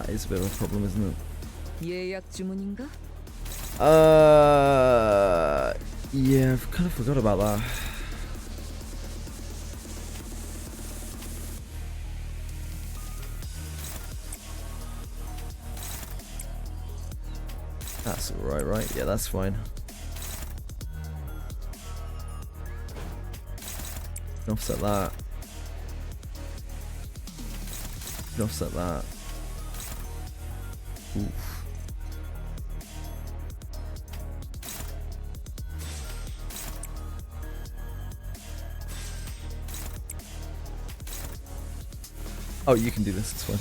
That is a bit of a problem, isn't it? 예약 주문인가? Yeah, I've kind of forgot about that. That's alright, right? Yeah, that's fine. Offset that. Offset that. Oof. Oh, you can do this, it's fine.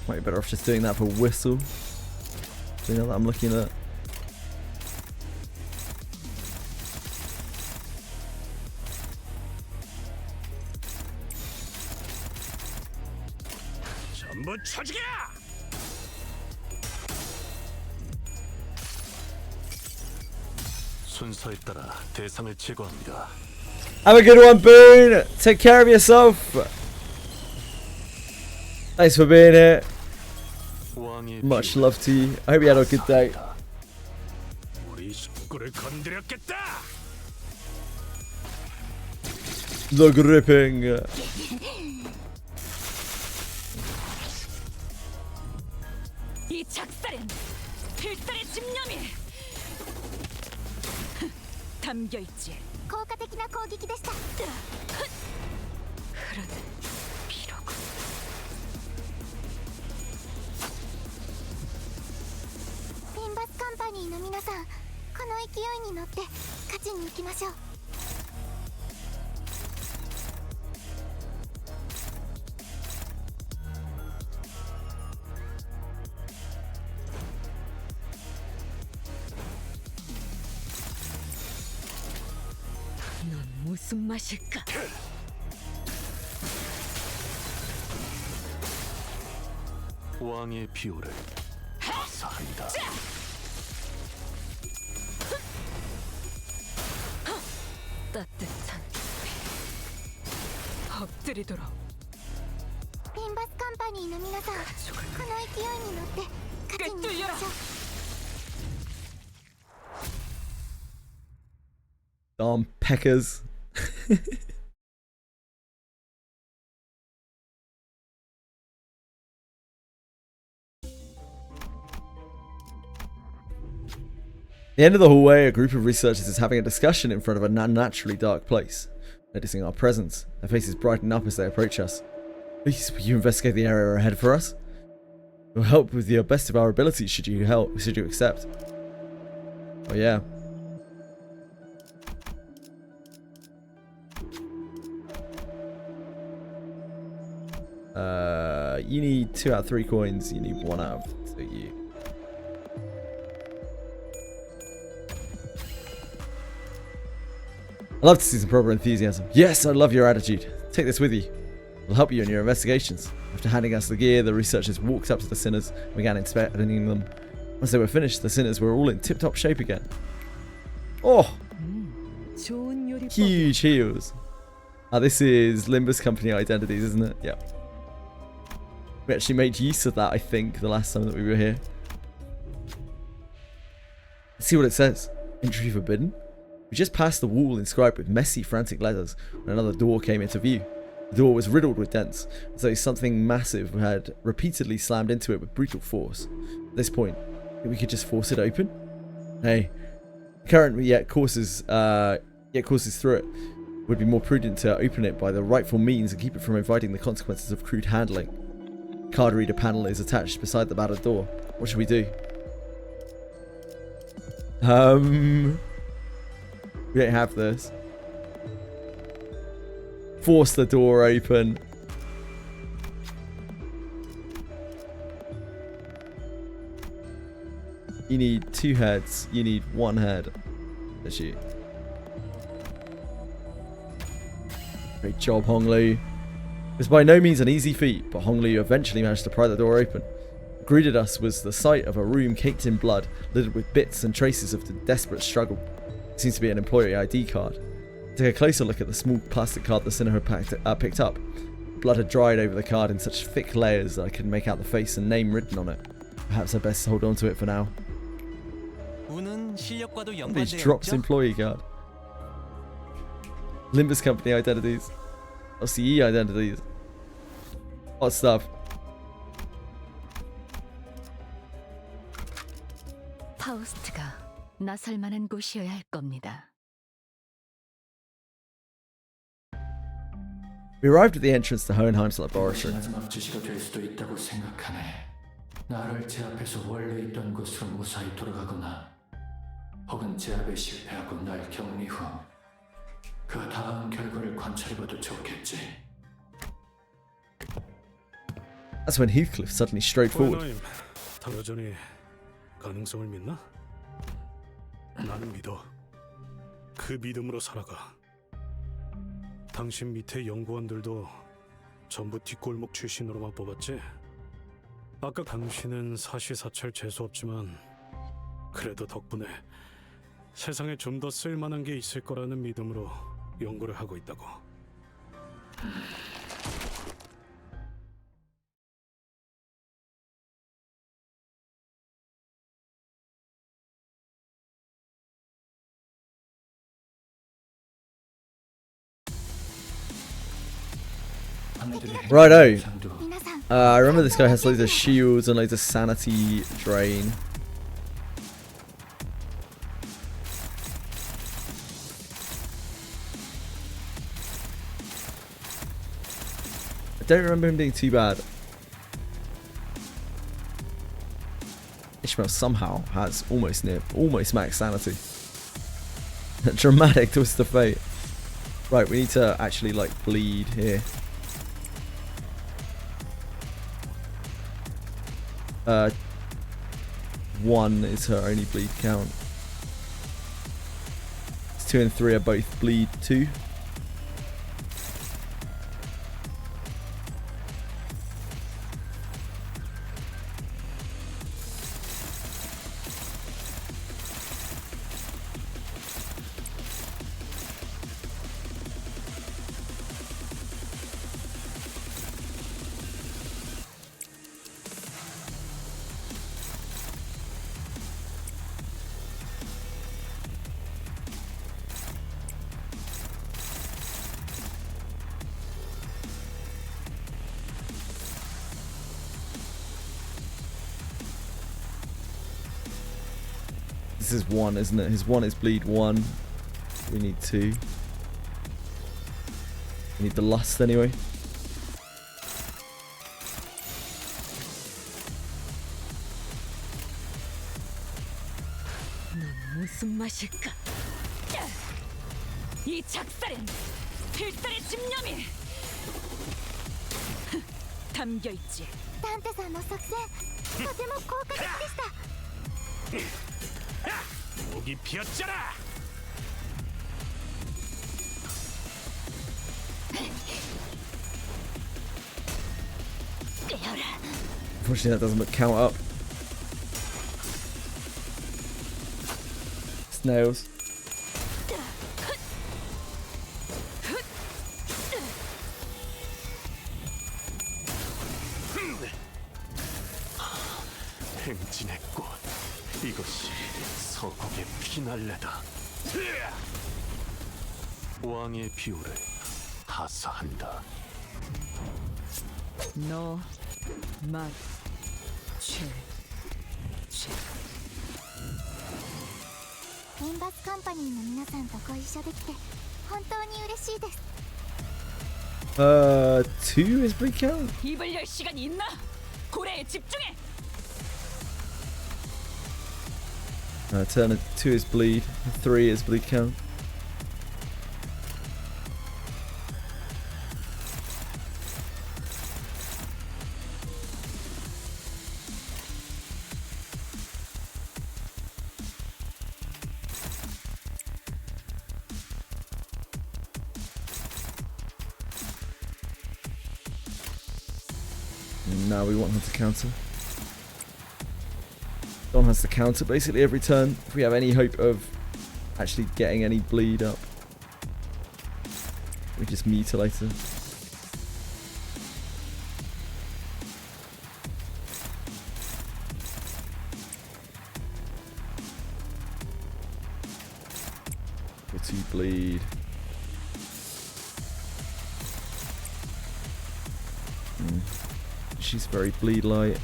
Might be better off just doing that for whistle. So you know that I'm looking at. 전부 쳐죽여! 순서에 따라 대상을 제거합니다. Have a good one, Boone. Take care of yourself. Thanks for being here. Much love to you. I hope you had a good day. 우리 식구를 건드렸겠다. The gripping. 이 작살엔 필살의 집념이 담겨 있지. 効果的な攻撃でした。 흐르는 피로군. リンバスカンパニーの皆さん、この勢いに乗って勝ちに行きましょう。 넌 무슨 맛일까? 왕의 비호를 사한다. 따뜻한 엎드리도록. リンバスカンパニーの皆さん、この勢いに乗って勝ちに行きましょう。 Darn peckers. At the end of the hallway, a group of researchers is having a discussion in front of an unnaturally dark place. Noticing our presence, their faces brighten up as they approach us. Please, will you investigate the area ahead for us? We'll help with the best of our abilities should you accept. Oh yeah. You need 2 out of 3 coins, you need 1 out of 2. I love to see some proper enthusiasm. Yes, I love your attitude. Take this with you. It'll help you in your investigations. After handing us the gear, the researchers walked up to the sinners and began inspecting them. Once they were finished, the sinners were all in tip-top shape again. Oh! Huge heals. This is Limbus Company identities, isn't it? Yeah. We actually made use of that, I think, the last time that we were here. Let's see what it says. Entry forbidden. We just passed the wall inscribed with messy, frantic letters when another door came into view. The door was riddled with dents, as though something massive had repeatedly slammed into it with brutal force. At this point, think we could just force it open? Hey, currently yet courses through it. Would be more prudent to open it by the rightful means and keep it from inviting the consequences of crude handling. Card reader panel is attached beside the battered door. What should we do? We don't have this. Force the door open. You need 2 heads. You need 1 head. That's you. Great job, Honglu. It was by no means an easy feat, but Honglu eventually managed to pry the door open. What greeted us was the sight of a room caked in blood, littered with bits and traces of the desperate struggle. It seems to be an employee ID card. Take a closer look at the small plastic card the sinner had picked up. Blood had dried over the card in such thick layers that I couldn't make out the face and name written on it. Perhaps I best hold on to it for now. These drops employee card. Limbus Company identities. LCE identities. Hot stuff. 파우스트가 나설 만한 곳이어야 할 겁니다. We arrived at the entrance to Hohenheim's laboratory. 마지막 지시가 될 수도 있다고 생각하네. 나를 제압해서 원래 있던 곳으로 무사히 돌아가거나 혹은 제압에 실패하고 날 격리 후 그 다음 결과를 관찰해봐도 좋겠지. That's when Heathcliff suddenly strode forward. 호연아임, 여전히 가능성을 믿나? 나는 믿어. 그 믿음으로 살아가. 당신 밑에 연구원들도 전부 뒷골목 출신으로만 뽑았지? 아까 당신은 사시사철 재수없지만 그래도 덕분에 세상에 좀 더 쓸만한 게 있을 거라는 믿음으로 연구를 하고 있다고. Righto. I remember this guy has loads of shields and loads of sanity drain. I don't remember him being too bad. Ishmael somehow has almost max sanity. A dramatic twist of fate. Right, we need to actually like bleed here. 1 is her only bleed count. 2 and 3 are both bleed 2. This is 1, isn't it? His 1 is bleed 1. We need 2. We need the lust anyway. 무슨 맛일까? 이 작살엔 필살의 집념이 담겨 있지. ダンテさんの作戦とても効果的でした。 목이 피었잖아. Unfortunately, that doesn't count up. Snails. 행진의 꽃, 이것이 서국의 피날레다. 왕의 비호를 하사한다. 너, 맛, 최. リンバスカンパニーの皆さんとご一緒できて本当に嬉しいです。 2 is bleed count? 입을 열 시간이 있나? 고래에 집중해. Turn 2 is bleed, 3 is bleed count. Now we want her to counter. Don has to counter basically every turn if we have any hope of actually getting any bleed up. We just mutilate her. What's he bleed? She's very bleed light.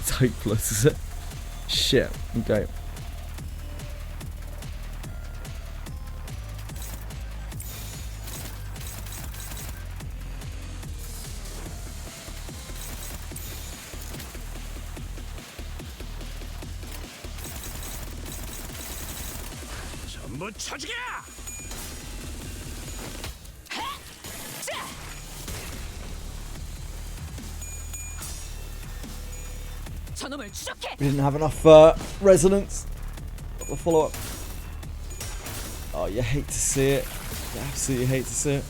It's hopeless, is it? Shit. Okay. 전부 쳐죽여! 저놈을 추적해. We didn't have enough resonance. Got the follow up. Oh, you hate to see it. You absolutely hate to see it.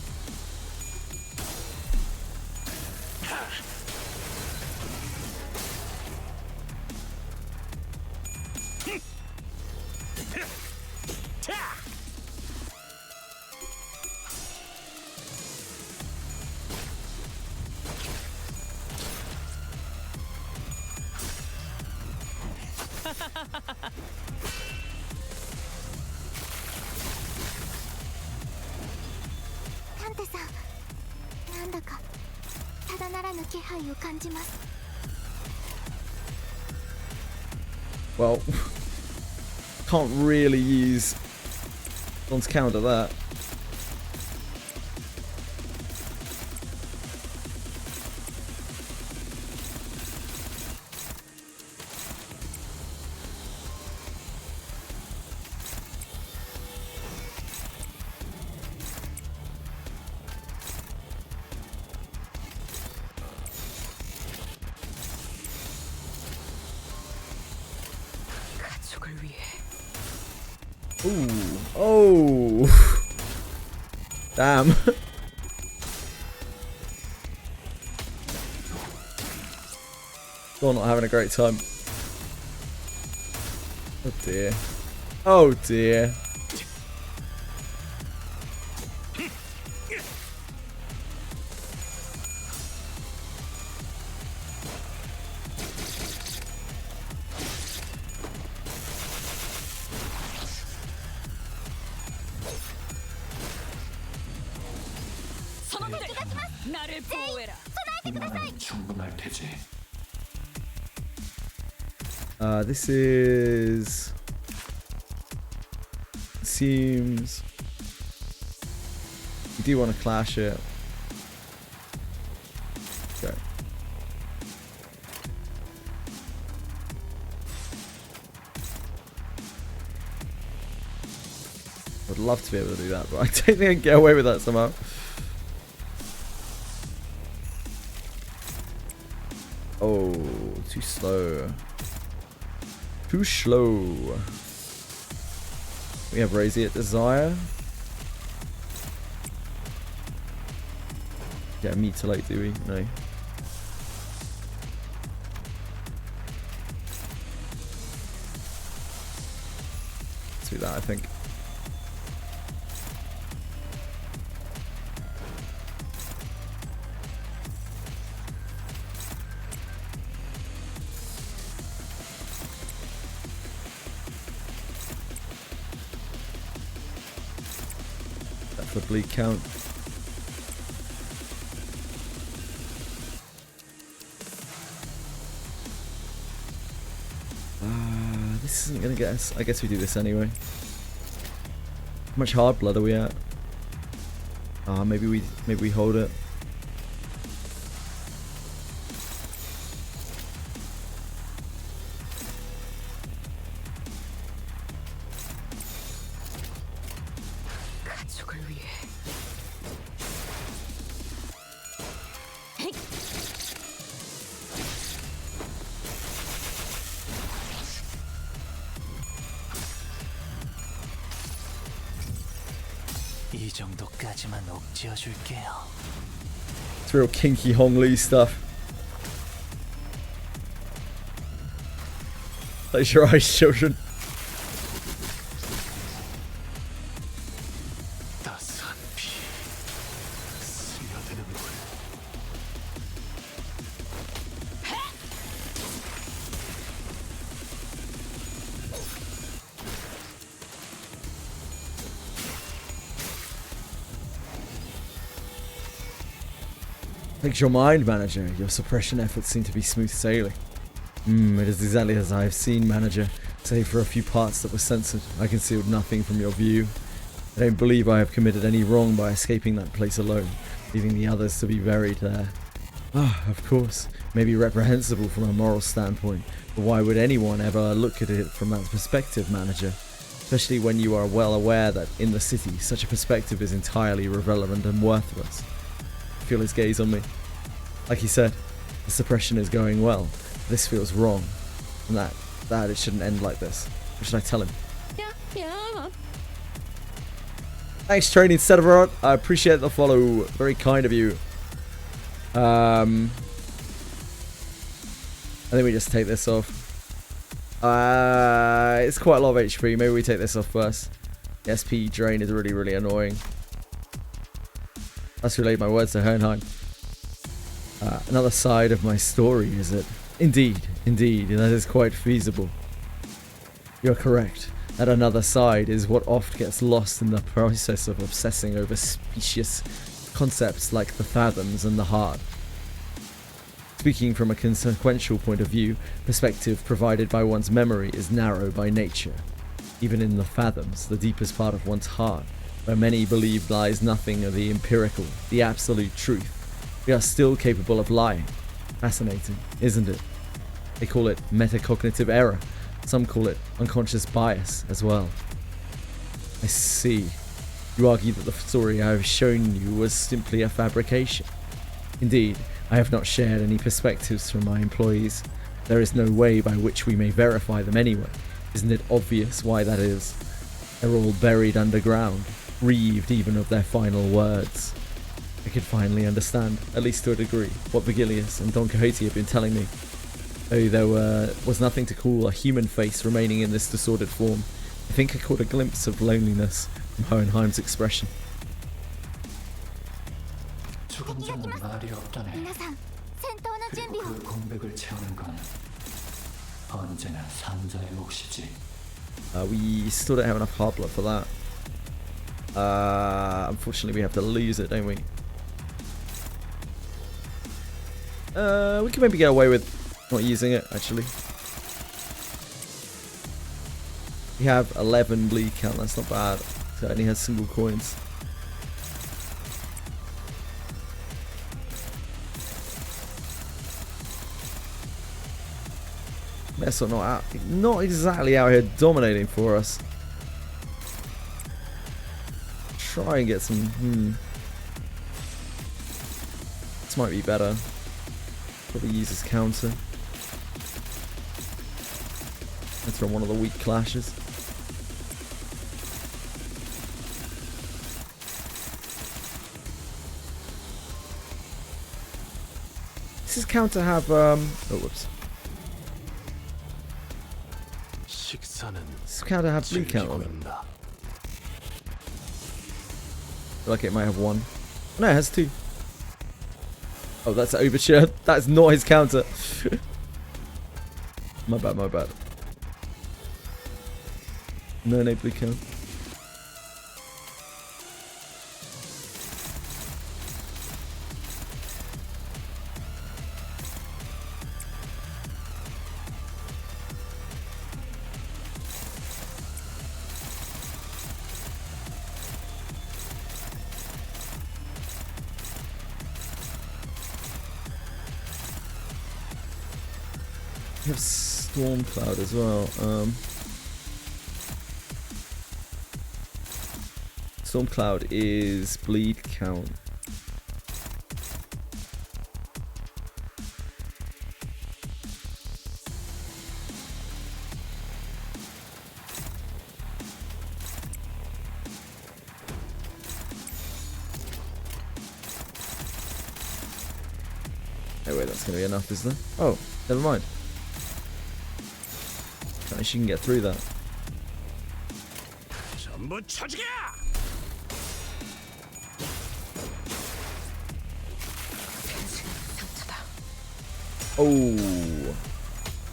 Well, can't really use on to counter that. Ooh. Oh. Damn. Still not having a great time. Oh dear. Oh dear. 나를 보호해라. 충분할 테지. This is seems you do want to clash it. Okay. I'd love to be able to do that, but I don't think I can get away with that somehow. Oh, too slow. Too slow. We have Rasiate Desire. Yeah, mutilate, do we? No. Let's do that, I think. The bleed count. This isn't gonna get us. I guess we do this anyway. How much hard blood are we at? Maybe we hold it. 이 정도까지만 옥지어줄게요. It's real kinky Hong Lee stuff. Close your eyes, children. 따스한 피 스며드는 물. Fix your mind, Manager. Your suppression efforts seem to be smooth sailing. It is exactly as I have seen, Manager. Save for a few parts that were censored, I concealed nothing from your view. I don't believe I have committed any wrong by escaping that place alone, leaving the others to be buried there. Of course, may be reprehensible from a moral standpoint, but why would anyone ever look at it from that perspective, Manager? Especially when you are well aware that in the city, such a perspective is entirely irrelevant and worthless. Feel his gaze on me. Like he said, the suppression is going well. This feels wrong, and that it shouldn't end like this. What should I tell him? Yeah. Thanks, Training Cedrot. I appreciate the follow. Very kind of you. I think we just take this off. It's quite a lot of HP. Maybe we take this off first. The SP drain is really, really annoying. Let's relate my words to Hohenheim. Another side of my story, is it? Indeed, that is quite feasible. You're correct. That another side is what oft gets lost in the process of obsessing over specious concepts like the fathoms and the heart. Speaking from a consequential point of view, perspective provided by one's memory is narrow by nature. Even in the fathoms, the deepest part of one's heart, where many believe lies nothing of the empirical, the absolute truth, we are still capable of lying. Fascinating, isn't it? They call it metacognitive error. Some call it unconscious bias as well. I see. You argue that the story I have shown you was simply a fabrication. Indeed, I have not shared any perspectives from my employees. There is no way by which we may verify them anyway. Isn't it obvious why that is? They're all buried underground, reaved even of their final words. I could finally understand, at least to a degree, what Vigilius and Don Quixote have been telling me. Though there was nothing to call a human face remaining in this disordered form, I think I caught a glimpse of loneliness from Hohenheim's expression. 조금 전은 말이 없다네. 그리고 그 공백을 채우는 건 언제나 산자의 몫이지. We still don't have enough hard blood for that. Unfortunately, we have to lose it, don't we? We can maybe get away with not using it, actually. We have 11 bleed count, that's not bad. So it only has single coins. Messor not exactly out here dominating for us. Try and get some. This might be better. Probably use his counter. Let's run one of the weak clashes. Does his counter have oh whoops. Does his counter have bleed count on it? I feel like it might have one. No, it has two. Oh, that's an overture. That's not his counter. My bad, my bad. No bleed count. We have Storm Cloud as well. Storm Cloud is bleed count. Oh wait, that's gonna be enough, isn't it? Oh, never mind. Don't know if she can get through that. 전부 쳐주게! Oh.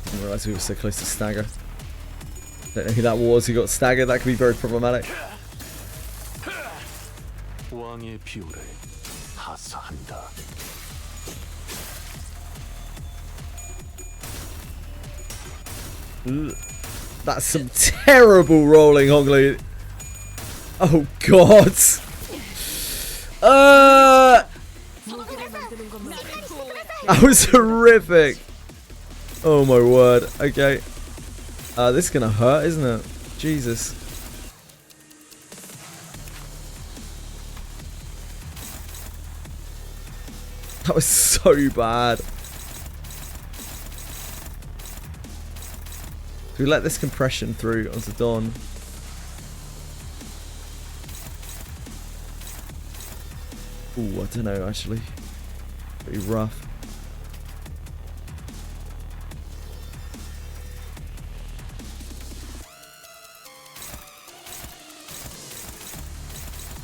Didn't realise we were so close to stagger. Don't know who that was who got staggered. That could be very problematic. 왕의 비호를 하사한다. Ugh. That's some terrible rolling, Hongli. Oh God. That was horrific. Oh my word. Okay. This is gonna hurt, isn't it? Jesus. That was so bad. We let this compression through onto Dawn. Ooh, I don't know actually. Pretty rough.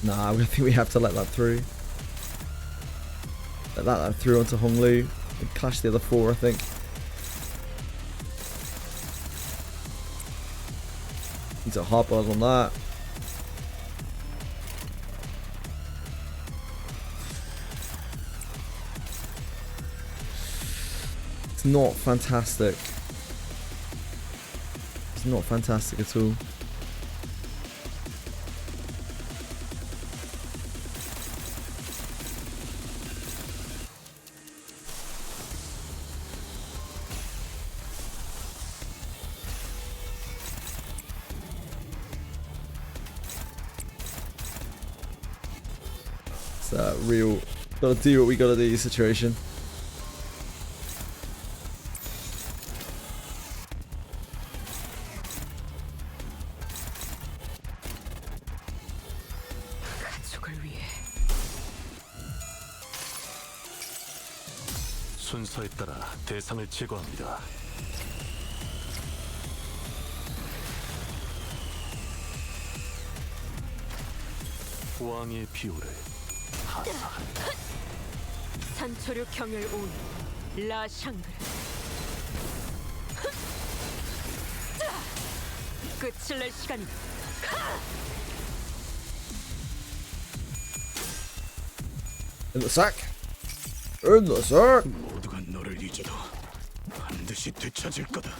Nah, I think we have to let that through. Let that through onto Honglu. And clash the other four, I think. Needs a hot buzz on that. It's not fantastic. It's not fantastic at all. Real, gotta do what we gotta do situation. 순서에 따라 대상을 제거합니다. 왕의 비호를 산초류 경혈 온 라샹그르 끝을 낼 시간이다. In the sack. In the sack. 모두가 너를 잊어도 반드시 되찾을 거다.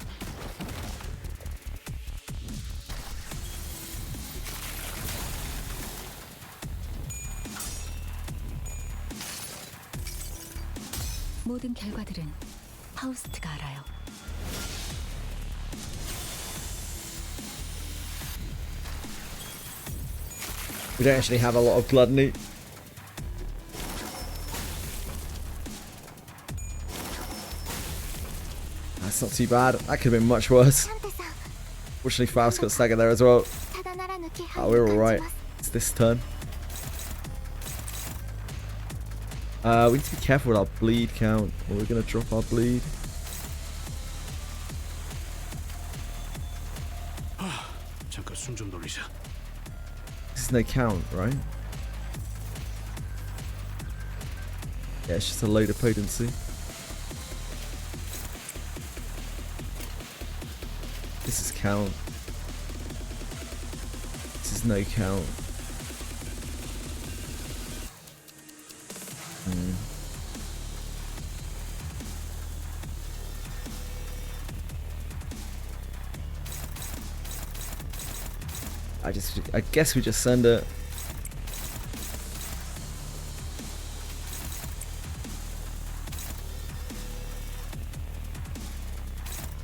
모든 결과들은 파우스트가 알아요. We don't actually have a lot of gluttony. That's not too bad. That could have been much worse. Fortunately, Faust got staggered there as well. Oh, we're alright. It's this turn. We need to be careful with our bleed count, or we're going to drop our bleed. 잠깐 숨 좀 돌리자. This is no count, right? Yeah, it's just a load of potency. This is count. This is no count. I guess we just send it.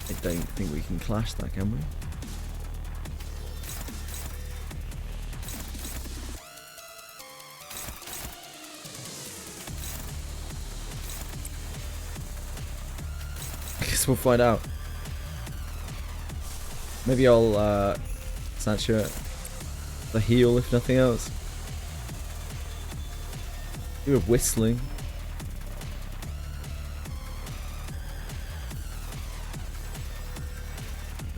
I don't think we can clash that, can we? I guess we'll find out. Maybe I'll saturate the heal if nothing else. Do a whistling.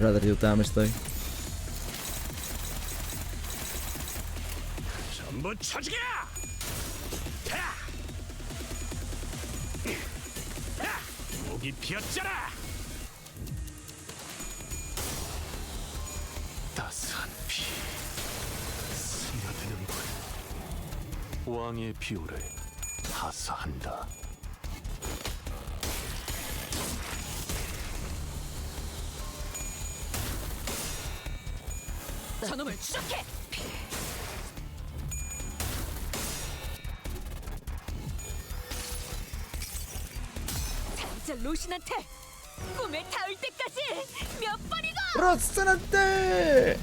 rather deal damage though. 전부 쳐지게! 목이 비었잖아! 따스한 피 스며드는군. 왕의 비호를 하사한다. 저놈을 추적해! 당장 로신한테 꿈에 닿을 때까지 몇 번이고! 로신한테!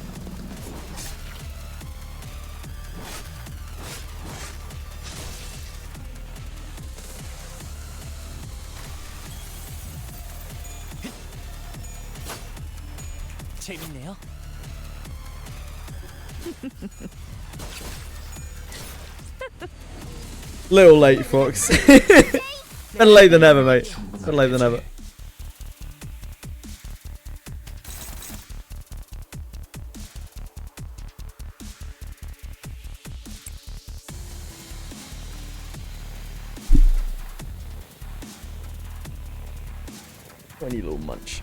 재밌네요. Little late, Fox. Better late than ever, mate. Better late than ever. Funny little munch.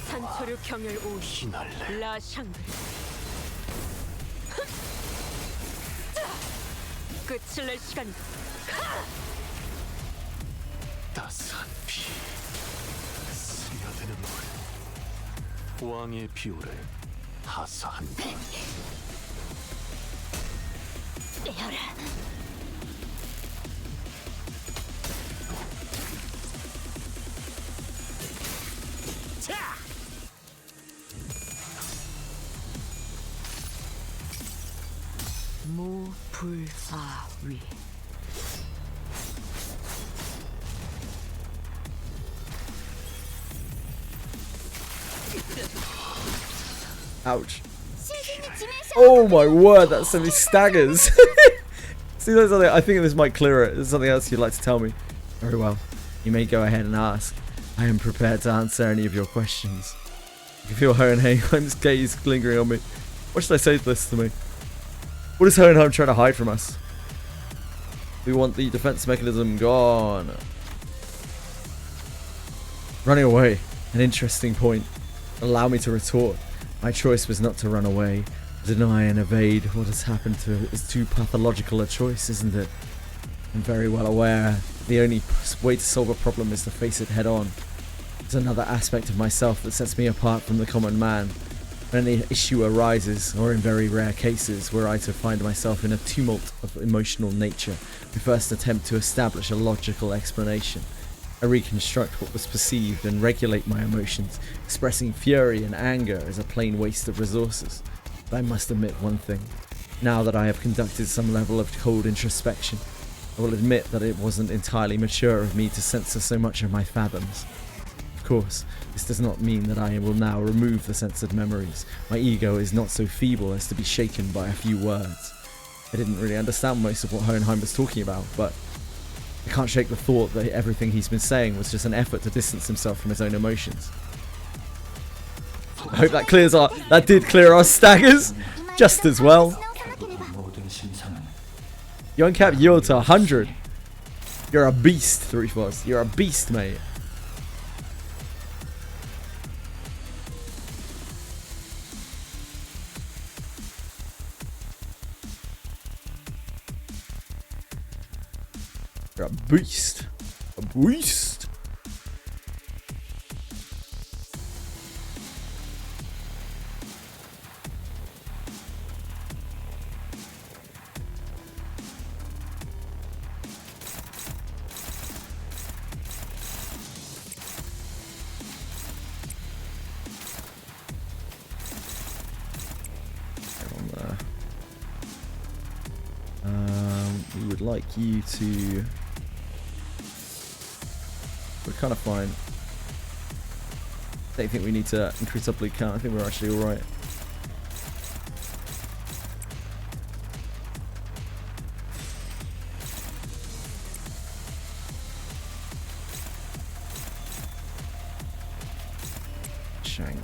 산초류 경혈 오히 라샹글 끝을 낼 시간이다. 따스한 피 스며드는군. 왕의 비호를 하사한다. 내어라. 무불아위. Ouch. Oh my word, that sent me staggers. See, there's something, I think this might clear it. There's something else you'd like to tell me. Very well. You may go ahead and ask. I am prepared to answer any of your questions. You can feel Hohenheim's gaze lingering on me. What should I say to this to me? What is Hohenheim trying to hide from us? We want the defense mechanism gone. Running away. An interesting point. Allow me to retort. My choice was not to run away. Deny and evade what has happened to it is too pathological a choice, isn't it? I'm very well aware the only way to solve a problem is to face it head on. There's another aspect of myself that sets me apart from the common man. When any issue arises, or in very rare cases were I to find myself in a tumult of emotional nature, we first attempt to establish a logical explanation. I reconstruct what was perceived and regulate my emotions. Expressing fury and anger is a plain waste of resources. But I must admit one thing. Now that I have conducted some level of cold introspection, I will admit that it wasn't entirely mature of me to censor so much of my fathoms. Of course, this does not mean that I will now remove the censored memories. My ego is not so feeble as to be shaken by a few words. I didn't really understand most of what Hohenheim was talking about, but I can't shake the thought that everything he's been saying was just an effort to distance himself from his own emotions. I hope that clears our... That did clear our staggers just as well. You uncapped yield to 100. You're a beast, 3-4. You're a beast, mate. You're a beast. A beast. like you to... We're kind of fine. I don't think we need to increase our bleed count. I think we're actually alright. Shank.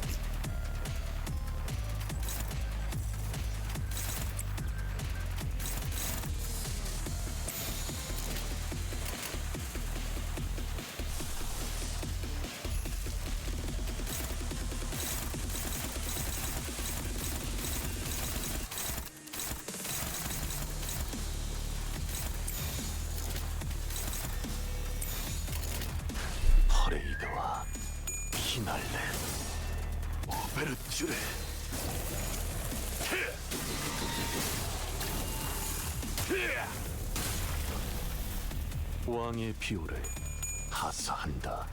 퍼레이드와 피날레 오베르튜레 왕의 비호를 하사한다.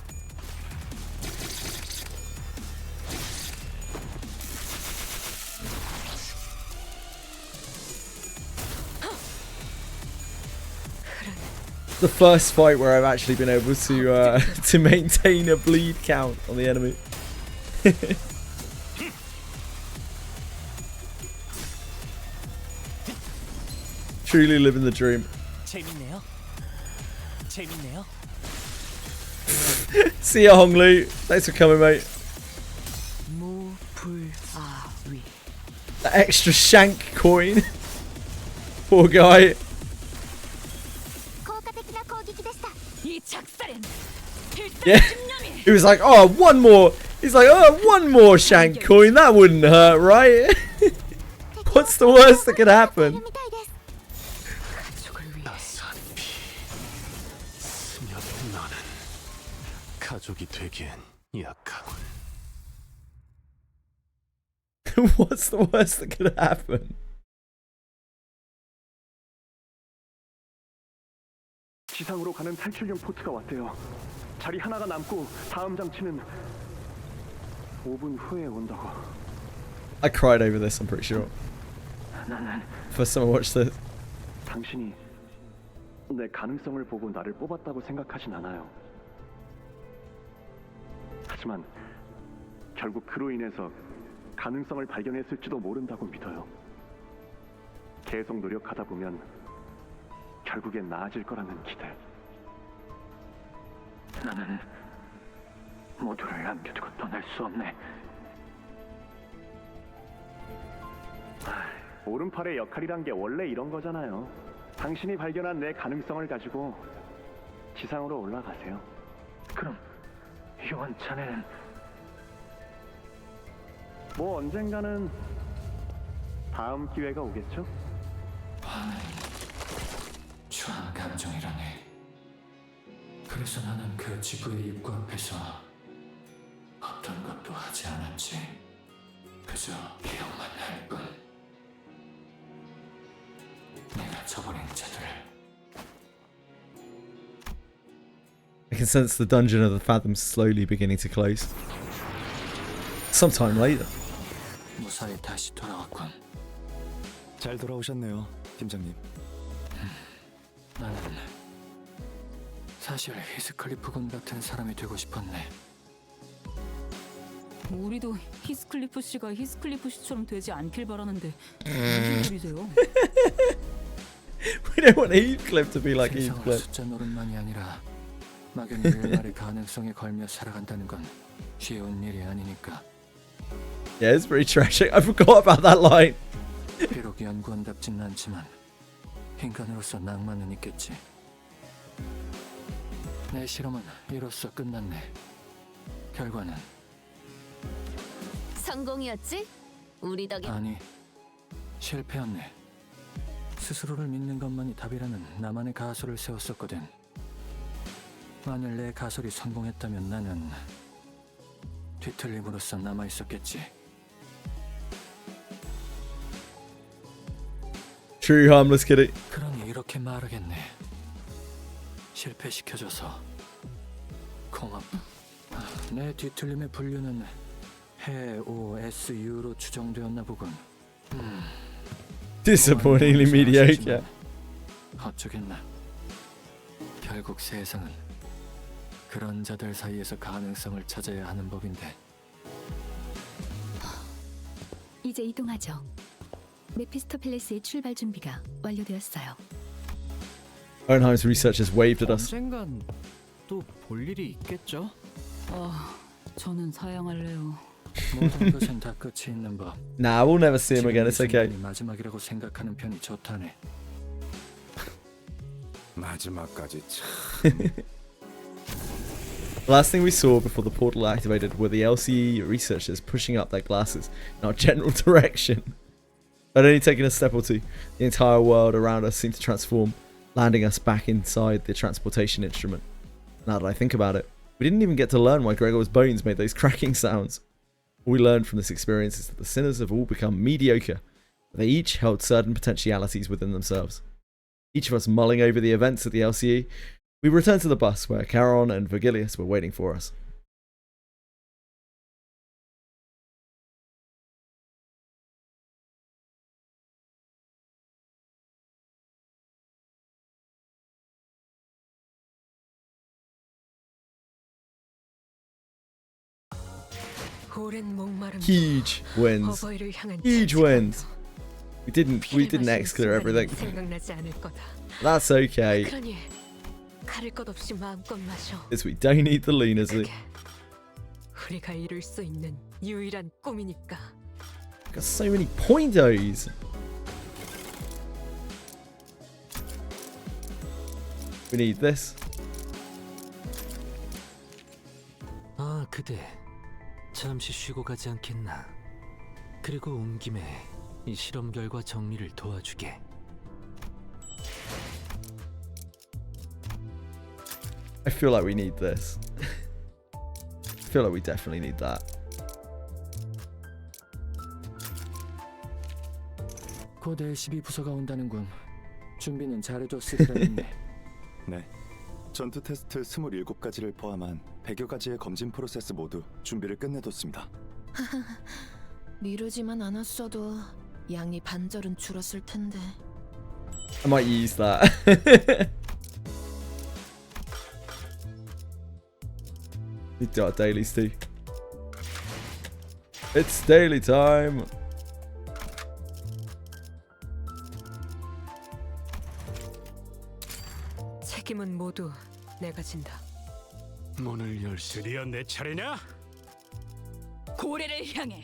The first fight where I've actually been able to to maintain a bleed count on the enemy. Truly living the dream. 재밌네요. 재밌네요. See ya, Honglu. Thanks for coming, mate. That extra shank coin. Poor guy. Yeah. He was like, oh, one more. He's like, oh, one more shank coin. That wouldn't hurt, right? What's the worst that could happen? 가족이 되기엔 약하군. What's the worst that could happen? 지상으로 가는 탈출용 포트가 왔대요. 자리 하나가 남고 다음 장치는 5분 후에 온다고. I cried over this, I'm pretty sure. First time I watched this. 당신이 내 가능성을 보고 나를 뽑았다고 생각하진 않아요. 하지만 결국 그로 인해서 가능성을 발견했을지도 모른다고 믿어요. 계속 노력하다 보면 결국엔 나아질 거라는 기대. 나는 모두를 남겨두고 떠날 수 없네. 오른팔의 역할이란 게 원래 이런 거잖아요. 당신이 발견한 내 가능성을 가지고 지상으로 올라가세요. 그럼 요한 자네는 뭐 언젠가는 다음 기회가 오겠죠? 추한 감정이라네. 그래서 나는 그 지구의 입구 앞에서 어떤 것도 하지 않았지. 그저 기억만 할 뿐. 내가 저버린 자들. I can sense the dungeon of the Fathoms slowly beginning to close. Sometime later. 무사히 다시 돌아왔군. 잘 돌아오셨네요, 팀장님. 나는 사실 히스클리프 군 같은 사람이 되고 싶었네. 우리도 히스클리프 씨가 히스클리프 씨처럼 되지 않길 바라는데 무슨 소리세요? We don't want Heathcliff to be like Heathcliff. 숫자 노름만이 아니라 막연히 일말의 가능성에 걸며 살아간다는 건 쉬운 일이 아니니까. Yeah, it's pretty tragic. I forgot about that line. 비록 연구원답진 않지만 인간으로서 낭만은 있겠지. 내 실험은 이로써 끝났네. 결과는 성공이었지? 우리 덕에. 아니, 실패였네. 스스로를 믿는 것만이 답이라는 나만의 가설을 세웠었거든. 만일 내 가설이 성공했다면 나는 뒤틀림으로써 남아있었겠지. True harmless kitty. 그러니 이렇게 말하겠네. 실패시켜줘서 고맙다. 내 뒤틀림의 분류는 HOSU로 추정되었나 보군. Disappointingly mediocre. 어쩌겠나. 결국 세상은 그런 자들 사이에서 가능성을 찾아야 하는 법인데. 이제 이동하죠. 메피스토펠레스의 출발 준비가 완료되었어요. Owenheim's researchers waved at us. 언젠간 또 볼 일이 있겠죠? 저는 사양할래요. 모든 것은 다 끝이 있는 법. Nah, we'll never see him again. It's okay. 마지막이라고 생각하는 편이 좋다네. 마지막까지 참. The last thing we saw before the portal activated were the LCE researchers pushing up their glasses in our general direction. I'd only taken a step or two. The entire world around us seemed to transform, landing us back inside the transportation instrument. Now that I think about it, we didn't even get to learn why Gregor's bones made those cracking sounds. All we learned from this experience is that the sinners have all become mediocre, but they each held certain potentialities within themselves. Each of us mulling over the events at the LCE, we returned to the bus where Charon and Virgilius were waiting for us. Huge wins. Huge wins. We didn't X clear everything. That's okay. Yes, we don't need the lunacy. Got so many pointos. We need this. 아, 그대. 잠시 쉬고 가지 않겠나? 그리고 온 김에 이 실험 결과 정리를 도와주게. I feel like we need this. I feel like we definitely need that. 곧 LCB 부서가 온다는군. 준비는 잘해뒀으리라는데. 네. 전투 테스트 27가지를 포함한 100여 가지의 검진 프로세스 모두 준비를 끝내뒀습니다. 미루지만 않았어도 양이 반절은 줄었을 텐데. I might use that. We do our dailies too. It's daily time. 책임은 모두 내가 진다. 문을 열 수. 드디어 내 차례냐? 고래를 향해.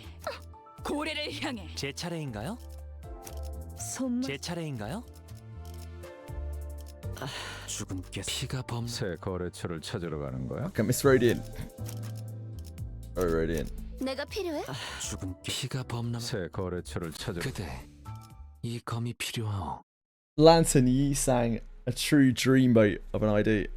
고래를 향해. 제 차례인가요? 제 차례인가요? 죽은 게 피가 범. 새 거래처를 찾으러 가는 거야? Okay, Miss Rodian. Oh, Rodian. 내가 필요해? 죽은 피가 범람. 새 거래처를 찾으러. 그대, 이 검이 필요하오. Lantern Yi sang a true dreamboat of an ID.